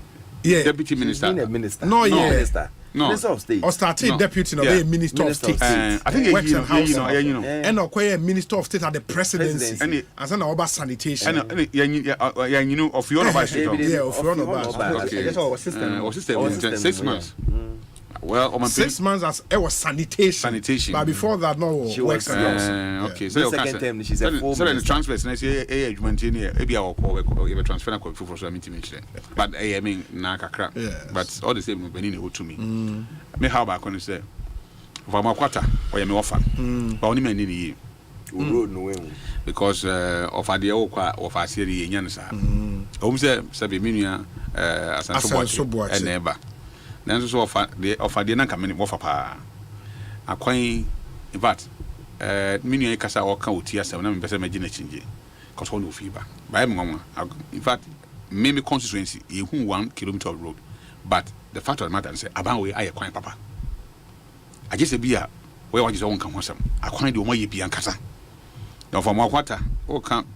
deputy minister no minister no Minister of State or started deputy no be Minister of State I think works and house and no Minister of State at the presidency and then over sanitation and you know of your about yeah of your about okay that's our system 6 months well 6 months as it was sanitation but before that no she works and house okay so second term she said 4 the transfers and say agent here e bia we transfer na for so meeting but I mean na kakra but all the same Benin o to me me how back on say for my quarter or me offer but only me ni road no way because of idea of asiri enya no sa o say be menua asanso boy and never Then so offer the nanka many more for pa. Akwan in fact, mini kasa or ka utia 7 person imagine change. Cause one no fever. By mama, in fact, maybe constituency, you 1 kilometer of road. But the fact of the matter is, about way I acquire papa. I just be a where was your own come some. I find the way you be and casa. Now for more water, or can't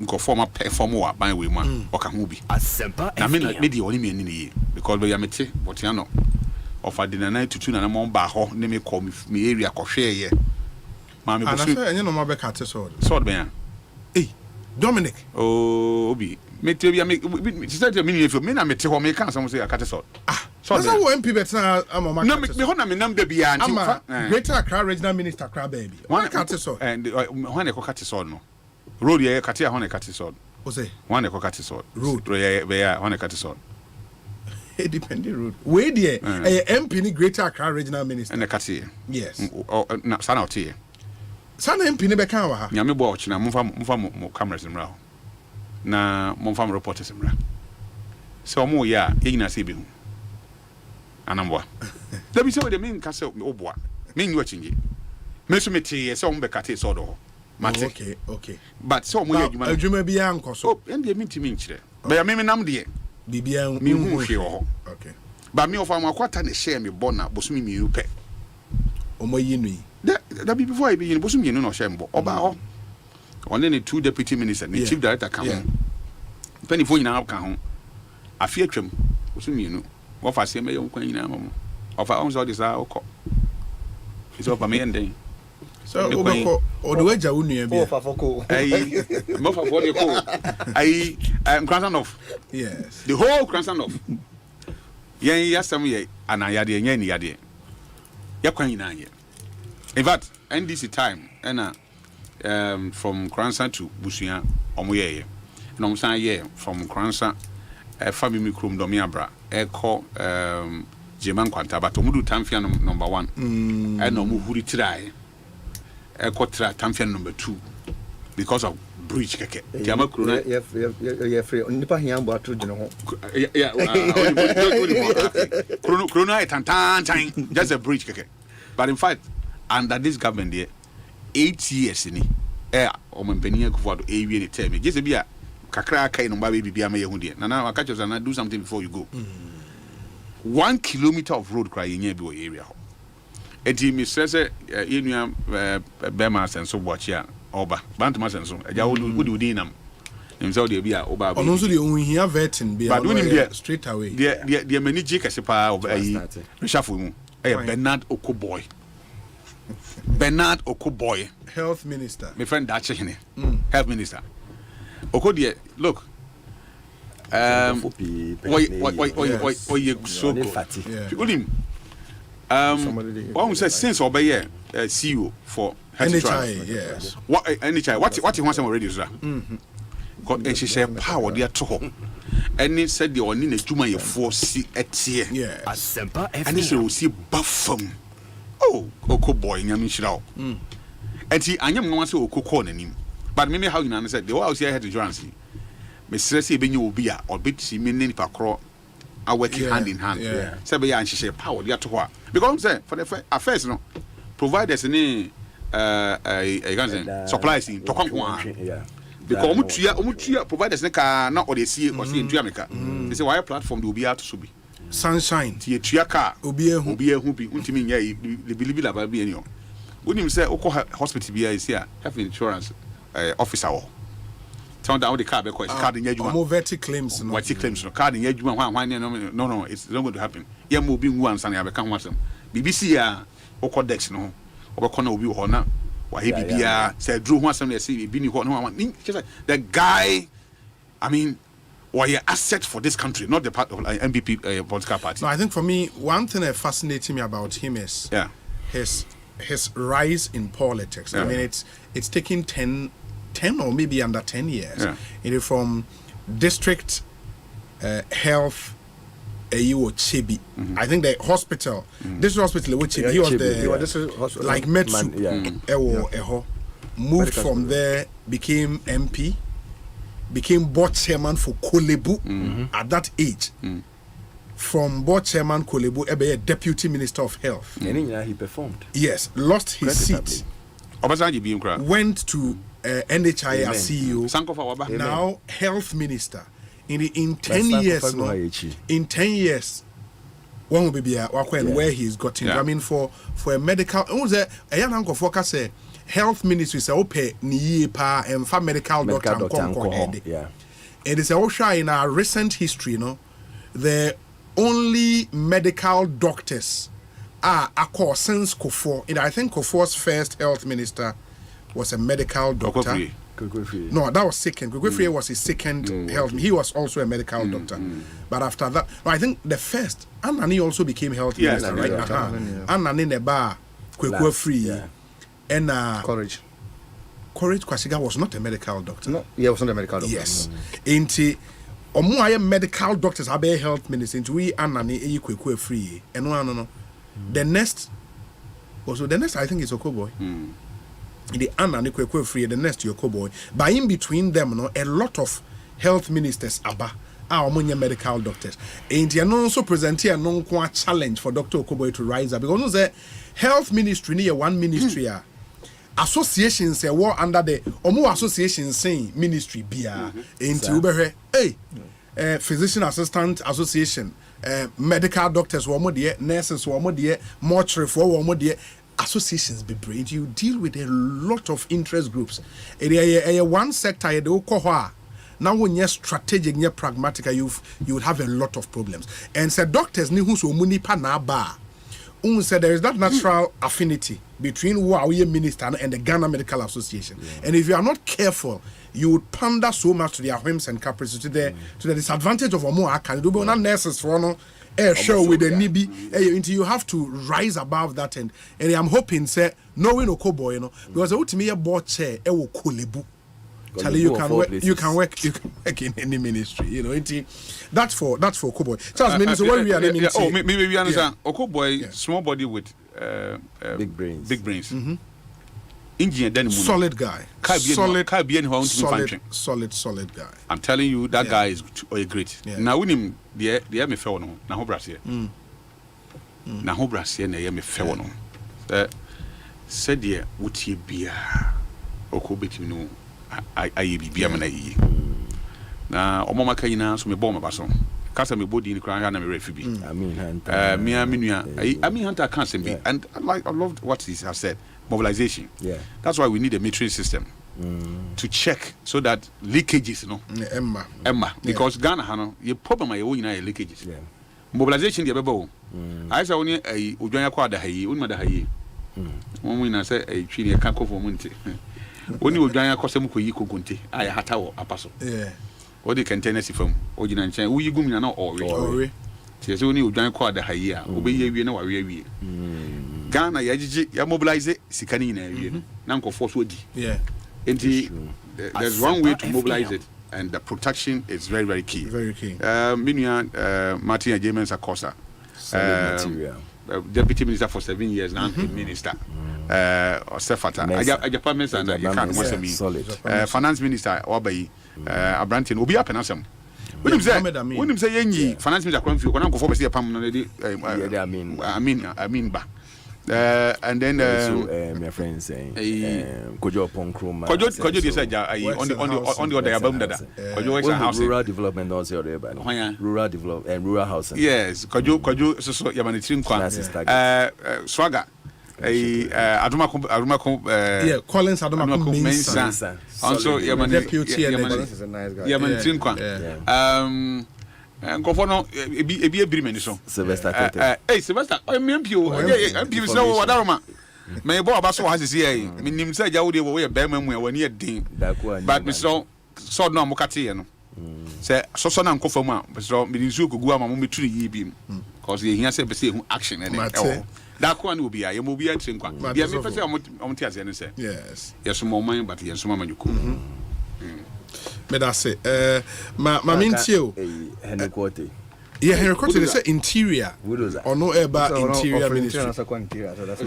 go for my pay for more by way one or can be. Asempa. I mean, maybe only me in the year because we are mete, but you know, of I didn't night to tune and I'm on baho, name me call me area or share ye. Mammy, and you know my back at the sword man. Hey, Dominic. Oh, be. Make me said to me if you mean I met home, make someone say a cat sword. Ah, so that's how MP better. I'm a no, me hona me number be and Greater Accra Regional Minister Crab baby. One cat sword. And one echo cat sword no. Road ye katia hona cat sword. Ose. One echo cat sword. Road be hona cat sword. It depends road. Where the MP ni Greater Accra Regional Minister. And the cat here. Yes. Oh, na sana out here. Sana MP ni be kan wa ha. Nyame bo ochina mfa cameras mra. Na momfam reporters mra so mo ya yina se bi hu anamboa da bi se we de min ka se oboa min yu achinje me so meti se o mbe kate so do mate okay but so mo ya adwuma bi ya nkoso oh ende mi ntimi nkyere ba ya me nam de bibia mi hu hwe ho okay ba mi ofam akwata ne share me bona bosumi mi ru pe o mo yi nui da bi before I be yin bosumi no share mbo oba ho only the 2 deputy ministers, the chief director come. Penny for you come. I fear trim. What's me? What if I say, my own queen? Of our own sort is our call. It's over me and day. So, or the way Jaunia be for cool. I am grandson of. Yes. The whole grandson of. Yes, some year, and I had any idea. Yaquina. In fact, NDC time, and from Kransa to Busia, Omoye, and Omsan from Kransa, family Krum Domiabra, Echo, Jeman Quanta, but Omudu Tamfian number 1, and Omuhuri Trai, Echo Tamfian number 2, because of bridge keke. Tiama Kruna, yeah, free. Nipa hiambo atu jino. Yeah, Kruna tantan, just a bridge keke. But in fact, under this government there. 8 years ni o mampenia kufuado ewie ni term just be a kakra kai no ba be bibia ma yehu de na catch us and do something before you go 1 kilometer of road cry nya bi o area ho enti mi stress enua bema senso boachi a oba bantuma senso aja wodi dinam himself de bia oba be ono so de ohun hia vetting be straight away the manager kase pa ayi reshuffle mu Bernard Okoboy Bernard Okoboy, Health Minister. My friend Dachene, Health Minister. Okodie, look. So good. One says since obey CEO for NHI, yes. What NHI? What you want some already, sir? God, and she said power there to home. And he said the only Juma you foresee at here. Yeah. Asempa. And he will see buffum. Oh, Oko boy, Yamin Shrow. And see, I am going to Oko corner him. But maybe how you said the whole here had to join see. Miss Ceci Benu will be or bit see meaning for crow. Are working hand in hand. Sabe and she said power there to her. Because I'm for the affairs, no provide us any supplies in Tokan. Because Mutia provide us not or they see or see in Jamaica. They say why platform will be out to be. Sunshine. Tie tuaka obi ehu bi untimi nya the believe la ba bi eni o. Unim say oko hospital bi is here health insurance officer wo. Tell down the car because card nya adwuma. Mo verti claims no. Verti claims no card nya adwuma no it's not going to happen. Ye mo bi nwu ansa na ya be kan wasem. BBC ya oko dex no. Obekọ na obi ho na wa he bibia say drew ho asem na say bi ni ho no the guy I mean or your asset for this country, not the part of MPP political party. No, I think for me, one thing that fascinates me about him is his rise in politics. I mean, it's taken 10 or maybe under 10 years. From district health, Chibi. I think the hospital, this hospital, which he was the like Metsu, moved from there, became MP. Became board chairman for Kolebu at that age. from board chairman Kolebu Ebe, deputy minister of health. He performed. Yes, lost his seat. Went to NHI as CEO. Now health minister. In 10 years, one will be where he's gotten. I mean, for a medical, a young uncle focus say health ministry say ope ni pa and for medical doctor. Yeah. It is also in our recent history, the only medical doctors are Akua since Kofor. I think Kofor's first health minister was a medical doctor. No, that was second. Gugwefrie was his second health. He was also a medical doctor. But after that, I think the first, Anani also became health minister, right? Anani Neba, Gugwefrie, and Courage Kwasiga was not a medical doctor. No, he was not a medical doctor. Yes. Inti Omuaya medical doctors have a health minister. Into we Anani Gugwefrie, and no. The next, also the next, I think is Okoboy. The Anna Nikwe free the next Yoko boy. But in between them, a lot of health ministers are medical doctors. And you also present here no challenge for Dr. Okoboy to rise up because the health ministry near one ministry associations say war under the Omo association saying ministry bia into physician assistant association, medical doctors one nurses one mortuary for one associations be brave. You deal with a lot of interest groups. One sector you do now when you're strategic, you're pragmatic, you would have a lot of problems. And said doctors ni who so muni pa na ba. Said there is that natural affinity between Huawei minister and the Ghana Medical Association. And if you are not careful, you would pander so much to their whims and caprices to the disadvantage of Omo can do not nurses for no show with the nibi until you have to rise above that and I'm hoping say knowing Okoboy because ultimately a board chair will Kolebu. Charlie, you can work in any ministry, that's for Okoboy. Charles, so what we are naming maybe we understand Okoboy, small body with big brains. Engineer then solid guy. Solid guy. I'm telling you, that guy is great. Now when him the me fair no. Na ho brase. Na ho brase na ye me fair no. Said ye wutie bia. Okobetimi no aye bibia me na yi. Na omoma kanyina so me bo me baso. Kasa me body ni kran na me refi bi. Me hunter can't say me. And I loved what he has said. Mobilization. Yeah. That's why we need a metering system to check so that leakages, Emma. Because Ghana, your problem are leakages. Yeah. Mobilization, the Bebo. I saw only a Ujaya Quada Hay, Unmada Hay. One winner said a tree can't go for Munti. Only Ujaya Cosamuko Yiko Gunti, I Hatao, Apaso. Yeah. What they can tell us from Ojinan Chan, we go now or there's only Ujaya Quada Hay, obey you know where we Ghana ya mobilize sikani na area na nko force wodi there's one way to mobilize it and the protection is very very key Martin James Akosa deputy minister for 7 years now minister Osefata Japan minister na you can't want me finance minister Obayi Abrantin obi apenasem when him say yenyi finance minister kwanfi kwana nko for be pam no dey I mean ba and then my friend saying Kojo Ponkroma Kojo dey say on the other album dada Kojo is a house rural development also there by rural develop and rural housing yes Kojo so yamanitrim kwa Swagger Adumako Collins Adumako Mensa also yamanitrim kwa Gofono ebi ebrimeni so Sylvester Sylvester MPO so wadaroma me bo abaso ha sisi ai minim say ja wo de wo ye bema mu wani e din but me so no amukate ye no say so na nkofo mu a so me nsu ogugu ama mo meturi yi bi cause ye hia say be say hu action e that one will be a mo bi a trenkwa bia me pese omo tia se ne say yes mo man but yes mo manyuko me da say ma mintio Henry Quarty Yeah, he recorded it say interior. Or no about interior ministry.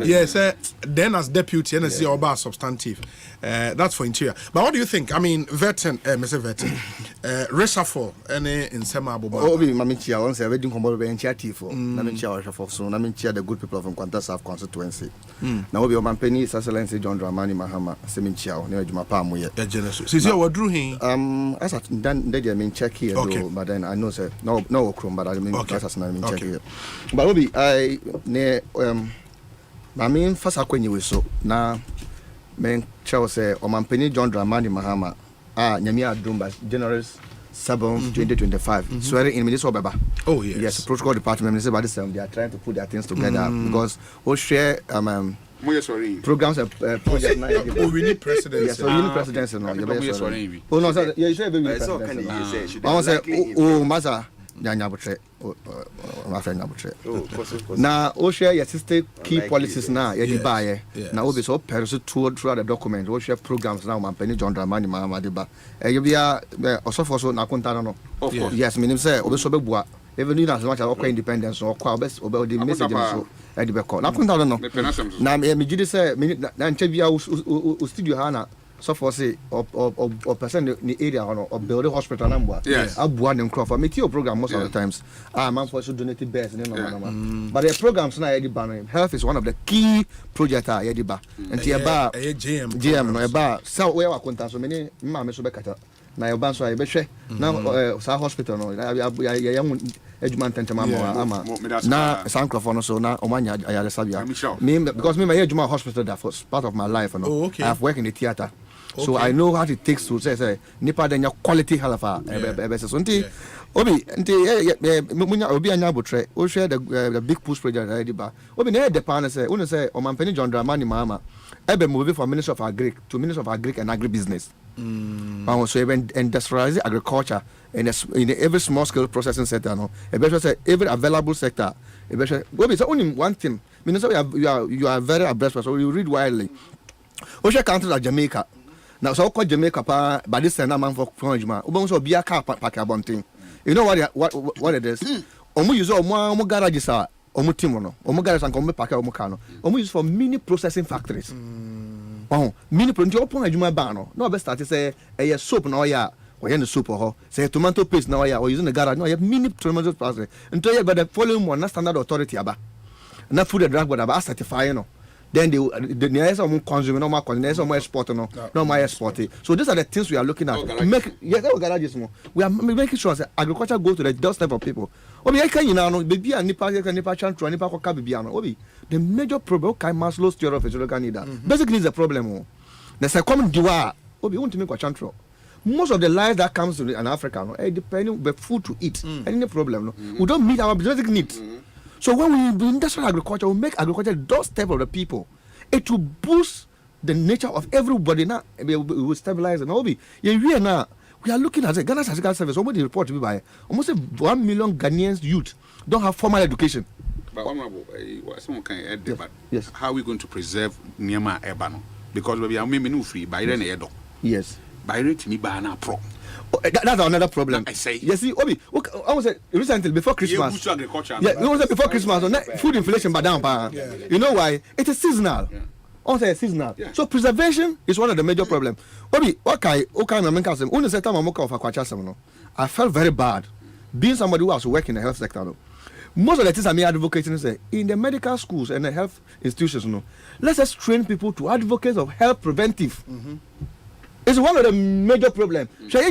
Yes, then as deputy and as about substantive. That's for interior. But what do you think? I mean, veteran, Mr. Veteran, reshuffle any in Sema Boba. Oh, Mamichia, once I read in Combo Benchati for Namichia reshuffle, so Namichia, the good people from Qantas South constituency. Now, we are Mampeni, Excellency John Dramani Mahama, Seminchia, near Jumapam. So, what drew him? As I done, they mean check here, but then I know, sir, no, Chrome, but I mean, as I mean check here. But Obi, I near, I mean, first I when you were so now. Men Charles say Omampeni John Dramani Mahama Nyamia Dumba January 7th 2025 swearing in Minister Obeba. Oh yes, protocol department Minister by this time they are trying to put their things together because we share programs project we need presidency. Yes, so we need presidency now. Oh no, sir, you say baby presidency. I say oh Maza Nyabutre my friend Nyabutre. Now we share your sister key policies now you buy now we be so person throughout the document we share programs now Mampeni John Dramani Mahama Deba you be also for so na konta no yes meaning say we so be bua even you as much as independence or kwa best obe the message so e dey be call na konta no na me gidi say na nche bia o studio ha na so for say or person in the area or build a hospital number abuan them crop me your program most of the times man for so donate best but the programs na e ban health is one of the key projects e dey ba nti e ba GM no e ba so we wa konta so me me so be kata na e ban so e be hwe na sa hospital no ya ejuma ntentema ama na sankrofo no so na omanya ayare sabia me because me ejuma hospital that was part of my life I have worked in the theater. So I know what it takes to say nipa denya quality health so nti obi nti munya obi anya botre o share the big push project already ba obi na the pan say unu say Omampeni John Dramani Mahama ebe move from Minister of Agric to Minister of Agric and Agribusiness so even industrialize agriculture in every small scale processing sector no ebe say every available sector ebe say obi say only one thing Minister you are very abreast so you read widely o share countries like Jamaica. Now, so called Jamaica, by this time, I'm for Juma. Ubonso be a car pack abonting. You know what it is? Omu use omu garages are omu timono. Omu garages and come pack omu kano. Omu use for mini processing factories. Oh, mini produce open Juma bano. No, best start say a soap no ya. Or the soup or say tomato paste no ya. Or using the garage no ya mini tomato paste. Until you by the following one, not standard authority aba. Not food and drug, but about certifying no. Then the nearest one consuming no more nearest one export no more export. So these are the things we are looking at to make garages more. We are making sure that agriculture goes to the doorstep of people. Obi I can you know baby and nipa chantro nipa koka baby ano. Obi the major problem kai Maslow's theory of physiological need. Basically is a problem. There's a common diwa. Obi want to make a chantro. Most of the life that comes to an African depending on the food to eat. Any problem no. We don't meet our basic needs. So when we do industrial agriculture, we make agriculture the doorstep of the people. It will boost the nature of everybody. Now we will stabilize and all. We are looking at Ghana Statistical Service. Somebody report to me by almost 1 million Ghanaians youth don't have formal education. But someone can add that. Yes. How are we going to preserve Myanmar Ebano? Because we are maybe free by then edo. Yes. By rate me bana pro. That's another problem. I say. Yes, see, Obi, I was recently before Christmas. Yeah, it was before Christmas. Food inflation, but down. You know why? It is seasonal. Also seasonal. So preservation is one of the major problems. Obi, okay, I felt very bad being somebody who has worked in the health sector. No? Most of the things I may advocating say in the medical schools and the health institutions. No, let's just train people to advocate of health preventive. It's one of the major problems. But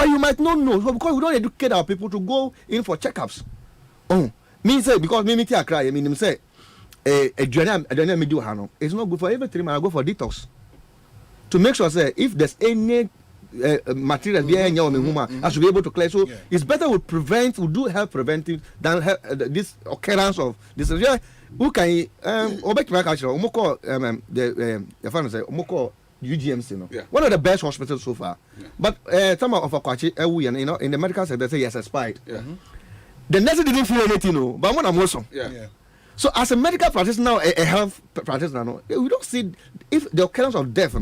you might not know because we don't educate our people to go in for checkups. Oh, me say because me cry. I mean, say a journey me do hano. It's not good for every 3 months. I go for detox to make sure say if there's any material behind your woman, I should be able to clear. So it's better we prevent, we do health preventive than this occurrence of this. Who can back to my culture? The family say UGMC, one of the best hospitals so far. But some of Akwachi, you know, in the medical sector, they say yes, expired. The nurse didn't feel anything, but one am also. So as a medical practitioner now, a health practitioner, we don't see if the occurrence of death,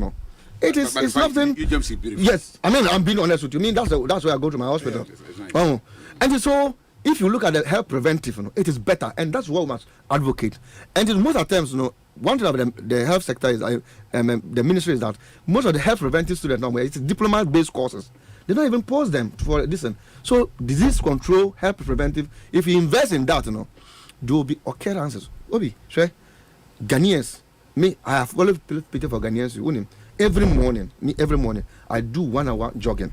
It is it's something. Yes, I mean I'm being honest with you. I mean that's why I go to my hospital. Nice. And so if you look at the health preventive, it is better, and that's what we must advocate. And in most of the times, one thing about the health sector is the ministry is that most of the health preventive students now it's diploma-based courses. They don't even post them for this. So disease control, health preventive. If you invest in that, there will be occurrences. Obi, sure. Ghanaians, me, I have always pity for Ghanaians. Every morning, I do 1 hour jogging.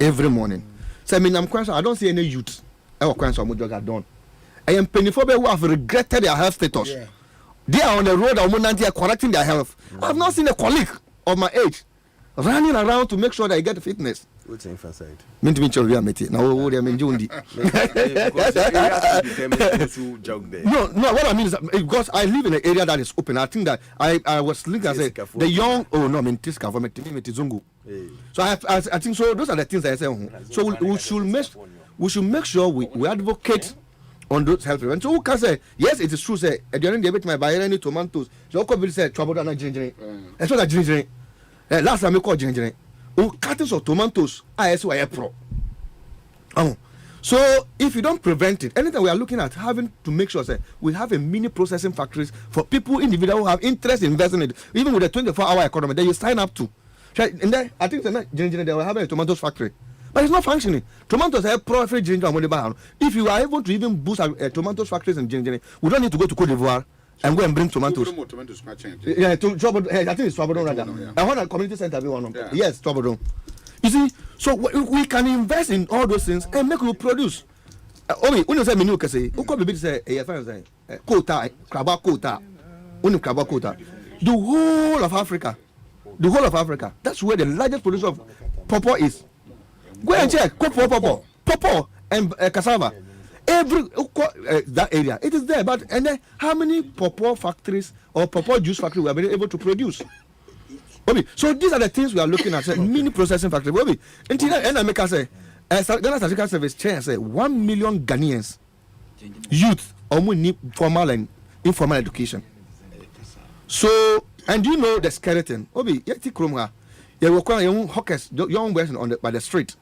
Every morning. So I mean, I don't see any youth. I done. I am peniphobe who have regretted their health status. Yeah. They are on the road, they are correcting their health. I have not seen a colleague of my age running around to make sure that I get fitness. What's the emphasized? Now, no, what I mean is that because I live in an area that is open, I think that I was looking at the young, so I think so. Those are the things I say. So we should make sure we advocate on those health events. So who can say, yes, it is true, say, at the end of the day, buy any tomatoes. So who say, trouble that ginger. And so that ginger. Last time we called ginger. Cartons of tomatoes, ISY Pro. So if you don't prevent it, anything we are looking at having to make sure that we have a mini processing factories for people, individuals who have interest in investing in it, even with the 24-hour economy that you sign up to. And then I think they will have a tomatoes factory. But it's not functioning. Tomatoes have profit ginger. If you are able to even boost tomatoes factories in ginger, we don't need to go to Cote d'Ivoire and go and bring tomatoes. Yeah, I think it's Trouble rather. I want a community center. Yes, Trouble. You see, so we can invest in all those things and make you produce. When you say menu, you say, quota, crab quota. The whole of Africa. That's where the largest producer of pawpaw is. Go and check pawpaw and cassava. Every that area, it is there. But and then how many pawpaw factories or pawpaw juice factories we have been able to produce? So these are the things we are looking at. Mini processing factory. Until the end, I make us say, Ghana Statistical Service chair say 1 million Ghanaians youth almost need formal and informal education. So, and you know the skeleton. They were quite young hawkers, young boys by the street.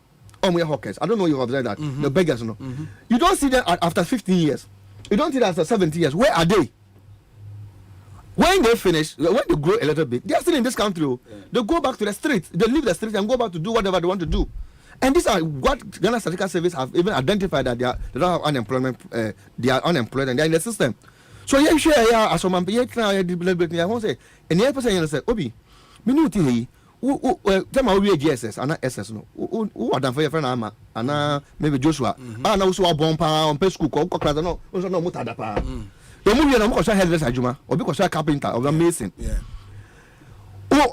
Hawkers. I don't know if you have said that. The beggars, You don't see them after 15 years. You don't see them after 70 years. Where are they? When they finish, when they grow a little bit, they are still in this country. Yeah. They go back to the street. They leave the street and go back to do whatever they want to do. And these are what Ghana Statistical Service have even identified that they don't have unemployment. They are unemployed and they are in the system. So yeah, sure, yeah. As someone, I won't say. And the other person say, Obi, me know thing. Tell me we GSS and SS no. Who are done for your friend Ama and maybe Joshua. And also a bomb on pay school. No mutada pa. The movie na mo kwasha hairdresser adwuma obi kwasha carpenter or mason. Yeah.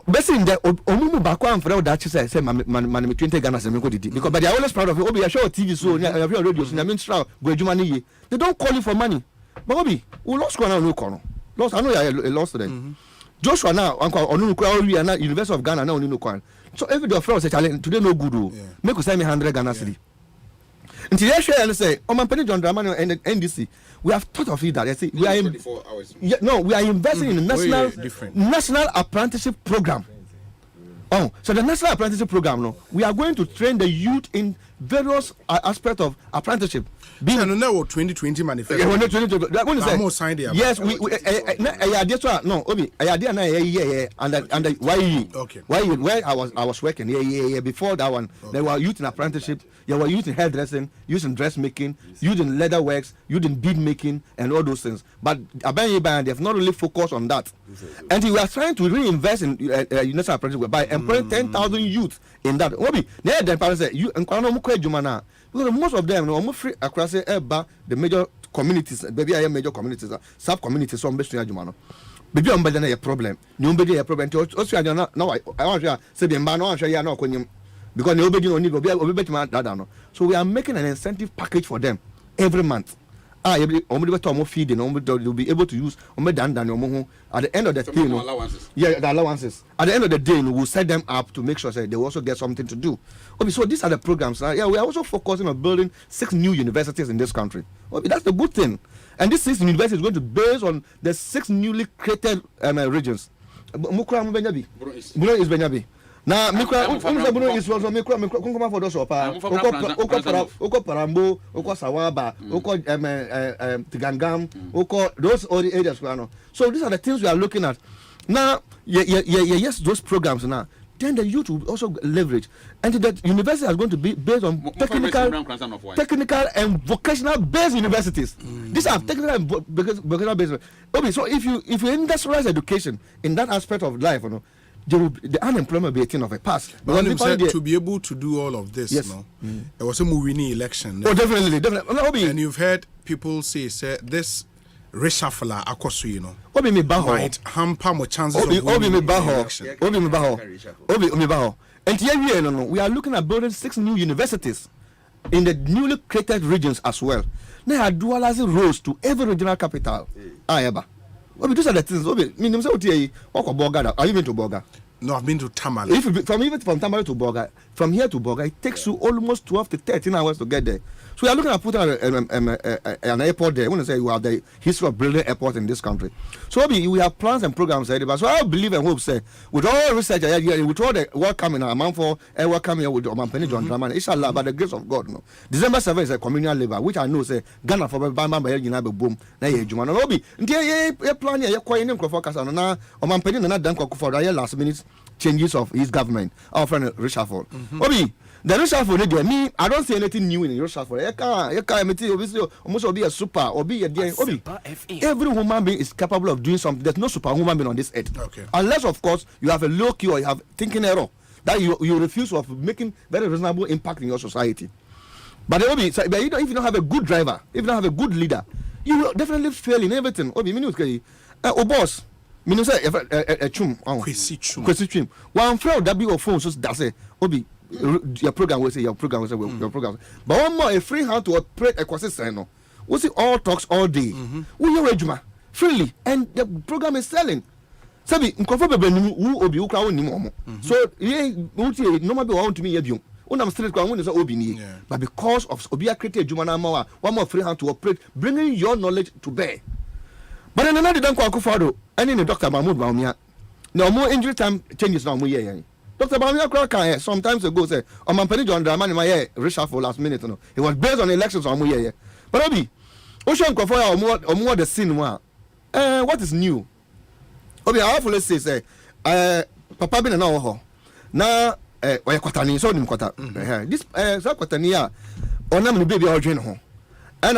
Basically the omumu baako amfra that say man 20 Ghana se me ko didi because but they are always proud of it. Obi I show TV so you have radio so na me try go adwuma ni ye. They don't call you for money. But Obi, we lost corner no corner. Lost I know you lost them. Joshua now uncle onu kura we na University of Ghana now onu no kwan. So every day of friends say challenge today no good o. Make us send me 100 Ghana cedi. Until they share and say, "Oh, my penny John Dramani and NDC, we have thought of it that we are we are investing in the national apprenticeship program. So the national apprenticeship program, we are going to train the youth in various aspects of apprenticeship. Being no 2020 manifesto. Yes, where I was working. Before that one, there were youth in apprenticeship. There were youth in hairdressing, youth in dressmaking, youth in leather works, youth in bead making, and all those things. But they have not really focused on that. And we are trying to reinvest in national apprenticeship by employing 10,000 youth in that. Because most of them are free across the major communities, maybe I am major communities, sub communities, some best Jumano. Baby, I'm better than a problem. Nobody a problem. Australia, no, I want to say, no, because nobody only. So we are making an incentive package for them every month. You'll be able to use at the end of the day. The allowances. At the end of the day, we'll set them up to make sure that they also get something to do. So these are the programs. We are also focusing on building 6 new universities in this country. That's the good thing. And this 6 universities is going to be based on the 6 newly created regions. Mukra Benyabi. Buno is Benyabi. Now, Mukra is also Mukra for those Oko Parambo, Oko Sawaba, Oko Tigangam, those all the areas. So these are the things we are looking at. Now, yes, those programs now. Then the youth will also leverage, and that university is going to be based on technical and vocational based universities. These are technical and vocational based. Okay, so if you industrialize education in that aspect of life, the unemployment will be a thing of a past. But to be able to do all of this, yes. There was a winning election. Oh, definitely. And you've heard people say this reshuffle Akwa, might hamper more chances of winning election. And we are looking at building 6 new universities in the newly created regions as well. They are dualizing roads to every regional capital. These are the things. Are you been to Boga? No, I've been to Tamale. From Tamale to Boga, from here to Boga, it takes you almost 12 to 13 hours to get there. So we are looking at putting an airport there. I want to say you have the history of building airports in this country. So we have plans and programs. So I believe and hope, say, with all research, with all the work coming, a month for work coming with Omampeni John Draman, inshallah, by the grace of God. December 7th is a communal labor, which I know say Ghana for Bamba by United Boom. Na ye Juma no be. Ntia plan ye kwa inem kwa focus on na Omampeni na dan kwa for the last minute changes of his government. Our friend reshuffle. Obi. The reshuffle, me, I don't see anything new in the reshuffle. Almost be a super or be a every human being is capable of doing something. There's no superhuman being on this earth. Okay. Unless, of course, you have a low key or you have thinking error that you refuse of making very reasonable impact in your society. But if you don't have a good driver, if you don't have a good leader, you will definitely fail in everything. Boss. Meaning say a chum. Kwesi one friend that be your phone so that's it. Your program will say your program. But one more a free hand to operate Ekosiisen. We see all talks all day. We hear Juma freely, and the program is selling. Sabi nkofo who obi ukra woni mo. So no matter want to me yebio. Unam straight kwa woni so obi ni. But because of obi created Juma na ma one more free hand to operate, bringing your knowledge to bear. But then another dan kwa akufado, any Dr. Mahmoud Baumia. No more injury time changes now mo ye. Dr. Baumia Kraka sometimes ago say, Omampeni John Draman my reshuffle last minute. It was based on elections on mo ye. But Obi, Ocean Kofoya or more the scene what is new? Obi, I have to say, Papa been an hour. Now, why Quatani, so nim Quata. This Quatania, or Nam baby or Jane home. And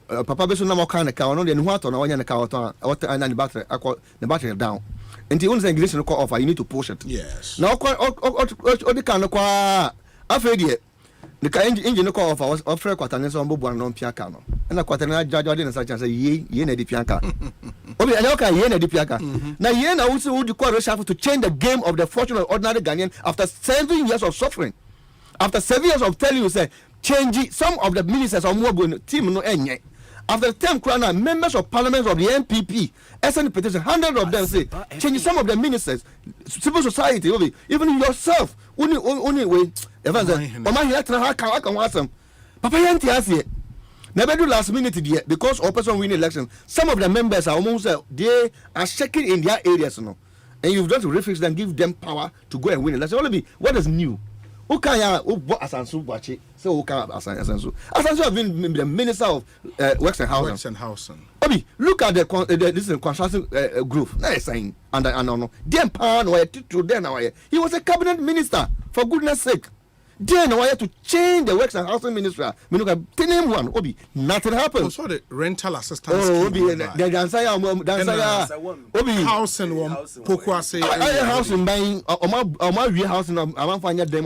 Papa Besson no more kind of car, no, then what on one car, and the battery down. And the only English call offer, you need to push it. Yes. Now, the kind of car, afraid yet. The engine call offer was offered Quatanis on Bobo and non Piacano. And a Quatana judge didn't such as a yen di Pianca. Only an okay yen di Pianca. Now, yen also would require a shuffle to change the game of the fortune of ordinary Ghanaian after 7 years of suffering. After 7 years of telling you, say, change some of the ministers are more going to team no any. After 10 crown, members of parliament of the NPP, SN petition, 100 of them say, change some of the ministers, civil society, even yourself, only way. Papa Yanti never do last minute yet because all person win election. Some of the members are almost they are shaking in their areas, and you've got to refix them, give them power to go and win election. Only what is new? Ukaya Asansu Bachi, so Uka Asansu. Asansu have been the minister of Works and Housing. Obi, look at this construction group. Nice saying, and I know. Then Pan to then he was a cabinet minister, for goodness sake. Then I had to change the Works and Housing Ministry. The name one, Obi, nothing happened. Also the rental assistance. Obi, the Dansaya, Obi, housing one, Pokwase, housing buying, real housing, I'm finding them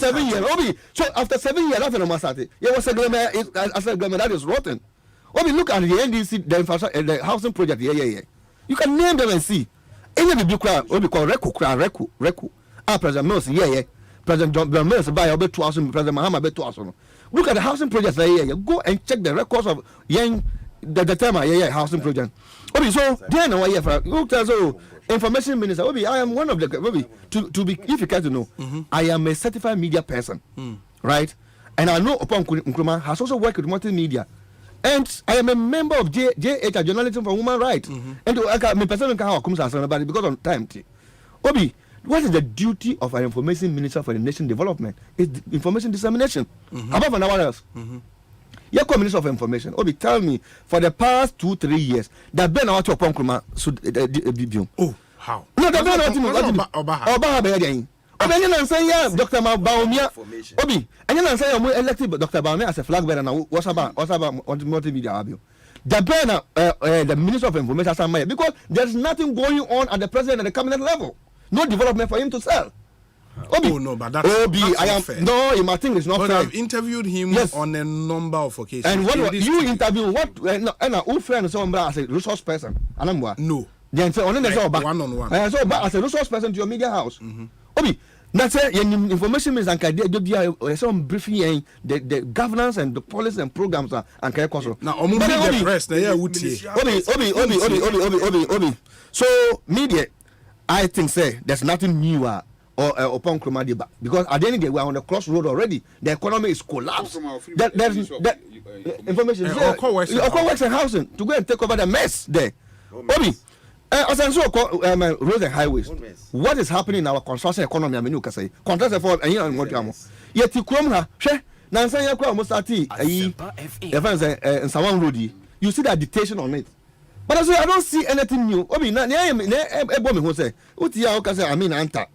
7 years. Obi, so after 7 years, after the Masati, it was a government that is rotten. Obi, look at the NDC, the housing project. Yeah. You can name them and see. Any of the crowd, Obi called Reku. President Mills, yeah. President John Mills buy about 2,000, President Mahama about 2,000. Look at the housing projects there. Go and check the records of the time housing project. Okay, so then look at information minister. Obi, I am one of the Obi to be if you care to know, I am a certified media person, right? And I know upon Nkrumah has also worked with multimedia. And I am a member of JH, Journalism for Human Rights. And my person can come about because of time. Obi, what is the duty of an information minister for the nation development? It's information dissemination. Above and what else? You're Minister of Information. Obi, tell me, for the past 2-3 years, that Ben out of Ponkruma should be. Oh, how? No, the Ben out of Obaha. Obi, and say, yeah, Dr. Baumia. Obi, and then say, I'm elected Dr. Baumia as a flag bearer. Now, what's about multimedia? The Ben, the Minister of Information, because there's nothing going on at the president and the cabinet level. No development for him to sell. Obi, oh no, but that's I am fair. No, my thing is not but fair. I've interviewed him on a number of occasions. And what you interview? What? And old friend so as a resource person. No. Then say on one-on-one. So as a resource person to your media house. Obi, that's information means and some briefing the governance and the policies and programs and care control. Now, the press. Obi. So media, I think say there's nothing new. Or upon Kromadiba, because at the end of the day we are on the crossroad already. The economy is collapsed. There's information. Akua works in housing to go and take over the mess there. Obi, as I saw roads and highways. What is happening in our construction economy? I mean, you can say construction for and you what you yet you come here. Nansa yakwa almost ati in Sawan Road. You see that dictation on it. But I don't see anything new. Obi, na ebomi who say uti ya okase Amin Anta.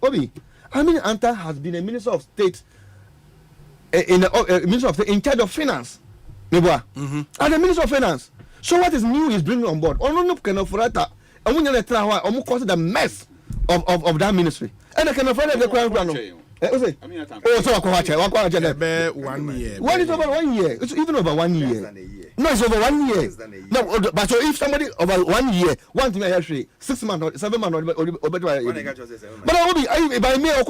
Obi, Amin Anta has been a minister of state minister of state in charge of finance. And the minister of finance. So what is new is bringing on board. No can afford that. And when you try almost cause the mess of that ministry. And I can afford the crown. Oh, so 1 year. What is over 1 year? It's even over 1 year. No, it's over 1 year. No, but so if somebody over 1 year want to actually 6 months or 7 months or better. But I will be by me or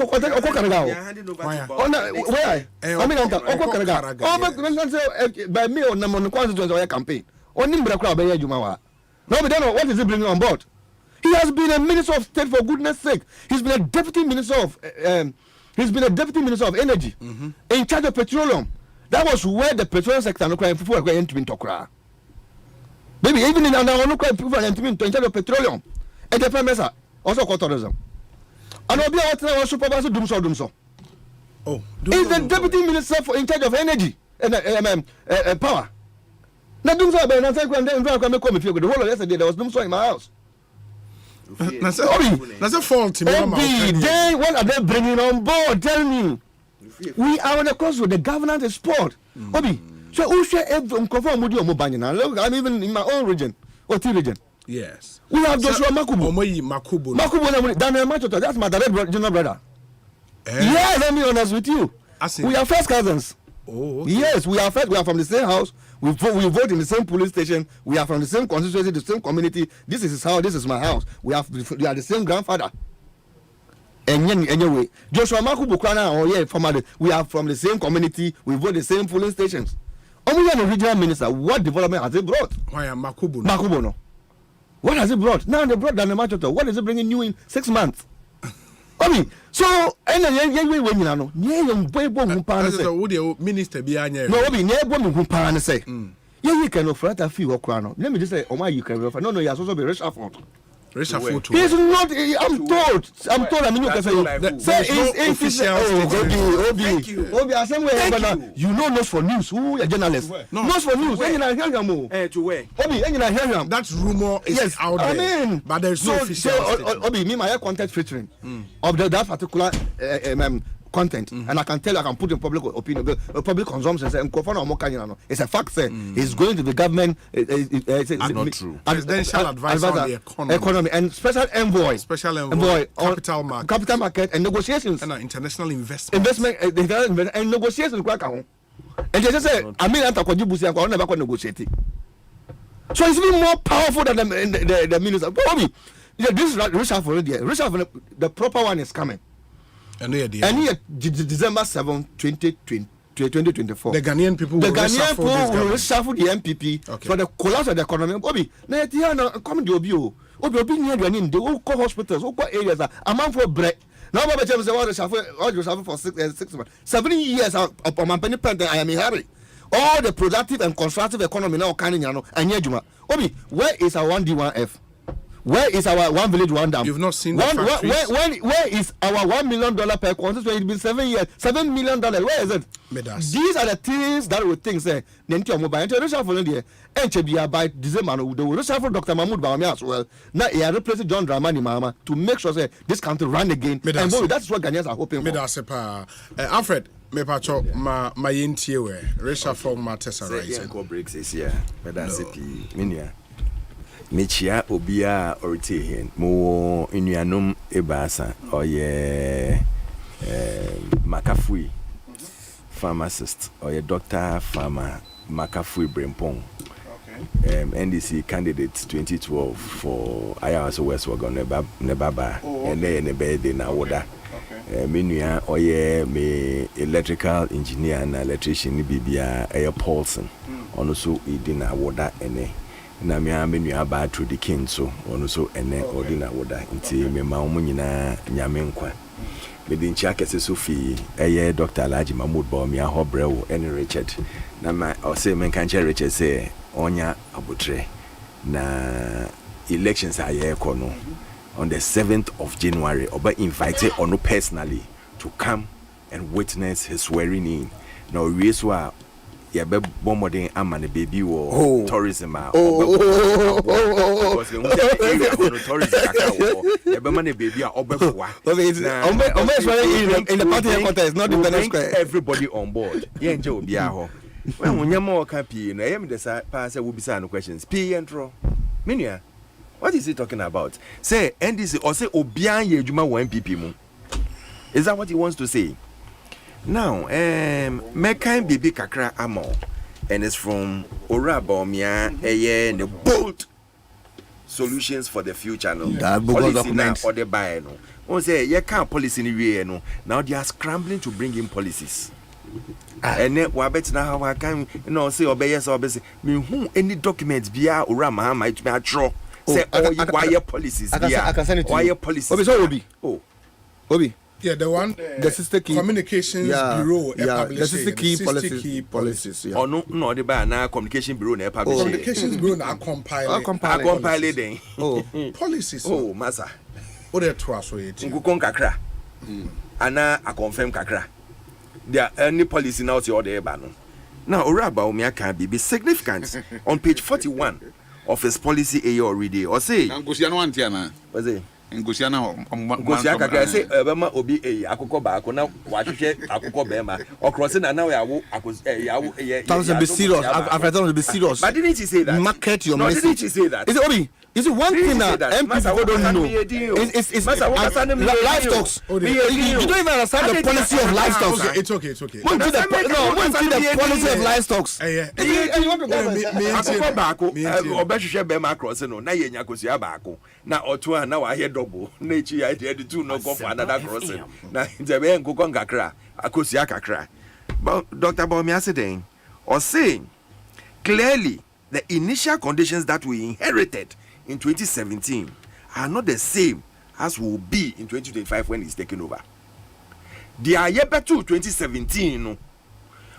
where? I mean, by me or number one campaign. Only Brakra Bay Jumawa. No, we don't know what is he bringing on board. He has been a minister of state for goodness sake. He's been a deputy minister of energy in charge of petroleum. That was where the petroleum sector no crime people were going to talk. Maybe even in our crime people are in charge of petroleum. And the prime minister also called tourism. And I'll be out there supervisor Dumso. Oh, he's the deputy minister for in charge of energy and power. Now Dumso, the whole of yesterday there was Dumso in my house. That's a fault. Then what are they bringing on board? Tell me. We are on the course with the governance is sport. Obi, so who share I'm even in my own region, or T region. Yes. We have Joshua Makubo. Daniel Machoto, that's my direct general brother. Yes, let me be honest with you. We are first cousins. Oh, okay. Yes, we are first. We are from the same house. We vote in the same police station. We are from the same constituency, the same community. This is his house. This is my house. We are the same grandfather. And anyway, Joshua Makubu formerly, we are from the same community. We vote the same polling stations. Only an regional minister. What development has it brought? Why am Makubu? Makubu no. What has it brought? Now they brought Daniel Machoto. What is it bringing new in 6 months? So and when you know, minister behind no, we say. You can offer a few crown. Let me just say, oh my, you can offer. No, you are also be reshuffled. He's not. I'm told. I mean, you can say it's official. Obi, somewhere. You know, not for news. Who are journalists? Not for news. To where? Obi, that's rumor is out there. I mean, but there's no official. Obi, me my content featuring of that particular content, and I can tell you, I can put in public opinion, public consumption. It's a fact. It's going to the government. It's not true. Presidential advisor on the economy and special envoy on capital market and negotiations and international investment and negotiations. And they just say, I mean, I'm never negotiating. So it's even more powerful than the minister. This reshuffle, the proper one is coming. And here, December 7, 2024. The Ghanaian people will reshuffle the MPP for the collapse of the economy. Obi, come to Obi near the they will call hospitals, all areas. A man for bread. Now, Baba James, I want to reshuffle for 6 months. 7 years of my penny plant. I am in hurry. all the productive and constructive economy now can and Juma. Obi, where is our 1D1F? Where is our 1 village 1 dam? You've not seen the factories. Where is our $1 million per constituency? It's been 7 years, $7 million. Where is it? These are the things that we think say. Nenti mobile international for India. And by December, they will reshuffle Dr. Mahmoud Bawumia as well. Now he has replaced John Dramani Mahama to make sure say this country run again. And that's what Ghanaians are hoping for. Alfred, me pacho ma yintie we reshuffle ma tesa right. Breaks this year. Minia. Mechia obia orite hen mo inuanum ebasa oye makafui pharmacist oye doctor pharma makafui brempong NDC candidate 2012 for Ayawaso West Wagon nebaba ene nebe na woda menua oye me electrical engineer na electrician bibia air Paulson ono so idina woda ene na me amenu ba through the king so ono so ene ordinary woda nti me ma omo nyina nyame nkwa me din chia kese Sophie eye Dr. Alhaji Mahmoud Bawumia Hobrewo ene Richard na ma o say men kan che Richard say onya abutre na elections aye kono on the 7th of January oba invited ono personally to come and witness his swearing in now we so yeah, be bombarding amane baby or tourism because tourism yeah, be money baby obefwa in the party contest not the Benin Square everybody on board yeah nje obi aho when unyama ka pi na yem de sa pass we bisa no questions pi intro minia what is he talking about say NDC or say obian ye adwuma 1 pp mu is that what he wants to say? Now, Mekan Bibi Kakra Amo, and it's from Ora Bawumia, and the bold solutions for the future. No, policy now or the buy no. One say you can't policy in the no. Now they are scrambling to bring in policies. And then we bet now how I can say obey yes or say me who any documents via Ora Mahama it may draw. Say why policies via why policies. Obi. Yeah, the one the sister key communications bureau. The sister key policies. Oh no, the by now communication bureau na publish. Communications bureau na compile then. Oh, policies. Oh, massa. O de to aso yet. Ngukon kakra. Ana I confirm kakra. There any policy now to order ba no. Now Ora Bawumia can be significant on page 41 of his policy a already or say. Ngosiano antiana. Was it? Ngosia kakra say ebema obi akukọ baako na wahwehwe akukọ bema okrose na now yawo Thousand be serious. I've to be serious. But didn't he say that? Market your message. Didn't he say that? Is it Obi? Is it one thing that people don't know? It's livestock. You don't even understand the policy of livestock. It's okay. No, the policy of livestock. You want to go baako obehwehwe bema cross no na yenya kosia baako na oto na wa hear double na echi ya dey do no go for another crossing na nzebe nkoko ngakra akosia kakra. But Dr. Bawumia said or saying clearly the initial conditions that we inherited in 2017 are not the same as will be in 2025 when he's taken over. They are yet to 2017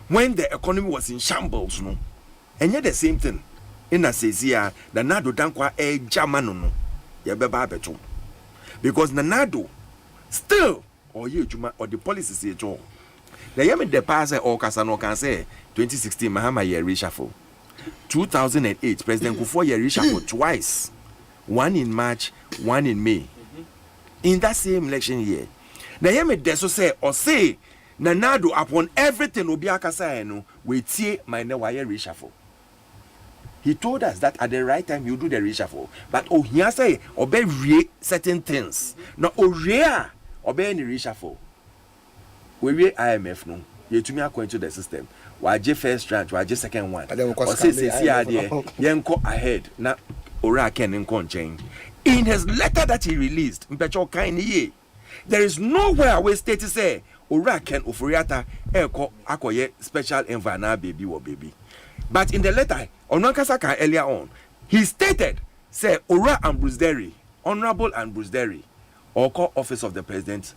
when the economy was in shambles and yet the same thing in Asezia the Nado Dankwa German because Nanado still or the policies say the Yemen the pass or Casano can say 2016 Mahama year reshuffle 2008 President Kufuor year reshuffle twice, one in March, one in May. In that same election year the Yemen deso say or say Nanado upon everything Obiaka say we tie my wire reshuffle. He told us that at the right time you do the reshuffle, but he say obey certain things. Now obey any reshuffle. We IMF no. You to me according to the system. Waje first tranche, waje second one. Or say yenko ahead. Na ora ken nko nchen. In his letter that he released, mpecho kind ye. There is nowhere where state say ora ken ofuriata eko akoye special envoy na baby or baby. But in the letter Onankasaka earlier on, he stated, say, Ora and Bruce Derry, Honorable and Bruce Derry, or call office of the president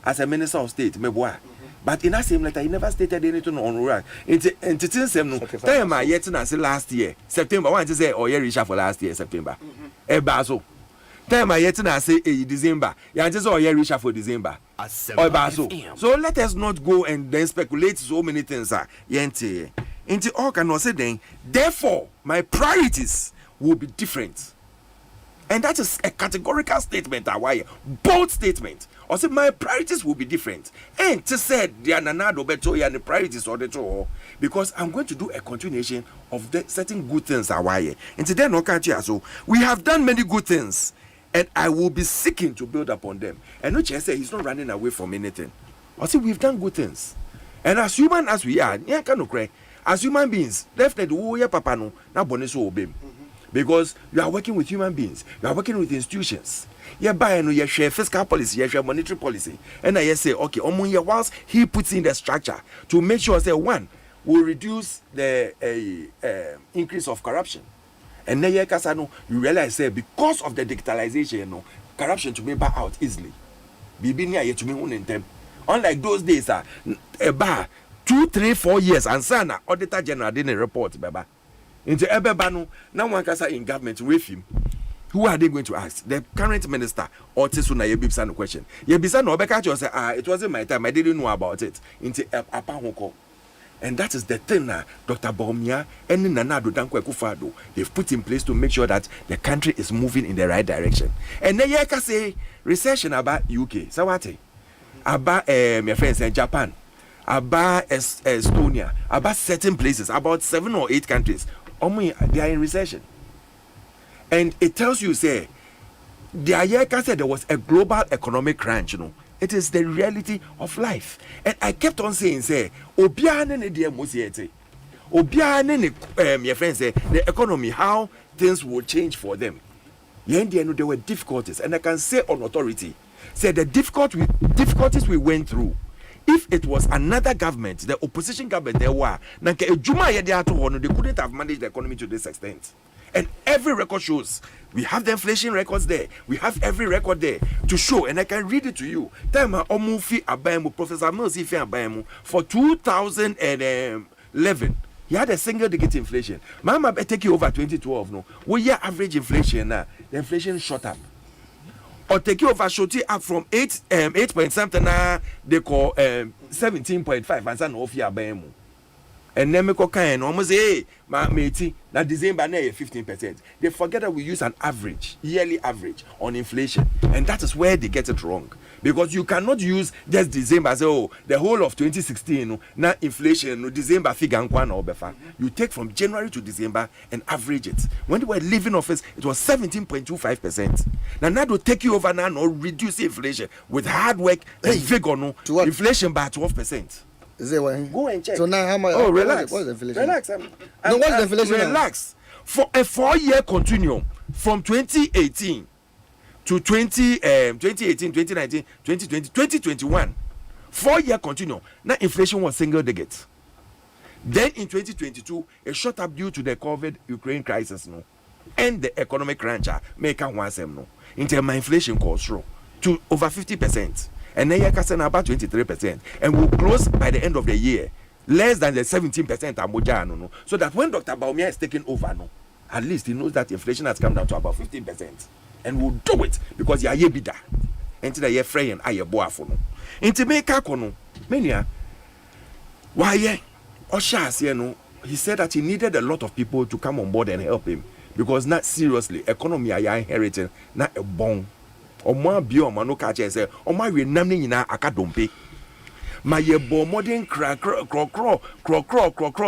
as a minister of state, meboa. But in that same letter, he never stated anything on rural. It's same no. Time I yet na say last year September. One to say oh yeah Risha for last year September. Baso. Time I yet na say December. Yeah just oh yeah Risha for December. Baso. So let us not go and then speculate so many things. Yente. Into all cannot say then. Therefore, my priorities will be different. And that is a categorical statement. Why bold statement. Or say my priorities will be different. And to say the ananado beto and the priorities or the two, because I'm going to do a continuation of the certain good things. Why? And today no country so we have done many good things, and I will be seeking to build upon them. And no chance say he's not running away from anything. Or say we've done good things, and as human as we are, yeah, can cry. As human beings, definitely we are papa no na boneso obem. Because you are working with human beings, you are working with institutions. You buy no you share fiscal policy, you share monetary policy. And I say, okay, once he puts in the structure to make sure that one will reduce the increase of corruption. And then you realize say because of the digitalization, corruption to be back out easily. Unlike those days, a bar 2, 3, 4 years and sana auditor general didn't report baba. Into Ebebanu, now one can say in government with him. Who are they going to ask? The current minister or Tisuna Yebibsan question. Yebisa no Bekacho say, it wasn't my time, I didn't know about it. Into Apahoko. And that is the thing now, Dr. Baumia and Nanado Dankwe Kufado, they've put in place to make sure that the country is moving in the right direction. And then you can say recession about UK, Sawate, about my friends in Japan, about Estonia, about certain places, about 7 or 8 countries. They are in recession. And it tells you, say, the Ayeka said there was a global economic crunch, It is the reality of life. And I kept on saying, say, Obiane ne dear Mosiete. Obiane ne, your friends say, the economy, how things will change for them. There were difficulties. And I can say on authority, say the difficulties we went through, if it was another government, the opposition government, they couldn't have managed the economy to this extent. And every record shows, we have the inflation records there. We have every record there to show, and I can read it to you. Professor Milsifi Abayemu, for 2011, he had a single-digit inflation. Mama, I take you over 2012, no. We year average inflation now. The inflation shot up. Or take you over shorty up from 8 point something now they call 17.5 and some of your BMO. And then me kind almost say my matey that December na 15%. They forget that we use an average, yearly average on inflation. And that is where they get it wrong. Because you cannot use just December as the whole of 2016 na inflation no December figure or befa. You take from January to December and average it. When they were leaving office, it was 17.25%. Now will take you over now or reduce inflation with hard work and vigor no inflation by 12%. Is it one? Go and check. So now how much? Oh, relax. What's the inflation? Relax. No, what's the inflation? Relax. For a 4-year continuum from 2018 to 2019, 2020, 2021, 4-year continuum. Now inflation was single digit. Then in 2022, it shot up due to the COVID-Ukraine crisis, and the economic crunch. Make a one sem no. Until my inflation goes through to over 50%. And then you're about 23%, and we'll close by the end of the year less than the 17% so that when Dr. Baumia is taking over, at least he knows that inflation has come down to about 15%, and we'll do it because you are yebida. Until the year free and I boa for no. Into make a kono, mania. Why, Oshas, he said that he needed a lot of people to come on board and help him because not seriously, economy I inheriting not a bone. Oma bio mano kache say oma we namni nyina akadompe ma ye bo modern kro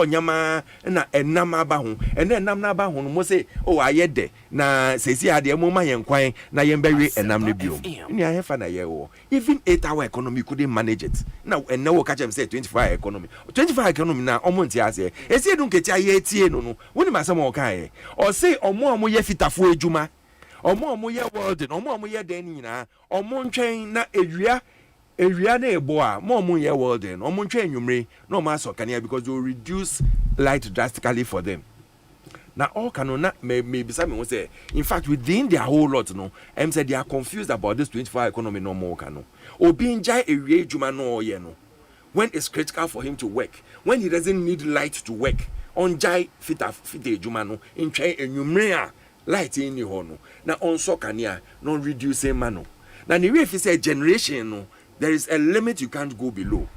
nyama na enam aba ho ene enam na aba ho no mo say oh ayede na sesi ade mo ma yen kwan na yen bewe enam ne bio ni ahefa na ye wo even 8-hour economy couldn't manage it now and now kache am say 24-hour economy na omo nti ase esi edun keti aye tie no woni ma sam o kan o say omo ye fitafo ejuma omo ye world omo ye den nyina omo ntwen na ewia na ebo a mo ye world omo ntwen nwumre na omo aso kania because they will reduce light drastically for them. Now all cannot maybe some say. In fact, within their whole lot, no, said they are confused about this 24-hour economy no more cano. Or being jai a real juma no yeno. When it's critical for him to work, when he doesn't need light to work, on jai fit jumano, in try a numera light in your hono. Now on so cania, non reducing mano. Now the if it's a generation, no, there is a limit you can't go below.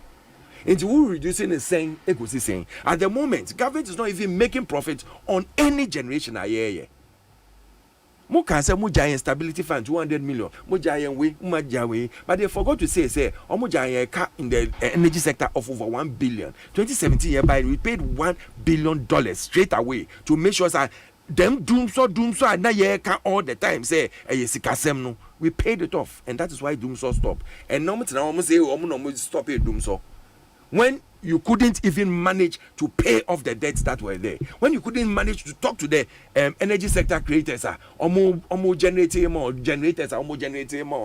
Into who reducing the same ecosystem. At the moment, government is not even making profit on any generation a year. Mo can say mo giant stability fund 200 million. Mo giant way, but they forgot to say mo giant car in the energy sector of over 1 billion. 2017 year we paid $1 billion straight away to make sure that them doom so and na year can all the time say sikasem no. We paid it off, and that is why doom so stop. And no now say no stop it doom so. When you couldn't even manage to pay off the debts that were there, when you couldn't manage to talk to the energy sector creators, generating more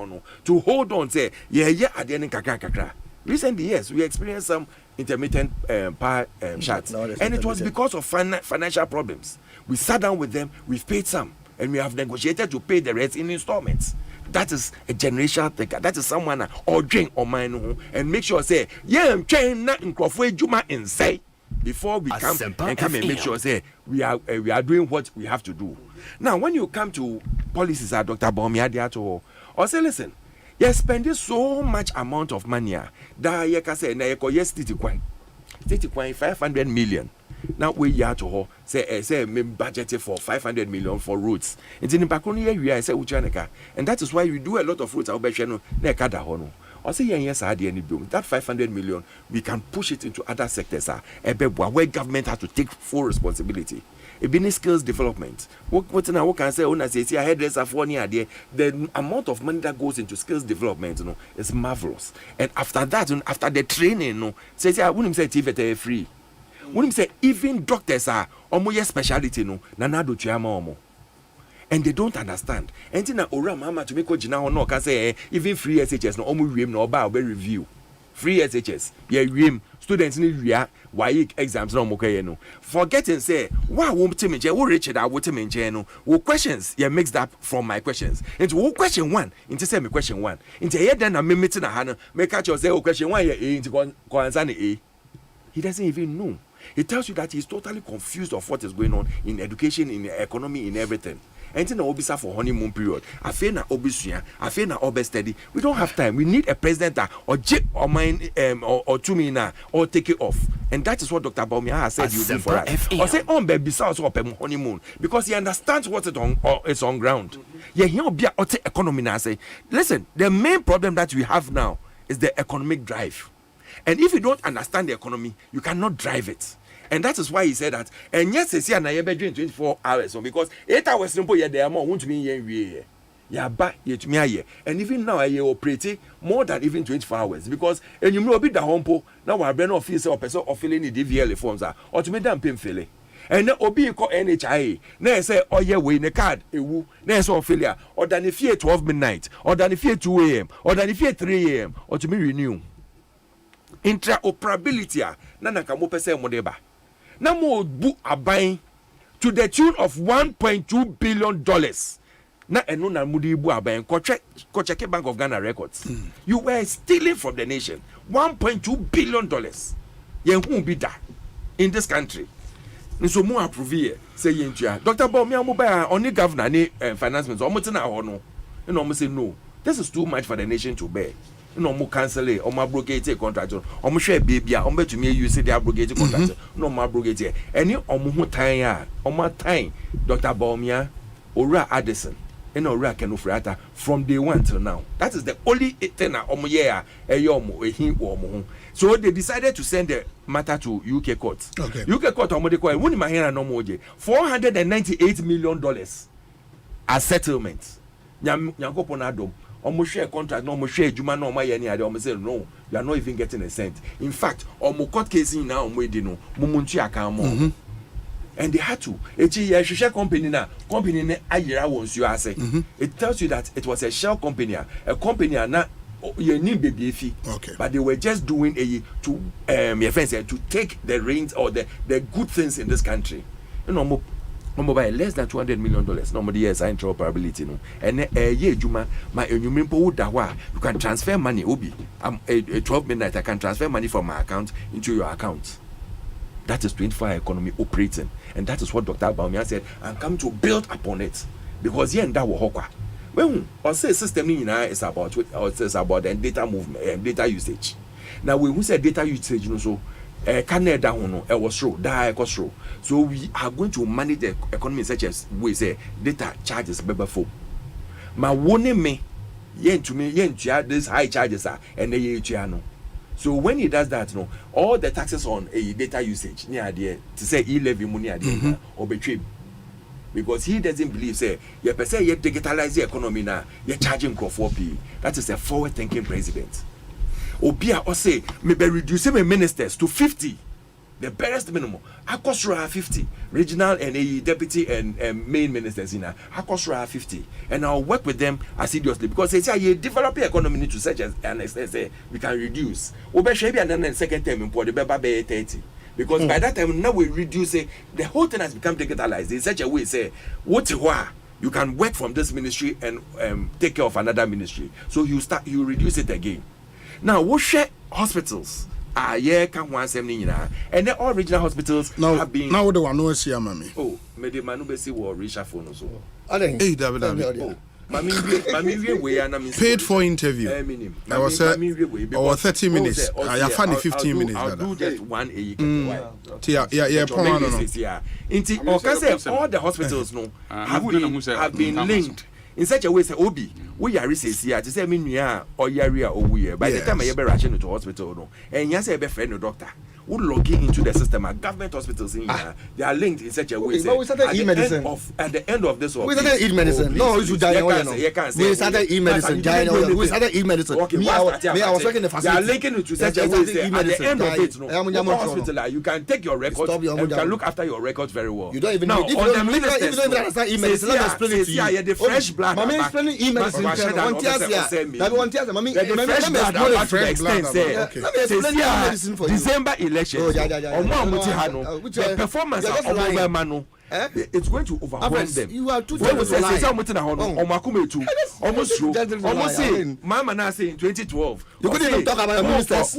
no, to hold on, say, at the end kakra. Recently, yes, we experienced some intermittent power shuts, and it was because of financial problems. We sat down with them, we've paid some, and we have negotiated to pay the rest in installments. That is a generational thinker. That is someone or drink or mine and make sure say I'm trying not in Juma and say before we come and come and make sure say we are doing what we have to do. Now when you come to policies at Dr. Boakyewaa or say listen, you're spending so much amount of money that you can say na you state 500 million. Now we are to say me budgeted for 500 million for roads. It's in Pakuni we say uchaneka, and that is why we do a lot of roads. I'll bet you no kada hono. Or say yes, I had any boom. That 500 million we can push it into other sectors. Where government has to take full responsibility. It be skills development. What now? What can I say? When I say I hairdresser for near there, the amount of money that goes into skills development, is marvelous. And after that, after the training, say I wouldn't say TV free. When say even doctors are almost speciality nanado chiama and they don't understand. And then ora mama to make ojina no can say even free SHS no almost no about review. Free SHS students need why exams no no. Forgetting say why won't team wo Richard I would no wo questions mixed up from my questions. Into wo question 1 into say me question 1. Into here then me meeting na ha make catch you say question 1 into go answer A. He doesn't even know. It tells you that he's totally confused of what is going on in education, in the economy, in everything. And then obisa for honeymoon period. I feel na obisuya, I feel na obe steady. We don't have time. We need a president that or jip or mine or two mina or take it off. And that is what Dr. Boakyewaa has said you do for us. Or say on baby sounds of honeymoon because he understands what it's on ground. Yeah, he'll be a economy now. Say, listen, the main problem that we have now is the economic drive. And if you don't understand the economy, you cannot drive it. And that is why he said that. And yes, I see an doing 24 hours. So because 8 hours simple, they are more won't mean yeah, back yet me. And even now, I operate more than even 24 hours. Because and you know a bit the humpo now I been office or person or filling the DVL forms or to make them pay fairly. And now Obi call NHIA. Now say, oh yeah, we in a card, a woo, now so failure, or than if you 12 midnight, or than if you 2 a.m., or than if you 3 a.m., or to me renew. Interoperability nana kamo pese modeba na mo bu aban to the tune of $1.2 billion na eno na mudi bu aban ko check Bank of Ghana records. You were stealing from the nation $1.2 billion yen hu bi da in this country. Nso mo approve here say yentua Dr. Boakyewaa mo ba only governor ni finance minister omo tina ho no no omo say no, this is too much for the nation to bear. No more cancel it, or my abrogate contract, or my share baby, or to me you say the abrogate contract, no more abrogate. And you on time, on my time, Dr. Boakyewaa, Ora Addison, and Ora Kenufrata from day 1 till now. That is the only thing on year a yomo, a him or mo. So they decided to send the matter to UK court. Okay. UK court on the coin, one my hand no more $498 million as settlement. Nyango Ponadom. Almost share contract, no almost share Juma no my any other. Almost say no, you are not even getting a cent. In fact, almost court case in now we didn't Mumunchi account. And they had to. It's a company now. Company ne ayira wants you say. It tells you that it was a shell company. A company na you need baby fee. Okay. But they were just doing to take the reins or the good things in this country. You know, Mobile less than $200 million. Nobody has interoperability. No, and Juma, my you can transfer money. Obi, I'm 12 midnight. I can transfer money from my account into your account. That is 24-hour economy operating, and that is what Dr. Baumia said. I'm coming to build upon it because here and that will hokwa. When I say system is about the data movement, data usage. Now we who said data usage, you know, so. Canada was true, so we are going to manage the economy in such as we say data charges beba for. Ma wone me yen to me these high charges are and they no. So when he does that, no, all the taxes on a data usage near there to say e-levy money there or betray. Because he doesn't believe say you per se you digitalize the economy now, you're charging for 4p. That is a forward thinking president. Obia or say maybe reduce my ministers to 50, the barest minimum. Akosra 50, regional and a deputy and main ministers in Akosra 50, and I'll work with them assiduously because they say you develop the economy to such as an extent say we can reduce. Obeshebi and then second term import the beba 30. Because by that time now we reduce it, the whole thing has become digitalized in such a way say what you can work from this ministry and take care of another ministry. So you reduce it again. Now, what share hospitals? Can one and then all regional hospitals have been. Now, the one knows here, mammy. Oh, maybe Manubesi will reach a phone also. Paid for interview. I was 30 minutes. I have funny 15 minutes. I'll do just one all the hospitals have been linked. In such a way, say Obi, we are here to say me or Yaria or we. By the time I ever rushing to hospital, no, and yes, I be friend no doctor. Would log into the system at government hospitals in here. They are linked in such a way. Say, at the end of this, we started e-medicine. No, you should die. We started e-medicine. We started e-medicine. Me, I was working in the facility. They are linking it to such a way. Say, at the end of it, no, hospital, you can take your records and you can look after your records very well. You don't even know. If you don't even understand e-medicine, let me explain it to you. Yeah, the fresh blood. Mommy explaining e-medicine. The fresh blood. December election. The performance of Obama it's going to overwhelm them. You are too almost say Mama now say in 2012. You couldn't even talk about ministers.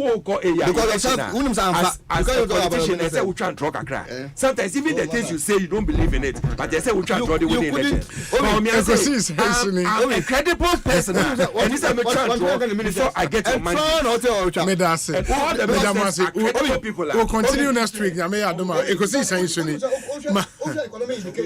Sometimes even the things you say you don't believe in it, but they say we try to draw the winning election. I'm a credible person, and this I'm trying to before I get your money. We'll continue next week. Ekosiisen On Asempa.